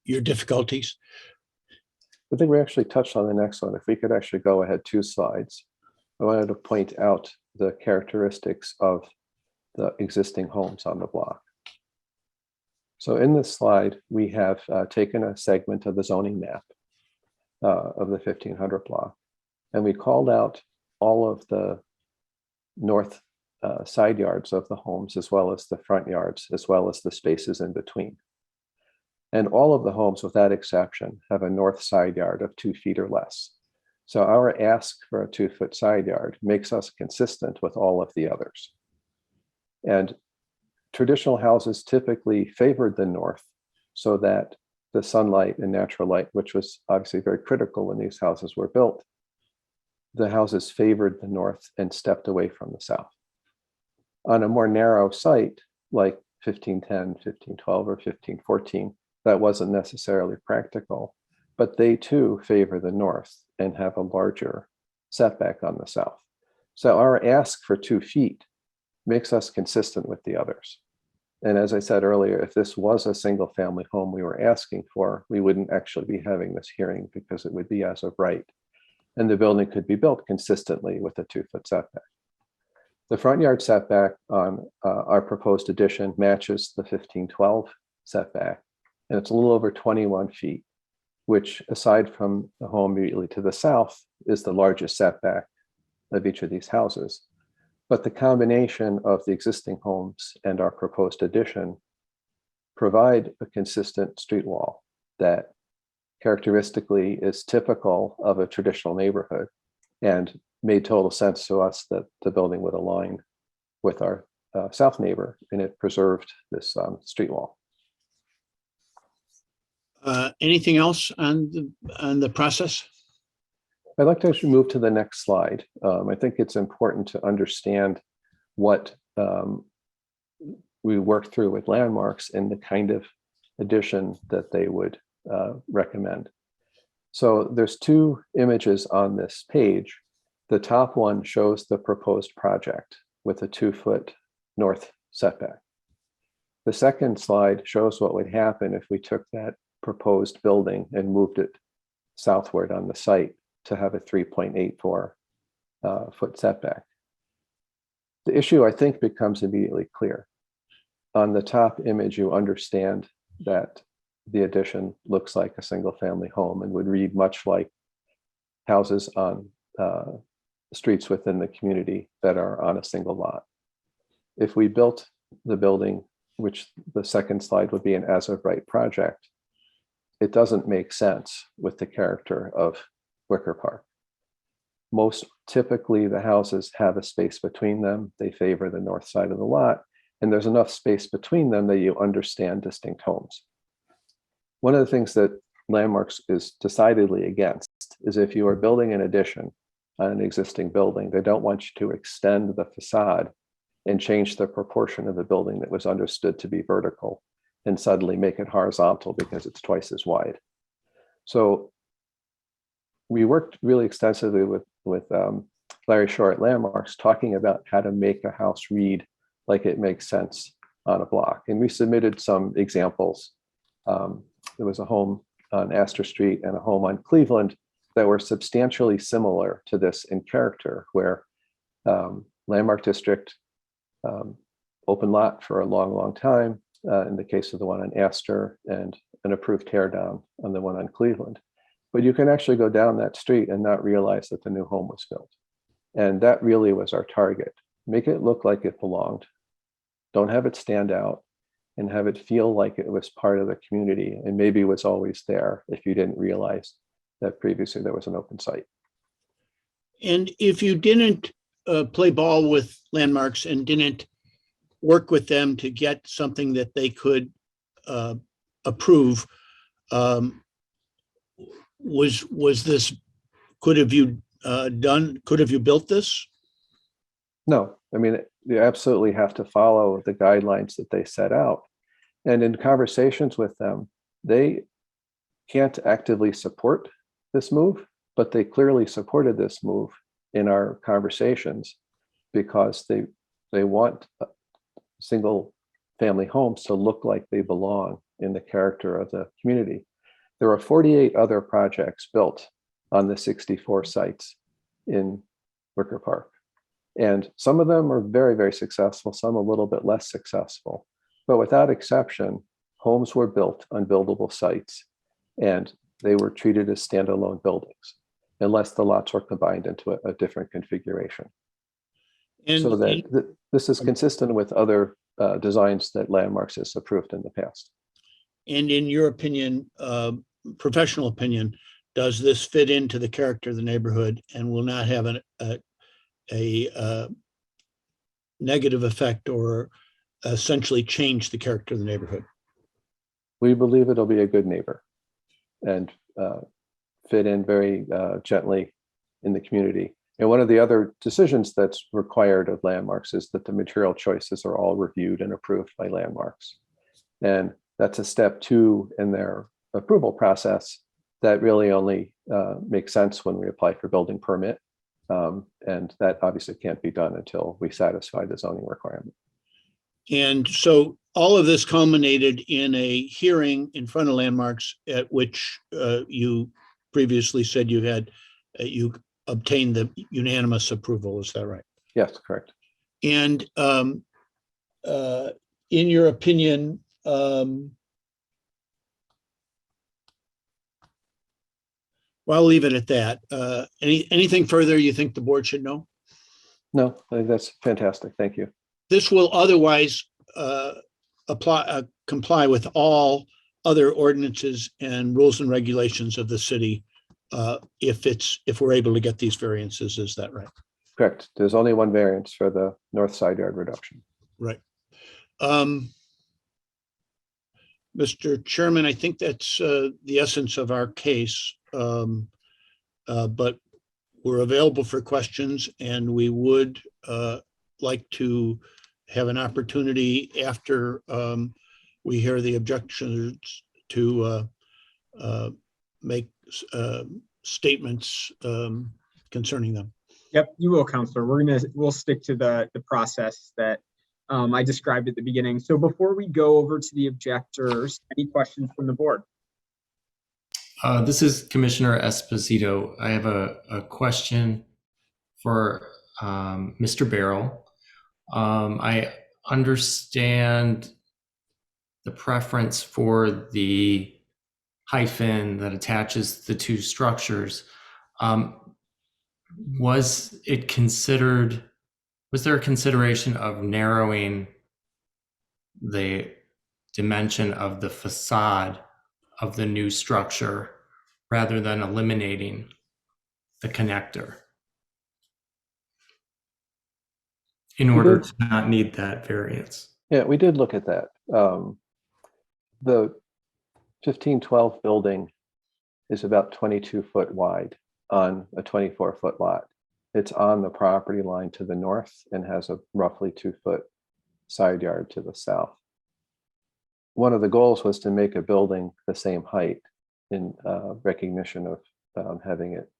[SPEAKER 16] your difficulties?
[SPEAKER 22] I think we actually touched on the next one. If we could actually go ahead 2 slides. I wanted to point out the characteristics of the existing homes on the block. So in this slide, we have taken a segment of the zoning map of the 1500 block, and we called out all of the north side yards of the homes, as well as the front yards, as well as the spaces in between. And all of the homes, with that exception, have a north side yard of 2 feet or less. So our ask for a 2-foot side yard makes us consistent with all of the others. And traditional houses typically favored the north so that the sunlight and natural light, which was obviously very critical when these houses were built, the houses favored the north and stepped away from the south. On a more narrow site, like 1510, 1512, or 1514, that wasn't necessarily practical, but they too favor the north and have a larger setback on the south. So our ask for 2 feet makes us consistent with the others. And as I said earlier, if this was a single family home we were asking for, we wouldn't actually be having this hearing because it would be as of right. And the building could be built consistently with a 2-foot setback. The front yard setback on our proposed addition matches the 1512 setback, and it's a little over 21 feet, which, aside from the home immediately to the south, is the largest setback of each of these houses. But the combination of the existing homes and our proposed addition provide a consistent street wall that characteristically is typical of a traditional neighborhood, and made total sense to us that the building would align with our south neighbor, and it preserved this street wall.
[SPEAKER 16] Anything else on the process?
[SPEAKER 22] I'd like to actually move to the next slide. I think it's important to understand what we worked through with Landmarks and the kind of addition that they would recommend. So there's 2 images on this page. The top one shows the proposed project with a 2-foot north setback. The second slide shows what would happen if we took that proposed building and moved it southward on the site to have a 3.84 foot setback. The issue, I think, becomes immediately clear. On the top image, you understand that the addition looks like a single family home and would read much like houses on streets within the community that are on a single lot. If we built the building, which the second slide would be an as of right project, it doesn't make sense with the character of Wicker Park. Most typically, the houses have a space between them. They favor the north side of the lot, and there's enough space between them that you understand distinct homes. One of the things that Landmarks is decidedly against is if you are building an addition on an existing building, they don't want you to extend the facade and change the proportion of the building that was understood to be vertical and suddenly make it horizontal because it's twice as wide. So we worked really extensively with Larry Shore at Landmarks, talking about how to make a house read like it makes sense on a block. And we submitted some examples. There was a home on Astor Street and a home on Cleveland that were substantially similar to this in character, where Landmark District open lot for a long, long time, in the case of the one on Astor, and an approved tear down on the one on Cleveland. But you can actually go down that street and not realize that the new home was built. And that really was our target. Make it look like it belonged. Don't have it stand out, and have it feel like it was part of the community and maybe was always there if you didn't realize that previously there was an open site.
[SPEAKER 16] And if you didn't play ball with Landmarks and didn't work with them to get something that they could approve, was this, could have you built this?
[SPEAKER 22] No, I mean, you absolutely have to follow the guidelines that they set out. And in conversations with them, they can't actively support this move, but they clearly supported this move in our conversations because they They want single family homes to look like they belong in the character of the community. There are 48 other projects built on the 64 sites in Wicker Park. And some of them are very, very successful, some a little bit less successful. But without exception, homes were built on buildable sites and they were treated as standalone buildings unless the lots were combined into a different configuration.
[SPEAKER 16] And
[SPEAKER 22] so that this is consistent with other designs that Landmarks has approved in the past.
[SPEAKER 16] And in your opinion, professional opinion, does this fit into the character of the neighborhood and will not have a negative effect or essentially change the character of the neighborhood?
[SPEAKER 22] We believe it'll be a good neighbor and fit in very gently in the community. And one of the other decisions that's required of Landmarks is that the material choices are all reviewed and approved by Landmarks. And that's a step 2 in their approval process that really only makes sense when we apply for building permit. And that obviously can't be done until we satisfy the zoning requirement.
[SPEAKER 16] And so all of this culminated in a hearing in front of Landmarks at which you previously said you had, you obtained the unanimous approval, is that right?
[SPEAKER 22] Yes, correct.
[SPEAKER 16] And in your opinion, well, I'll leave it at that. Anything further you think the board should know?
[SPEAKER 22] No, I think that's fantastic. Thank you.
[SPEAKER 16] This will otherwise comply with all other ordinances and rules and regulations of the city if we're able to get these variances. Is that right?
[SPEAKER 22] Correct. There's only one variance for the north side yard reduction.
[SPEAKER 16] Right. Mr. Chairman, I think that's the essence of our case. But we're available for questions and we would like to have an opportunity after we hear the objections to make statements concerning them.
[SPEAKER 1] Yep, you will, Counselor. We'll stick to the process that I described at the beginning. So before we go over to the objectors, any questions from the board?
[SPEAKER 15] This is Commissioner Esposito. I have a question for Mr. Barrel. I understand the preference for the hyphen that attaches the two structures. Was there a consideration of narrowing the dimension of the facade of the new structure rather than eliminating the connector in order to not need that variance?
[SPEAKER 22] Yeah, we did look at that. The 1512 building is about 22 foot wide on a 24-foot lot. It's on the property line to the north and has a roughly 2-foot side yard to the south. One of the goals was to make a building the same height in recognition of having it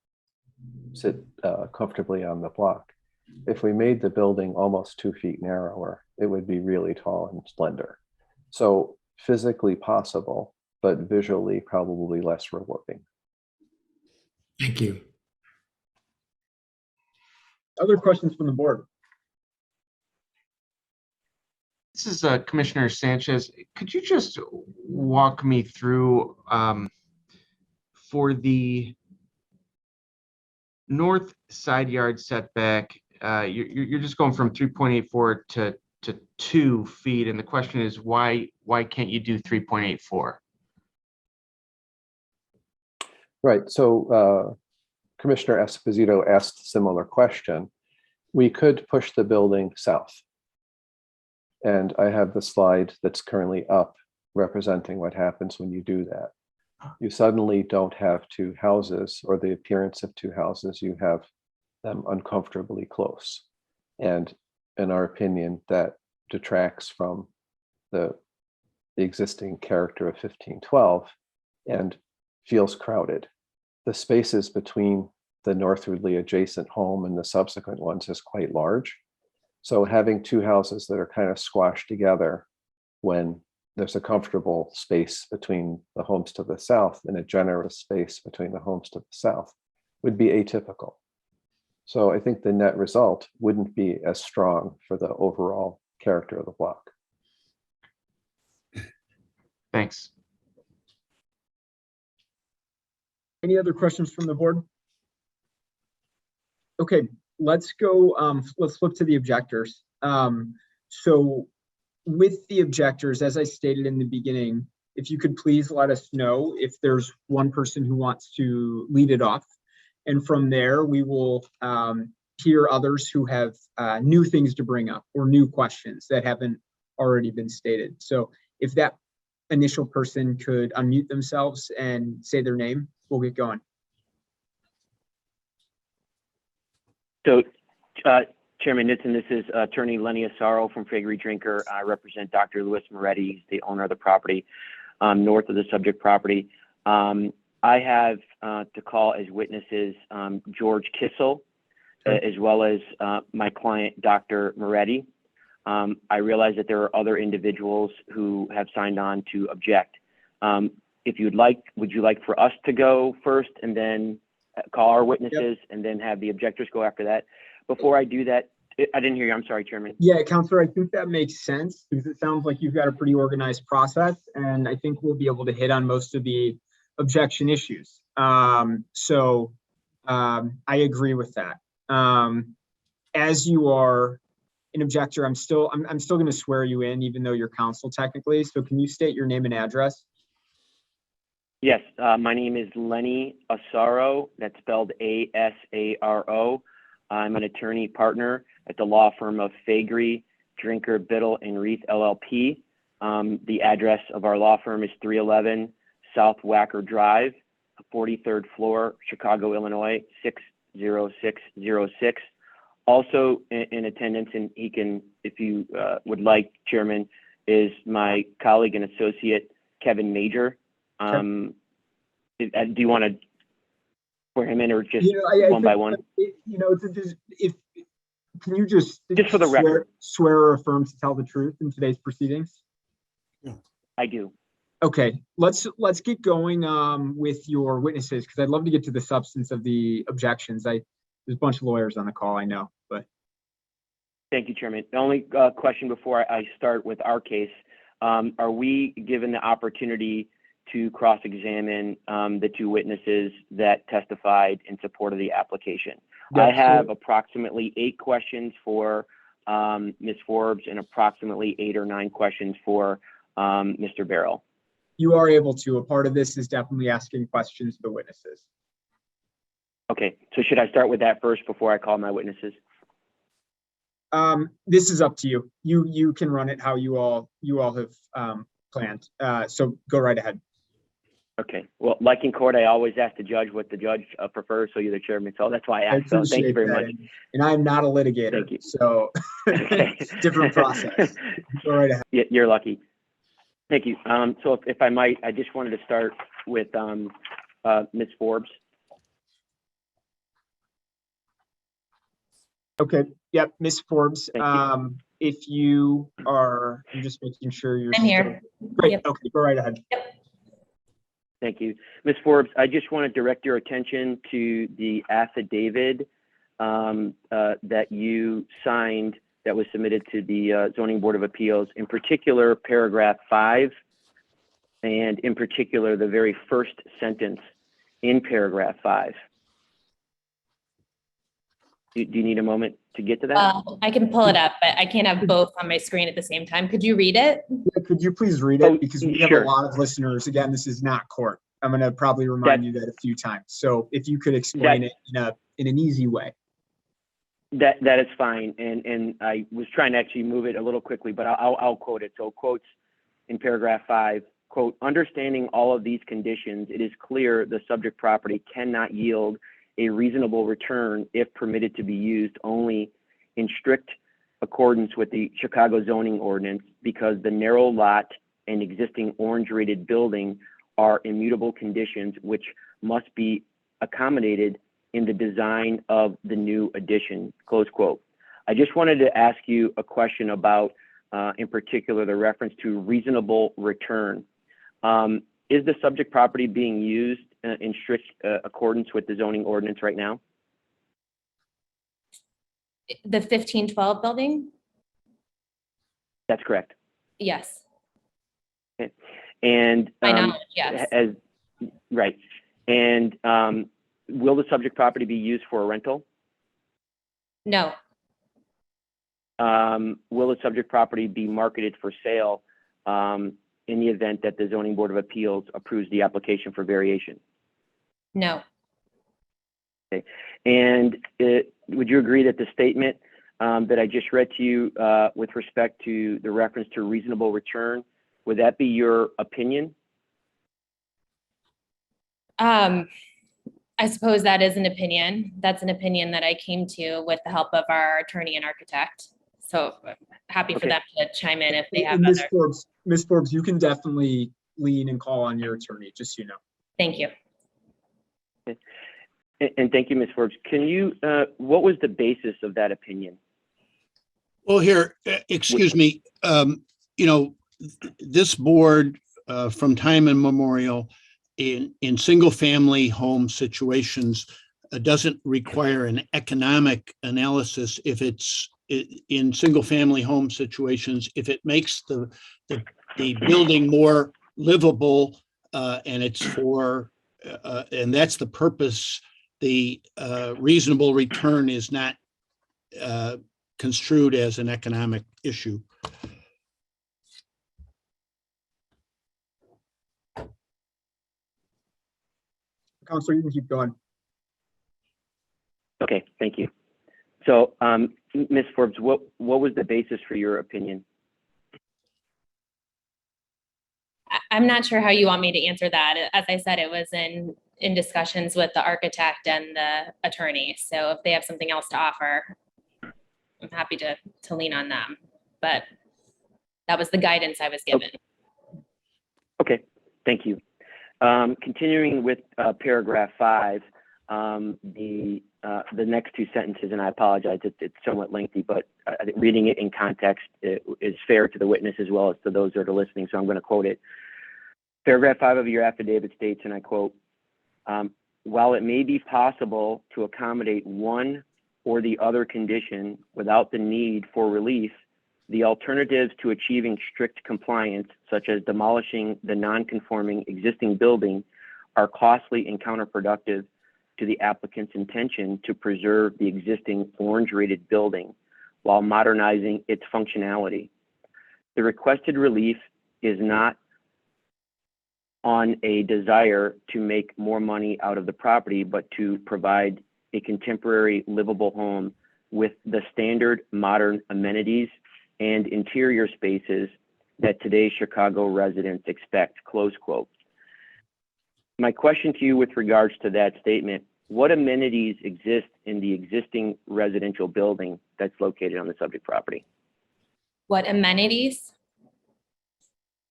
[SPEAKER 22] sit comfortably on the block. If we made the building almost 2 feet narrower, it would be really tall and slender. So physically possible, but visually probably less rewarding.
[SPEAKER 15] Thank you.
[SPEAKER 1] Other questions from the board?
[SPEAKER 6] This is Commissioner Sanchez. Could you just walk me through for the north side yard setback? You're just going from 3.84 to 2 feet, and the question is why can't you do 3.84?
[SPEAKER 22] Right. So Commissioner Esposito asked a similar question. We could push the building south. And I have the slide that's currently up representing what happens when you do that. You suddenly don't have two houses or the appearance of two houses. You have them uncomfortably close. And in our opinion, that detracts from the existing character of 1512 and feels crowded. The spaces between the northwardly adjacent home and the subsequent ones is quite large. So having two houses that are kind of squashed together when there's a comfortable space between the homes to the south and a generous space between the homes to the south would be atypical. So I think the net result wouldn't be as strong for the overall character of the block.
[SPEAKER 6] Thanks.
[SPEAKER 1] Any other questions from the board? Okay, let's go, let's flip to the objectors. So with the objectors, as I stated in the beginning, if you could please let us know if there's one person who wants to lead it off. And from there, we will hear others who have new things to bring up or new questions that haven't already been stated. So if that initial person could unmute themselves and say their name, we'll get going.
[SPEAKER 14] So, Chairman Nitson, this is Attorney Lenny Asaro from Fagery Drinker. I represent Dr. Louis Moretti, the owner of the property north of the subject property. I have to call as witnesses George Kissel, as well as my client, Dr. Moretti. I realize that there are other individuals who have signed on to object. If you'd like, would you like for us to go first and then call our witnesses and then have the objectors go after that? Before I do that, I didn't hear you. I'm sorry, Chairman.
[SPEAKER 1] Yeah, Counselor, I think that makes sense because it sounds like you've got a pretty organized process, and I think we'll be able to hit on most of the objection issues. I agree with that. As you are an objector, I'm still going to swear you in, even though you're counsel technically. So can you state your name and address?
[SPEAKER 14] Yes, my name is Lenny Asaro. That's spelled A-S-A-R-O. I'm an attorney partner at the law firm of Fagery, Drinker, Biddle, and Reith LLP. The address of our law firm is 311 South Wacker Drive, 43rd floor, Chicago, Illinois, 60606. Also in attendance, and he can, if you would like, Chairman, is my colleague and associate, Kevin Major. Do you want to swear him in or just one by one?
[SPEAKER 1] Can you just
[SPEAKER 14] for the record,
[SPEAKER 1] swear or affirm to tell the truth in today's proceedings?
[SPEAKER 14] I do.
[SPEAKER 1] Okay, let's get going with your witnesses, because I'd love to get to the substance of the objections. There's a bunch of lawyers on the call, I know, but.
[SPEAKER 14] Thank you, Chairman. The only question before I start with our case, are we given the opportunity to cross-examine the two witnesses that testified in support of the application? I have approximately 8 questions for Ms. Forbes and approximately 8 or 9 questions for Mr. Barrow.
[SPEAKER 1] You are able to. A part of this is definitely asking questions to the witnesses.
[SPEAKER 14] Okay, so should I start with that first before I call my witnesses?
[SPEAKER 1] This is up to you. You can run it how you all have planned. So go right ahead.
[SPEAKER 14] Okay. Well, like in court, I always ask the judge what the judge prefers. So you're the chairman. So that's why I asked. So thank you very much.
[SPEAKER 1] And I'm not a litigator.
[SPEAKER 14] Thank you.
[SPEAKER 1] So different process. Go right ahead.
[SPEAKER 14] You're lucky. Thank you. So if I might, I just wanted to start with Ms. Forbes.
[SPEAKER 1] Okay. Yep. Ms. Forbes. If you are, I'm just making sure you're.
[SPEAKER 19] I'm here.
[SPEAKER 1] Great.
[SPEAKER 19] Yep.
[SPEAKER 1] Okay. Go right ahead.
[SPEAKER 19] Yep.
[SPEAKER 14] Thank you. Ms. Forbes, I just want to direct your attention to the affidavit that you signed that was submitted to the Zoning Board of Appeals, in particular, paragraph 5, and in particular, the very first sentence in paragraph 5. Do you need a moment to get to that?
[SPEAKER 19] I can pull it up, but I can't have both on my screen at the same time. Could you read it?
[SPEAKER 1] Yeah, could you please read it? Because we have a lot of listeners. Again, this is not court. I'm going to probably remind you that a few times. So if you could explain it in an easy way.
[SPEAKER 14] That is fine. And I was trying to actually move it a little quickly, but I'll quote it. So quotes in paragraph 5, quote, understanding all of these conditions, it is clear the subject property cannot yield a reasonable return if permitted to be used only in strict accordance with the Chicago zoning ordinance, because the narrow lot and existing orange rated building are immutable conditions which must be accommodated in the design of the new addition, close quote. I just wanted to ask you a question about, in particular, the reference to reasonable return. Is the subject property being used in strict accordance with the zoning ordinance right now?
[SPEAKER 19] The 1512 building?
[SPEAKER 14] That's correct.
[SPEAKER 19] Yes,
[SPEAKER 14] Okay. And
[SPEAKER 19] my knowledge, yes.
[SPEAKER 14] Right. And will the subject property be used for a rental?
[SPEAKER 19] No,
[SPEAKER 14] Will the subject property be marketed for sale in the event that the Zoning Board of Appeals approves the application for variation?
[SPEAKER 19] no,
[SPEAKER 14] Okay. And would you agree that the statement that I just read to you with respect to the reference to reasonable return, would that be your opinion?
[SPEAKER 19] I suppose that is an opinion. That's an opinion that I came to with the help of our attorney and architect. So I'm happy for
[SPEAKER 14] Okay.
[SPEAKER 19] them to chime in if they have
[SPEAKER 1] And
[SPEAKER 19] other.
[SPEAKER 1] Ms. Forbes, you can definitely lean and call on your attorney, just so you know.
[SPEAKER 19] Thank you.
[SPEAKER 14] Okay. And thank you, Ms. Forbes. Can you, what was the basis of that opinion?
[SPEAKER 16] Well, here, excuse me, you know, this board from time immemorial in single-family home situations doesn't require an economic analysis if it's in single-family home situations, if it makes the building more livable and it's for, and that's the purpose, the reasonable return is not construed as an economic issue.
[SPEAKER 1] Counselor, you can keep going.
[SPEAKER 14] Okay, thank you. So, Ms. Forbes, what was the basis for your opinion?
[SPEAKER 19] I'm not sure how you want me to answer that. As I said, it was in discussions with the architect and the attorney. So if they have something else to offer, I'm happy to lean on them. But that was the guidance I was given.
[SPEAKER 14] Okay, thank you. Continuing with paragraph 5, the next two sentences, and I apologize, it's somewhat lengthy, but reading it in context is fair to the witness as well as to those that are listening, so I'm going to quote it. Paragraph 5 of your affidavit states, and I quote, while it may be possible to accommodate one or the other condition without the need for relief, the alternatives to achieving strict compliance, such as demolishing the non-conforming existing building, are costly and counterproductive to the applicant's intention to preserve the existing orange-rated building while modernizing its functionality. The requested relief is not on a desire to make more money out of the property, but to provide a contemporary livable home with the standard modern amenities and interior spaces that today's Chicago residents expect, close quote. My question to you with regards to that statement, what amenities exist in the existing residential building that's located on the subject property?
[SPEAKER 19] What amenities?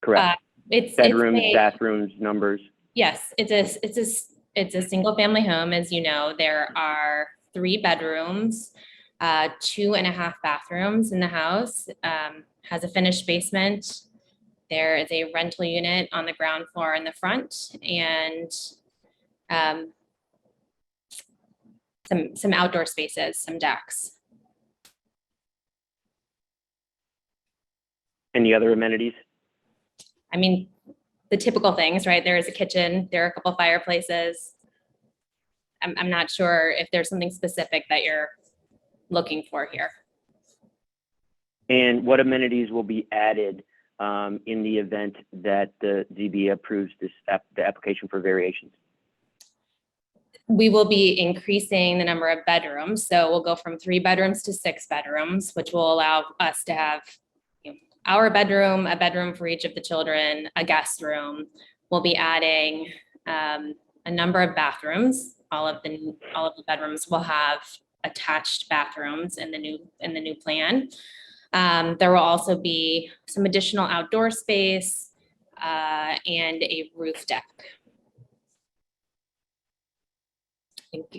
[SPEAKER 14] Correct.
[SPEAKER 19] It's
[SPEAKER 14] Bedrooms,
[SPEAKER 19] a-
[SPEAKER 14] bathrooms, numbers.
[SPEAKER 19] Yes, it's a single family home. As you know, there are 3 bedrooms, 2.5 bathrooms in the house, has a finished basement. There is a rental unit on the ground floor in the front, and some outdoor spaces, some decks.
[SPEAKER 14] Any other amenities?
[SPEAKER 19] I mean, the typical things, right? There is a kitchen, there are a couple fireplaces. I'm not sure if there's something specific that you're looking for here.
[SPEAKER 14] And what amenities will be added in the event that the ZBA approves the application for variations?
[SPEAKER 19] We will be increasing the number of bedrooms. So we'll go from 3 bedrooms to 6 bedrooms, which will allow us to have our bedroom, a bedroom for each of the children, a guest room. We'll be adding a number of bathrooms. All of the bedrooms will have attached bathrooms in the new plan. There will also be some additional outdoor space and a roof deck.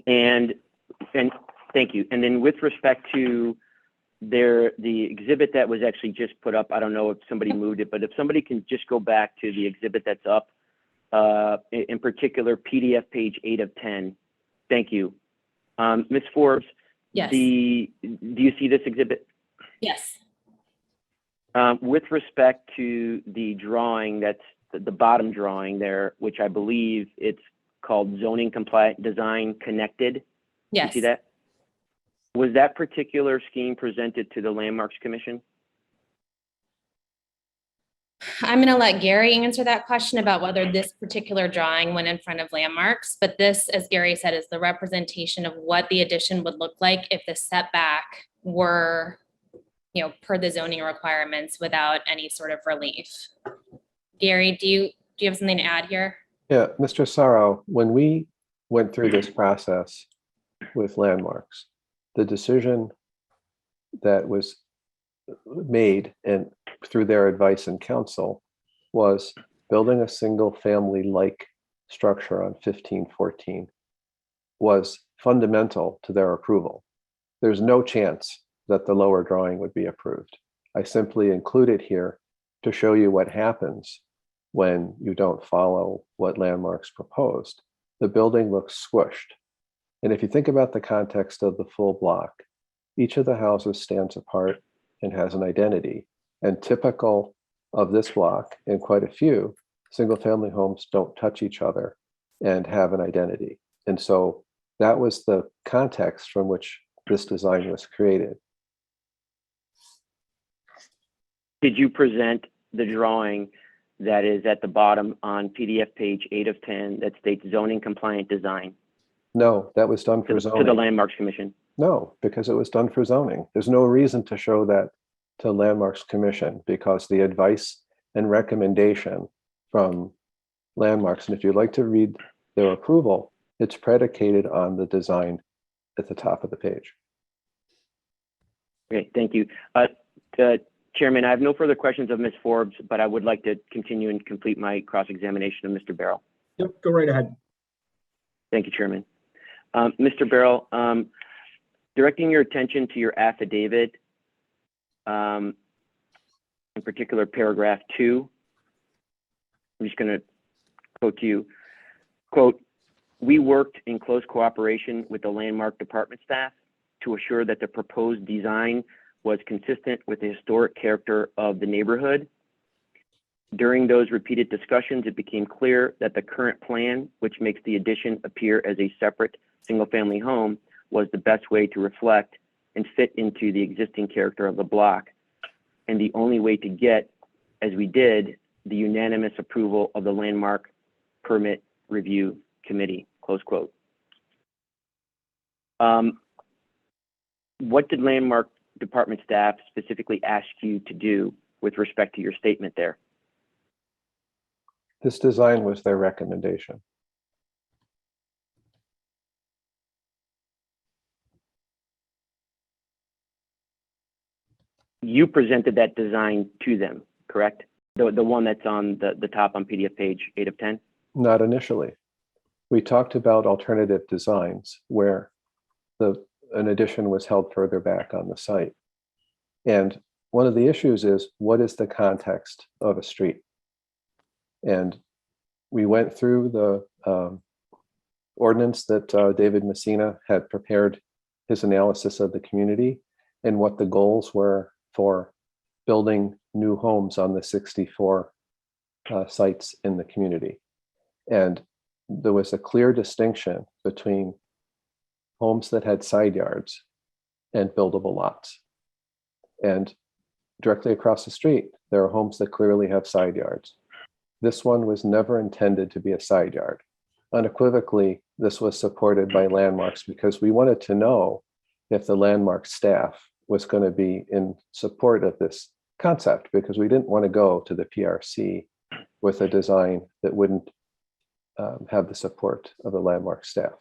[SPEAKER 14] And thank you. And then with respect to the exhibit that was actually just put up, I don't know if somebody moved it, but if somebody can just go back to the exhibit that's up, in particular PDF page 8 of 10. Thank you. Ms. Forbes,
[SPEAKER 19] Yes.
[SPEAKER 14] do you see this exhibit?
[SPEAKER 19] Yes.
[SPEAKER 14] With respect to the drawing, that's the bottom drawing there, which I believe it's called zoning compliant design connected.
[SPEAKER 19] Yes.
[SPEAKER 14] You see that? Was that particular scheme presented to the Landmarks Commission?
[SPEAKER 19] I'm going to let Gary answer that question about whether this particular drawing went in front of Landmarks, but this, as Gary said, is the representation of what the addition would look like if the setback were, per the zoning requirements without any sort of relief. Gary, do you have something to add here?
[SPEAKER 22] Yeah, Mr. Sorrow, when we went through this process with Landmarks, the decision that was made and through their advice and counsel was building a single family like structure on 1514 was fundamental to their approval. There's no chance that the lower drawing would be approved. I simply include it here to show you what happens when you don't follow what Landmarks proposed. The building looks squished. And if you think about the context of the full block, each of the houses stands apart and has an identity. And typical of this block, and quite a few, single family homes don't touch each other and have an identity. And so that was the context from which this design was created.
[SPEAKER 14] Did you present the drawing that is at the bottom on PDF page 8 of 10 that states zoning compliant design?
[SPEAKER 22] No, that was done for zoning.
[SPEAKER 14] To the Landmarks Commission?
[SPEAKER 22] No, because it was done for zoning. There's no reason to show that to Landmarks Commission because the advice and recommendation from Landmarks, and if you'd like to read their approval, it's predicated on the design at the top of the page.
[SPEAKER 14] Okay, thank you. Chairman, I have no further questions of Ms. Forbes, but I would like to continue and complete my cross-examination of Mr. Barrow.
[SPEAKER 1] Yep, go right ahead.
[SPEAKER 14] Thank you, Chairman. Mr. Barrow, directing your attention to your affidavit, in particular paragraph 2, I'm just going to quote to you, quote, "We worked in close cooperation with the Landmark Department staff to assure that the proposed design was consistent with the historic character of the neighborhood. During those repeated discussions, it became clear that the current plan, which makes the addition appear as a separate single-family home, was the best way to reflect and fit into the existing character of the block, and the only way to get, as we did, the unanimous approval of the Landmark Permit Review Committee," close quote. What did Landmark Department staff specifically ask you to do with respect to your statement there?
[SPEAKER 22] This design was their recommendation.
[SPEAKER 14] You presented that design to them, correct? The one that's on the top on PDF page 8 of 10?
[SPEAKER 22] Not initially. We talked about alternative designs where an addition was held further back on the site. And one of the issues is, what is the context of a street? And we went through the ordinance that David Messina had prepared his analysis of the community and what the goals were for building new homes on the 64 sites in the community. And there was a clear distinction between homes that had side yards and buildable lots. And directly across the street, there are homes that clearly have side yards. This one was never intended to be a side yard. Unequivocally, this was supported by Landmarks because we wanted to know if the Landmark staff was going to be in support of this concept, because we didn't want to go to the PRC with a design that wouldn't have the support of the Landmark staff.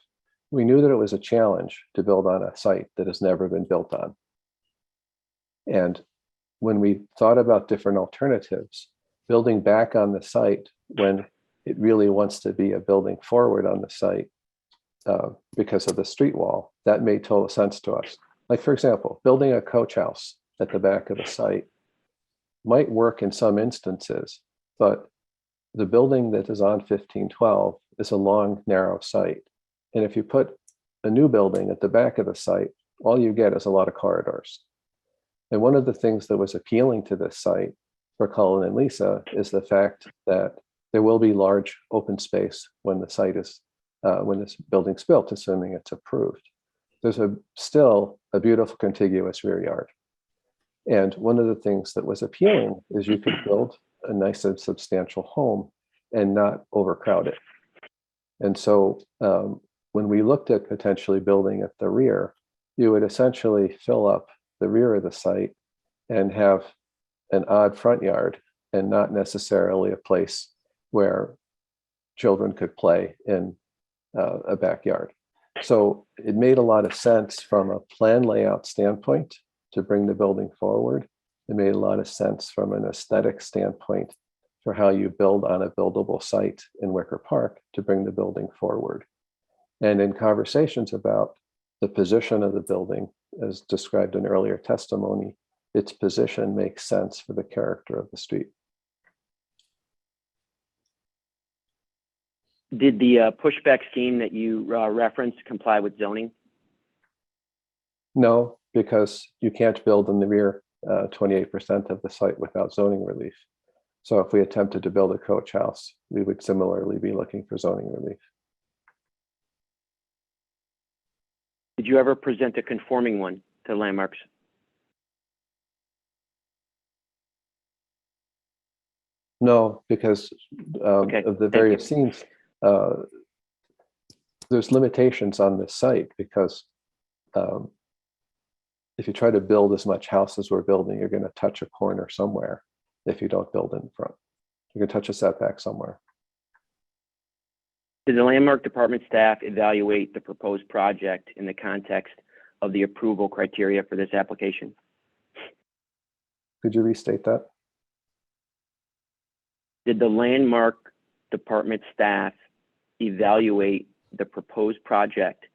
[SPEAKER 22] We knew that it was a challenge to build on a site that has never been built on. And when we thought about different alternatives, building back on the site when it really wants to be a building forward on the site because of the street wall, that made total sense to us. Like, for example, building a coach house at the back of the site might work in some instances, but the building that is on 1512 is a long, narrow site. And if you put a new building at the back of the site, all you get is a lot of corridors. And one of the things that was appealing to this site for Cullen and Lisa is the fact that there will be large open space when the site is, when this building's built, assuming it's approved. There's still a beautiful contiguous rear yard. And one of the things that was appealing is you could build a nice and substantial home and not overcrowd it. And so when we looked at potentially building at the rear, you would essentially fill up the rear of the site and have an odd front yard and not necessarily a place where children could play in a backyard. So it made a lot of sense from a plan layout standpoint to bring the building forward. It made a lot of sense from an aesthetic standpoint for how you build on a buildable site in Wicker Park to bring the building forward. And in conversations about the position of the building, as described in earlier testimony, its position makes sense for the character of the street.
[SPEAKER 14] Did the pushback scheme that you referenced comply with zoning?
[SPEAKER 22] No, because you can't build in the rear 28% of the site without zoning relief. So if we attempted to build a coach house, we would similarly be looking for zoning relief.
[SPEAKER 14] Did you ever present a conforming one to landmarks?
[SPEAKER 22] No, because of the various scenes, there's limitations on this site because if you try to build as much house as we're building, you're going to touch a corner somewhere if you don't build in front. You can touch a setback somewhere.
[SPEAKER 14] Did the landmark department staff evaluate the proposed project in the context of the approval criteria for this application?
[SPEAKER 22] Could you restate that?
[SPEAKER 14] Did the landmark department staff evaluate the proposed project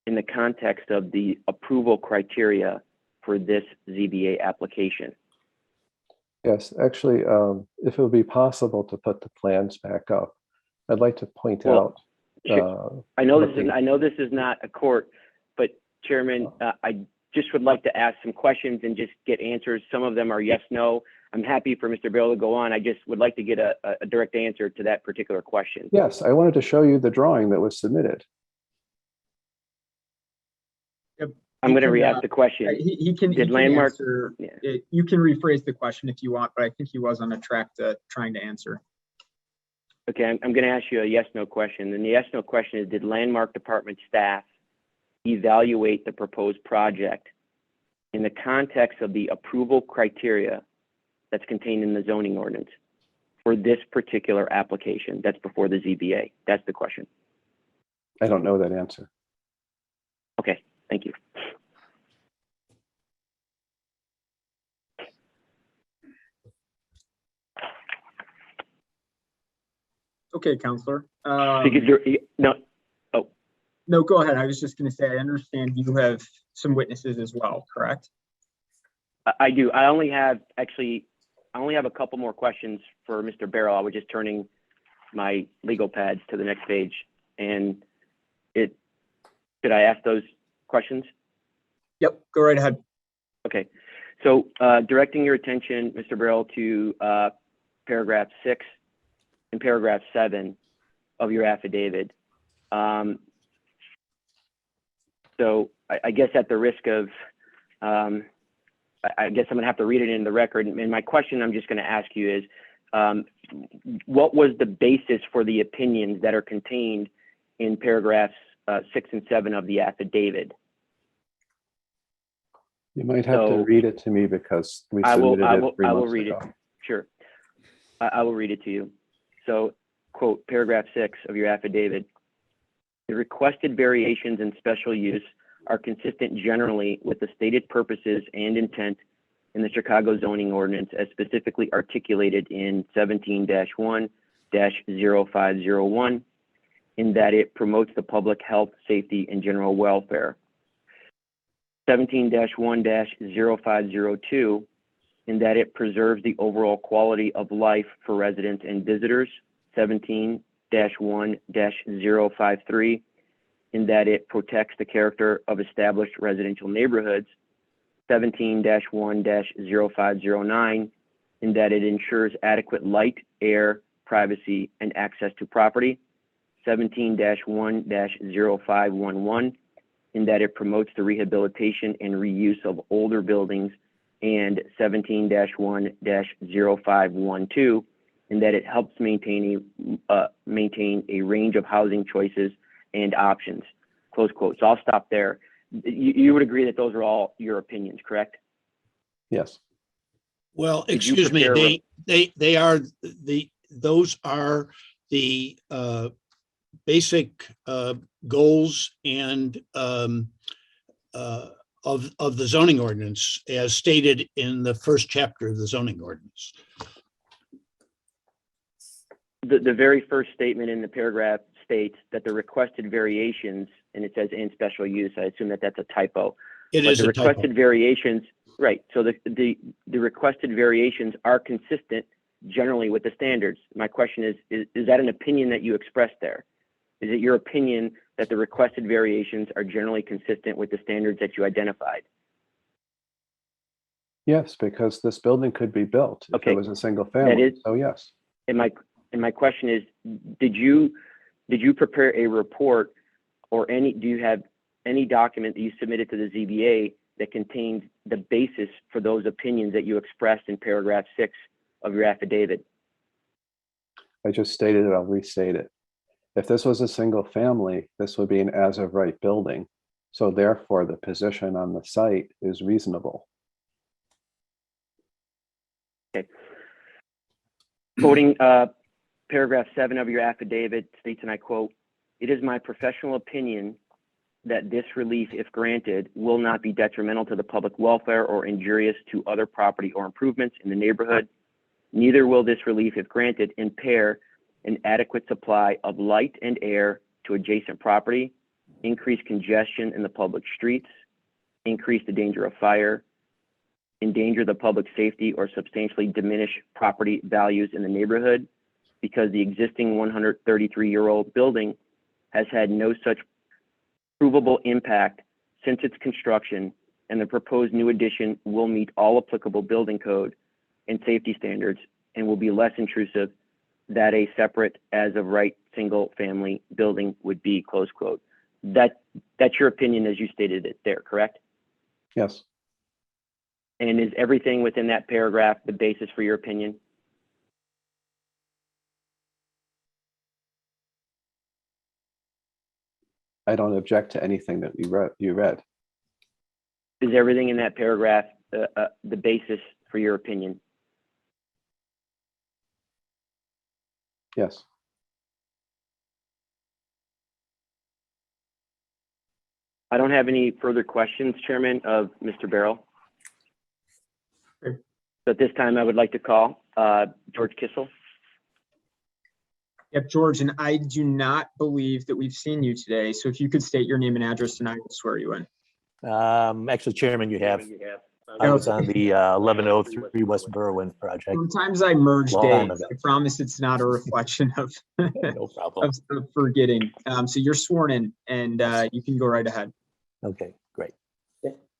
[SPEAKER 14] in the context of the approval criteria for this ZBA application?
[SPEAKER 22] Yes, actually, if it would be possible to put the plans back up, I'd like to point out.
[SPEAKER 14] I know this is not a court, but Chairman, I just would like to ask some questions and just get answers. Some of them are yes, no. I'm happy for Mr. Barrow to go on. I just would like to get a direct answer to that particular question.
[SPEAKER 22] Yes, I wanted to show you the drawing that was submitted.
[SPEAKER 14] I'm going to re-ask the question.
[SPEAKER 1] He can
[SPEAKER 14] landmark
[SPEAKER 1] answer, you can rephrase the question if you want, but I think he was on a track to trying to answer.
[SPEAKER 14] Okay, I'm going to ask you a yes/no question. And the yes/no question is, did landmark department staff evaluate the proposed project in the context of the approval criteria that's contained in the zoning ordinance for this particular application that's before the ZBA? That's the question.
[SPEAKER 22] I don't know that answer.
[SPEAKER 14] Okay, thank you.
[SPEAKER 1] Okay, Counselor.
[SPEAKER 14] Because
[SPEAKER 1] No, go ahead. I was just going to say, I understand you have some witnesses as well, correct?
[SPEAKER 14] I do. I only have a couple more questions for Mr. Barrow. I was just turning my legal pads to the next page. And should I ask those questions?
[SPEAKER 1] Yep, go right ahead.
[SPEAKER 14] Okay. So directing your attention, Mr. Barrow, to paragraph 6 and paragraph 7 of your affidavit. So I guess at the risk of, I guess I'm gonna have to read it in the record. And my question I'm just gonna ask you is, what was the basis for the opinions that are contained in paragraphs 6 and 7 of the affidavit?
[SPEAKER 22] You might have to read it to me because we submitted it 3 months ago.
[SPEAKER 14] I will read it. Sure. I will read it to you. So, quote, paragraph 6 of your affidavit. The requested variations in special use are consistent generally with the stated purposes and intent in the Chicago zoning ordinance as specifically articulated in 17-1-0501, in that it promotes the public health, safety, and general welfare. 17-1-0502, in that it preserves the overall quality of life for residents and visitors. 17-1-053, in that it protects the character of established residential neighborhoods. 17-1-0509, in that it ensures adequate light, air, privacy, and access to property. 17-1-0511, in that it promotes the rehabilitation and reuse of older buildings. And 17-1-0512, in that it helps maintain a range of housing choices and options, close quote. So I'll stop there. You would agree that those are all your opinions, correct?
[SPEAKER 22] Yes.
[SPEAKER 16] Well,
[SPEAKER 14] Did you
[SPEAKER 16] excuse me,
[SPEAKER 14] prepare
[SPEAKER 16] they are those are the basic goals and of the zoning ordinance as stated in the first chapter of the zoning ordinance.
[SPEAKER 14] The very first statement in the paragraph states that the requested variations, and it says in special use, I assume that that's a typo.
[SPEAKER 16] It
[SPEAKER 14] But
[SPEAKER 16] is
[SPEAKER 14] the
[SPEAKER 16] a typo.
[SPEAKER 14] requested variations, right, so the requested variations are consistent generally with the standards. My question is that an opinion that you expressed there? Is it your opinion that the requested variations are generally consistent with the standards that you identified?
[SPEAKER 22] Yes, because this building could be built if
[SPEAKER 14] Okay.
[SPEAKER 22] it was a single family.
[SPEAKER 14] is-
[SPEAKER 22] So yes.
[SPEAKER 14] And my question is, did you prepare a report or do you have any document that you submitted to the ZBA that contains the basis for those opinions that you expressed in paragraph 6 of your affidavit?
[SPEAKER 22] I just stated it, I'll restate it. If this was a single family, this would be an as of right building. So therefore, the position on the site is reasonable.
[SPEAKER 14] Okay. Quoting paragraph 7 of your affidavit states, and I quote, "It is my professional opinion that this relief, if granted, will not be detrimental to the public welfare or injurious to other property or improvements in the neighborhood. Neither will this relief, if granted, impair an adequate supply of light and air to adjacent property, increase congestion in the public streets, increase the danger of fire, endanger the public safety, or substantially diminish property values in the neighborhood, because the existing 133-year-old building has had no such provable impact since its construction, and the proposed new addition will meet all applicable building code and safety standards and will be less intrusive that a separate as of right single family building would be," close quote. That's your opinion as you stated it there, correct?
[SPEAKER 22] Yes.
[SPEAKER 14] And is everything within that paragraph the basis for your opinion?
[SPEAKER 22] I don't object to anything that you read.
[SPEAKER 14] Is everything in that paragraph the basis for your opinion?
[SPEAKER 22] Yes.
[SPEAKER 14] I don't have any further questions, Chairman, of Mr. Barrow.
[SPEAKER 1] Okay.
[SPEAKER 14] So at this time, I would like to call George Kissel.
[SPEAKER 1] Yep, George, and I do not believe that we've seen you today. So if you could state your name and address, and I will swear you in.
[SPEAKER 10] Actually, Chairman, you have. I was on the 1103 West Berwyn project.
[SPEAKER 1] Sometimes I merge
[SPEAKER 10] Long
[SPEAKER 1] days.
[SPEAKER 10] ago.
[SPEAKER 1] I promise it's not a reflection of,
[SPEAKER 10] No problem.
[SPEAKER 1] of forgetting. So you're sworn in, and you can go right ahead.
[SPEAKER 10] Okay, great.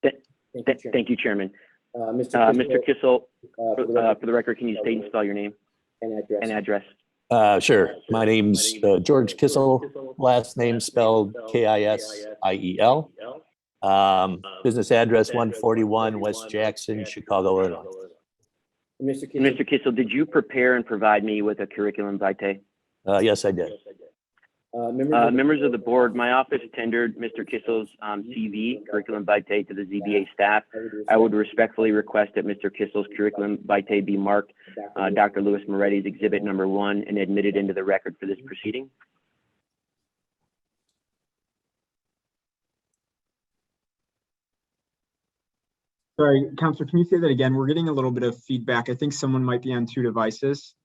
[SPEAKER 14] Thank you, Chairman. Mr. Kissel, for the record, can you state and spell your name and address?
[SPEAKER 10] Sure. My name's George Kissel, last name spelled Kissiel. Business address 141 West Jackson, Chicago, Illinois.
[SPEAKER 14] Mr. Kissel, did you prepare and provide me with a curriculum vitae?
[SPEAKER 10] Yes, I did.
[SPEAKER 14] Members of the board, my office tendered Mr. Kissel's CV, curriculum vitae, to the ZBA staff. I would respectfully request that Mr. Kissel's curriculum vitae be marked Dr. Louis Moretti's exhibit number 1 and admitted into the record for this proceeding.
[SPEAKER 1] Sorry, Counselor, can you say that again? We're getting a little bit of feedback. I think someone might be on 2 devices.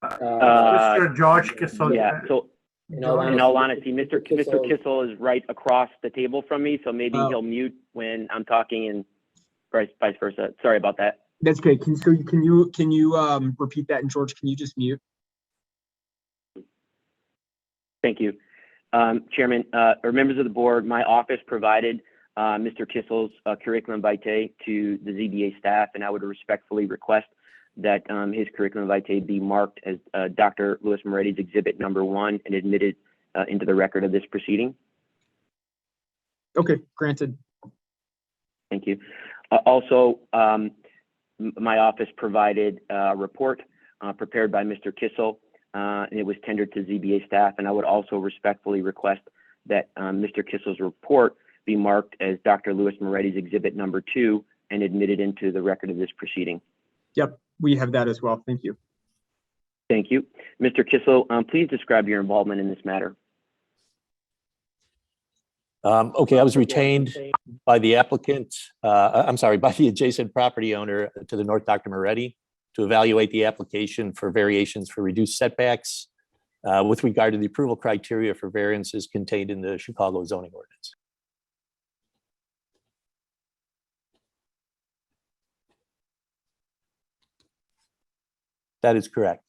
[SPEAKER 5] Mr. George Kissel.
[SPEAKER 14] Yeah, so
[SPEAKER 13] In all
[SPEAKER 14] honesty, Mr. Kissel is right across the table from me, so maybe he'll mute when I'm talking and vice versa. Sorry about that.
[SPEAKER 1] That's great. Can you repeat that? And George, can you just mute?
[SPEAKER 14] Thank you. Chairman, or members of the board, my office provided Mr. Kissel's curriculum vitae to the ZBA staff, and I would respectfully request that his curriculum vitae be marked as Dr. Louis Moretti's exhibit number 1 and admitted into the record of this proceeding.
[SPEAKER 1] Okay, granted.
[SPEAKER 14] Thank you. Also, my office provided a report prepared by Mr. Kissel, and it was tendered to ZBA staff, and I would also respectfully request that Mr. Kissel's report be marked as Dr. Louis Moretti's exhibit number 2 and admitted into the record of this proceeding.
[SPEAKER 1] Yep, we have that as well. Thank you.
[SPEAKER 14] Thank you. Mr. Kissel, please describe your involvement in this matter.
[SPEAKER 10] Okay, I was retained by the applicant, I'm sorry, by the adjacent property owner to the north, Dr. Moretti, to evaluate the application for variations for reduced setbacks with regard to the approval criteria for variances contained in the Chicago zoning ordinance. That is correct.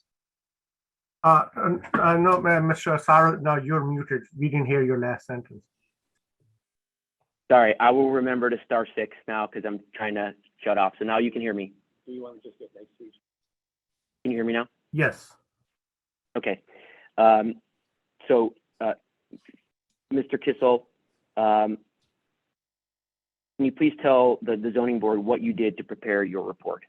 [SPEAKER 5] No, Mr. Asaro, no, you're muted. We didn't hear your last sentence.
[SPEAKER 14] Sorry, I will remember to *6 now because I'm trying to shut off. So now you can hear me.
[SPEAKER 13] Do you want to just get next to each?
[SPEAKER 14] Can you hear me now?
[SPEAKER 5] Yes.
[SPEAKER 14] Okay. So, Mr. Kissel, can you please tell the zoning board what you did to prepare your report?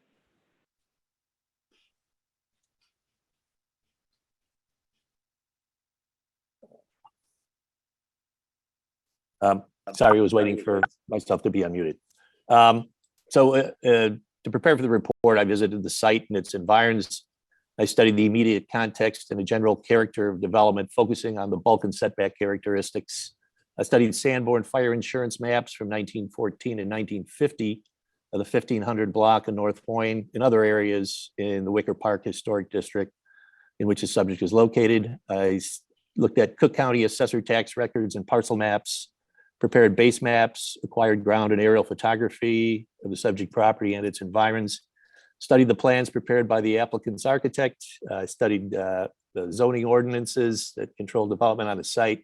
[SPEAKER 10] Sorry, I was waiting for myself to be unmuted. To prepare for the report, I visited the site and its environs. I studied the immediate context and the general character of development, focusing on the bulk and setback characteristics. I studied Sanborn fire insurance maps from 1914 and 1950 of the 1500 block of North Point and other areas in the Wicker Park Historic District in which the subject is located. I looked at Cook County assessor tax records and parcel maps, prepared base maps, acquired ground and aerial photography of the subject property and its environs, studied the plans prepared by the applicant's architect, studied the zoning ordinances that control development on the site.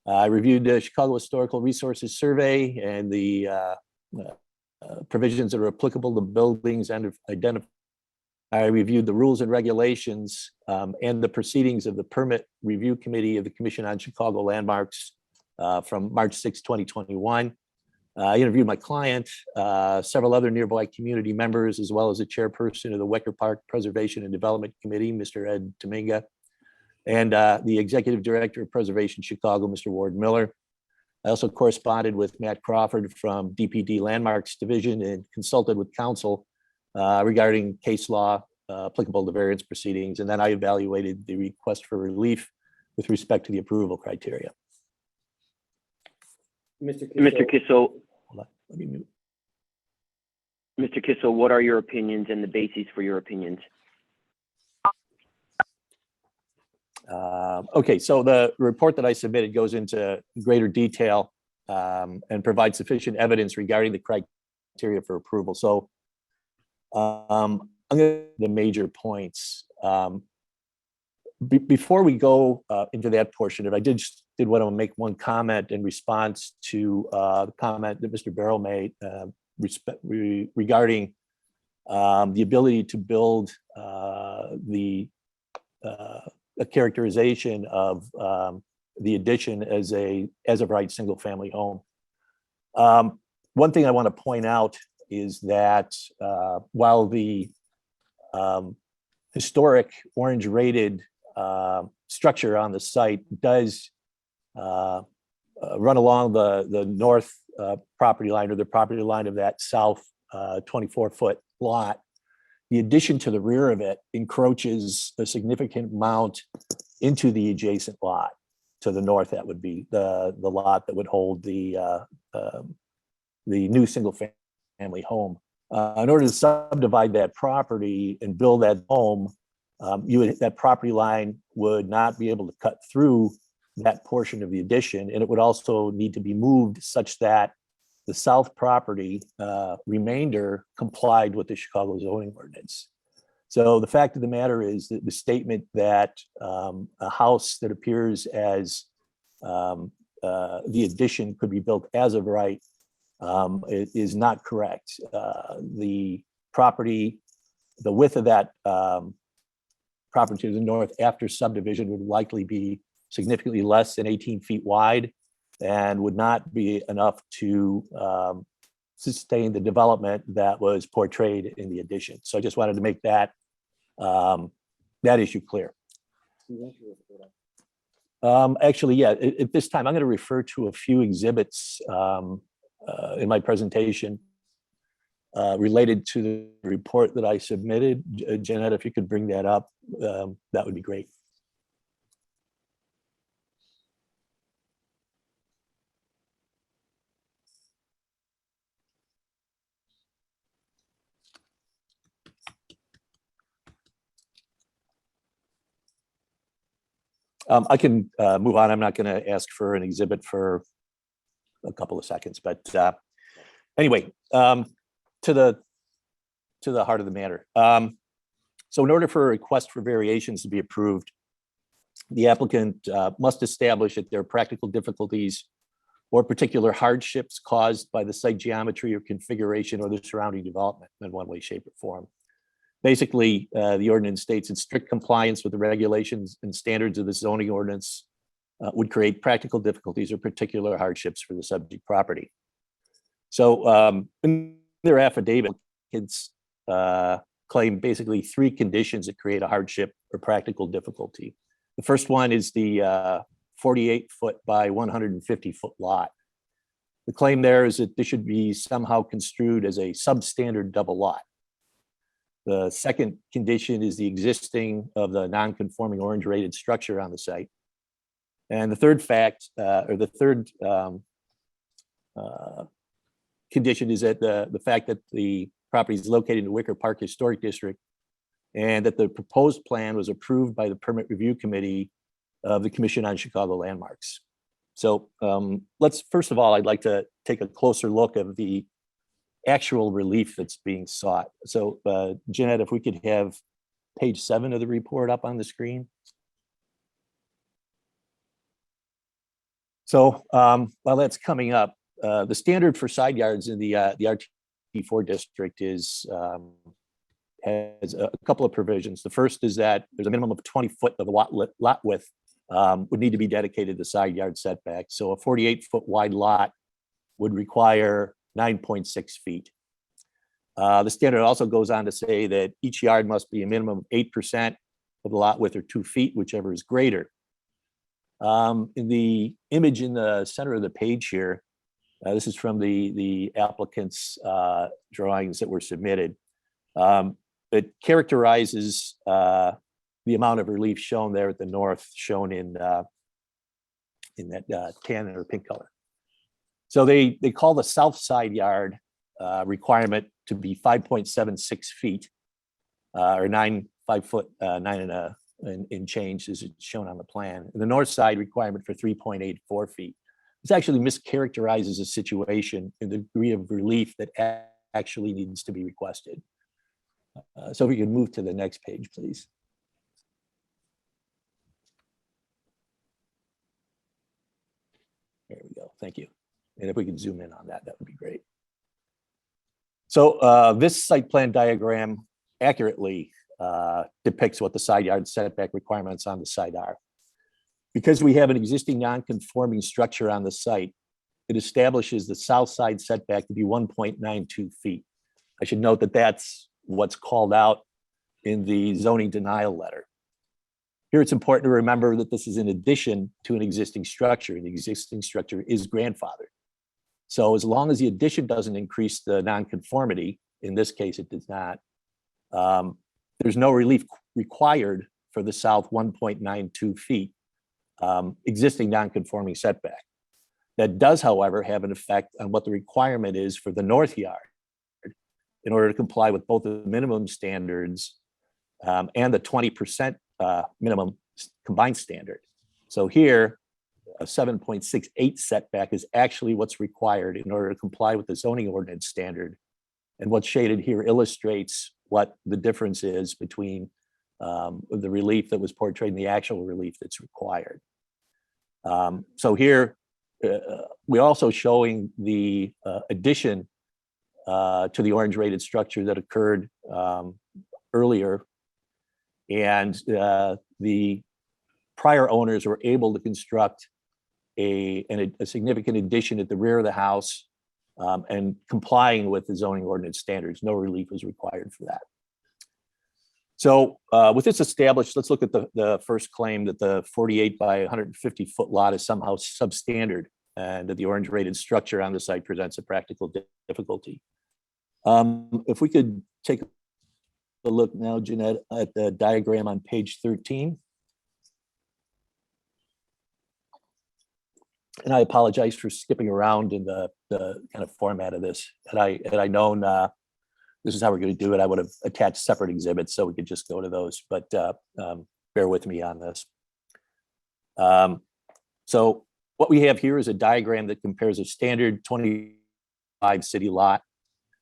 [SPEAKER 10] I reviewed the Chicago Historical Resources Survey and the provisions that are applicable to buildings and identified. I reviewed the rules and regulations and the proceedings of the Permit Review Committee of the Commission on Chicago Landmarks from March 6, 2021. I interviewed my client, several other nearby community members, as well as the chairperson of the Wicker Park Preservation and Development Committee, Mr. Ed Dominga, and the executive director of Preservation Chicago, Mr. Ward Miller. I also corresponded with Matt Crawford from DPD Landmarks Division and consulted with counsel regarding case law applicable to variance proceedings. And then I evaluated the request for relief with respect to the approval criteria.
[SPEAKER 14] Mr. Kissel, Mr. Kissel, what are your opinions and the bases for your opinions?
[SPEAKER 10] Okay, so the report that I submitted goes into greater detail and provides sufficient evidence regarding the criteria for approval. So I'm going to the major points. Before we go into that portion, if I did want to make one comment in response to the comment that Mr. Barrow made regarding the ability to build a characterization of the addition as of right single family home. One thing I want to point out is that while the historic orange rated structure on the site does run along the north property line, or the property line of that south 24-foot lot, the addition to the rear of it encroaches a significant amount into the adjacent lot to the north. That would be the lot that would hold the new single family home. In order to subdivide that property and build that home, that property line would not be able to cut through that portion of the addition, and it would also need to be moved such that the south property remainder complied with the Chicago zoning ordinance. So the fact of the matter is that the statement that a house that appears as the addition could be built as of right is not correct. The property, the width of that property to the north after subdivision would likely be significantly less than 18 feet wide and would not be enough to sustain the development that was portrayed in the addition. So I just wanted to make that issue clear. Actually, yeah, at this time, I'm going to refer to a few exhibits in my presentation related to the report that I submitted. Jeanette, if you could bring that up, that would be great. I can move on. I'm not going to ask for an exhibit for a couple of seconds, but anyway, to the heart of the matter. So in order for a request for variations to be approved, the applicant must establish that there are practical difficulties or particular hardships caused by the site geometry or configuration or the surrounding development in one way, shape, or form. Basically, the ordinance states in strict compliance with the regulations and standards of the zoning ordinance would create practical difficulties or particular hardships for the subject property. So in their affidavit, kids claim basically three conditions that create a hardship or practical difficulty. The first one is the 48-foot by 150-foot lot. The claim there is that this should be somehow construed as a substandard double lot. The second condition is the existing of the non-conforming orange rated structure on the site. And the third fact, or the third condition is that the fact that the property is located in the Wicker Park Historic District and that the proposed plan was approved by the Permit Review Committee of the Commission on Chicago Landmarks. So first of all, I'd like to take a closer look at the actual relief that's being sought. So Jeanette, if we could have page 7 of the report up on the screen. So while that's coming up, the standard for side yards in the RT4 district has a couple of provisions. The first is that there's a minimum of 20 foot of lot width would need to be dedicated to side yard setback. So a 48-foot wide lot would require 9.6 feet. The standard also goes on to say that each yard must be a minimum of 8% of the lot width or 2 feet, whichever is greater. In the image in the center of the page here, this is from the applicant's drawings that were submitted. It characterizes the amount of relief shown there at the north, shown in that tan or pink color. So they call the south side yard requirement to be 5.76 feet, or 5 foot 9 and change, as it's shown on the plan. And the north side requirement for 3.84 feet. This actually mischaracterizes a situation in the degree of relief that actually needs to be requested. So if we can move to the next page, please. There we go. Thank you. And if we could zoom in on that, that would be great. So this site plan diagram accurately depicts what the side yard setback requirements on the site are. Because we have an existing non-conforming structure on the site, it establishes the south side setback to be 1.92 feet. I should note that that's what's called out in the zoning denial letter. Here, it's important to remember that this is in addition to an existing structure, and the existing structure is grandfathered. So as long as the addition doesn't increase the nonconformity, in this case it does not, there's no relief required for the south 1.92 feet existing nonconforming setback. That does, however, have an effect on what the requirement is for the north yard in order to comply with both the minimum standards and the 20% minimum combined standard. So here, a 7.68 setback is actually what's required in order to comply with the zoning ordinance standard. And what's shaded here illustrates what the difference is between the relief that was portrayed and the actual relief that's required. So here, we're also showing the addition to the orange rated structure that occurred earlier. And the prior owners were able to construct a significant addition at the rear of the house and complying with the zoning ordinance standards. No relief was required for that. So with this established, let's look at the first claim that the 48 by 150 foot lot is somehow substandard and that the orange rated structure on the site presents a practical difficulty. If we could take a look now, Jeanette, at the diagram on page 13. And I apologize for skipping around in the kind of format of this. Had I known this is how we're going to do it, I would have attached separate exhibits so we could just go to those, but bear with me on this. So what we have here is a diagram that compares a standard 25 city lot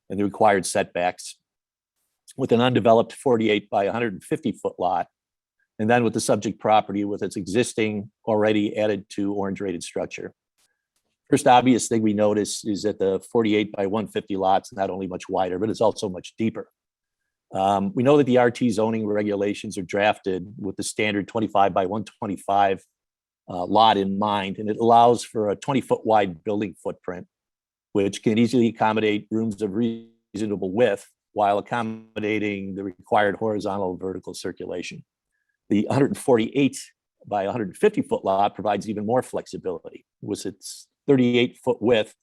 [SPEAKER 10] and the required setbacks with an undeveloped 48 by 150 foot lot, and then with the subject property with its existing already added to orange rated structure. First obvious thing we notice is that the 48 by 150 lots not only much wider, but it's also much deeper. We know that the RT zoning regulations are drafted with the standard 25 by 125 lot in mind, and it allows for a 20-foot wide building footprint, which can easily accommodate rooms of reasonable width while accommodating the required horizontal and vertical circulation. The 148 by 150 foot lot provides even more flexibility. With its 38-foot width,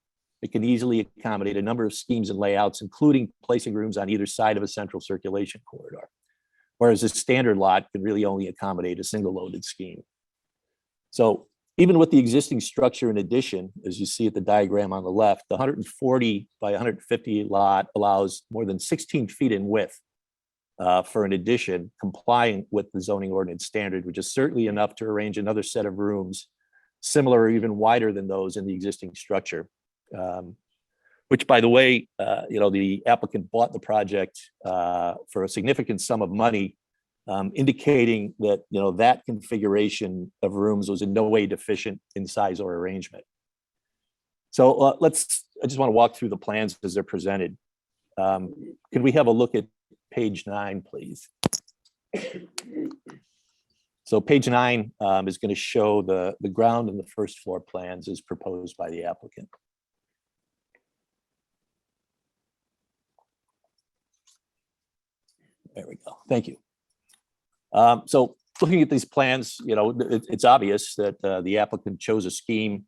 [SPEAKER 10] it can easily accommodate a number of schemes and layouts, including placing rooms on either side of a central circulation corridor. Whereas a standard lot can really only accommodate a single loaded scheme. So even with the existing structure in addition, as you see at the diagram on the left, the 140 by 150 lot allows more than 16 feet in width for an addition, complying with the zoning ordinance standard, which is certainly enough to arrange another set of rooms similar or even wider than those in the existing structure. Which, by the way, the applicant bought the project for a significant sum of money, indicating that that configuration of rooms was in no way deficient in size or arrangement. So I just want to walk through the plans as they're presented. Can we have a look at page 9, please? So page 9 is going to show the ground and the first floor plans as proposed by the applicant. There we go. Thank you. So looking at these plans, it's obvious that the applicant chose a scheme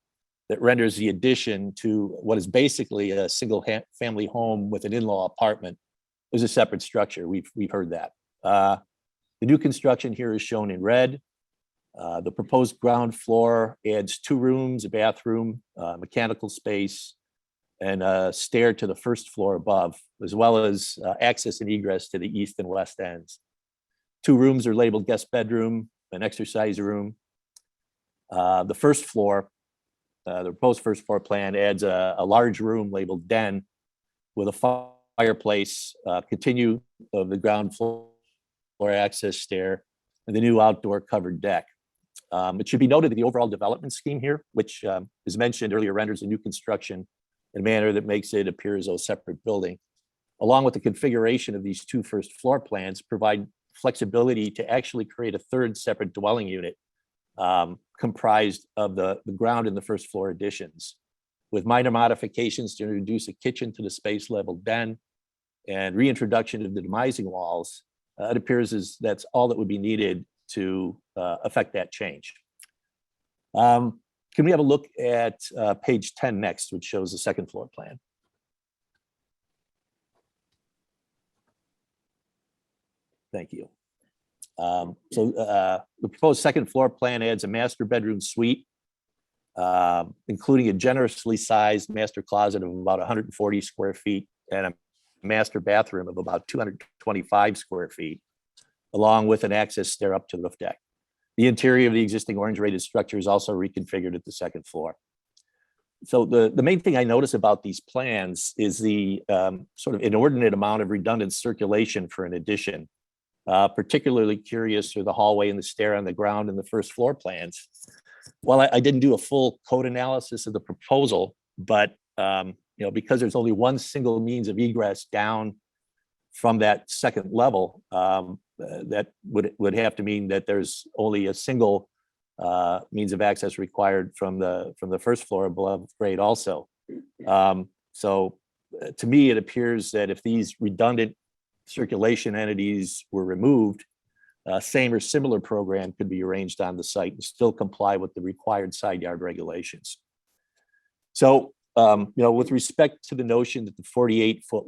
[SPEAKER 10] that renders the addition to what is basically a single family home with an in-law apartment as a separate structure. We've heard that. The new construction here is shown in red. The proposed ground floor adds 2 rooms, a bathroom, mechanical space, and a stair to the first floor above, as well as access and egress to the east and west ends. 2 rooms are labeled guest bedroom and exercise room. The first floor, the proposed first floor plan adds a large room labeled den with a fireplace, continue of the ground floor access stair, and the new outdoor covered deck. It should be noted that the overall development scheme here, which as mentioned earlier, renders the new construction in a manner that makes it appear as though a separate building, along with the configuration of these 2 first floor plans, provide flexibility to actually create a 3rd separate dwelling unit comprised of the ground and the first floor additions, with minor modifications to introduce a kitchen to the space level den and reintroduction of the demising walls. It appears as that's all that would be needed to affect that change. Can we have a look at page 10 next, which shows the second floor plan? Thank you. The proposed second floor plan adds a master bedroom suite, including a generously sized master closet of about 140 square feet and a master bathroom of about 225 square feet. along with an access stair up to the roof deck. The interior of the existing orange rated structure is also reconfigured at the second floor. So the main thing I notice about these plans is the sort of inordinate amount of redundant circulation for an addition. Particularly curious through the hallway and the stair on the ground in the first floor plans. While I didn't do a full code analysis of the proposal, but because there's only one single means of egress down from that second level, that would have to mean that there's only a single means of access required from the first floor above grade also. So to me, it appears that if these redundant circulation entities were removed, same or similar program could be arranged on the site and still comply with the required side yard regulations. So, with respect to the notion that the 48-foot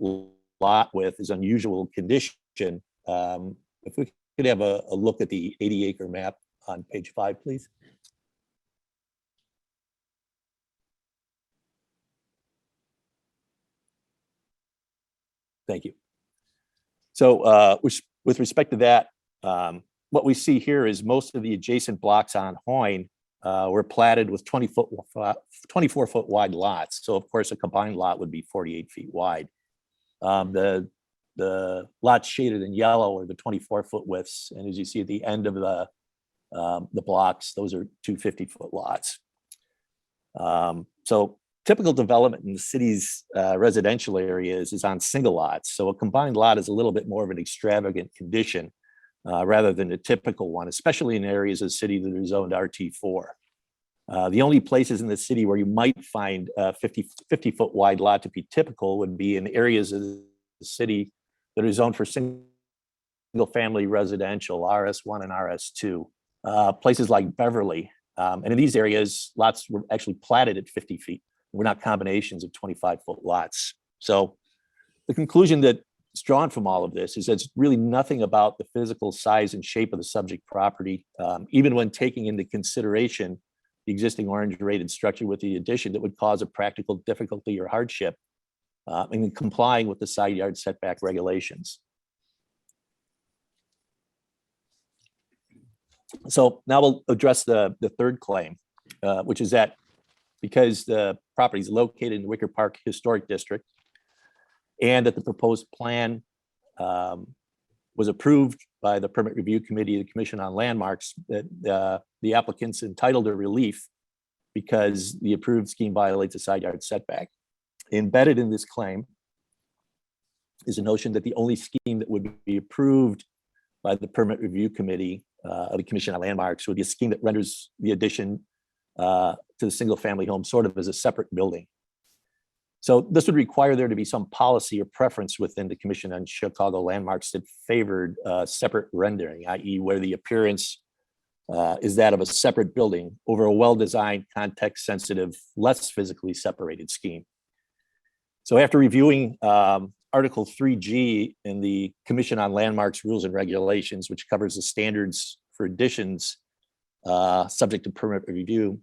[SPEAKER 10] lot width is unusual condition, if we could have a look at the 80-acre map on page 5, please. Thank you. So with respect to that, what we see here is most of the adjacent blocks on Hoyne were platted with 24-foot wide lots. So of course, a combined lot would be 48 feet wide. The lots shaded in yellow are the 24-foot widths. And as you see at the end of the blocks, those are 2 50-foot lots. So typical development in the city's residential areas is on single lots. So a combined lot is a little bit more of an extravagant condition rather than a typical one, especially in areas of the city that are zoned RT4. The only places in the city where you might find a 50-foot wide lot to be typical would be in areas of the city that are zoned for single family residential, RS1 and RS2. Places like Beverly. And in these areas, lots were actually platted at 50 feet. We're not combinations of 25-foot lots. So the conclusion that's drawn from all of this is that it's really nothing about the physical size and shape of the subject property, even when taking into consideration the existing orange rated structure with the addition, that would cause a practical difficulty or hardship in complying with the side yard setback regulations. So now we'll address the third claim, which is that because the property is located in the Wicker Park Historic District and that the proposed plan was approved by the Permit Review Committee of the Commission on Landmarks, that the applicant's entitled to relief because the approved scheme violates a side yard setback. Embedded in this claim is a notion that the only scheme that would be approved by the Permit Review Committee of the Commission on Landmarks would be a scheme that renders the addition to the single family home sort of as a separate building. So this would require there to be some policy or preference within the Commission on Chicago Landmarks that favored separate rendering, i.e. where the appearance is that of a separate building over a well-designed, context-sensitive, less physically separated scheme. So after reviewing Article 3G in the Commission on Landmarks Rules and Regulations, which covers the standards for additions subject to permit review,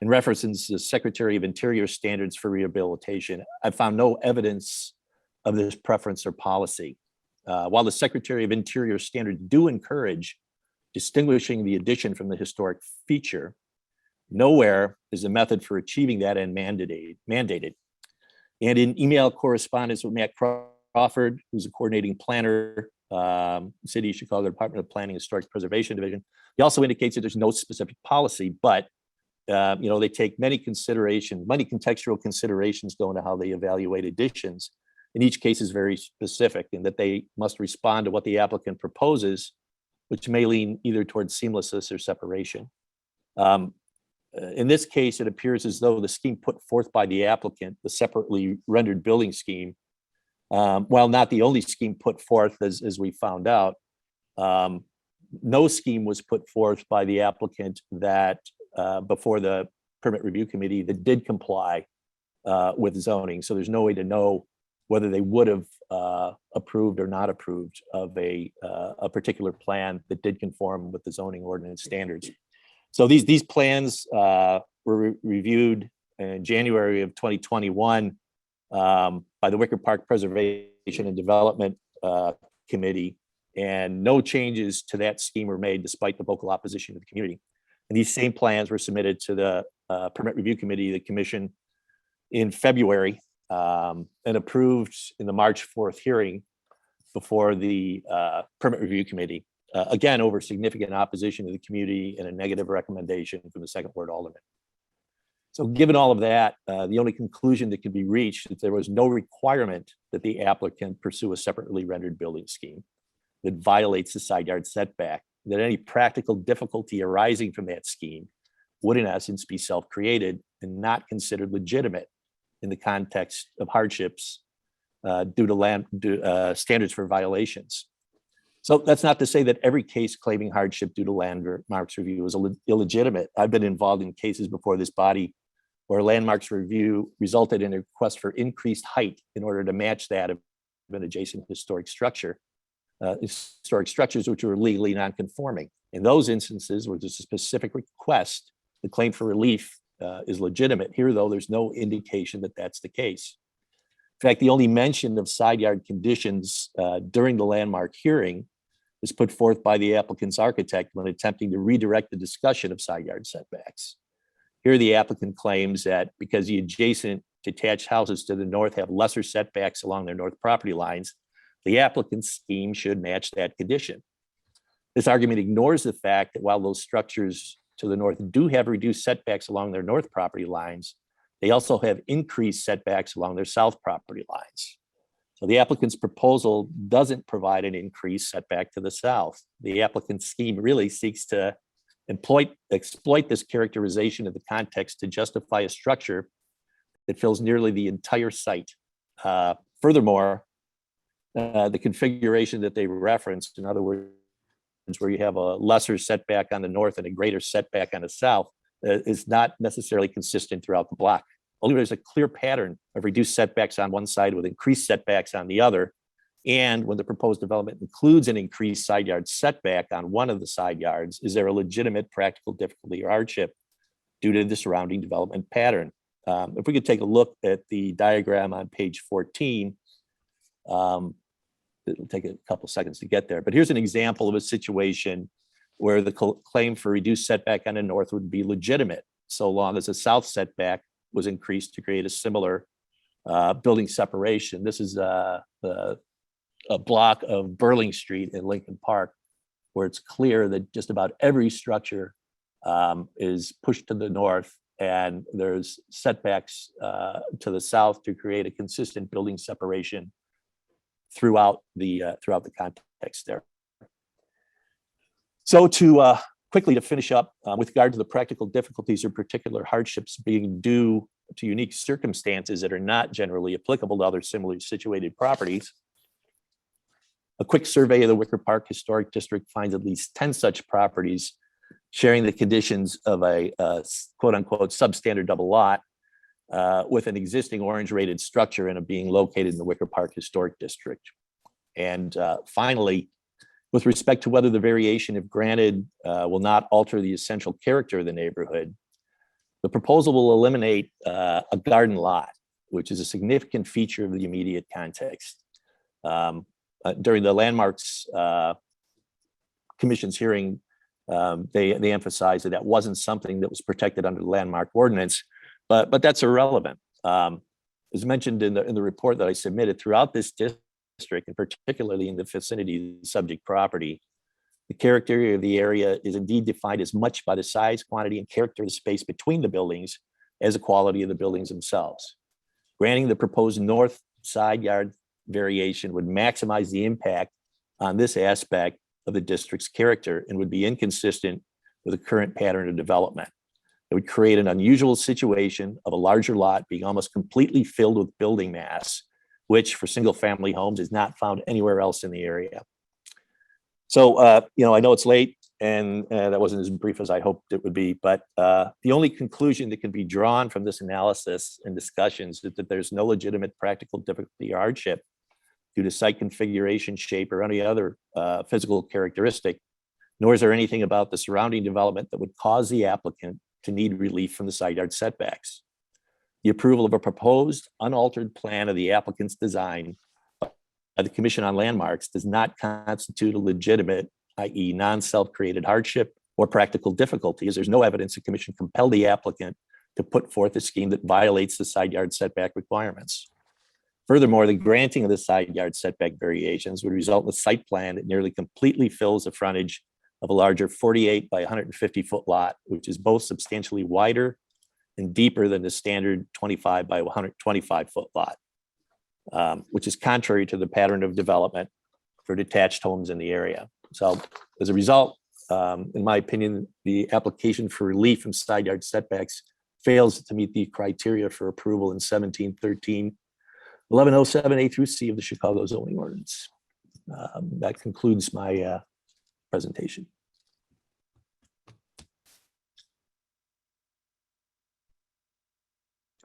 [SPEAKER 10] and references the Secretary of Interior standards for rehabilitation, I found no evidence of this preference or policy. While the Secretary of Interior standards do encourage distinguishing the addition from the historic feature, nowhere is a method for achieving that end mandated. And in email correspondence with Matt Crawford, who's a coordinating planner, City of Chicago Department of Planning and Historic Preservation Division, he also indicates that there's no specific policy, but they take many contextual considerations go into how they evaluate additions. In each case is very specific in that they must respond to what the applicant proposes, which may lean either towards seamlessness or separation. In this case, it appears as though the scheme put forth by the applicant, the separately rendered building scheme, while not the only scheme put forth as we found out, no scheme was put forth by the applicant that before the Permit Review Committee that did comply with zoning. So there's no way to know whether they would have approved or not approved of a particular plan that did conform with the zoning ordinance standards. So these plans were reviewed in January of 2021 by the Wicker Park Preservation and Development Committee And no changes to that scheme were made despite the vocal opposition of the community. And these same plans were submitted to the Permit Review Committee, the commission, in February, and approved in the March 4th hearing before the Permit Review Committee, again, over significant opposition to the community and a negative recommendation from the second ward alderman. So given all of that, the only conclusion that could be reached is there was no requirement that the applicant pursue a separately rendered building scheme that violates the side yard setback, that any practical difficulty arising from that scheme would in essence be self-created and not considered legitimate in the context of hardships due to standards for violations. So that's not to say that every case claiming hardship due to landmarks review is illegitimate. I've been involved in cases before this body where landmarks review resulted in a request for increased height in order to match that of an adjacent historic structure, historic structures which were legally non-conforming. In those instances where there's a specific request, the claim for relief is legitimate. Here, though, there's no indication that that's the case. In fact, the only mention of side yard conditions during the landmark hearing is put forth by the applicant's architect when attempting to redirect the discussion of side yard setbacks. Here, the applicant claims that because the adjacent detached houses to the north have lesser setbacks along their north property lines, the applicant's scheme should match that condition. This argument ignores the fact that while those structures to the north do have reduced setbacks along their north property lines, they also have increased setbacks along their south property lines. So the applicant's proposal doesn't provide an increased setback to the south. The applicant's scheme really seeks to exploit this characterization of the context to justify a structure that fills nearly the entire site. Furthermore, the configuration that they referenced, in other words, where you have a lesser setback on the north and a greater setback on the south, is not necessarily consistent throughout the block. Only there's a clear pattern of reduced setbacks on one side with increased setbacks on the other. And when the proposed development includes an increased side yard setback on one of the side yards, is there a legitimate practical difficulty or hardship due to the surrounding development pattern? If we could take a look at the diagram on page 14, it'll take a couple seconds to get there, but here's an example of a situation where the claim for reduced setback on the north would be legitimate, so long as the south setback was increased to create a similar building separation. This is a block of Burling Street in Lincoln Park, where it's clear that just about every structure is pushed to the north, and there's setbacks to the south to create a consistent building separation throughout the context there. So to quickly to finish up with regard to the practical difficulties or particular hardships being due to unique circumstances that are not generally applicable to other similarly situated properties, a quick survey of the Wicker Park Historic District finds at least 10 such properties sharing the conditions of a quote unquote substandard double lot with an existing orange rated structure and being located in the Wicker Park Historic District. And finally, with respect to whether the variation, if granted, will not alter the essential character of the neighborhood, the proposal will eliminate a garden lot, which is a significant feature of the immediate context. During the Landmarks Commission's hearing, they emphasized that wasn't something that was protected under the Landmark Ordinance, but that's irrelevant. As mentioned in the report that I submitted, throughout this district, and particularly in the vicinity of the subject property, the character of the area is indeed defined as much by the size, quantity, and character of the space between the buildings as the quality of the buildings themselves. Granting the proposed north side yard variation would maximize the impact on this aspect of the district's character and would be inconsistent with the current pattern of development. It would create an unusual situation of a larger lot being almost completely filled with building mass, which for single family homes is not found anywhere else in the area. So, I know it's late and that wasn't as brief as I hoped it would be, but the only conclusion that can be drawn from this analysis and discussions is that there's no legitimate practical difficulty or hardship due to site configuration, shape, or any other physical characteristic, nor is there anything about the surrounding development that would cause the applicant to need relief from the side yard setbacks. The approval of a proposed unaltered plan of the applicant's design by the Commission on Landmarks does not constitute a legitimate, i.e. non-self-created hardship or practical difficulty, as there's no evidence the commission compelled the applicant to put forth a scheme that violates the side yard setback requirements. Furthermore, the granting of the side yard setback variations would result in a site plan that nearly completely fills the frontage of a larger 48 by 150 foot lot, which is both substantially wider and deeper than the standard 25 by 125 foot lot, which is contrary to the pattern of development for detached homes in the area. So as a result, in my opinion, the application for relief from side yard setbacks fails to meet the criteria for approval in 1713, 1107 A through C of the Chicago zoning ordinance. That concludes my presentation.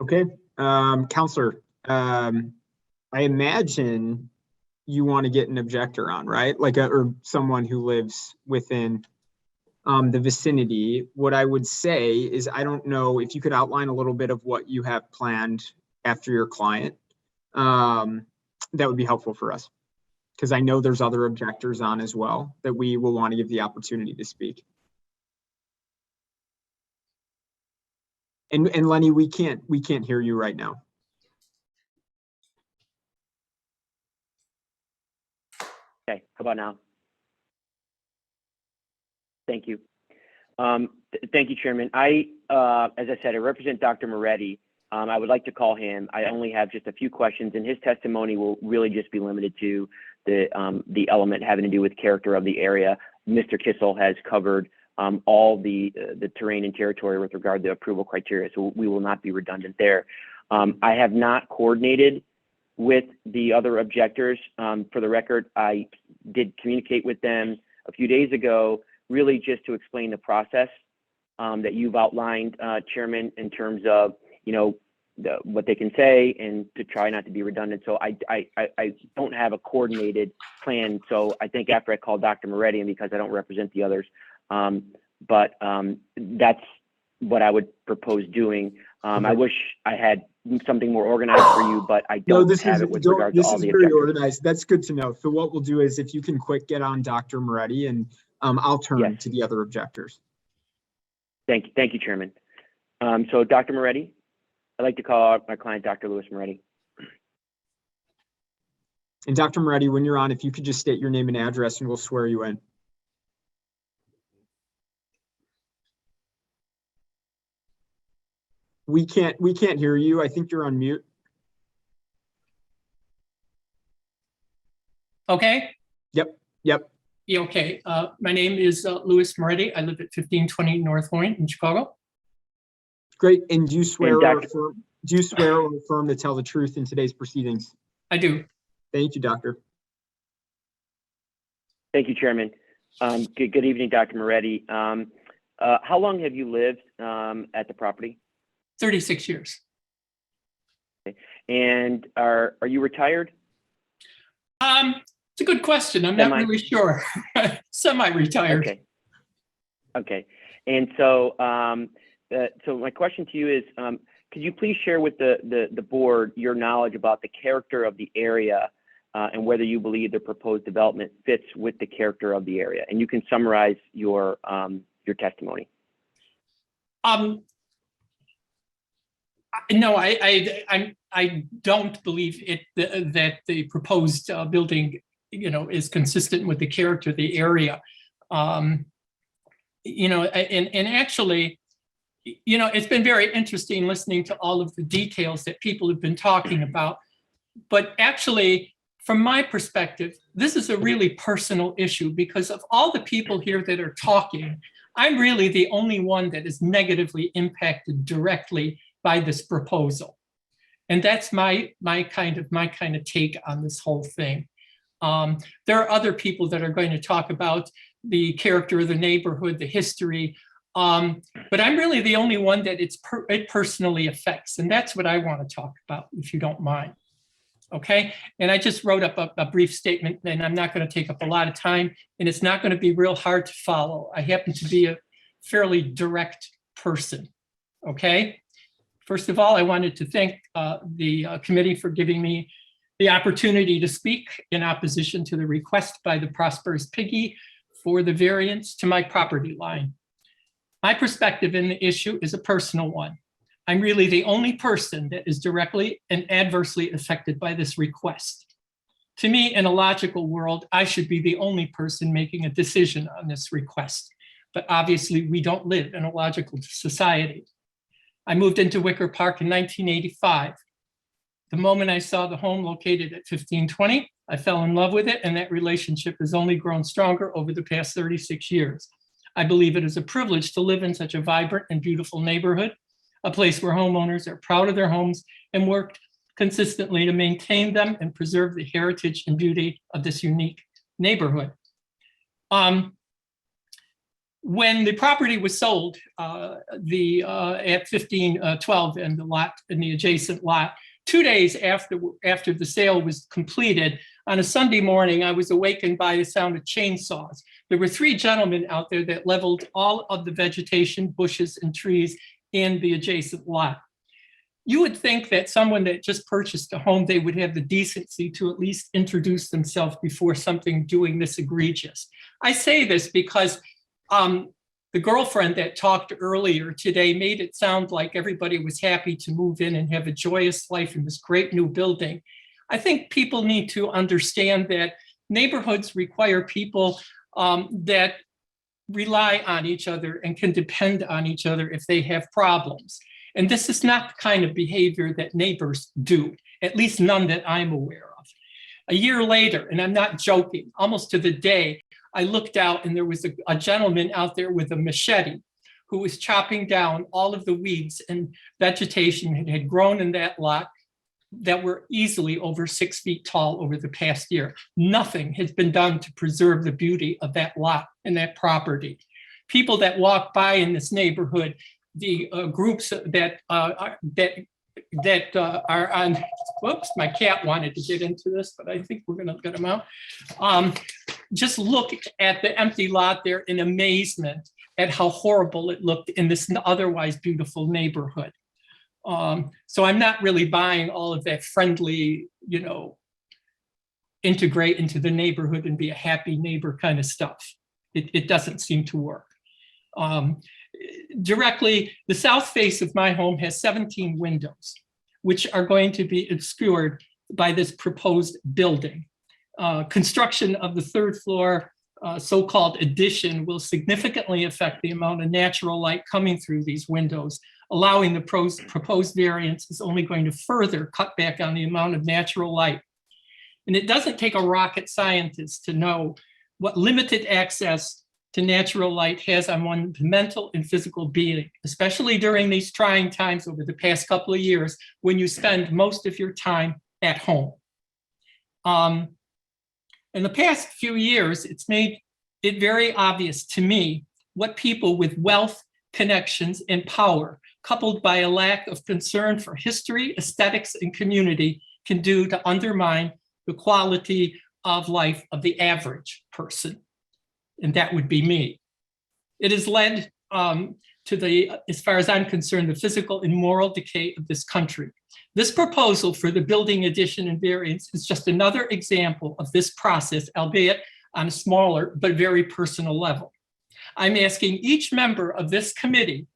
[SPEAKER 1] Okay, Counselor, I imagine you want to get an objector on, right? Like or someone who lives within the vicinity. What I would say is, I don't know if you could outline a little bit of what you have planned after your client. That would be helpful for us, because I know there's other objectors on as well that we will want to give the opportunity to speak. And Lenny, we can't hear you right now.
[SPEAKER 14] Okay, how about now? Thank you. Thank you, Chairman. As I said, I represent Dr. Moretti. I would like to call him. I only have just a few questions, and his testimony will really just be limited to the element having to do with character of the area. Mr. Kissel has covered all the terrain and territory with regard to approval criteria, so we will not be redundant there. I have not coordinated with the other objectors. For the record, I did communicate with them a few days ago, really just to explain the process that you've outlined, Chairman, in terms of, you know, what they can say, and to try not to be redundant. So I don't have a coordinated plan. So I think after I call Dr. Moretti, and because I don't represent the others, but that's what I would propose doing. I wish I had something more organized for you, but I don't have it with regard to all the objectives.
[SPEAKER 1] This is very organized. That's good to know. So what we'll do is, if you can quick get on Dr. Moretti, and I'll turn to the other objectors.
[SPEAKER 14] Thank you, Chairman. So Dr. Moretti, I'd like to call out my client, Dr. Louis Moretti.
[SPEAKER 1] And Dr. Moretti, when you're on, if you could just state your name and address, and we'll swear you in. We can't hear you. I think you're on mute.
[SPEAKER 4] Okay.
[SPEAKER 1] Yep.
[SPEAKER 4] Yeah, okay. My name is Louis Moretti. I live at 1520 North Point in Chicago.
[SPEAKER 1] Great. And do you swear or affirm to tell the truth in today's proceedings?
[SPEAKER 4] I do.
[SPEAKER 1] Thank you, Doctor.
[SPEAKER 14] Thank you, Chairman. Good evening, Dr. Moretti. How long have you lived at the property?
[SPEAKER 4] 36 years.
[SPEAKER 14] Okay. And are you retired?
[SPEAKER 4] It's a good question. I'm not really sure. Semi-retired.
[SPEAKER 14] Okay. And so, so my question to you is, could you please share with the board your knowledge about the character of the area and whether you believe the proposed development fits with the character of the area? And you can summarize your testimony.
[SPEAKER 4] No, I don't believe that the proposed building, you know, is consistent with the character of the area. You know, and actually, you know, it's been very interesting listening to all of the details that people have been talking about. But actually, from my perspective, this is a really personal issue, because of all the people here that are talking, I'm really the only one that is negatively impacted directly by this proposal. And that's my kind of take on this whole thing. There are other people that are going to talk about the character of the neighborhood, the history, but I'm really the only one that it personally affects. And that's what I want to talk about, if you don't mind. Okay, and I just wrote up a brief statement, and I'm not going to take up a lot of time, and it's not going to be real hard to follow. I happen to be a fairly direct person. Okay, first of all, I wanted to thank the committee for giving me the opportunity to speak in opposition to the request by the Prosperous Piggy for the variance to my property line. My perspective in the issue is a personal one. I'm really the only person that is directly and adversely affected by this request. To me, in a logical world, I should be the only person making a decision on this request. But obviously, we don't live in a logical society. I moved into Wicker Park in 1985. The moment I saw the home located at 1520, I fell in love with it, and that relationship has only grown stronger over the past 36 years. I believe it is a privilege to live in such a vibrant and beautiful neighborhood, a place where homeowners are proud of their homes and worked consistently to maintain them and preserve the heritage and beauty of this unique neighborhood. When the property was sold at 1512 and the lot in the adjacent lot, 2 days after the sale was completed, on a Sunday morning, I was awakened by the sound of chainsaws. There were 3 gentlemen out there that leveled all of the vegetation, bushes, and trees in the adjacent lot. You would think that someone that just purchased a home, they would have the decency to at least introduce themselves before something doing this egregious. I say this because the girlfriend that talked earlier today made it sound like everybody was happy to move in and have a joyous life in this great new building. I think people need to understand that neighborhoods require people that rely on each other and can depend on each other if they have problems. And this is not the kind of behavior that neighbors do, at least none that I'm aware of. A year later, and I'm not joking, almost to the day, I looked out and there was a gentleman out there with a machete who was chopping down all of the weeds and vegetation that had grown in that lot that were easily over 6 feet tall over the past year. Nothing has been done to preserve the beauty of that lot and that property. People that walk by in this neighborhood, the groups that are on, whoops, my cat wanted to get into this, but I think we're gonna get him out. Just look at the empty lot there in amazement at how horrible it looked in this otherwise beautiful neighborhood. So I'm not really buying all of that friendly, integrate into the neighborhood and be a happy neighbor kind of stuff. It doesn't seem to work. Directly, the south face of my home has 17 windows, which are going to be obscured by this proposed building. Construction of the 3rd floor so-called addition will significantly affect the amount of natural light coming through these windows. Allowing the proposed variance is only going to further cut back on the amount of natural light. And it doesn't take a rocket scientist to know what limited access to natural light has on one's mental and physical being, especially during these trying times over the past couple of years when you spend most of your time at home. In the past few years, it's made it very obvious to me what people with wealth, connections, and power, coupled by a lack of concern for history, aesthetics, and community, can do to undermine the quality of life of the average person. And that would be me. It has led to the, as far as I'm concerned, the physical and moral decay of this country. This proposal for the building addition and variance is just another example of this process, albeit on a smaller but very personal level. I'm asking each member of this committee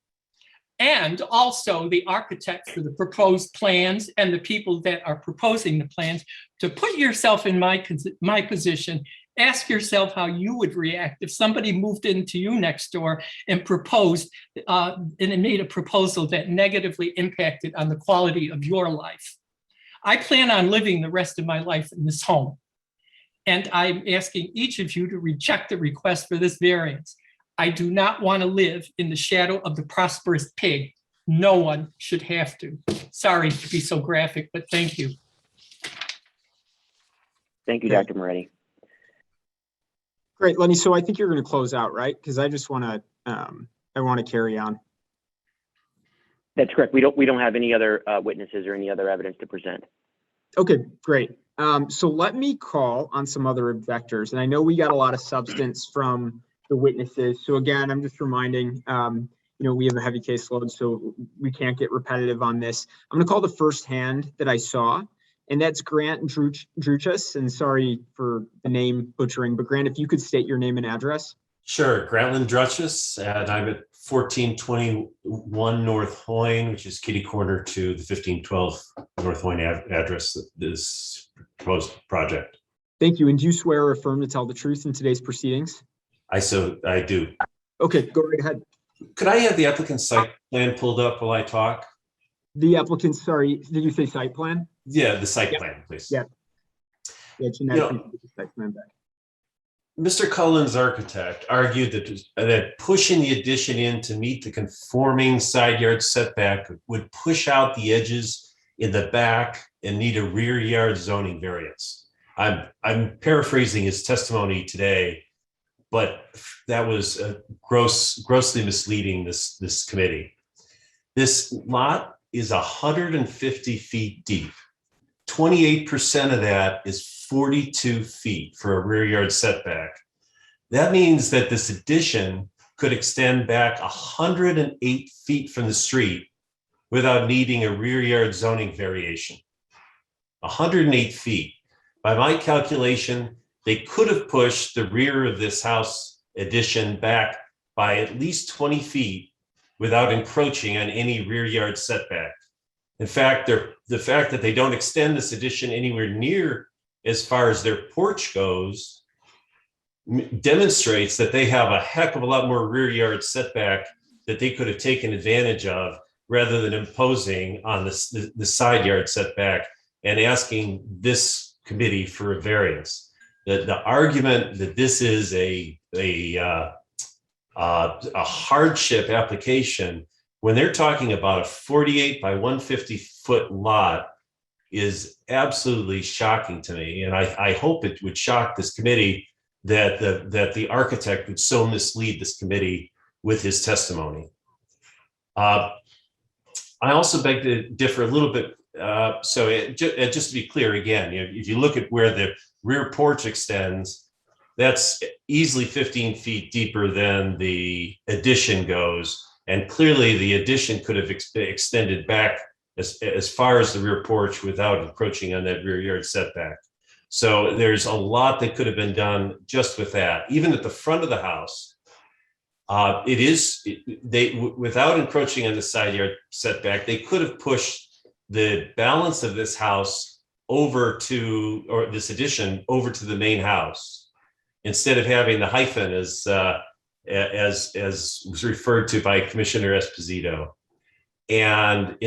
[SPEAKER 4] and also the architect for the proposed plans and the people that are proposing the plans to put yourself in my position. Ask yourself how you would react if somebody moved into you next door and proposed and made a proposal that negatively impacted on the quality of your life. I plan on living the rest of my life in this home. And I'm asking each of you to reject the request for this variance. I do not want to live in the shadow of the prosperous pig. No one should have to. Sorry to be so graphic, but thank you.
[SPEAKER 14] Thank you, Dr. Moretti.
[SPEAKER 1] Great, Lenny. So I think you're going to close out, right? Because I just want to, I want to carry on.
[SPEAKER 14] That's correct. We don't have any other witnesses or any other evidence to present.
[SPEAKER 1] Okay, great. So let me call on some other objectors, and I know we got a lot of substance from the witnesses. So again, I'm just reminding, we have a heavy caseload, so we can't get repetitive on this. I'm going to call the first hand that I saw, And that's Grant Druchas. And sorry for the name butchering, but Grant, if you could state your name and address.
[SPEAKER 17] Sure, Grantland Drutchess, and I'm at 1421 North Hoyne, which is kitty corner to the 1512 North Hoyne address of this proposed project.
[SPEAKER 1] Thank you. And do you swear or affirm to tell the truth in today's proceedings?
[SPEAKER 17] I do.
[SPEAKER 1] Okay, go right ahead.
[SPEAKER 17] Could I have the applicant's site plan pulled up while I talk?
[SPEAKER 1] The applicant, sorry, did you say site plan?
[SPEAKER 17] Yeah, the site plan, please.
[SPEAKER 1] Yeah. Yeah, Jeanette, can you put the site plan back?
[SPEAKER 17] Mr. Cullen's architect argued that pushing the addition in to meet the conforming side yard setback would push out the edges in the back and need a rear yard zoning variance. I'm paraphrasing his testimony today, but that was grossly misleading this committee. This lot is 150 feet deep. 28% of that is 42 feet for a rear yard setback. That means that this addition could extend back 108 feet from the street without needing a rear yard zoning variation. 108 feet. By my calculation, they could have pushed the rear of this house addition back by at least 20 feet without encroaching on any rear yard setback. In fact, the fact that they don't extend this addition anywhere near as far as their porch goes demonstrates that they have a heck of a lot more rear yard setback that they could have taken advantage of rather than imposing on the side yard setback and asking this committee for a variance. The argument that this is a hardship application when they're talking about a 48 by 150 foot lot is absolutely shocking to me. And I hope it would shock this committee that the architect would so mislead this committee with his testimony. I also beg to differ a little bit. Just to be clear again, if you look at where the rear porch extends, that's easily 15 feet deeper than the addition goes. And clearly the addition could have extended back as far as the rear porch without encroaching on that rear yard setback. So there's a lot that could have been done just with that. Even at the front of the house, without encroaching on the side yard setback, they could have pushed the balance of this house this addition over to the main house, instead of having the hyphen as was referred to by Commissioner Esposito. And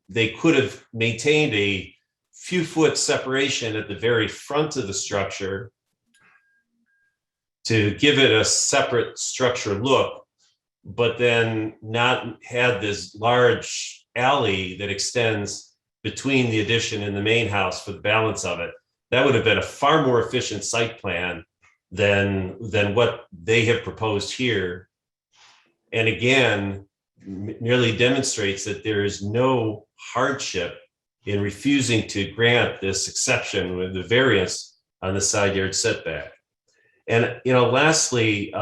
[SPEAKER 17] they could have maintained a few foot separation at the very front of the structure to give it a separate structure look, but then not had this large alley that extends between the addition and the main house for the balance of it. That would have been a far more efficient site plan than what they have proposed here. And again, merely demonstrates that there is no hardship in refusing to grant this exception with the variance on the side yard setback. And lastly,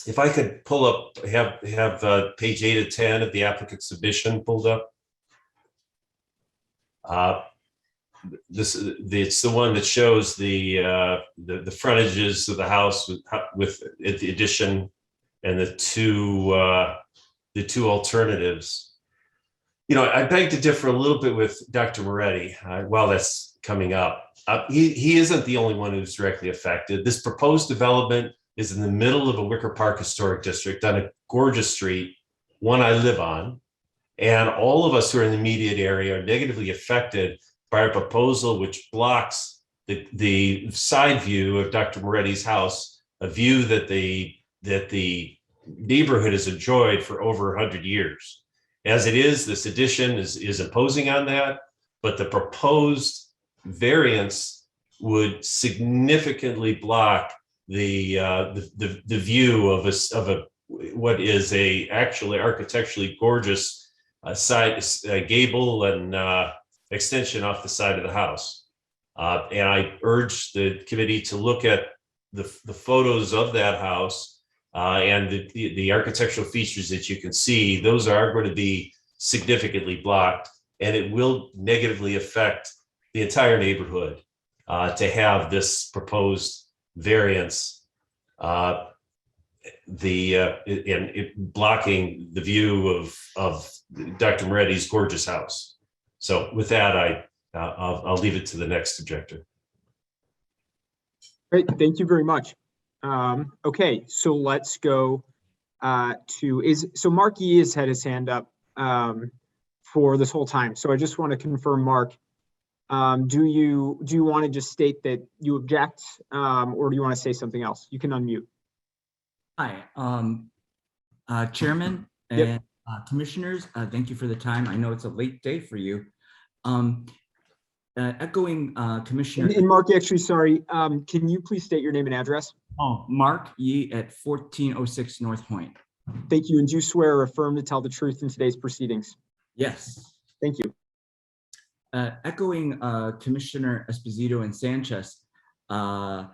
[SPEAKER 17] if I could pull up, have page 8 of 10 of the applicant submission pulled up. It's the one that shows the frontages of the house with the addition and the two alternatives. I beg to differ a little bit with Dr. Moretti while that's coming up. He isn't the only one who's directly affected. This proposed development is in the middle of a Wicker Park Historic District on a gorgeous street, one I live on. And all of us who are in the immediate area are negatively affected by a proposal which blocks the side view of Dr. Moretti's house, a view that the neighborhood has enjoyed for over 100 years. As it is, this addition is imposing on that, but the proposed variance would significantly block the view of what is actually architecturally gorgeous side gable and extension off the side of the house. And I urge the committee to look at the photos of that house and the architectural features that you can see. Those are going to be significantly blocked. and it will negatively affect the entire neighborhood to have this proposed variance blocking the view of Dr. Moretti's gorgeous house. So with that, I'll leave it to the next objector.
[SPEAKER 1] Great, thank you very much. Okay, so let's go so Mark E has had his hand up for this whole time. So I just want to confirm, Mark, do you want to just state that you object, or do you want to say something else? You can unmute.
[SPEAKER 18] Hi, Chairman and Commissioners, thank you for the time. I know it's a late day for you. Echoing Commissioner.
[SPEAKER 1] And Mark, actually, sorry, can you please state your name and address?
[SPEAKER 18] Oh, Mark Yee at 1406 North Point.
[SPEAKER 1] Thank you. And do you swear or affirm to tell the truth in today's proceedings?
[SPEAKER 18] Yes.
[SPEAKER 1] Thank you.
[SPEAKER 18] Echoing Commissioner Esposito and Sanchez, I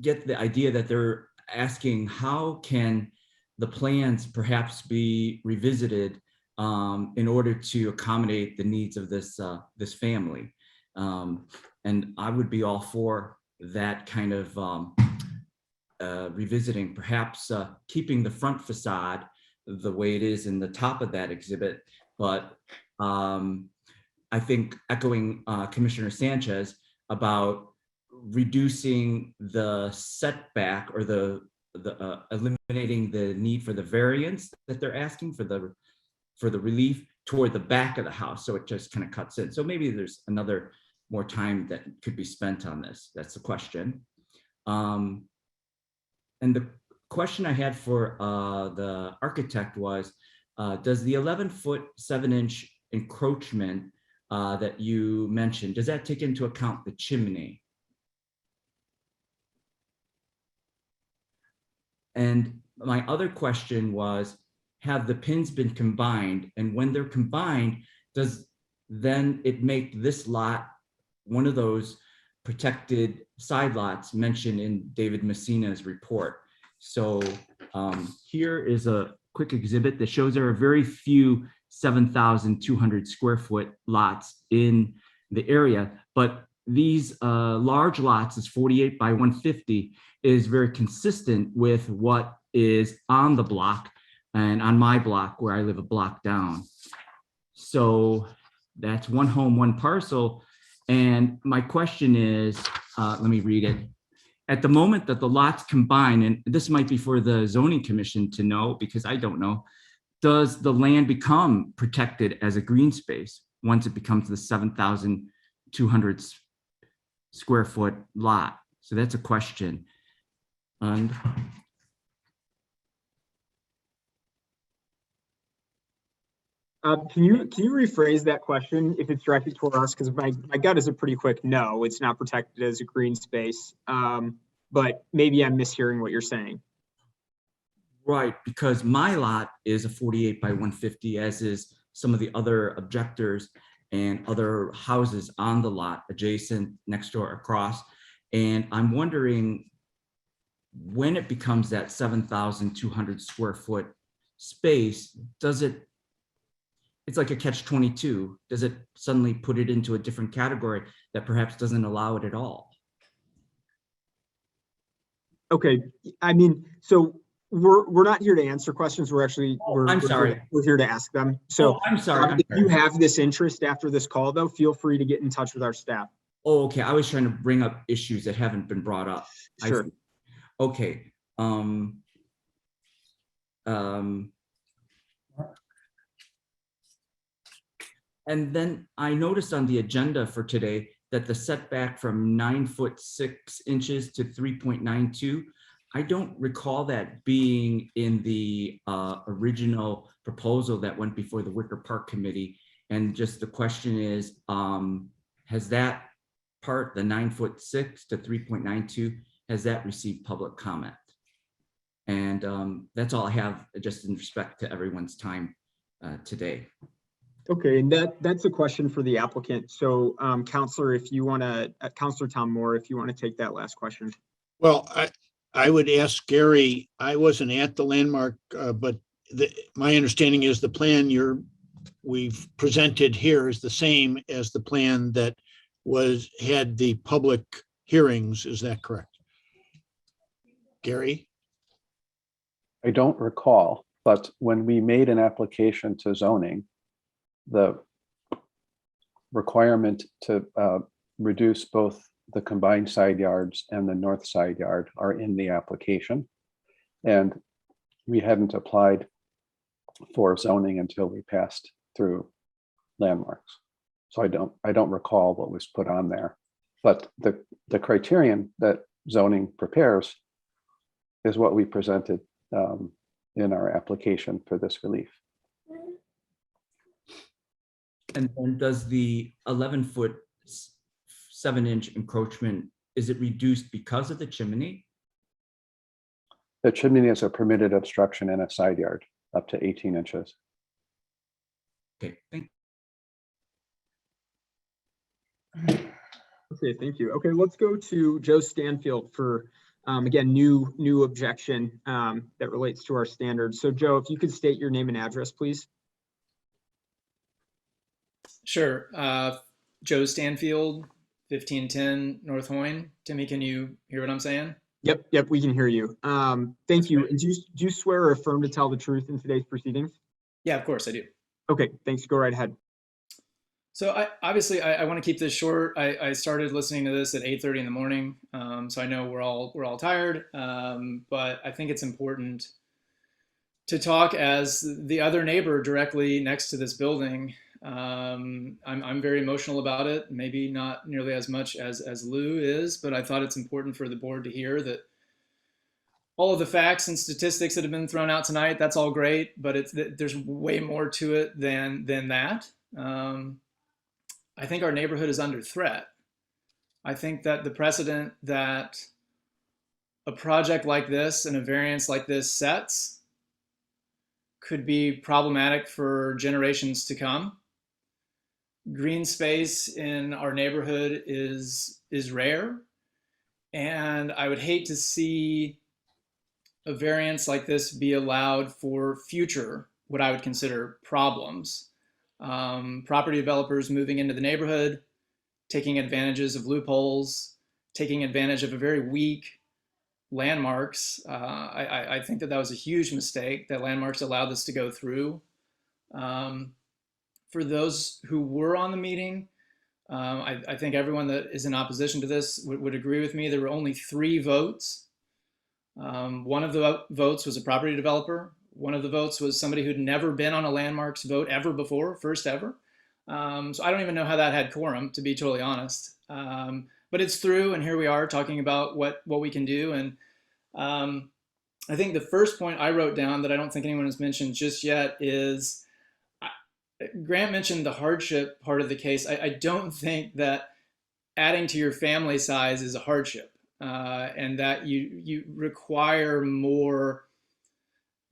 [SPEAKER 18] get the idea that they're asking how can the plans perhaps be revisited in order to accommodate the needs of this this family, and I would be all for that kind of revisiting, perhaps keeping the front facade the way it is in the top of that exhibit, but I think echoing Commissioner Sanchez about reducing the setback or the eliminating the need for the variance that they're asking for the relief toward the back of the house, so it just kind of cuts in. So maybe there's another more time that could be spent on this. That's the question. And the question I had for the architect was, does the 11-foot 7-inch encroachment that you mentioned, does that take into account the chimney? And my other question was, have the pins been combined? And when they're combined, does then it make this lot one of those protected side lots mentioned in David Messina's report? So here is a quick exhibit that shows there are very few 7,200 square foot lots in the area, but these large lots, is 48 by 150, is very consistent with what is on the block and on my block where I live a block down. So that's one home, one parcel. And my question is, let me read it. At the moment that the lots combine, and this might be for the zoning commission to know because I don't know, does the land become protected as a green space once it becomes the 7,200 square foot lot? So that's a question. And
[SPEAKER 1] can you rephrase that question if it's directed toward us? Because my gut is a pretty quick no, it's not protected as a green space. But maybe I'm mishearing what you're saying.
[SPEAKER 18] right, because my lot is a 48 by 150, as is some of the other objectors and other houses on the lot adjacent, next door, across. And I'm wondering when it becomes that 7,200 square foot space, does it, it's like a catch-22. Does it suddenly put it into a different category that perhaps doesn't allow it at all?
[SPEAKER 1] Okay, I mean, so we're not here to answer questions. We're actually,
[SPEAKER 18] I'm sorry.
[SPEAKER 1] We're here to ask them. So
[SPEAKER 18] I'm sorry.
[SPEAKER 1] if you have this interest after this call, though, feel free to get in touch with our staff.
[SPEAKER 18] Oh, okay. I was trying to bring up issues that haven't been brought up.
[SPEAKER 1] Sure.
[SPEAKER 18] Okay. And then I noticed on the agenda for today that the setback from 9 foot 6 inches to 3.92, I don't recall that being in the original proposal that went before the Wicker Park Committee. And just the question is, has that part, the 9 foot 6 to 3.92, has that received public comment? And that's all I have, just in respect to everyone's time today.
[SPEAKER 1] Okay, and that's a question for the applicant. So Counselor, if you want to, Counselor Tom Moore, if you want to take that last question.
[SPEAKER 16] Well, I would ask Gary, I wasn't at the landmark, but my understanding is the plan you're we've presented here is the same as the plan that had the public hearings. Is that correct? Gary?
[SPEAKER 22] I don't recall, but when we made an application to zoning, the requirement to reduce both the combined side yards and the north side yard are in the application. And we hadn't applied for zoning until we passed through landmarks. So I don't recall what was put on there. But the criterion that zoning prepares is what we presented in our application for this relief.
[SPEAKER 18] And then does the 11-foot 7-inch encroachment, is it reduced because of the chimney?
[SPEAKER 22] The chimney is a permitted obstruction in a side yard up to 18 inches.
[SPEAKER 18] Okay, thank
[SPEAKER 1] Okay, thank you. Okay, let's go to Joe Stanfield for, again, new objection that relates to our standards. So Joe, if you could state your name and address, please.
[SPEAKER 11] Sure. Joe Stanfield, 1510 North Hoyne. Timmy, can you hear what I'm saying?
[SPEAKER 1] Yep, we can hear you. Thank you. And do you swear or affirm to tell the truth in today's proceedings?
[SPEAKER 11] Yeah, of course I do.
[SPEAKER 1] Okay, thanks. Go right ahead.
[SPEAKER 11] So I want to keep this short. I started listening to this at 8:30 in the morning, so I know we're all tired. But I think it's important to talk as the other neighbor directly next to this building. I'm very emotional about it. Maybe not nearly as much as Lou is, but I thought it's important for the board to hear that all of the facts and statistics that have been thrown out tonight. That's all great, but there's way more to it than that. I think our neighborhood is under threat. I think that the precedent that a project like this and a variance like this sets could be problematic for generations to come. Green space in our neighborhood is rare, and I would hate to see a variance like this be allowed for future, what I would consider problems. Property developers moving into the neighborhood, taking advantages of loopholes, taking advantage of a very weak landmarks. I think that was a huge mistake that landmarks allowed this to go through. For those who were on the meeting, I think everyone that is in opposition to this would agree with me. There were only 3 votes. One of the votes was a property developer. One of the votes was somebody who'd never been on a landmarks vote ever before, first ever. So I don't even know how that had quorum, to be totally honest. But it's through, and here we are talking about what we can do. And I think the first point I wrote down that I don't think anyone has mentioned just yet is, Grant mentioned the hardship part of the case. I don't think that adding to your family size is a hardship, and that you require more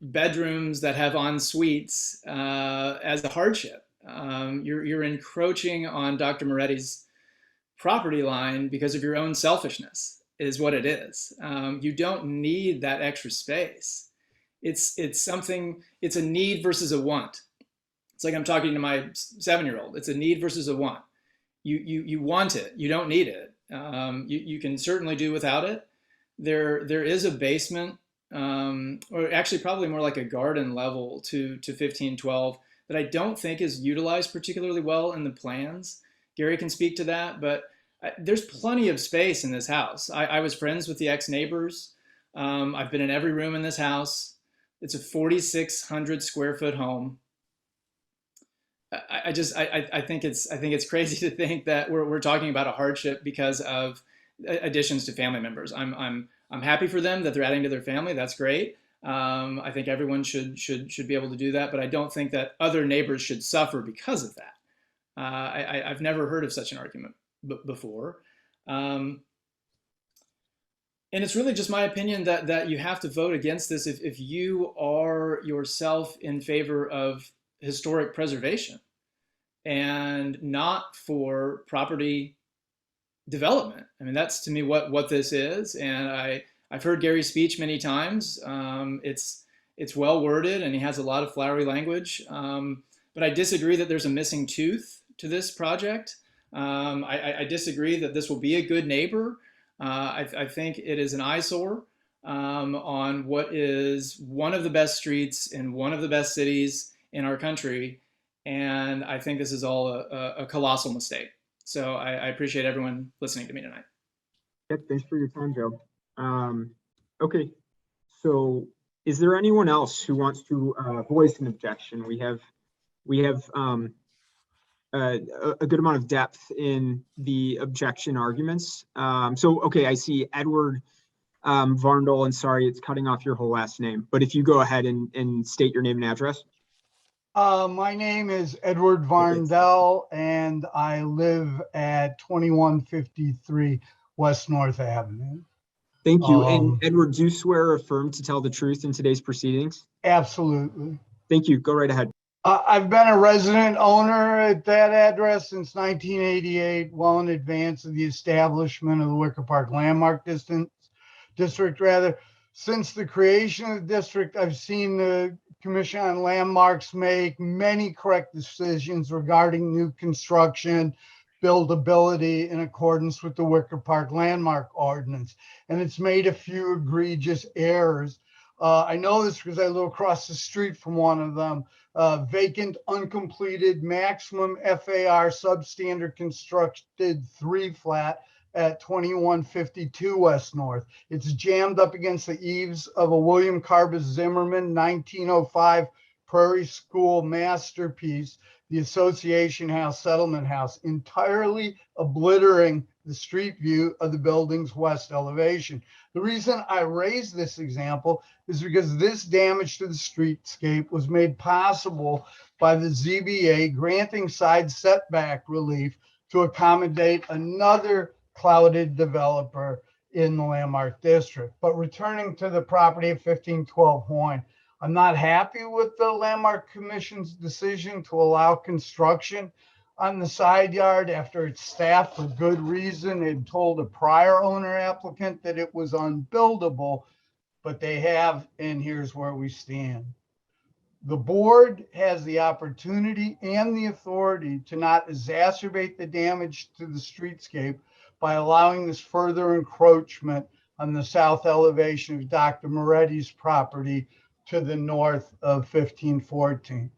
[SPEAKER 11] bedrooms that have en suites as a hardship. You're encroaching on Dr. Moretti's property line because of your own selfishness, is what it is. You don't need that extra space. It's a need versus a want. It's like I'm talking to my 7-year-old. It's a need versus a want. You want it, you don't need it. You can certainly do without it. There is a basement, or actually probably more like a garden level to 1512 that I don't think is utilized particularly well in the plans. Gary can speak to that, but there's plenty of space in this house. I was friends with the ex-neighbors. I've been in every room in this house. It's a 4,600 square foot home. I think it's crazy to think that we're talking about a hardship because of additions to family members. I'm happy for them that they're adding to their family. That's great. I think everyone should be able to do that, but I don't think that other neighbors should suffer because of that. I've never heard of such an argument before. And it's really just my opinion that you have to vote against this if you are yourself in favor of historic preservation and not for property development. I mean, that's to me what this is. And I've heard Gary's speech many times. It's well worded and he has a lot of flowery language. but I disagree that there's a missing tooth to this project. I disagree that this will be a good neighbor. I think it is an eyesore on what is one of the best streets in one of the best cities in our country. And I think this is all a colossal mistake. So I appreciate everyone listening to me tonight.
[SPEAKER 1] Yeah, thanks for your time, Joe. Okay, so is there anyone else who wants to voice an objection? We have a good amount of depth in the objection arguments. Okay, I see Edward Varndal, and sorry, it's cutting off your whole last name, but if you go ahead and state your name and address.
[SPEAKER 3] My name is Edward Varndal, and I live at 2153 West North Avenue.
[SPEAKER 1] Thank you. And Edward, do you swear or affirm to tell the truth in today's proceedings?
[SPEAKER 3] Absolutely.
[SPEAKER 1] Thank you. Go right ahead.
[SPEAKER 3] I've been a resident owner at that address since 1988, well in advance of the establishment of the Wicker Park Landmark District. Since the creation of the district, I've seen the Commission on Landmarks make many correct decisions regarding new construction, buildability in accordance with the Wicker Park Landmark Ordinance. And it's made a few egregious errors. I know this because I live across the street from one of them. Vacant, uncompleted, maximum FAR substandard constructed 3-flat at 2152 West North. It's jammed up against the eaves of a William Carbis Zimmerman 1905 Prairie School masterpiece, the Association House Settlement House, entirely obliterating the street view of the building's west elevation. The reason I raise this example is because this damage to the streetscape was made possible by the ZBA granting side setback relief to accommodate another clouded developer in the Landmark District. But returning to the property of 1512 Hoyne, I'm not happy with the Landmark Commission's decision to allow construction on the side yard after its staff, for good reason, had told a prior owner applicant that it was unbuildable, but they have, and here's where we stand. The board has the opportunity and the authority to not exacerbate the damage to the streetscape by allowing this further encroachment on the south elevation of Dr. Moretti's property to the north of 1514.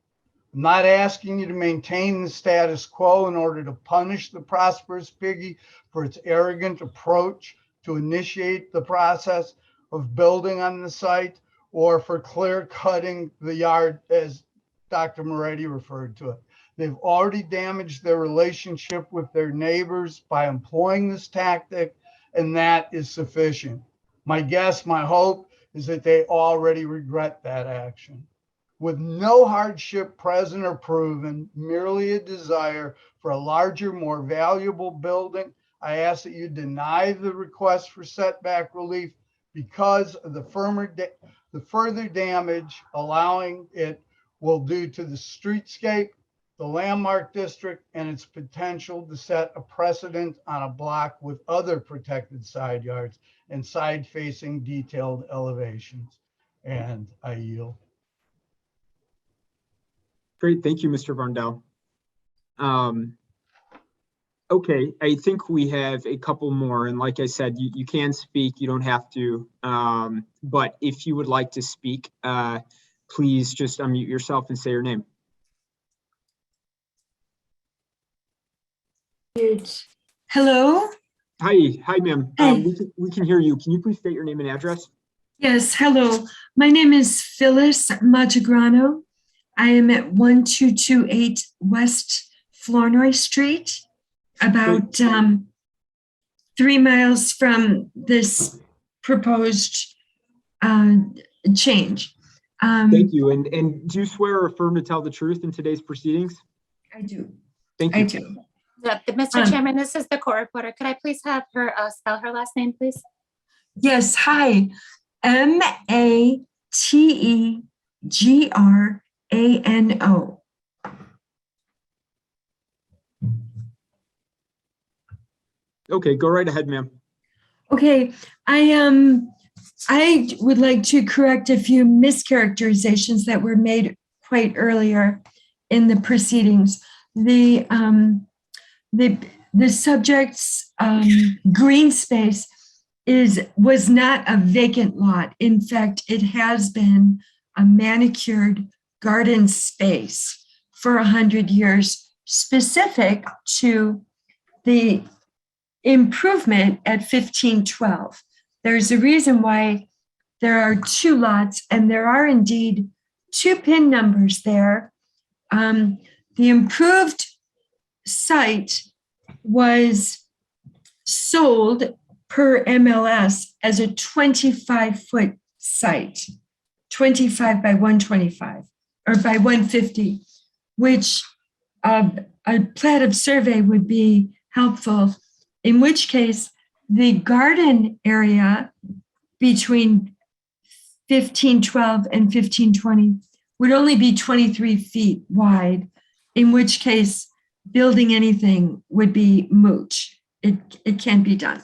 [SPEAKER 3] I'm not asking you to maintain the status quo in order to punish the prosperous piggy for its arrogant approach to initiate the process of building on the site, or for clear cutting the yard as Dr. Moretti referred to it. They've already damaged their relationship with their neighbors by employing this tactic, and that is sufficient. My guess, my hope, is that they already regret that action. With no hardship present or proven, merely a desire for a larger, more valuable building, I ask that you deny the request for setback relief because of the further damage allowing it will do to the streetscape, the Landmark District, and its potential to set a precedent on a block with other protected side yards and side-facing detailed elevations. And I yield.
[SPEAKER 1] Great, thank you, Mr. Varndal. Okay, I think we have a couple more, and like I said, you can speak, you don't have to, but if you would like to speak, please just unmute yourself and say your name.
[SPEAKER 21] Hello?
[SPEAKER 1] Hi, ma'am.
[SPEAKER 21] Hi.
[SPEAKER 1] We can hear you. Can you please state your name and address?
[SPEAKER 21] Yes, hello. My name is Phyllis Matagrano. I am at 1228 West Flournoy Street, about 3 miles from this proposed change.
[SPEAKER 1] Thank you. And do you swear or affirm to tell the truth in today's proceedings?
[SPEAKER 21] I do.
[SPEAKER 1] Thank you.
[SPEAKER 21] I do.
[SPEAKER 23] Mr. Chairman, this is the court reporter. Could I please have her spell her last name, please?
[SPEAKER 21] Yes, hi. Mategrano.
[SPEAKER 1] Okay, go right ahead, ma'am.
[SPEAKER 21] Okay, I would like to correct a few mischaracterizations that were made quite earlier in the proceedings. The subject's green space was not a vacant lot. In fact, it has been a manicured garden space for 100 years, specific to the improvement at 1512. There's a reason why there are two lots, and there are indeed two PIN numbers there. The improved site was sold per MLS as a 25-foot site, 25 by 125 or by 150, which a plat of survey would be helpful, in which case the garden area between 1512 and 1520 would only be 23 feet wide, in which case building anything would be moot. It can't be done.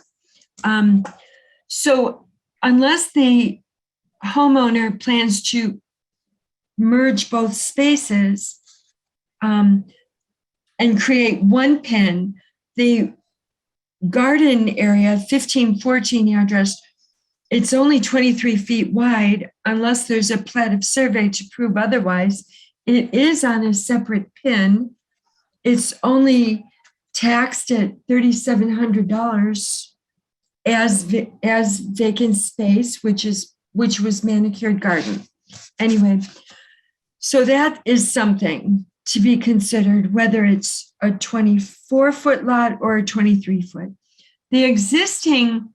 [SPEAKER 21] So unless the homeowner plans to merge both spaces and create one PIN, the garden area, 1514 address, it's only 23 feet wide unless there's a plat of survey to prove otherwise. It is on a separate PIN. It's only taxed at $3,700 as vacant space, which was manicured garden. Anyway, so that is something to be considered, whether it's a 24-foot lot or a 23-foot. The existing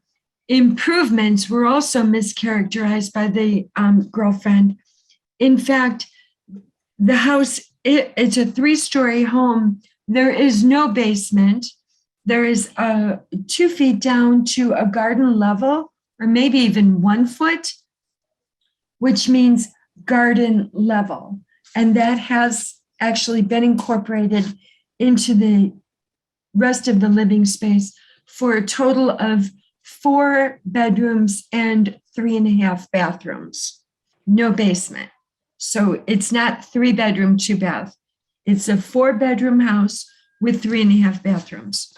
[SPEAKER 21] improvements were also mischaracterized by the girlfriend. In fact, the house, it's a 3-story home. There is no basement. There is 2 feet down to a garden level, or maybe even 1 foot, which means garden level. And that has actually been incorporated into the rest of the living space for a total of 4 bedrooms and 3.5 bathrooms. No basement. So it's not 3-bedroom, 2-bath. It's a 4-bedroom house with 3.5 bathrooms,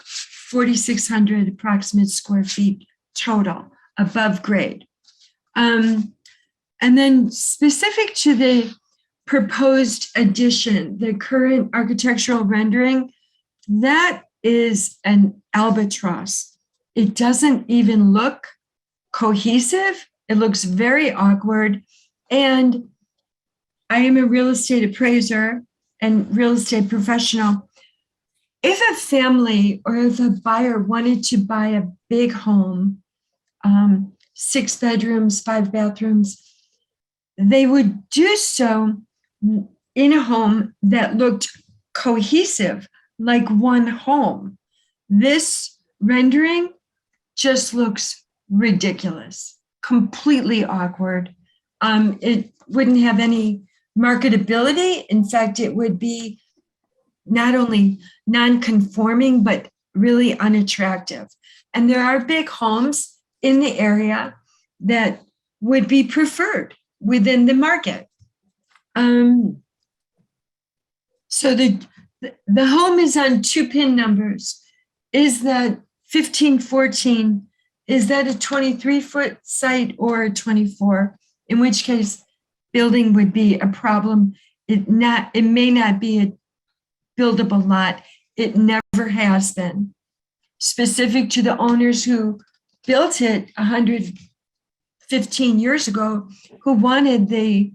[SPEAKER 21] 4,600 approximate square feet total above grade. And then specific to the proposed addition, the current architectural rendering, that is an albatross. It doesn't even look cohesive. It looks very awkward. And I am a real estate appraiser and real estate professional. If a family or if a buyer wanted to buy a big home, 6 bedrooms, 5 bathrooms, they would do so in a home that looked cohesive, like one home. This rendering just looks ridiculous, completely awkward. It wouldn't have any marketability. In fact, it would be not only non-conforming, but really unattractive. And there are big homes in the area that would be preferred within the market. So the home is on 2 PIN numbers. Is that 1514? Is that a 23-foot site or a 24? In which case, building would be a problem. It may not be a buildable lot. It never has been. Specific to the owners who built it 115 years ago, who wanted the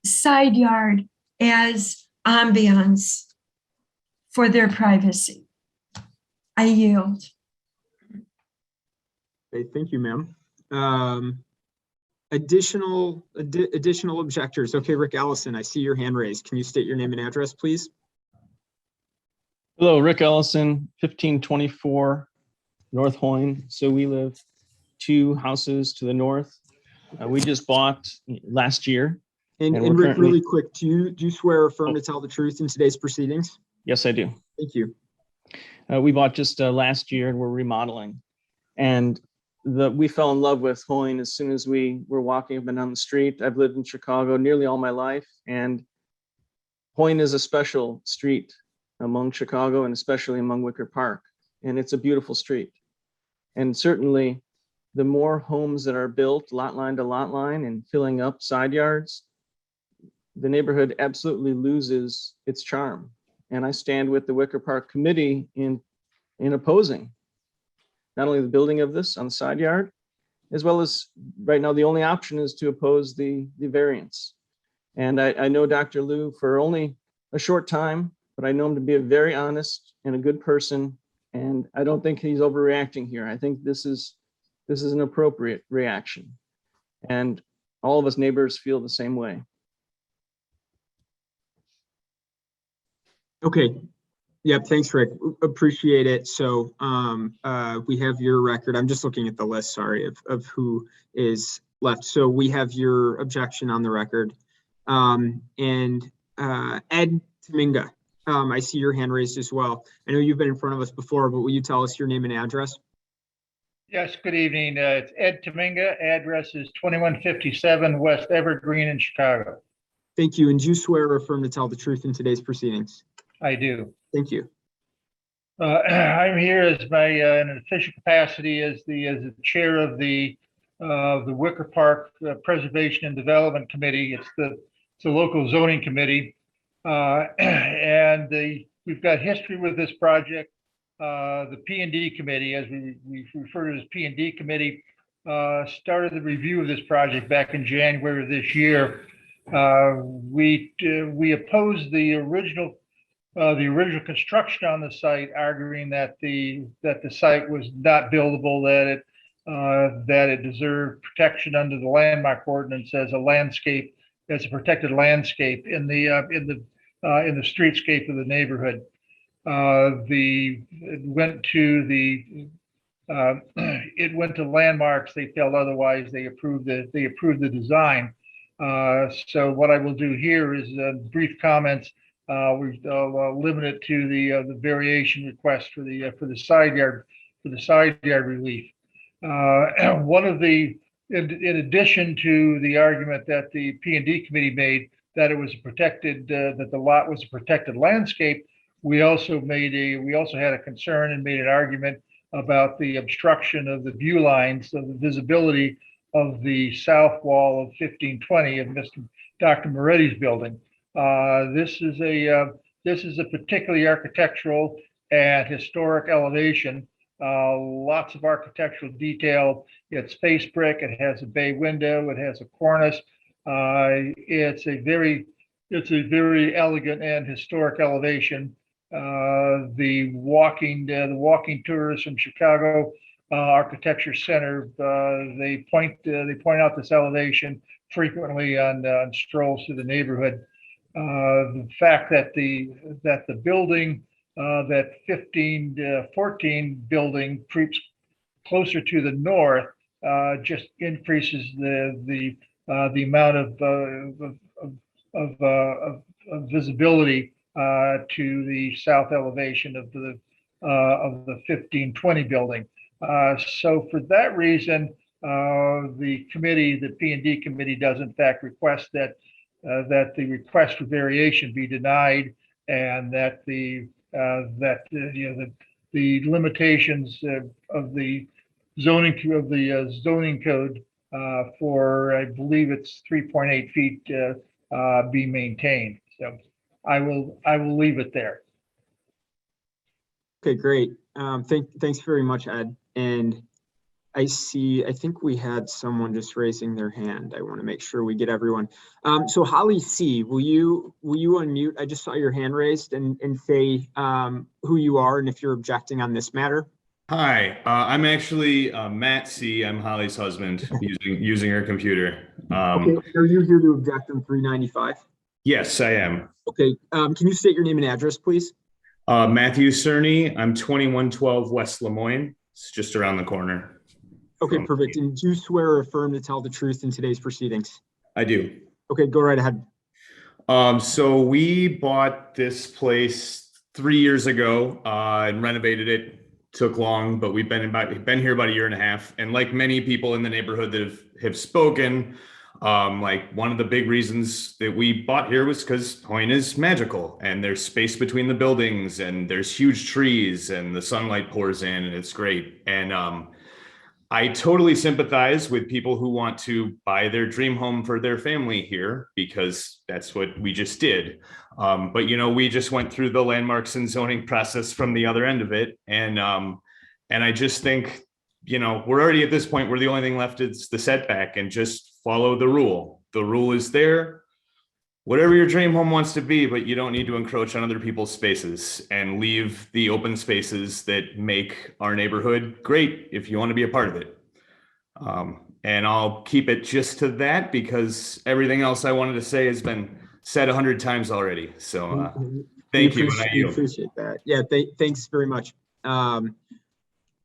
[SPEAKER 21] side yard as ambiance for their privacy. I yield.
[SPEAKER 1] Okay, thank you, ma'am. Additional objectors. Okay, Rick Allison, I see your hand raised. Can you state your name and address, please?
[SPEAKER 7] Hello, Rick Ellison, 1524 North Hoyne. So we live 2 houses to the north. We just bought last year.
[SPEAKER 1] And
[SPEAKER 7] we're
[SPEAKER 1] Rick,
[SPEAKER 7] currently-
[SPEAKER 1] really quick, do you swear or affirm to tell the truth in today's proceedings?
[SPEAKER 7] Yes, I do.
[SPEAKER 1] Thank you.
[SPEAKER 7] We bought just last year and we're remodeling. And we fell in love with Hoyne as soon as we were walking up and down the street. I've lived in Chicago nearly all my life. And Hoyne is a special street among Chicago and especially among Wicker Park. And it's a beautiful street. And certainly the more homes that are built lot line to lot line and filling up side yards, the neighborhood absolutely loses its charm. And I stand with the Wicker Park Committee in opposing not only the building of this on the side yard, as well as right now, the only option is to oppose the variance. And I know Dr. Liu for only a short time, but I know him to be a very honest and a good person. And I don't think he's overreacting here. I think this is an appropriate reaction. And all of us neighbors feel the same way.
[SPEAKER 1] Okay. Yep. Thanks, Rick. Appreciate it. So we have your record. I'm just looking at the list, sorry, of who is left. So we have your objection on the record. And Ed Tominga, I see your hand raised as well. I know you've been in front of us before, but will you tell us your name and address?
[SPEAKER 2] Yes, good evening. It's Ed Tominga. Address is 2157 West Evergreen in Chicago.
[SPEAKER 1] Thank you. And do you swear or affirm to tell the truth in today's proceedings?
[SPEAKER 2] I do.
[SPEAKER 1] Thank you.
[SPEAKER 2] I'm here as my in an official capacity as the chair of the Wicker Park Preservation and Development Committee. It's the local zoning committee, and we've got history with this project. The P&D committee, as we refer to it as P&D committee, started the review of this project back in January of this year. We opposed the original construction on the site, arguing that the site was not buildable, that it deserved protection under the landmark ordinance as a protected landscape in the streetscape of the neighborhood. It went to landmarks. They felt otherwise. They approved the design. So what I will do here is brief comments. We'll limit it to the variation request for the side yard relief. In addition to the argument that the P&D committee made that it was that the lot was a protected landscape, we also had a concern and made an argument about the obstruction of the view lines, of the visibility of the south wall of 1520 of Dr. Moretti's building. This is a particularly architectural and historic elevation. Lots of architectural detail. It's face brick. It has a bay window. It has a cornice. It's a very elegant and historic elevation. The walking tours from Chicago Architecture Center, they point out this elevation frequently on strolls through the neighborhood. The fact that the building, that 1514 building creeps closer to the north, just increases the amount of visibility to the south elevation of the 1520 building. So for that reason, the P&D committee does in fact request that the request for variation be denied, and that the limitations of the zoning code for, I believe it's 3.8 feet be maintained. So I will leave it there.
[SPEAKER 1] Okay, great. Thanks very much, Ed. And I think we had someone just raising their hand. I want to make sure we get everyone. So Holly C, will you unmute? I just saw your hand raised, and say who you are and if you're objecting on this matter.
[SPEAKER 9] Hi, I'm actually Matt C. I'm Holly's husband, using her computer.
[SPEAKER 1] Okay, are you here to object on 395?
[SPEAKER 9] Yes, I am.
[SPEAKER 1] Okay, can you state your name and address, please?
[SPEAKER 9] Matthew Cerny. I'm 2112 West Lemoyne. It's just around the corner.
[SPEAKER 1] Okay, perfect. And do you swear or affirm to tell the truth in today's proceedings?
[SPEAKER 9] I do.
[SPEAKER 1] Okay, go right ahead.
[SPEAKER 9] So we bought this place 3 years ago and renovated it. Took long, but we've been here about a year and a half. And like many people in the neighborhood that have spoken, Like one of the big reasons that we bought here was because Hoyne is magical and there's space between the buildings and there's huge trees and the sunlight pours in and it's great. And I totally sympathize with people who want to buy their dream home for their family here because that's what we just did. But you know, we just went through the landmarks and zoning process from the other end of it. And I just think, you know, we're already at this point where the only thing left is the setback and just follow the rule. The rule is there. Whatever your dream home wants to be, but you don't need to encroach on other people's spaces and leave the open spaces that make our neighborhood great if you want to be a part of it. And I'll keep it just to that because everything else I wanted to say has been said 100 times already. So thank you.
[SPEAKER 1] We appreciate that. Yeah, thanks very much.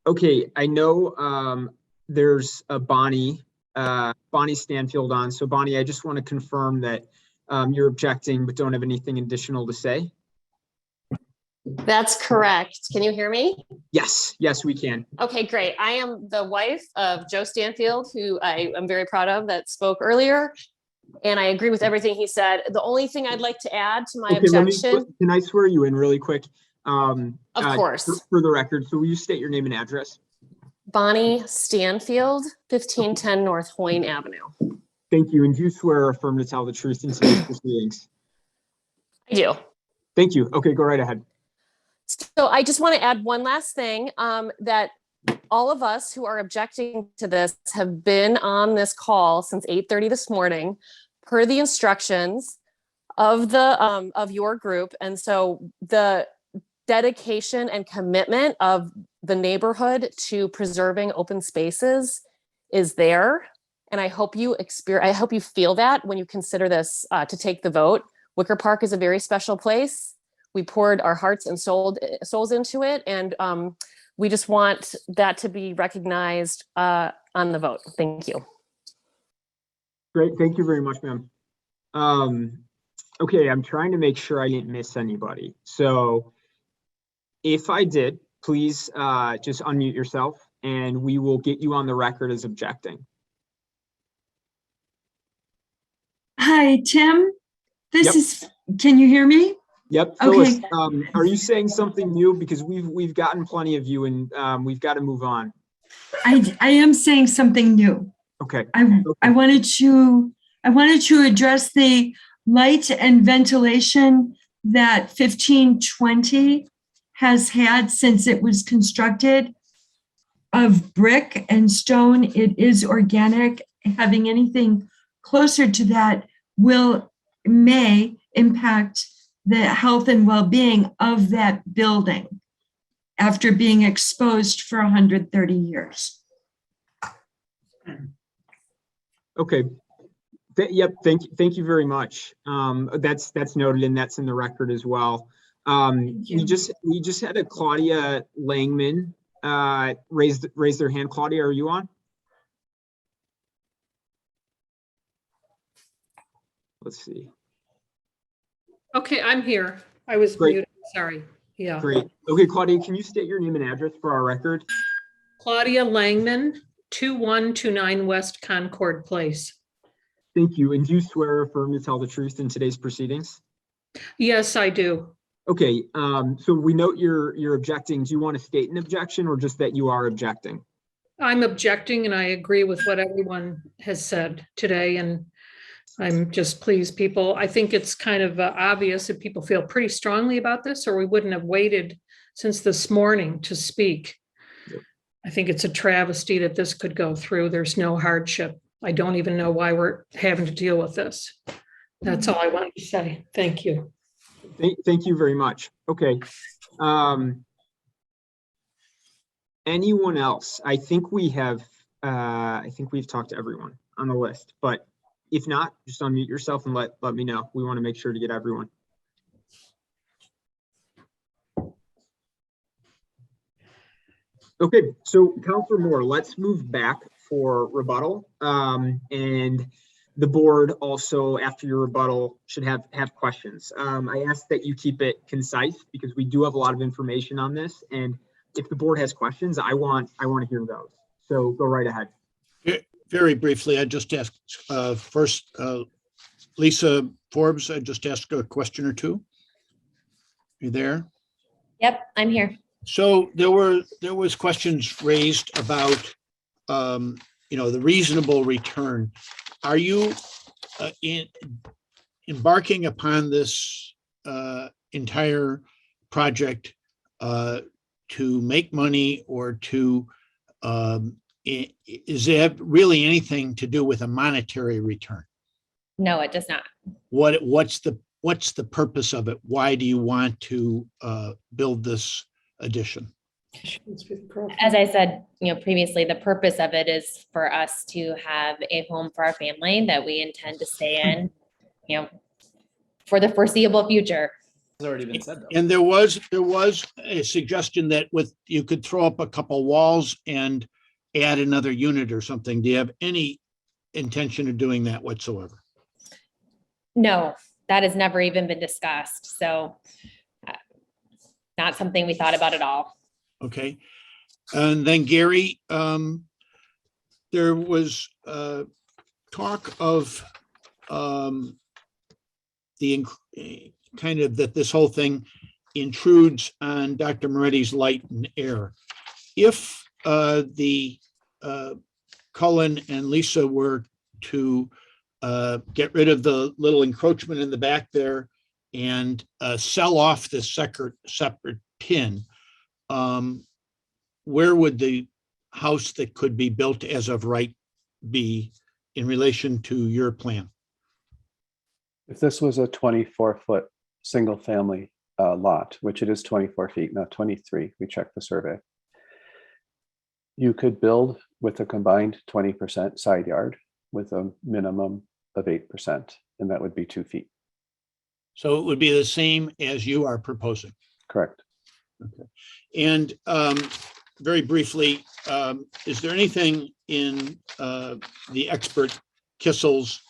[SPEAKER 1] Okay, I know there's a Bonnie Stanfield on. So Bonnie, I just want to confirm that you're objecting but don't have anything additional to say.
[SPEAKER 8] That's correct. Can you hear me?
[SPEAKER 1] Yes, we can.
[SPEAKER 8] Okay, great. I am the wife of Joe Stanfield, who I am very proud of, that spoke earlier. And I agree with everything he said. The only thing I'd like to add to my objection.
[SPEAKER 1] Can I swear you in really quick?
[SPEAKER 8] Of course.
[SPEAKER 1] For the record, so will you state your name and address?
[SPEAKER 8] Bonnie Stanfield, 1510 North Hoyne Avenue.
[SPEAKER 1] Thank you. And do you swear or affirm to tell the truth in today's proceedings?
[SPEAKER 8] I do.
[SPEAKER 1] Thank you. Okay, go right ahead.
[SPEAKER 8] So I just want to add one last thing, that all of us who are objecting to this have been on this call since 8:30 this morning, per the instructions of your group. And so the dedication and commitment of the neighborhood to preserving open spaces is there. And I hope you feel that when you consider this to take the vote. Wicker Park is a very special place. We poured our hearts and souls into it. And we just want that to be recognized on the vote. Thank you.
[SPEAKER 1] Great. Thank you very much, ma'am. Okay, I'm trying to make sure I didn't miss anybody. So if I did, please just unmute yourself and we will get you on the record as objecting.
[SPEAKER 21] Hi, Tim.
[SPEAKER 1] Yep.
[SPEAKER 21] Can you hear me?
[SPEAKER 1] Yep.
[SPEAKER 21] Okay.
[SPEAKER 1] Phyllis, are you saying something new? Because we've gotten plenty of you and we've got to move on.
[SPEAKER 21] I am saying something new.
[SPEAKER 1] Okay.
[SPEAKER 21] I wanted to address the light and ventilation that 1520 has had since it was constructed of brick and stone. It is organic. Having anything closer to that may impact the health and well-being of that building after being exposed for 130 years.
[SPEAKER 1] Okay. Yep. Thank you very much. That's noted and that's in the record as well. We just had a Claudia Langman raise their hand. Claudia, are you on? Let's see.
[SPEAKER 12] Okay, I'm here. I was muted. Sorry. Yeah.
[SPEAKER 1] Great. Okay, Claudia, can you state your name and address for our record?
[SPEAKER 12] Claudia Langman, 2129 West Concord Place.
[SPEAKER 1] Thank you. And do you swear or affirm to tell the truth in today's proceedings?
[SPEAKER 12] Yes, I do.
[SPEAKER 1] Okay, so we note you're objecting. Do you want to state an objection or just that you are objecting?
[SPEAKER 12] I'm objecting and I agree with what everyone has said today. And I'm just pleased people, I think it's kind of obvious that people feel pretty strongly about this, or we wouldn't have waited since this morning to speak. Yep. I think it's a travesty that this could go through. There's no hardship. I don't even know why we're having to deal with this. That's all I wanted to say. Thank you.
[SPEAKER 1] Thank you very much. Okay. Anyone else? I think we've talked to everyone on the list, but if not, just unmute yourself and let me know. We want to make sure to get everyone. Okay, so Councilor Moore, let's move back for rebuttal. And the board also, after your rebuttal, should have questions. I ask that you keep it concise because we do have a lot of information on this. And if the board has questions, I want to hear those. So go right ahead.
[SPEAKER 16] Very briefly, I just asked first, Lisa Forbes, I just asked a question or two. You there?
[SPEAKER 19] Yep, I'm here.
[SPEAKER 16] So there was questions raised about, the reasonable return. Are you embarking upon this entire project to make money, or to is it really anything to do with a monetary return?
[SPEAKER 19] No, it does not.
[SPEAKER 16] What's the purpose of it? Why do you want to build this addition?
[SPEAKER 19] As I said, previously, the purpose of it is for us to have a home for our family that we intend to stay in, for the foreseeable future.
[SPEAKER 11] It's already been said though.
[SPEAKER 16] And there was a suggestion that you could throw up a couple walls and add another unit or something. Do you have any intention of doing that whatsoever?
[SPEAKER 19] No, that has never even been discussed. So not something we thought about at all.
[SPEAKER 16] Okay. And then Gary, there was talk of that this whole thing intrudes on Dr. Moretti's light and air. If the Cullen and Lisa were to get rid of the little encroachment in the back there and sell off this separate pin, where would the house that could be built as of right be in relation to your plan?
[SPEAKER 22] If this was a 24-foot single family lot, which it is 24 feet, not 23, we checked the survey, you could build with a combined 20% side yard with a minimum of 8%, and that would be 2 feet.
[SPEAKER 16] So it would be the same as you are proposing.
[SPEAKER 22] Correct.
[SPEAKER 16] Okay. And very briefly, is there anything in the expert Kissel's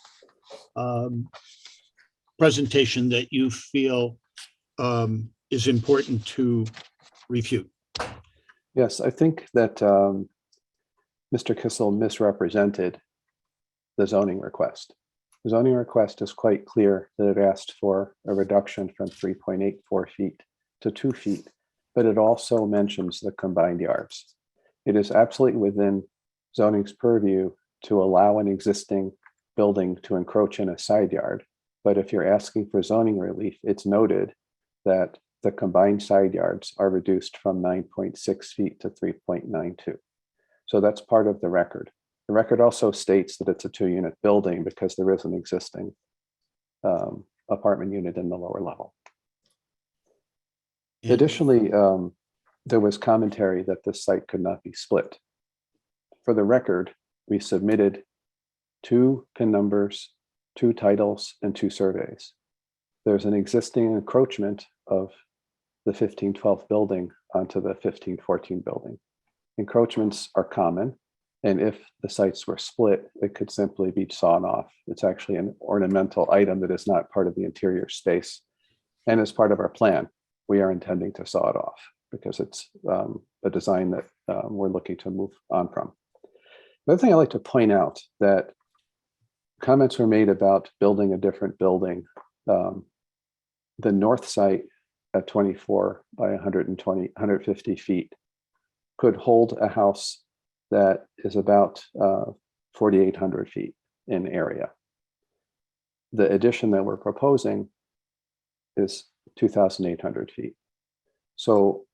[SPEAKER 16] presentation that you feel is important to refute?
[SPEAKER 22] Yes, I think that Mr. Kissel misrepresented the zoning request. The zoning request is quite clear that it asked for a reduction from 3.84 feet to 2 feet, but it also mentions the combined yards. It is absolutely within zoning's purview to allow an existing building to encroach in a side yard. But if you're asking for zoning relief, it's noted that the combined side yards are reduced from 9.6 feet to 3.92. So that's part of the record. The record also states that it's a 2-unit building because there is an existing apartment unit in the lower level. Additionally, there was commentary that this site could not be split. For the record, we submitted 2 PIN numbers, 2 titles, and 2 surveys. There's an existing encroachment of the 1512 building onto the 1514 building. Encroachments are common, and if the sites were split, it could simply be sawn off. It's actually an ornamental item that is not part of the interior space. And as part of our plan, we are intending to saw it off because it's a design that we're looking to move on from. The other thing I'd like to point out that comments were made about building a different building. The north site at 24 by 150 feet could hold a house that is about 4,800 feet in area. The addition that we're proposing is 2,800 feet. So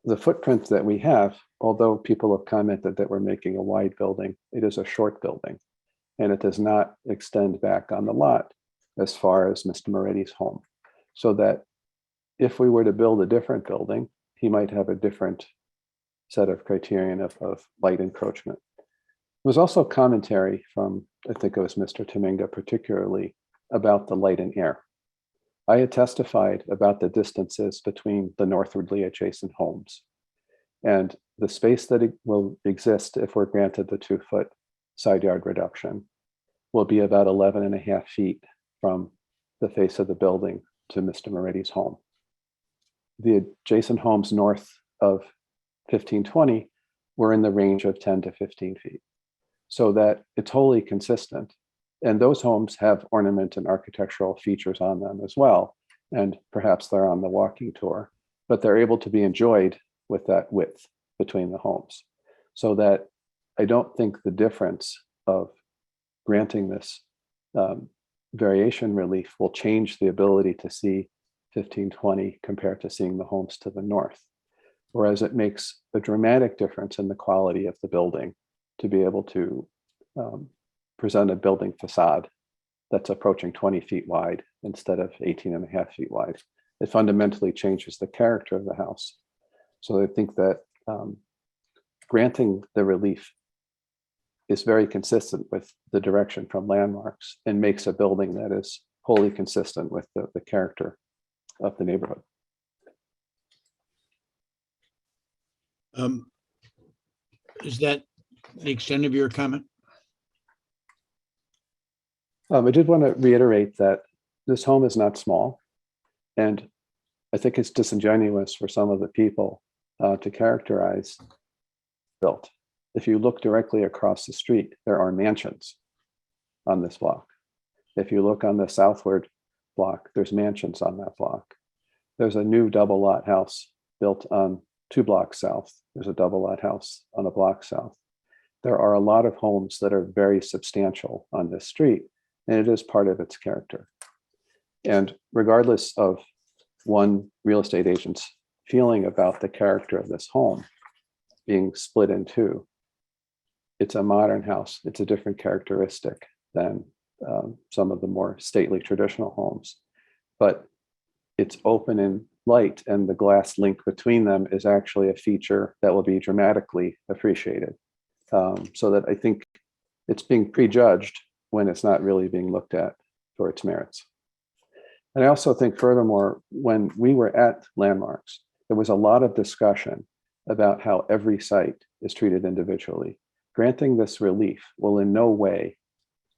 [SPEAKER 22] the footprint that we have, although people have commented that we're making a wide building, it is a short building, and it does not extend back on the lot as far as Mr. Moretti's home. So that if we were to build a different building, he might have a different set of criterion of light encroachment. There was also commentary from, I think it was Mr. Tominga particularly, about the light and air. I had testified about the distances between the northwardly adjacent homes. And the space that will exist if we're granted the 2-foot side yard reduction will be about 11.5 feet from the face of the building to Mr. Moretti's home. The adjacent homes north of 1520 were in the range of 10 to 15 feet. so that it's wholly consistent. And those homes have ornament and architectural features on them as well. And perhaps they're on the walking tour, but they're able to be enjoyed with that width between the homes. So that I don't think the difference of granting this variation relief will change the ability to see 1520 compared to seeing the homes to the north. Whereas it makes a dramatic difference in the quality of the building to be able to present a building facade that's approaching 20 feet wide instead of 18.5 feet wide. It fundamentally changes the character of the house. So I think that granting the relief is very consistent with the direction from landmarks and makes a building that is wholly consistent with the character of the neighborhood.
[SPEAKER 16] Is that the extent of your comment?
[SPEAKER 22] I did want to reiterate that this home is not small, and I think it's disingenuous for some of the people to characterize built. If you look directly across the street, there are mansions on this block. If you look on the southward block, there's mansions on that block. There's a new double lot house built on 2 blocks south. There's a double lot house on a block south. There are a lot of homes that are very substantial on this street, and it is part of its character. And regardless of one real estate agent's feeling about the character of this home being split in 2, it's a modern house. It's a different characteristic than some of the more stately traditional homes, but it's open and light, and the glass link between them is actually a feature that will be dramatically appreciated. So that I think it's being prejudged when it's not really being looked at for its merits. And I also think furthermore, when we were at Landmarks, there was a lot of discussion about how every site is treated individually. Granting this relief will in no way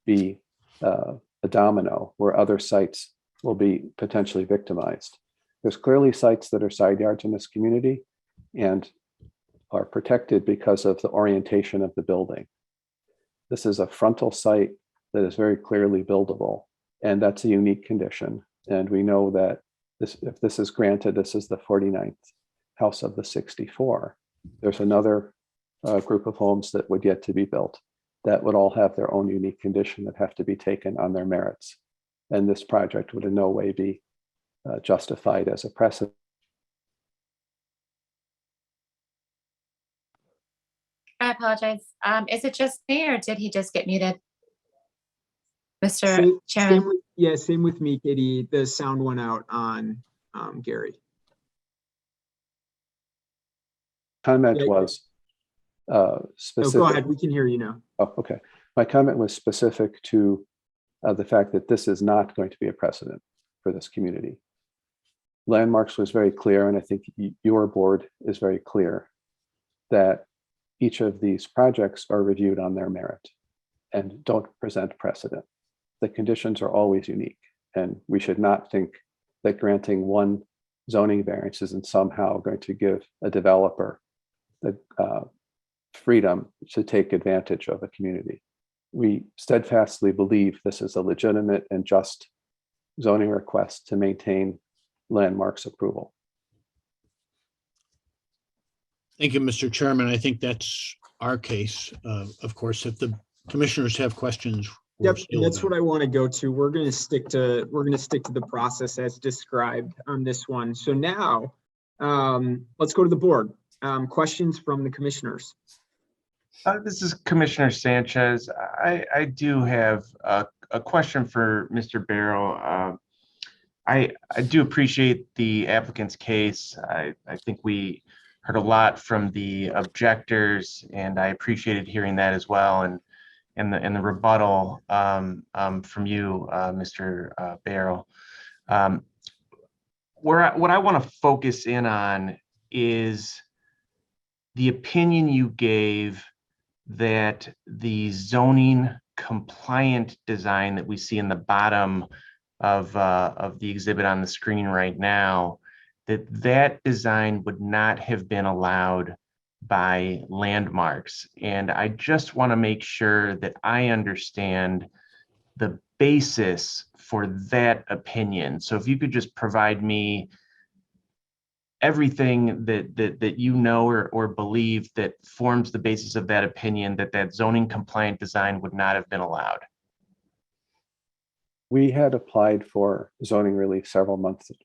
[SPEAKER 22] be a domino where other sites will be potentially victimized. There's clearly sites that are side yards in this community and are protected because of the orientation of the building. This is a frontal site that is very clearly buildable, and that's a unique condition. And we know that if this is granted, this is the 49th house of the 64. There's another group of homes that would yet to be built that would all have their own unique condition that have to be taken on their merits. And this project would in no way be justified as a precedent.
[SPEAKER 23] I apologize. Is it just me or did he just get muted? Mr.
[SPEAKER 1] Same
[SPEAKER 23] Chairman.
[SPEAKER 1] same with me, Katie. The sound went out on Gary.
[SPEAKER 22] Comment
[SPEAKER 1] Yeah.
[SPEAKER 22] was specific.
[SPEAKER 1] Oh, go ahead. We can hear you now.
[SPEAKER 22] Oh, okay. My comment was specific to the fact that this is not going to be a precedent for this community. Landmarks was very clear, and I think your board is very clear that each of these projects are reviewed on their merit and don't present precedent. The conditions are always unique, and we should not think that granting one zoning variance isn't somehow going to give a developer the freedom to take advantage of a community. We steadfastly believe this is a legitimate and just zoning request to maintain Landmarks approval.
[SPEAKER 16] Thank you, Mr. Chairman. I think that's our case. Of course, if the commissioners have questions.
[SPEAKER 1] Yep, that's what I want to go to. We're going to stick to the process as described on this one. So now, let's go to the board. Questions from the commissioners.
[SPEAKER 6] This is Commissioner Sanchez. I do have a question for Mr. Barrow. I do appreciate the applicant's case. I think we heard a lot from the objectors, and I appreciated hearing that as well. And the rebuttal from you, Mr. Barrow. What I want to focus in on is the opinion you gave that the zoning compliant design that we see in the bottom of the exhibit on the screen right now, that design would not have been allowed by landmarks. And I just want to make sure that I understand the basis for that opinion. So if you could just provide me everything that you know or believe that forms the basis of that opinion, that zoning compliant design would not have been allowed.
[SPEAKER 22] We had applied for zoning relief several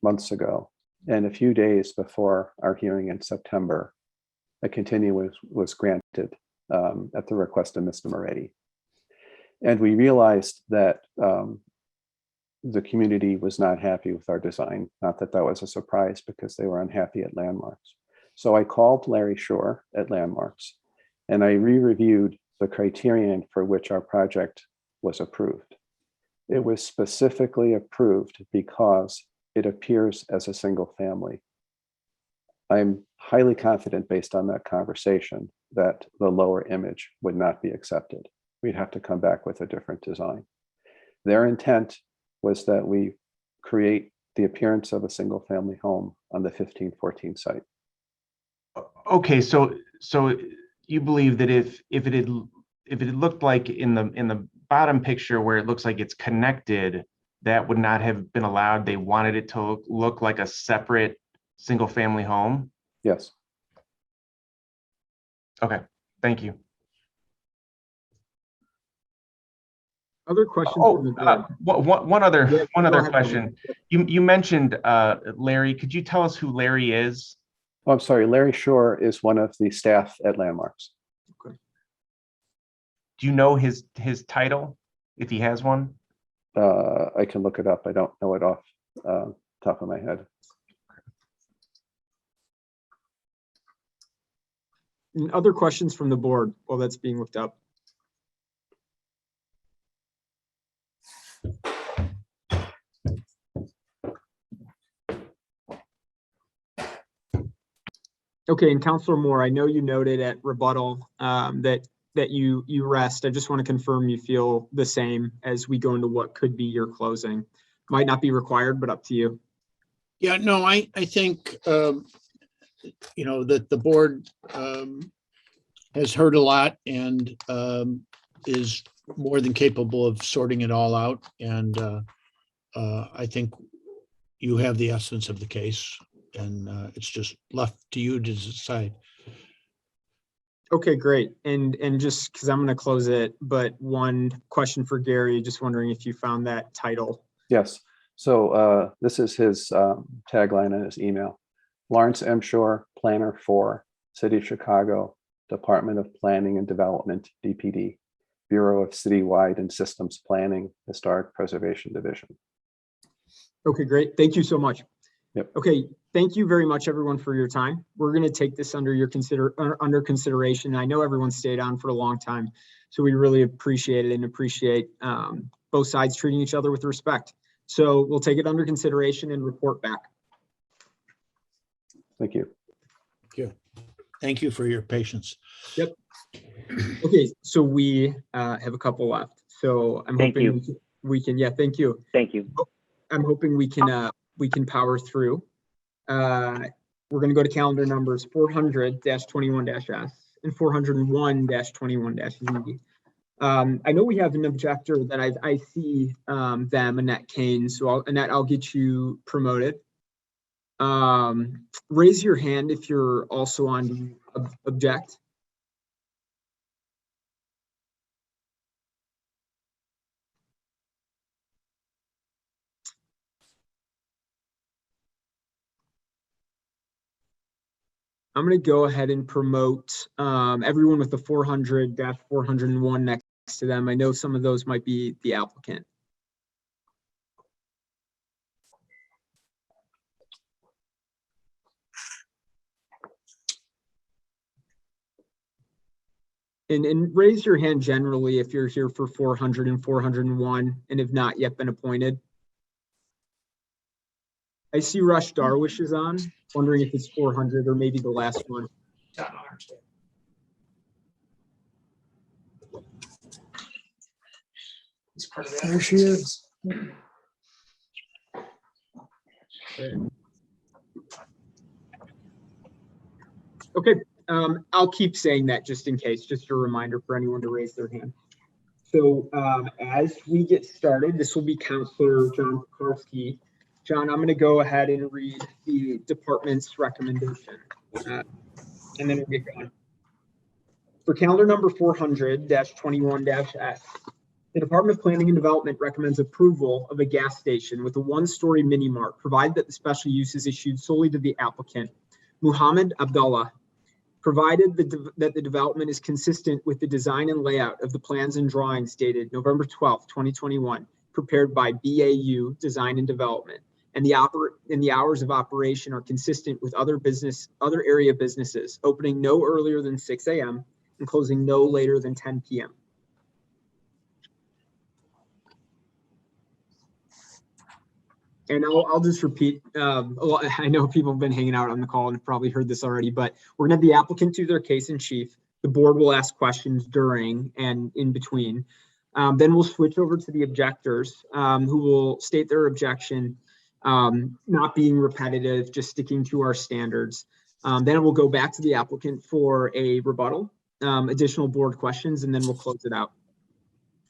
[SPEAKER 22] months ago, and a few days before our hearing in September, a continuance was granted at the request of Mr. Moretti. And we realized that the community was not happy with our design. Not that that was a surprise, because they were unhappy at Landmarks. So I called Larry Shore at Landmarks, and I re-reviewed the criterion for which our project was approved. It was specifically approved because it appears as a single family. I'm highly confident, based on that conversation, that the lower image would not be accepted. We'd have to come back with a different design. Their intent was that we create the appearance of a single family home on the 1514 site.
[SPEAKER 6] Okay, so you believe that if it had looked like in the bottom picture where it looks like it's connected, that would not have been allowed? They wanted it to look like a separate single family home?
[SPEAKER 22] Yes.
[SPEAKER 6] Okay, thank you.
[SPEAKER 1] Other questions?
[SPEAKER 6] One other
[SPEAKER 1] go ahead,
[SPEAKER 6] question. You mentioned Larry. Could you tell us who Larry is?
[SPEAKER 22] Oh, I'm sorry, Larry Shore is one of the staff at Landmarks.
[SPEAKER 1] Okay.
[SPEAKER 6] Do you know his title, if he has one?
[SPEAKER 22] I can look it up. I don't know it off top of my head.
[SPEAKER 1] And other questions from the board while that's being looked up? Okay, and Councilor Moore, I know you noted at rebuttal that you rest. I just want to confirm you feel the same as we go into what could be your closing. Might not be required, but up to you.
[SPEAKER 16] Yeah, no, I think, you know, that the board has heard a lot and is more than capable of sorting it all out. And I think you have the essence of the case, and it's just left to you to decide.
[SPEAKER 1] Okay, great. And just because I'm going to close it, but one question for Gary, just wondering if you found that title.
[SPEAKER 22] Yes. So this is his tagline in his email. Lawrence M. Shore, Planner for City of Chicago, Department of Planning and Development, DPD, Bureau of Citywide and Systems Planning, Historic Preservation Division.
[SPEAKER 1] Okay, great. Thank you so much.
[SPEAKER 22] Yep.
[SPEAKER 1] Okay, thank you very much, everyone, for your time. We're going to take this under consideration. I know everyone stayed on for a long time, so we really appreciate it and appreciate both sides treating each other with respect. So we'll take it under consideration and report back.
[SPEAKER 22] Thank you.
[SPEAKER 16] Thank you. Thank you for your patience.
[SPEAKER 1] Yep. Okay, so we have a couple left. So I'm hoping we can. Yeah, thank you.
[SPEAKER 14] Thank you.
[SPEAKER 1] I'm hoping we can power through. We're going to go to calendar numbers 400-21-S and 401-21-Z. I know we have an objector that I see them, Annette Kane. So Annette, I'll get you promoted. Raise your hand if you're also on object. I'm going to go ahead and promote everyone with the 400-401 next to them. I know some of those might be the applicant. And raise your hand generally if you're here for 400 and 401 and have not yet been appointed. I see Rush Darwish is on, wondering if it's 400 or maybe the last one.
[SPEAKER 3] There she is.
[SPEAKER 1] Okay, I'll keep saying that just in case, just a reminder for anyone to raise their hand. So as we get started, this will be Counselor John Pekarsky. John, I'm going to go ahead and read the department's recommendation, and then we'll get going. For calendar number 400-21-S, the Department of Planning and Development recommends approval of a gas station with a one-story mini mart, provided that the special use is issued solely to the applicant, Muhammad Abdullah, provided that the development is consistent with the design and layout of the plans and drawings dated November 12, 2021, prepared by BAU Design and Development, and the hours of operation are consistent with other area businesses, opening no earlier than 6 a.m. and closing no later than 10 p.m. And I'll just repeat, I know people have been hanging out on the call and have probably heard this already, but we're going to have the applicant do their case in chief. The board will ask questions during and in between. Then we'll switch over to the objectors who will state their objection, not being repetitive, just sticking to our standards. Then we'll go back to the applicant for a rebuttal, additional board questions, and then we'll close it out.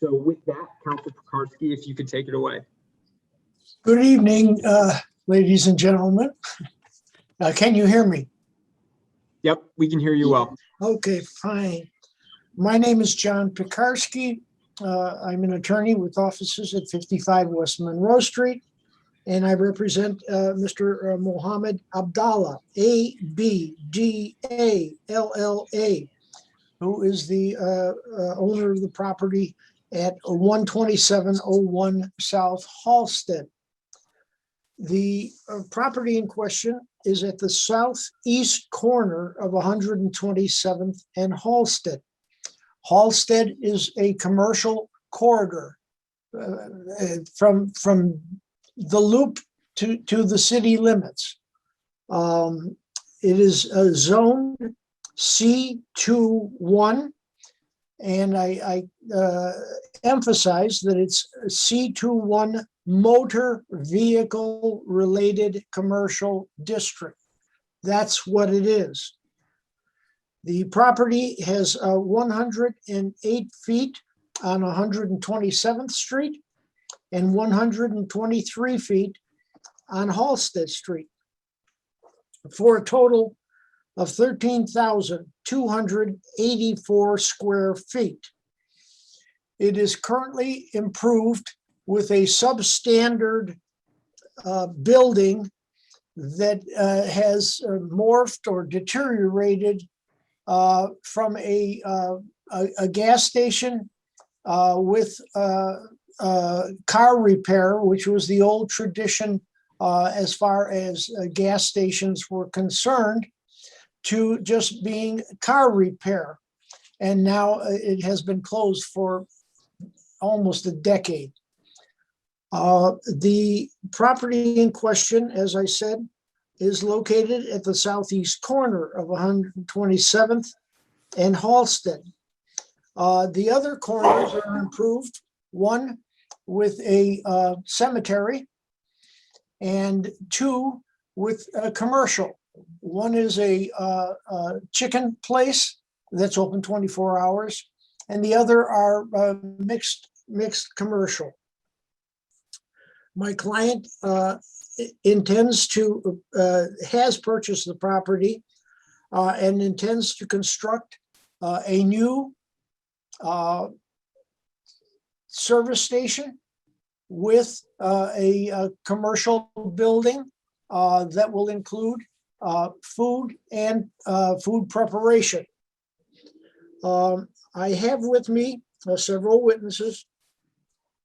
[SPEAKER 1] So with that, Councilor Pekarsky, if you could take it away.
[SPEAKER 13] Good evening, ladies and gentlemen. Can you hear me?
[SPEAKER 1] Yep, we can hear you well.
[SPEAKER 13] Okay, fine. My name is John Pekarsky. I'm an attorney with offices at 55 West Monroe Street, and I represent Mr. Mohammed Abdallah, A-B-D-A-L-L-A, who is the owner of the property at 12701 South Halsted. The property in question is at the southeast corner of 127th and Halsted. Halsted is a commercial corridor from the loop to the city limits. It is zoned C21, and I emphasize that it's C21 motor vehicle related commercial district. That's what it is. The property has 108 feet on 127th Street and 123 feet on Halsted Street, for a total of 13,284 square feet. It is currently improved with a substandard building that has morphed or deteriorated from a gas station with car repair, which was the old tradition as far as gas stations were concerned, to just being car repair. And now it has been closed for almost a decade. The property in question, as I said, is located at the southeast corner of 127th and Halsted. The other corners are improved, one with a cemetery and two with a commercial. One is a chicken place that's open 24 hours, and the other are mixed commercial. My client intends to, has purchased the property and intends to construct a new service station with a commercial building that will include food and food preparation. I have with me several witnesses.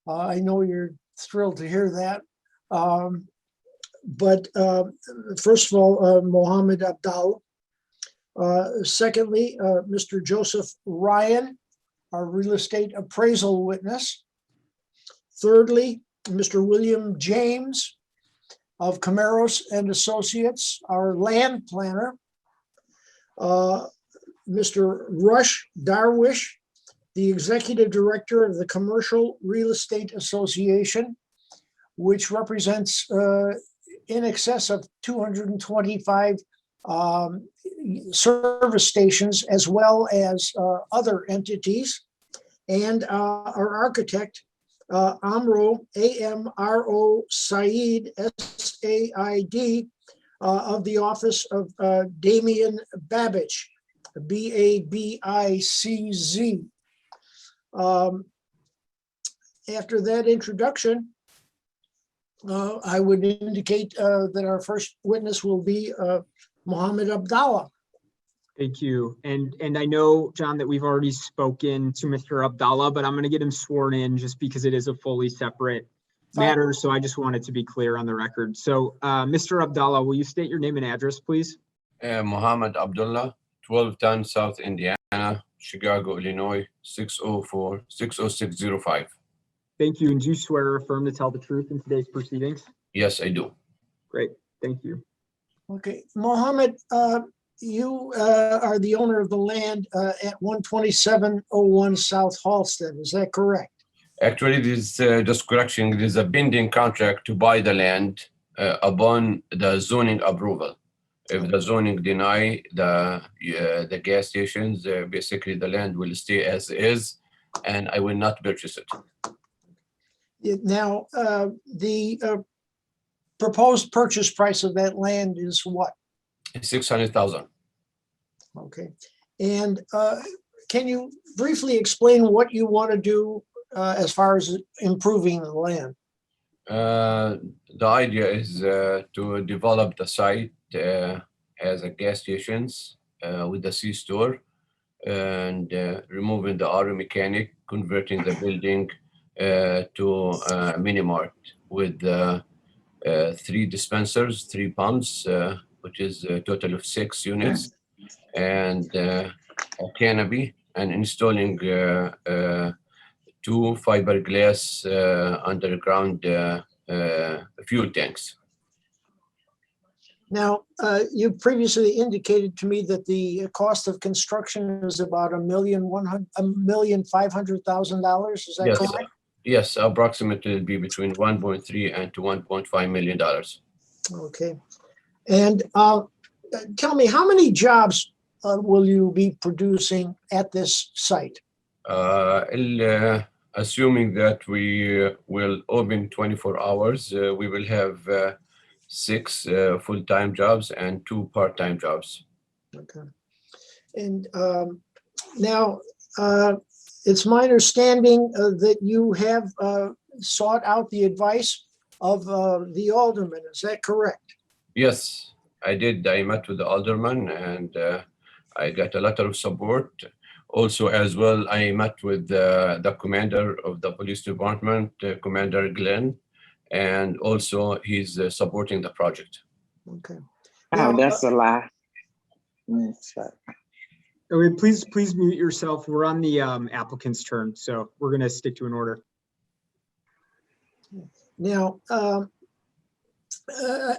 [SPEAKER 13] I know you're thrilled to hear that. But first of all, Mohammed Abdallah. Secondly, Mr. Joseph Ryan, our real estate appraisal witness. Thirdly, Mr. William James of Camaros and Associates, our land planner. Mr. Rush Darwish, the executive director of the Commercial Real Estate Association, which represents in excess of 225 service stations as well as other entities. And our architect, Amro, A-M-R-O Said, S-A-I-D, of the office of Damian Babbage, B-A-B-I-C-Z. After that introduction, I would indicate that our first witness will be Mohammed Abdallah.
[SPEAKER 1] Thank you. And I know, John, that we've already spoken to Mr. Abdallah, but I'm going to get him sworn in just because it is a fully separate matter. So I just wanted to be clear on the record. So Mr. Abdallah, will you state your name and address, please?
[SPEAKER 5] Mohammed Abdullah, 1210 South Indiana, Chicago, Illinois, 60605.
[SPEAKER 1] Thank you. And do you swear or affirm to tell the truth in today's proceedings?
[SPEAKER 5] Yes, I do.
[SPEAKER 1] Great. Thank you.
[SPEAKER 13] Okay, Mohammed, you are the owner of the land at 12701 South Halsted. Is that correct?
[SPEAKER 5] Actually, this just correction. It is a binding contract to buy the land upon the zoning approval. If the zoning deny the gas stations, basically the land will stay as is, and I will not purchase it.
[SPEAKER 13] Now, the proposed purchase price of that land is what?
[SPEAKER 5] 600,000.
[SPEAKER 13] Okay. And can you briefly explain what you want to do as far as improving the land?
[SPEAKER 5] The idea is to develop the site as a gas stations with the C-store and removing the auto mechanic, converting the building to a mini mart with 3 dispensers, 3 pumps, which is a total of 6 units, and a canopy, and installing 2 fiberglass underground fuel tanks.
[SPEAKER 13] Now, you previously indicated to me that the cost of construction is about $1,500,000. Is that correct?
[SPEAKER 5] Yes, approximately it'll be between 1.3 and to 1.5 million dollars.
[SPEAKER 13] Okay. And tell me, how many jobs will you be producing at this site?
[SPEAKER 5] Assuming that we will open 24 hours, we will have 6 full-time jobs and 2 part-time jobs.
[SPEAKER 13] Okay. And now, it's my understanding that you have sought out the advice of the alderman. Is that correct?
[SPEAKER 5] Yes, I did. I met with the alderman and I got a letter of support. Also, as well, I met with the commander of the police department, Commander Glenn, and also he's supporting the project.
[SPEAKER 13] Okay.
[SPEAKER 15] Oh, that's a lie.
[SPEAKER 1] Okay, please mute yourself. We're on the applicant's turn, so we're going to stick to an order.
[SPEAKER 13] Now,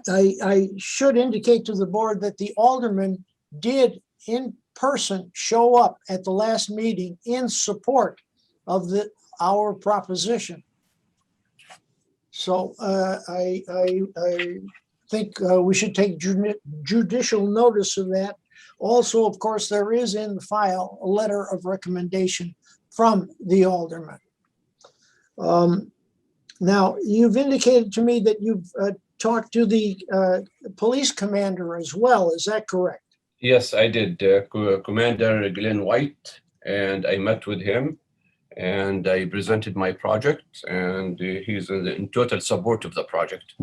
[SPEAKER 13] I should indicate to the board that the alderman did in person show up at the last meeting in support of our proposition. So I think we should take judicial notice of that. Also, of course, there is in the file a letter of recommendation from the alderman. Now, you've indicated to me that you've talked to the police commander as well. Is that correct?
[SPEAKER 5] Yes, I did. Commander Glenn White, and I met with him and I presented my project, and he's in total support of the project.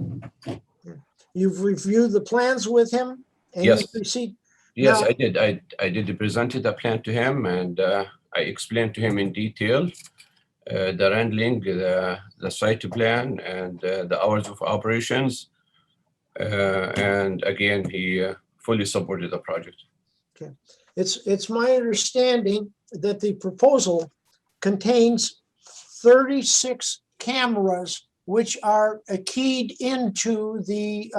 [SPEAKER 13] You've reviewed the plans with him? And
[SPEAKER 5] Yes.
[SPEAKER 13] you've received.
[SPEAKER 5] Yes,
[SPEAKER 13] Now-
[SPEAKER 5] I did. I did presented the plan to him, and I explained to him in detail the handling, the site plan, and the hours of operations. And again, he fully supported the project.
[SPEAKER 13] Okay. It's my understanding that the proposal contains 36 cameras which are keyed into the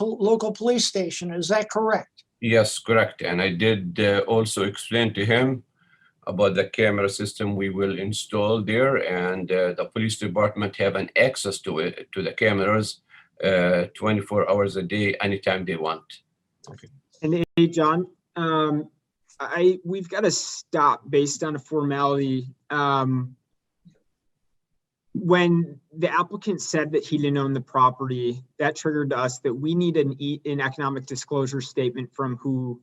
[SPEAKER 13] local police station. Is that correct?
[SPEAKER 5] Yes, correct. And I did also explain to him about the camera system we will install there, and the police department have an access to it, to the cameras 24 hours a day, anytime they want.
[SPEAKER 13] Okay.
[SPEAKER 1] And hey, John, we've got to stop based on a formality. When the applicant said that he didn't own the property, that triggered to us that we need an economic disclosure statement from who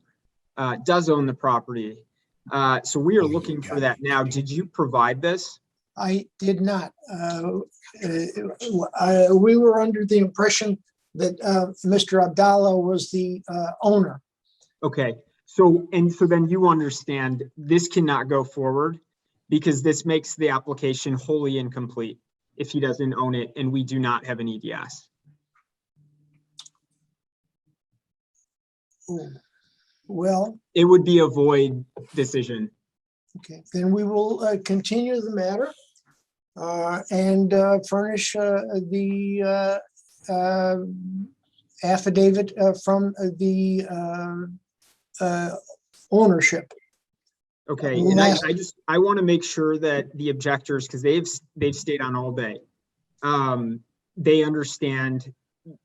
[SPEAKER 1] does own the property. So we are looking for that now. Did you provide this?
[SPEAKER 13] I did not. We were under the impression that Mr. Abdallah was the owner.
[SPEAKER 1] Okay, so then you understand this cannot go forward because this makes the application wholly incomplete if he doesn't own it and we do not have an EDS.
[SPEAKER 13] Oh, well,
[SPEAKER 1] it would be a void decision.
[SPEAKER 13] Okay, then we will continue the matter and furnish the affidavit from the ownership.
[SPEAKER 1] Okay, and I want to make sure that the objectors, because they've stayed on all day, they understand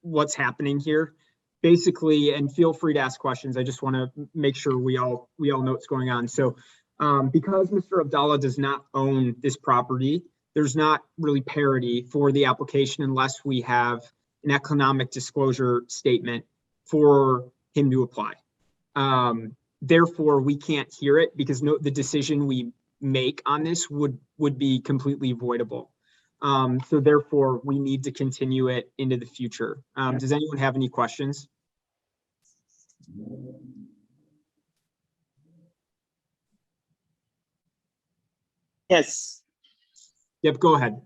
[SPEAKER 1] what's happening here, basically. And feel free to ask questions. I just want to make sure we all know what's going on. So, because Mr. Abdallah does not own this property, there's not really parity for the application unless we have an economic disclosure statement for him to apply. Therefore, we can't hear it because the decision we make on this would be completely voidable. So therefore, we need to continue it into the future. Does anyone have any questions?
[SPEAKER 15] Yes.
[SPEAKER 1] Yep, go ahead.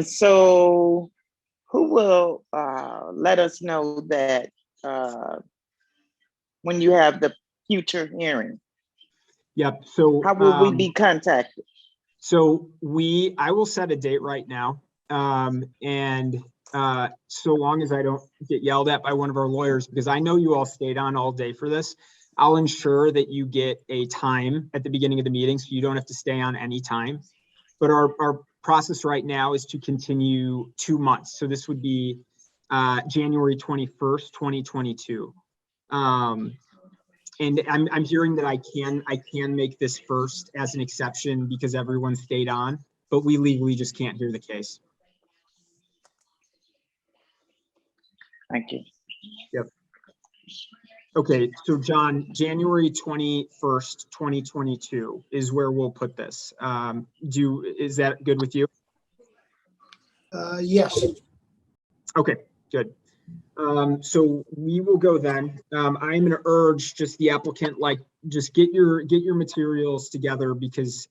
[SPEAKER 15] So who will let us know that when you have the future hearing?
[SPEAKER 1] Yep, so
[SPEAKER 15] how will we be contacted?
[SPEAKER 1] So I will set a date right now. So long as I don't get yelled at by one of our lawyers, because I know you all stayed on all day for this, I'll ensure that you get a time at the beginning of the meeting so you don't have to stay on any time. But our process right now is to continue 2 months. So this would be January 21st, 2022. And I'm hearing that I can make this first as an exception because everyone stayed on, but we legally just can't hear the case.
[SPEAKER 15] Thank you.
[SPEAKER 1] Yep. Okay, so John, January 21st, 2022 is where we'll put this. Is that good with you?
[SPEAKER 13] Yes.
[SPEAKER 1] Okay, good. So we will go then. I'm going to urge just the applicant, just get your materials together because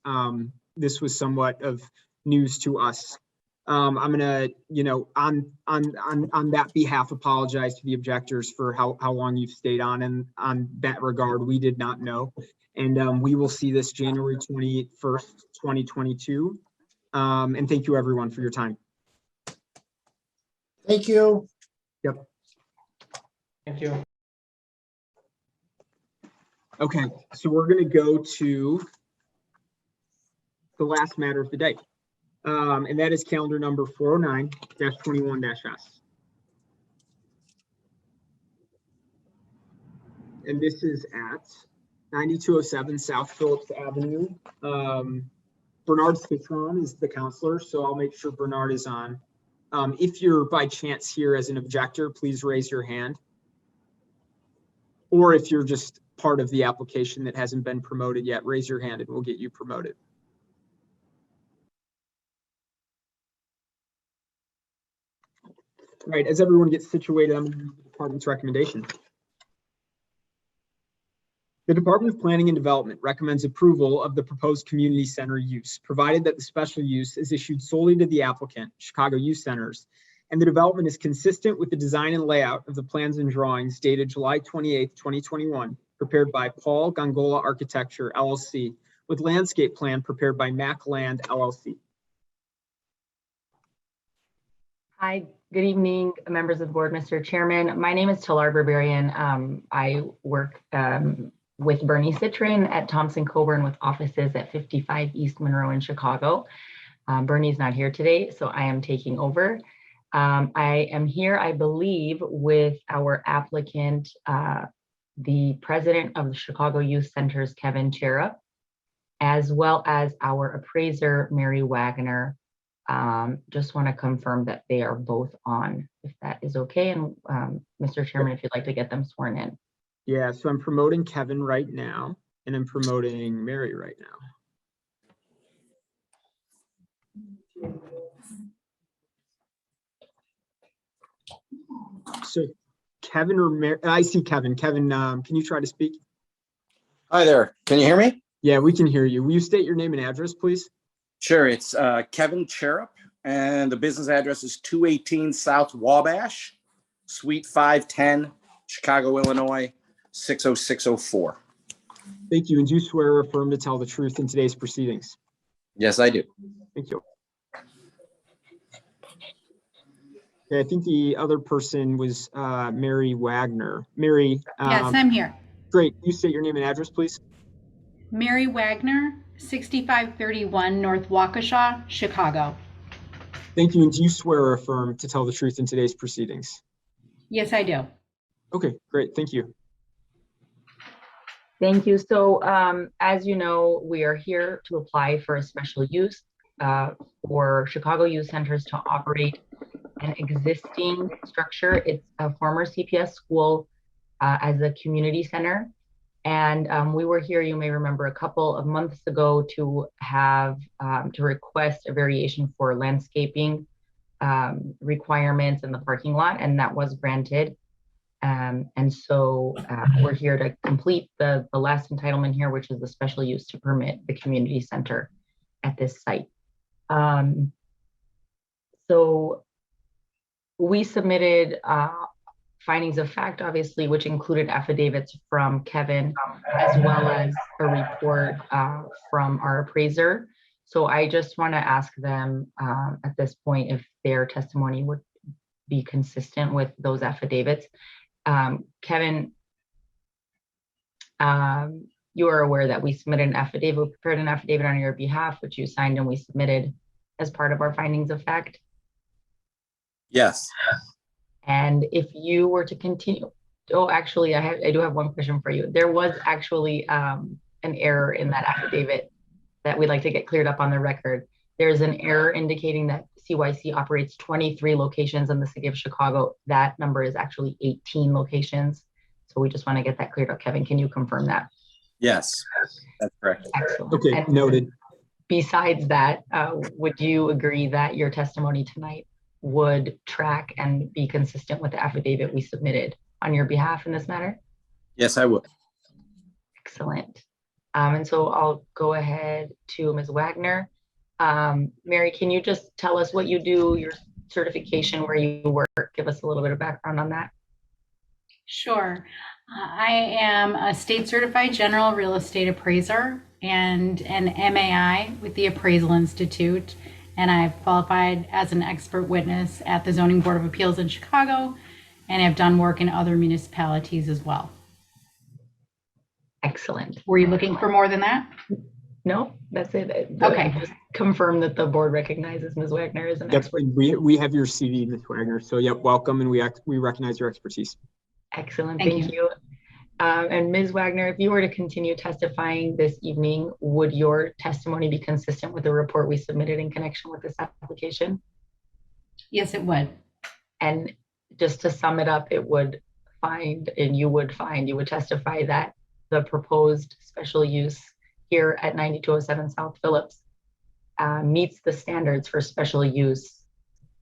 [SPEAKER 1] this was somewhat of news to us. I'm going to, on that behalf, apologize to the objectors for how long you've stayed on, and on that regard, we did not know. And we will see this January 21st, 2022. And thank you everyone for your time.
[SPEAKER 13] Thank you.
[SPEAKER 1] Yep.
[SPEAKER 11] Thank you.
[SPEAKER 1] Okay, so we're going to go to the last matter of the day, and that is calendar number 409-21-S. And this is at 9207 South Phillips Avenue. Bernard Citron is the counselor, so I'll make sure Bernard is on. If you're by chance here as an objector, please raise your hand. Or if you're just part of the application that hasn't been promoted yet, raise your hand and we'll get you promoted. All right, as everyone gets situated, I'm going to read the department's recommendation. The Department of Planning and Development recommends approval of the proposed community center use, provided that the special use is issued solely to the applicant, Chicago Youth Centers, and the development is consistent with the design and layout of the plans and drawings dated July 28, 2021, prepared by Paul Gongola Architecture, LLC, with landscape plan prepared by Mac Land, LLC.
[SPEAKER 4] Hi, good evening, members of the board, Mr. Chairman. My name is Talar Berberian. I work with Bernie Citron at Thompson Coburn with offices at 55 East Monroe in Chicago. Bernie's not here today, so I am taking over. I am here, I believe, with our applicant, the president of the Chicago Youth Centers, Kevin Cherub, as well as our appraiser, Mary Wagner. Just want to confirm that they are both on, if that is okay. And Mr. Chairman, if you'd like to get them sworn in.
[SPEAKER 1] Yeah, so I'm promoting Kevin right now, and I'm promoting Mary right now. So Kevin or Mary, I see Kevin. Kevin, can you try to speak?
[SPEAKER 10] Hi there. Can you hear me?
[SPEAKER 1] Yeah, we can hear you. Will you state your name and address, please?
[SPEAKER 10] Sure. It's Kevin Cherub, and the business address is 218 South Wabash, Suite 510, Chicago, Illinois, 60604.
[SPEAKER 1] Thank you. And do you swear or affirm to tell the truth in today's proceedings?
[SPEAKER 10] Yes, I do.
[SPEAKER 1] Thank you. Okay, I think the other person was Mary Wagner. Mary.
[SPEAKER 17] Yes, I'm here.
[SPEAKER 1] Great. You state your name and address, please.
[SPEAKER 17] Mary Wagner, 6531 North Waukesha, Chicago.
[SPEAKER 1] Thank you. And do you swear or affirm to tell the truth in today's proceedings?
[SPEAKER 17] Yes, I do.
[SPEAKER 1] Okay, great. Thank you.
[SPEAKER 4] Thank you. So as you know, we are here to apply for a special use for Chicago Youth Centers to operate an existing structure. It's a former CPS school as a community center. And we were here, you may remember, a couple of months ago to have to request a variation for landscaping requirements in the parking lot, and that was granted. And so we're here to complete the last entitlement here, which is the special use to permit the community center at this site. So we submitted findings of fact, obviously, which included affidavits from Kevin, as well as a report from our appraiser. So I just want to ask them at this point if their testimony would be consistent with those affidavits. Kevin, you are aware that we submitted an affidavit, we prepared an affidavit on your behalf, which you signed and we submitted as part of our findings of fact.
[SPEAKER 10] Yes.
[SPEAKER 4] And if you were to continue, oh, actually, I do have one question for you. There was actually an error in that affidavit that we'd like to get cleared up on the record. There's an error indicating that CYC operates 23 locations in the city of Chicago. That number is actually 18 locations. So we just want to get that cleared up. Kevin, can you confirm that?
[SPEAKER 10] Yes, that's correct.
[SPEAKER 4] Excellent.
[SPEAKER 1] Okay,
[SPEAKER 4] And
[SPEAKER 1] noted.
[SPEAKER 4] besides that, would you agree that your testimony tonight would track and be consistent with the affidavit we submitted on your behalf in this matter?
[SPEAKER 10] Yes, I would.
[SPEAKER 4] Excellent. And so I'll go ahead to Ms. Wagner. Mary, can you just tell us what you do, your certification, where you work? Give us a little bit of background on that.
[SPEAKER 17] Sure. I am a state certified general real estate appraiser and an MAI with the Appraisal Institute. And I've qualified as an expert witness at the Zoning Board of Appeals in Chicago, and have done work in other municipalities as well.
[SPEAKER 4] Excellent.
[SPEAKER 17] Were you looking for more than that?
[SPEAKER 4] No, that's it.
[SPEAKER 17] Okay.
[SPEAKER 4] Just confirm that the board recognizes Ms. Wagner as an
[SPEAKER 1] Yep,
[SPEAKER 4] expert.
[SPEAKER 1] we have your CV, Ms. Wagner. So yep, welcome, and we recognize your expertise.
[SPEAKER 4] Excellent,
[SPEAKER 17] Thank
[SPEAKER 4] thank you. And Ms. Wagner, if you were to continue testifying this evening, would your testimony be consistent with the report we submitted in connection with this application?
[SPEAKER 17] Yes, it would.
[SPEAKER 4] And just to sum it up, it would you would testify that the proposed special use here at 9207 South Phillips meets the standards for special use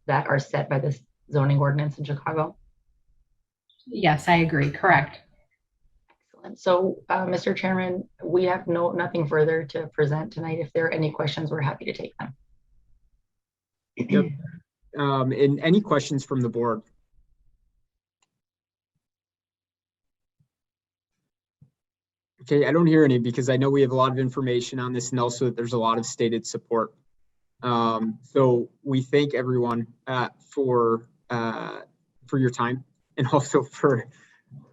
[SPEAKER 4] that are set by the zoning ordinance in Chicago?
[SPEAKER 17] Yes, I agree. Correct.
[SPEAKER 4] Excellent. So, Mr. Chairman, we have nothing further to present tonight. If there are any questions, we're happy to take them.
[SPEAKER 1] Yep. And any questions from the board? Okay, I don't hear any because I know we have a lot of information on this, and also that there's a lot of stated support. So we thank everyone for your time, and also for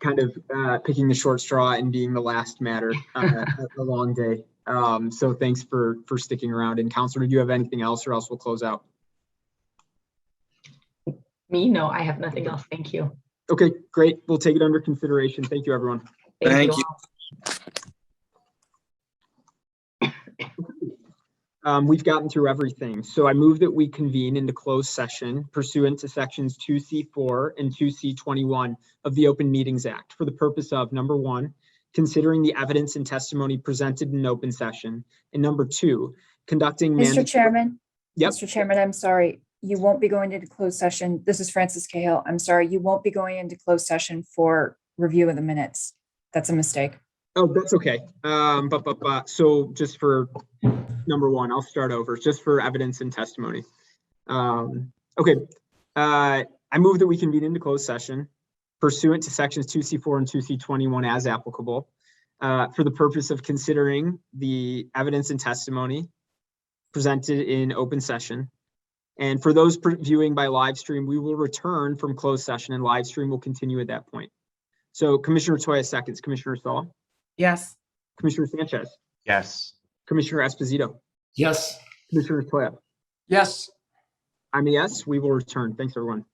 [SPEAKER 1] kind of picking the short straw and being the last matter a long day. So thanks for sticking around. And Counselor, do you have anything else, or else we'll close out?
[SPEAKER 4] Me, no, I have nothing else. Thank you.
[SPEAKER 1] Okay, great. We'll take it under consideration. Thank you, everyone.
[SPEAKER 10] Thank you.
[SPEAKER 1] We've gotten through everything. So I move that we convene into closed session pursuant to sections 2C4 and 2C21 of the Open Meetings Act for the purpose of, number one, considering the evidence and testimony presented in open session, and number two, conducting
[SPEAKER 7] Mr. Chairman.
[SPEAKER 1] Yep.
[SPEAKER 7] Mr. Chairman, I'm sorry. You won't be going into closed session. This is Francis Cahill. I'm sorry. You won't be going into closed session for review of the minutes. That's a mistake.
[SPEAKER 1] Oh, that's okay. So just for number one, I'll start over, just for evidence and testimony. Okay. I move that we convene into closed session pursuant to sections 2C4 and 2C21 as applicable for the purpose of considering the evidence and testimony presented in open session. And for those viewing by live stream, we will return from closed session and live stream will continue at that point. So Commissioner Toya seconds, Commissioner Saul,
[SPEAKER 15] Yes.
[SPEAKER 1] Commissioner Sanchez,
[SPEAKER 6] Yes.
[SPEAKER 1] Commissioner Esposito,
[SPEAKER 18] Yes.
[SPEAKER 1] Commissioner Toya.
[SPEAKER 18] Yes.
[SPEAKER 1] I'm a yes, we will return. Thanks, everyone.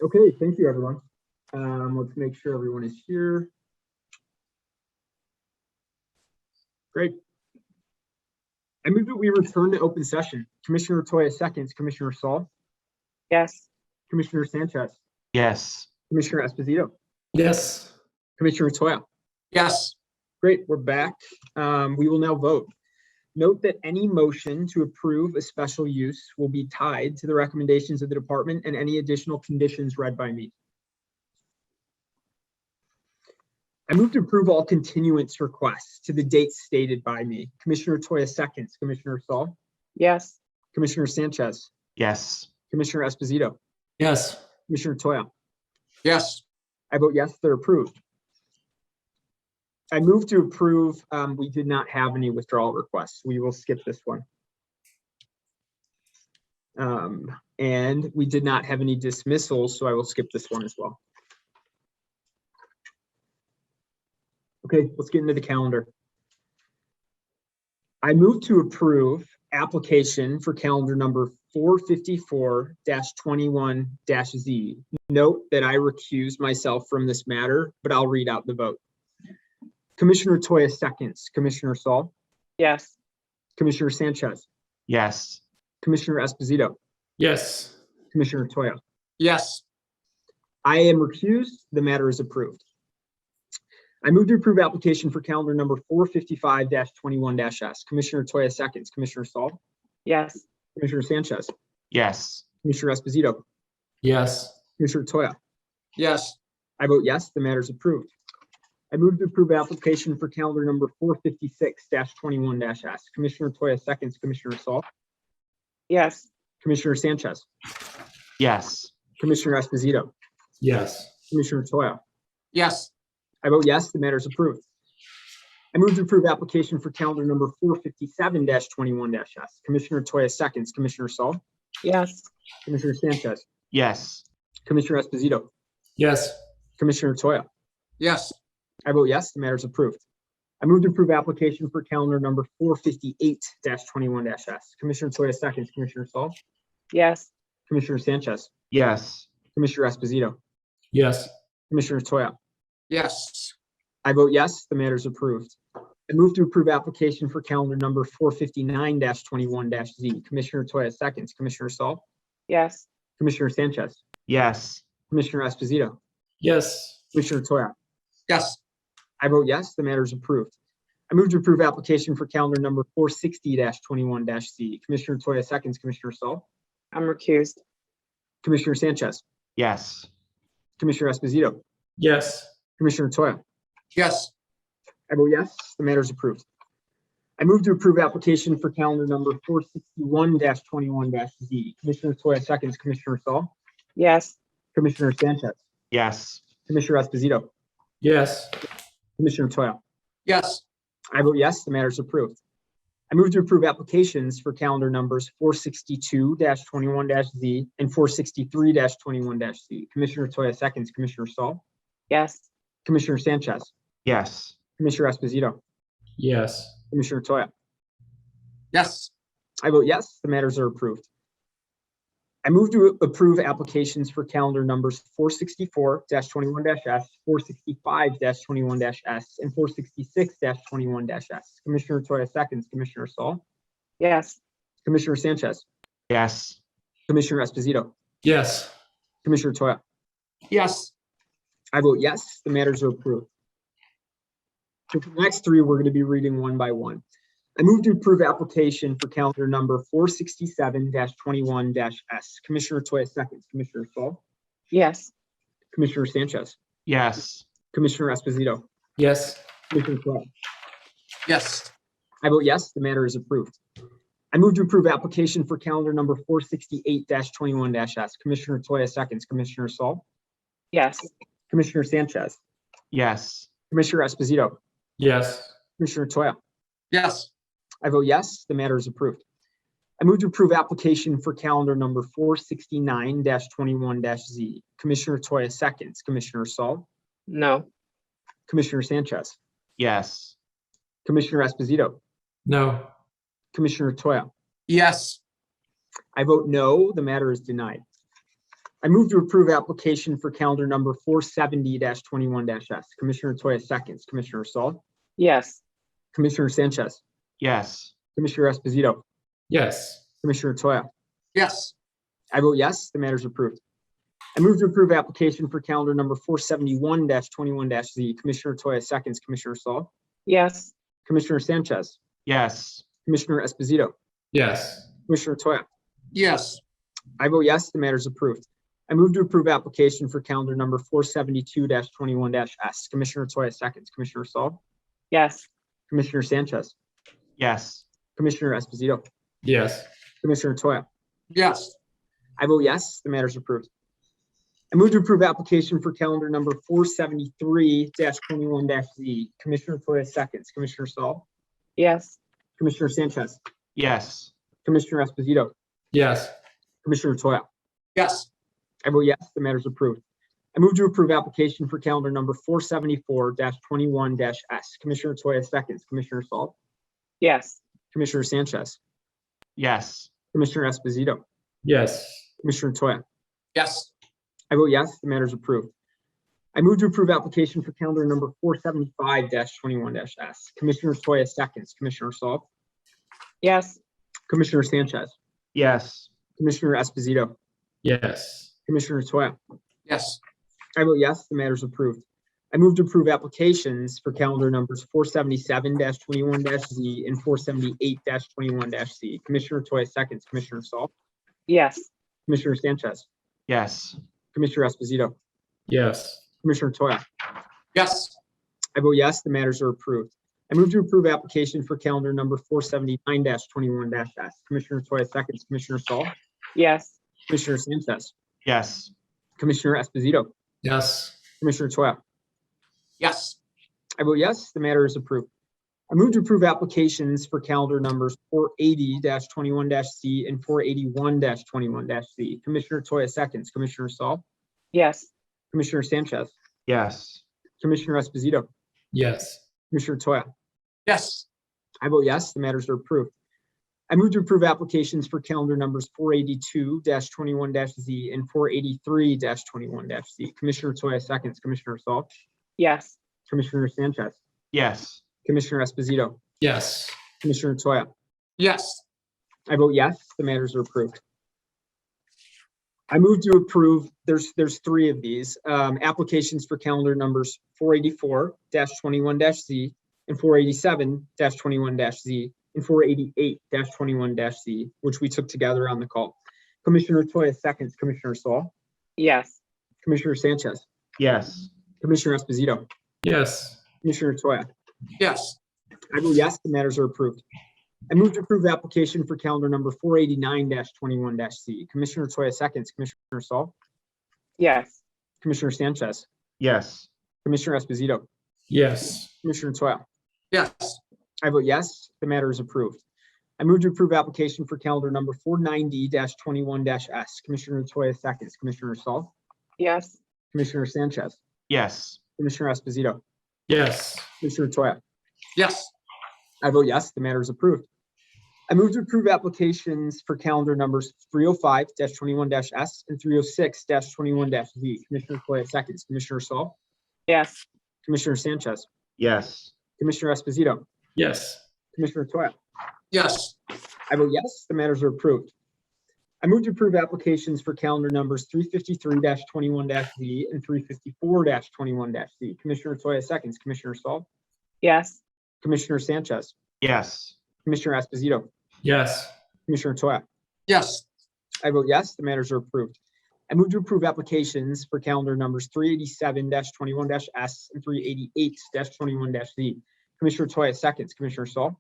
[SPEAKER 1] Okay, thank you, everyone. Let's make sure everyone is here. Great. I move that we return to open session. Commissioner Toya seconds, Commissioner Saul,
[SPEAKER 15] Yes.
[SPEAKER 1] Commissioner Sanchez,
[SPEAKER 6] Yes.
[SPEAKER 1] Commissioner Esposito,
[SPEAKER 11] Yes.
[SPEAKER 1] Commissioner Toya.
[SPEAKER 5] Yes.
[SPEAKER 1] Great, we're back. We will now vote. Note that any motion to approve a special use will be tied to the recommendations of the department and any additional conditions read by me. I move to approve all continuance requests to the dates stated by me. Commissioner Toya seconds, Commissioner Saul,
[SPEAKER 15] Yes.
[SPEAKER 1] Commissioner Sanchez,
[SPEAKER 6] Yes.
[SPEAKER 1] Commissioner Esposito,
[SPEAKER 11] Yes.
[SPEAKER 1] Commissioner Toya.
[SPEAKER 5] Yes.
[SPEAKER 1] I vote yes, they're approved. I move to approve, we did not have any withdrawal requests. We will skip this one. And we did not have any dismissals, so I will skip this one as well. Okay, let's get into the calendar. I move to approve application for calendar number 454-21-Z. Note that I recuse myself from this matter, but I'll read out the vote. Commissioner Toya seconds, Commissioner Saul,
[SPEAKER 15] Yes.
[SPEAKER 1] Commissioner Sanchez,
[SPEAKER 6] Yes.
[SPEAKER 1] Commissioner Esposito,
[SPEAKER 11] Yes.
[SPEAKER 1] Commissioner Toya.
[SPEAKER 5] Yes.
[SPEAKER 1] I am recused. The matter is approved. I move to approve application for calendar number 455-21-S. Commissioner Toya seconds, Commissioner Saul,
[SPEAKER 15] Yes.
[SPEAKER 1] Commissioner Sanchez,
[SPEAKER 6] Yes.
[SPEAKER 1] Commissioner Esposito,
[SPEAKER 11] Yes.
[SPEAKER 1] Commissioner Toya.
[SPEAKER 5] Yes.
[SPEAKER 1] I vote yes, the matter is approved. I move to approve application for calendar number 456-21-S. Commissioner Toya seconds, Commissioner Saul,
[SPEAKER 15] Yes.
[SPEAKER 1] Commissioner Sanchez,
[SPEAKER 6] Yes.
[SPEAKER 1] Commissioner Esposito,
[SPEAKER 11] Yes.
[SPEAKER 1] Commissioner Toya.
[SPEAKER 5] Yes.
[SPEAKER 1] I vote yes, the matter is approved. I move to approve application for calendar number 457-21-S. Commissioner Toya seconds, Commissioner Saul,
[SPEAKER 15] Yes.
[SPEAKER 1] Commissioner Sanchez,
[SPEAKER 6] Yes.
[SPEAKER 1] Commissioner Esposito,
[SPEAKER 11] Yes.
[SPEAKER 1] Commissioner Toya.
[SPEAKER 5] Yes.
[SPEAKER 1] I vote yes, the matter is approved. I move to approve application for calendar number 458-21-S. Commissioner Toya seconds, Commissioner Saul,
[SPEAKER 15] Yes.
[SPEAKER 1] Commissioner Sanchez,
[SPEAKER 6] Yes.
[SPEAKER 1] Commissioner Esposito,
[SPEAKER 11] Yes.
[SPEAKER 1] Commissioner Toya.
[SPEAKER 5] Yes.
[SPEAKER 1] I vote yes, the matter is approved. I move to approve application for calendar number 459-21-Z. Commissioner Toya seconds, Commissioner Saul,
[SPEAKER 15] Yes.
[SPEAKER 1] Commissioner Sanchez,
[SPEAKER 6] Yes.
[SPEAKER 1] Commissioner Esposito,
[SPEAKER 11] Yes.
[SPEAKER 1] Commissioner Toya.
[SPEAKER 5] Yes.
[SPEAKER 1] I vote yes, the matter is approved. I move to approve application for calendar number 460-21-Z. Commissioner Toya seconds, Commissioner Saul,
[SPEAKER 15] I'm recused.
[SPEAKER 1] Commissioner Sanchez,
[SPEAKER 6] Yes.
[SPEAKER 1] Commissioner Esposito,
[SPEAKER 11] Yes.
[SPEAKER 1] Commissioner Toya.
[SPEAKER 5] Yes.
[SPEAKER 1] I vote yes, the matter is approved. I move to approve application for calendar number 461-21-Z. Commissioner Toya seconds, Commissioner Saul,
[SPEAKER 15] Yes.
[SPEAKER 1] Commissioner Sanchez,
[SPEAKER 6] Yes.
[SPEAKER 1] Commissioner Esposito,
[SPEAKER 11] Yes.
[SPEAKER 1] Commissioner Toya.
[SPEAKER 5] Yes.
[SPEAKER 1] I vote yes, the matter is approved. I move to approve applications for calendar numbers 462-21-Z and 463-21-Z. Commissioner Toya seconds, Commissioner Saul,
[SPEAKER 15] Yes.
[SPEAKER 1] Commissioner Sanchez,
[SPEAKER 6] Yes.
[SPEAKER 1] Commissioner Esposito,
[SPEAKER 11] Yes.
[SPEAKER 1] Commissioner Toya.
[SPEAKER 5] Yes.
[SPEAKER 1] I vote yes, the matters are approved. I move to approve applications for calendar numbers 464-21-S, 465-21-S, and 466-21-S. Commissioner Toya seconds, Commissioner Saul,
[SPEAKER 15] Yes.
[SPEAKER 1] Commissioner Sanchez,
[SPEAKER 6] Yes.
[SPEAKER 1] Commissioner Esposito,
[SPEAKER 11] Yes.
[SPEAKER 1] Commissioner Toya.
[SPEAKER 5] Yes.
[SPEAKER 1] I vote yes, the matters are approved. So for the next three, we're going to be reading one by one. I move to approve application for calendar number 467-21-S. Commissioner Toya seconds, Commissioner Saul,
[SPEAKER 15] Yes.
[SPEAKER 1] Commissioner Sanchez,
[SPEAKER 6] Yes.
[SPEAKER 1] Commissioner Esposito,
[SPEAKER 11] Yes.
[SPEAKER 1] Commissioner Toya.
[SPEAKER 5] Yes.
[SPEAKER 1] I vote yes, the matter is approved. I move to approve application for calendar number 468-21-S. Commissioner Toya seconds, Commissioner Saul,
[SPEAKER 15] Yes.
[SPEAKER 1] Commissioner Sanchez,
[SPEAKER 6] Yes.
[SPEAKER 1] Commissioner Esposito,
[SPEAKER 11] Yes.
[SPEAKER 1] Commissioner Toya.
[SPEAKER 5] Yes.
[SPEAKER 1] I vote yes, the matter is approved. I move to approve application for calendar number 469-21-Z. Commissioner Toya seconds, Commissioner Saul,
[SPEAKER 15] No.
[SPEAKER 1] Commissioner Sanchez,
[SPEAKER 6] Yes.
[SPEAKER 1] Commissioner Esposito,
[SPEAKER 11] No.
[SPEAKER 1] Commissioner Toya.
[SPEAKER 5] Yes.
[SPEAKER 1] I vote no, the matter is denied. I move to approve application for calendar number 470-21-S. Commissioner Toya seconds, Commissioner Saul,
[SPEAKER 15] Yes.
[SPEAKER 1] Commissioner Sanchez,
[SPEAKER 6] Yes.
[SPEAKER 1] Commissioner Esposito,
[SPEAKER 9] Yes.
[SPEAKER 1] Commissioner Toya.
[SPEAKER 16] Yes.
[SPEAKER 1] I vote yes, the matter is approved. I move to approve application for calendar number 471-21-Z. Commissioner Toya seconds, Commissioner Saul,
[SPEAKER 15] Yes.
[SPEAKER 1] Commissioner Sanchez,
[SPEAKER 6] Yes.
[SPEAKER 1] Commissioner Esposito,
[SPEAKER 9] Yes.
[SPEAKER 1] Commissioner Toya.
[SPEAKER 16] Yes.
[SPEAKER 1] I vote yes, the matter is approved. I move to approve application for calendar number 472-21-S. Commissioner Toya seconds, Commissioner Saul,
[SPEAKER 15] Yes.
[SPEAKER 1] Commissioner Sanchez,
[SPEAKER 6] Yes.
[SPEAKER 1] Commissioner Esposito,
[SPEAKER 9] Yes.
[SPEAKER 1] Commissioner Toya.
[SPEAKER 16] Yes.
[SPEAKER 1] I vote yes, the matter is approved. I move to approve application for calendar number 473-21-Z. Commissioner Toya seconds, Commissioner Saul,
[SPEAKER 15] Yes.
[SPEAKER 1] Commissioner Sanchez,
[SPEAKER 6] Yes.
[SPEAKER 1] Commissioner Esposito,
[SPEAKER 9] Yes.
[SPEAKER 1] Commissioner Toya.
[SPEAKER 16] Yes.
[SPEAKER 1] I vote yes, the matter is approved. I move to approve application for calendar number 474-21-S. Commissioner Toya seconds, Commissioner Saul,
[SPEAKER 15] Yes.
[SPEAKER 1] Commissioner Sanchez,
[SPEAKER 6] Yes.
[SPEAKER 1] Commissioner Esposito,
[SPEAKER 9] Yes.
[SPEAKER 1] Commissioner Toya.
[SPEAKER 16] Yes.
[SPEAKER 1] I vote yes, the matter is approved. I move to approve application for calendar number 475-21-S. Commissioner Toya seconds, Commissioner Saul,
[SPEAKER 15] Yes.
[SPEAKER 1] Commissioner Sanchez,
[SPEAKER 6] Yes.
[SPEAKER 1] Commissioner Esposito,
[SPEAKER 9] Yes.
[SPEAKER 1] Commissioner Toya.
[SPEAKER 16] Yes.
[SPEAKER 1] I vote yes, the matter is approved. I move to approve applications for calendar numbers 477-21-Z and 478-21-Z. Commissioner Toya seconds, Commissioner Saul,
[SPEAKER 15] Yes.
[SPEAKER 1] Commissioner Sanchez,
[SPEAKER 6] Yes.
[SPEAKER 1] Commissioner Esposito,
[SPEAKER 9] Yes.
[SPEAKER 1] Commissioner Toya.
[SPEAKER 16] Yes.
[SPEAKER 1] I vote yes, the matters are approved. I move to approve application for calendar number 479-21-S. Commissioner Toya seconds, Commissioner Saul,
[SPEAKER 15] Yes.
[SPEAKER 1] Commissioner Sanchez,
[SPEAKER 6] Yes.
[SPEAKER 1] Commissioner Esposito,
[SPEAKER 9] Yes.
[SPEAKER 1] Commissioner Toya.
[SPEAKER 16] Yes.
[SPEAKER 1] I vote yes, the matter is approved. I move to approve applications for calendar numbers 480-21-C and 481-21-C. Commissioner Toya seconds, Commissioner Saul,
[SPEAKER 15] Yes.
[SPEAKER 1] Commissioner Sanchez,
[SPEAKER 6] Yes.
[SPEAKER 1] Commissioner Esposito,
[SPEAKER 9] Yes.
[SPEAKER 1] Commissioner Toya.
[SPEAKER 16] Yes.
[SPEAKER 1] I vote yes, the matters are approved. I move to approve applications for calendar numbers 482-21-Z and 483-21-Z. Commissioner Toya seconds, Commissioner Saul,
[SPEAKER 15] Yes.
[SPEAKER 1] Commissioner Sanchez,
[SPEAKER 6] Yes.
[SPEAKER 1] Commissioner Esposito,
[SPEAKER 9] Yes.
[SPEAKER 1] Commissioner Toya.
[SPEAKER 16] Yes.
[SPEAKER 1] I vote yes, the matters are approved. I move to approve, there's three of these, applications for calendar numbers 484-21-Z and 487-21-Z and 488-21-Z, which we took together on the call. Commissioner Toya seconds, Commissioner Saul,
[SPEAKER 15] Yes.
[SPEAKER 1] Commissioner Sanchez,
[SPEAKER 6] Yes.
[SPEAKER 1] Commissioner Esposito,
[SPEAKER 9] Yes.
[SPEAKER 1] Commissioner Toya.
[SPEAKER 16] Yes.
[SPEAKER 1] I vote yes, the matters are approved. I move to approve application for calendar number 489-21-C. Commissioner Toya seconds, Commissioner Saul,
[SPEAKER 15] Yes.
[SPEAKER 1] Commissioner Sanchez,
[SPEAKER 6] Yes.
[SPEAKER 1] Commissioner Esposito,
[SPEAKER 9] Yes.
[SPEAKER 1] Commissioner Toya.
[SPEAKER 16] Yes.
[SPEAKER 1] I vote yes, the matter is approved. I move to approve application for calendar number 490-21-S. Commissioner Toya seconds, Commissioner Saul,
[SPEAKER 15] Yes.
[SPEAKER 1] Commissioner Sanchez,
[SPEAKER 6] Yes.
[SPEAKER 1] Commissioner Esposito,
[SPEAKER 9] Yes.
[SPEAKER 1] Commissioner Toya.
[SPEAKER 16] Yes.
[SPEAKER 1] I vote yes, the matter is approved. I move to approve applications for calendar numbers 305-21-S and 306-21-Z. Commissioner Toya seconds, Commissioner Saul,
[SPEAKER 15] Yes.
[SPEAKER 1] Commissioner Sanchez,
[SPEAKER 6] Yes.
[SPEAKER 1] Commissioner Esposito,
[SPEAKER 9] Yes.
[SPEAKER 1] Commissioner Toya.
[SPEAKER 16] Yes.
[SPEAKER 1] I vote yes, the matters are approved. I move to approve applications for calendar numbers 353-21-Z and 354-21-Z. Commissioner Toya seconds, Commissioner Saul,
[SPEAKER 15] Yes.
[SPEAKER 1] Commissioner Sanchez,
[SPEAKER 6] Yes.
[SPEAKER 1] Commissioner Esposito,
[SPEAKER 9] Yes.
[SPEAKER 1] Commissioner Toya.
[SPEAKER 16] Yes.
[SPEAKER 1] I vote yes, the matters are approved. I move to approve applications for calendar numbers 387-21-S and 388-21-Z. Commissioner Toya seconds, Commissioner Saul,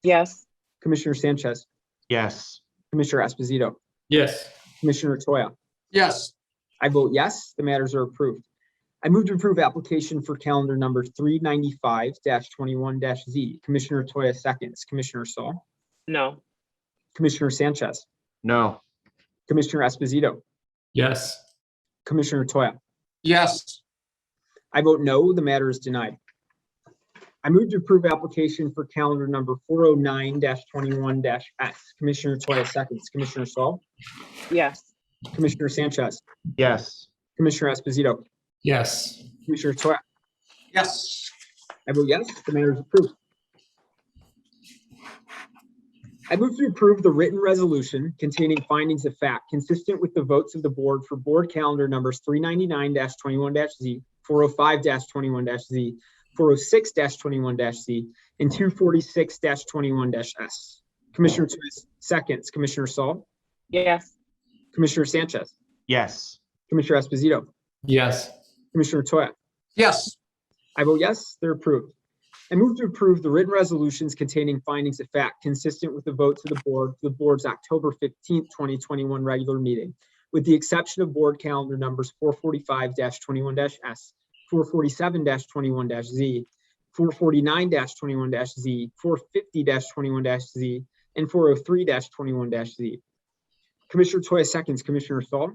[SPEAKER 15] Yes.
[SPEAKER 1] Commissioner Sanchez,
[SPEAKER 6] Yes.
[SPEAKER 1] Commissioner Esposito,
[SPEAKER 9] Yes.
[SPEAKER 1] Commissioner Toya.
[SPEAKER 16] Yes.
[SPEAKER 1] I vote yes, the matters are approved. I move to approve application for calendar number 395-21-Z. Commissioner Toya seconds, Commissioner Saul,
[SPEAKER 15] No.
[SPEAKER 1] Commissioner Sanchez,
[SPEAKER 6] No.
[SPEAKER 1] Commissioner Esposito,
[SPEAKER 9] Yes.
[SPEAKER 1] Commissioner Toya.
[SPEAKER 16] Yes.
[SPEAKER 1] I vote no, the matter is denied. I move to approve application for calendar number 409-21-S. Commissioner Toya seconds, Commissioner Saul,
[SPEAKER 15] Yes.
[SPEAKER 1] Commissioner Sanchez,
[SPEAKER 6] Yes.
[SPEAKER 1] Commissioner Esposito,
[SPEAKER 2] Yes.
[SPEAKER 1] Commissioner Toya.
[SPEAKER 2] Yes.
[SPEAKER 1] I vote yes, the matter is approved. I move to approve the written resolution containing findings of fact consistent with the votes of the board for board calendar numbers 399-21-Z, 405-21-Z, 406-21-Z, and 246-21-S. Commissioner Toya seconds, Commissioner Saul,
[SPEAKER 4] Yes.
[SPEAKER 1] Commissioner Sanchez,
[SPEAKER 6] Yes.
[SPEAKER 1] Commissioner Esposito,
[SPEAKER 2] Yes.
[SPEAKER 1] Commissioner Toya.
[SPEAKER 2] Yes.
[SPEAKER 1] I vote yes, they're approved. I move to approve the written resolutions containing findings of fact consistent with the votes of the board for the board's October 15th, 2021 regular meeting, with the exception of board calendar numbers 445-21-S, 447-21-Z, 449-21-Z, 450-21-Z, and 403-21-Z. Commissioner Toya seconds, Commissioner Saul,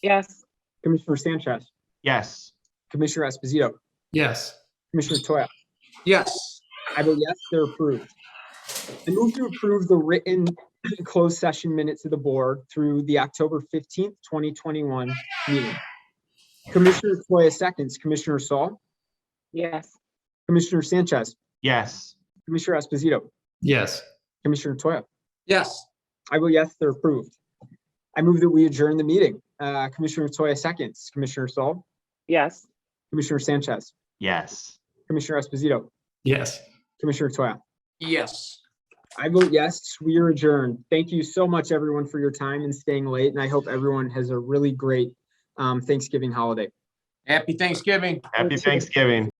[SPEAKER 4] Yes.
[SPEAKER 1] Commissioner Sanchez,
[SPEAKER 6] Yes.
[SPEAKER 1] Commissioner Esposito,
[SPEAKER 2] Yes.
[SPEAKER 1] Commissioner Toya.
[SPEAKER 2] Yes.
[SPEAKER 1] I vote yes, they're approved. I move to approve the written closed session minutes of the board through the October 15th, 2021 meeting. Commissioner Toya seconds, Commissioner Saul,
[SPEAKER 4] Yes.
[SPEAKER 1] Commissioner Sanchez,
[SPEAKER 6] Yes.
[SPEAKER 1] Commissioner Esposito,
[SPEAKER 2] Yes.
[SPEAKER 1] Commissioner Toya.
[SPEAKER 2] Yes.
[SPEAKER 1] I vote yes, they're approved. I move that we adjourn the meeting. Commissioner Toya seconds, Commissioner Saul,
[SPEAKER 4] Yes.
[SPEAKER 1] Commissioner Sanchez,
[SPEAKER 6] Yes.
[SPEAKER 1] Commissioner Esposito,
[SPEAKER 2] Yes.
[SPEAKER 1] Commissioner Toya.
[SPEAKER 2] Yes.
[SPEAKER 1] I vote yes, we are adjourned. Thank you so much, everyone, for your time and staying late. And I hope everyone has a really great Thanksgiving holiday.
[SPEAKER 2] Happy Thanksgiving.
[SPEAKER 6] Happy Thanksgiving.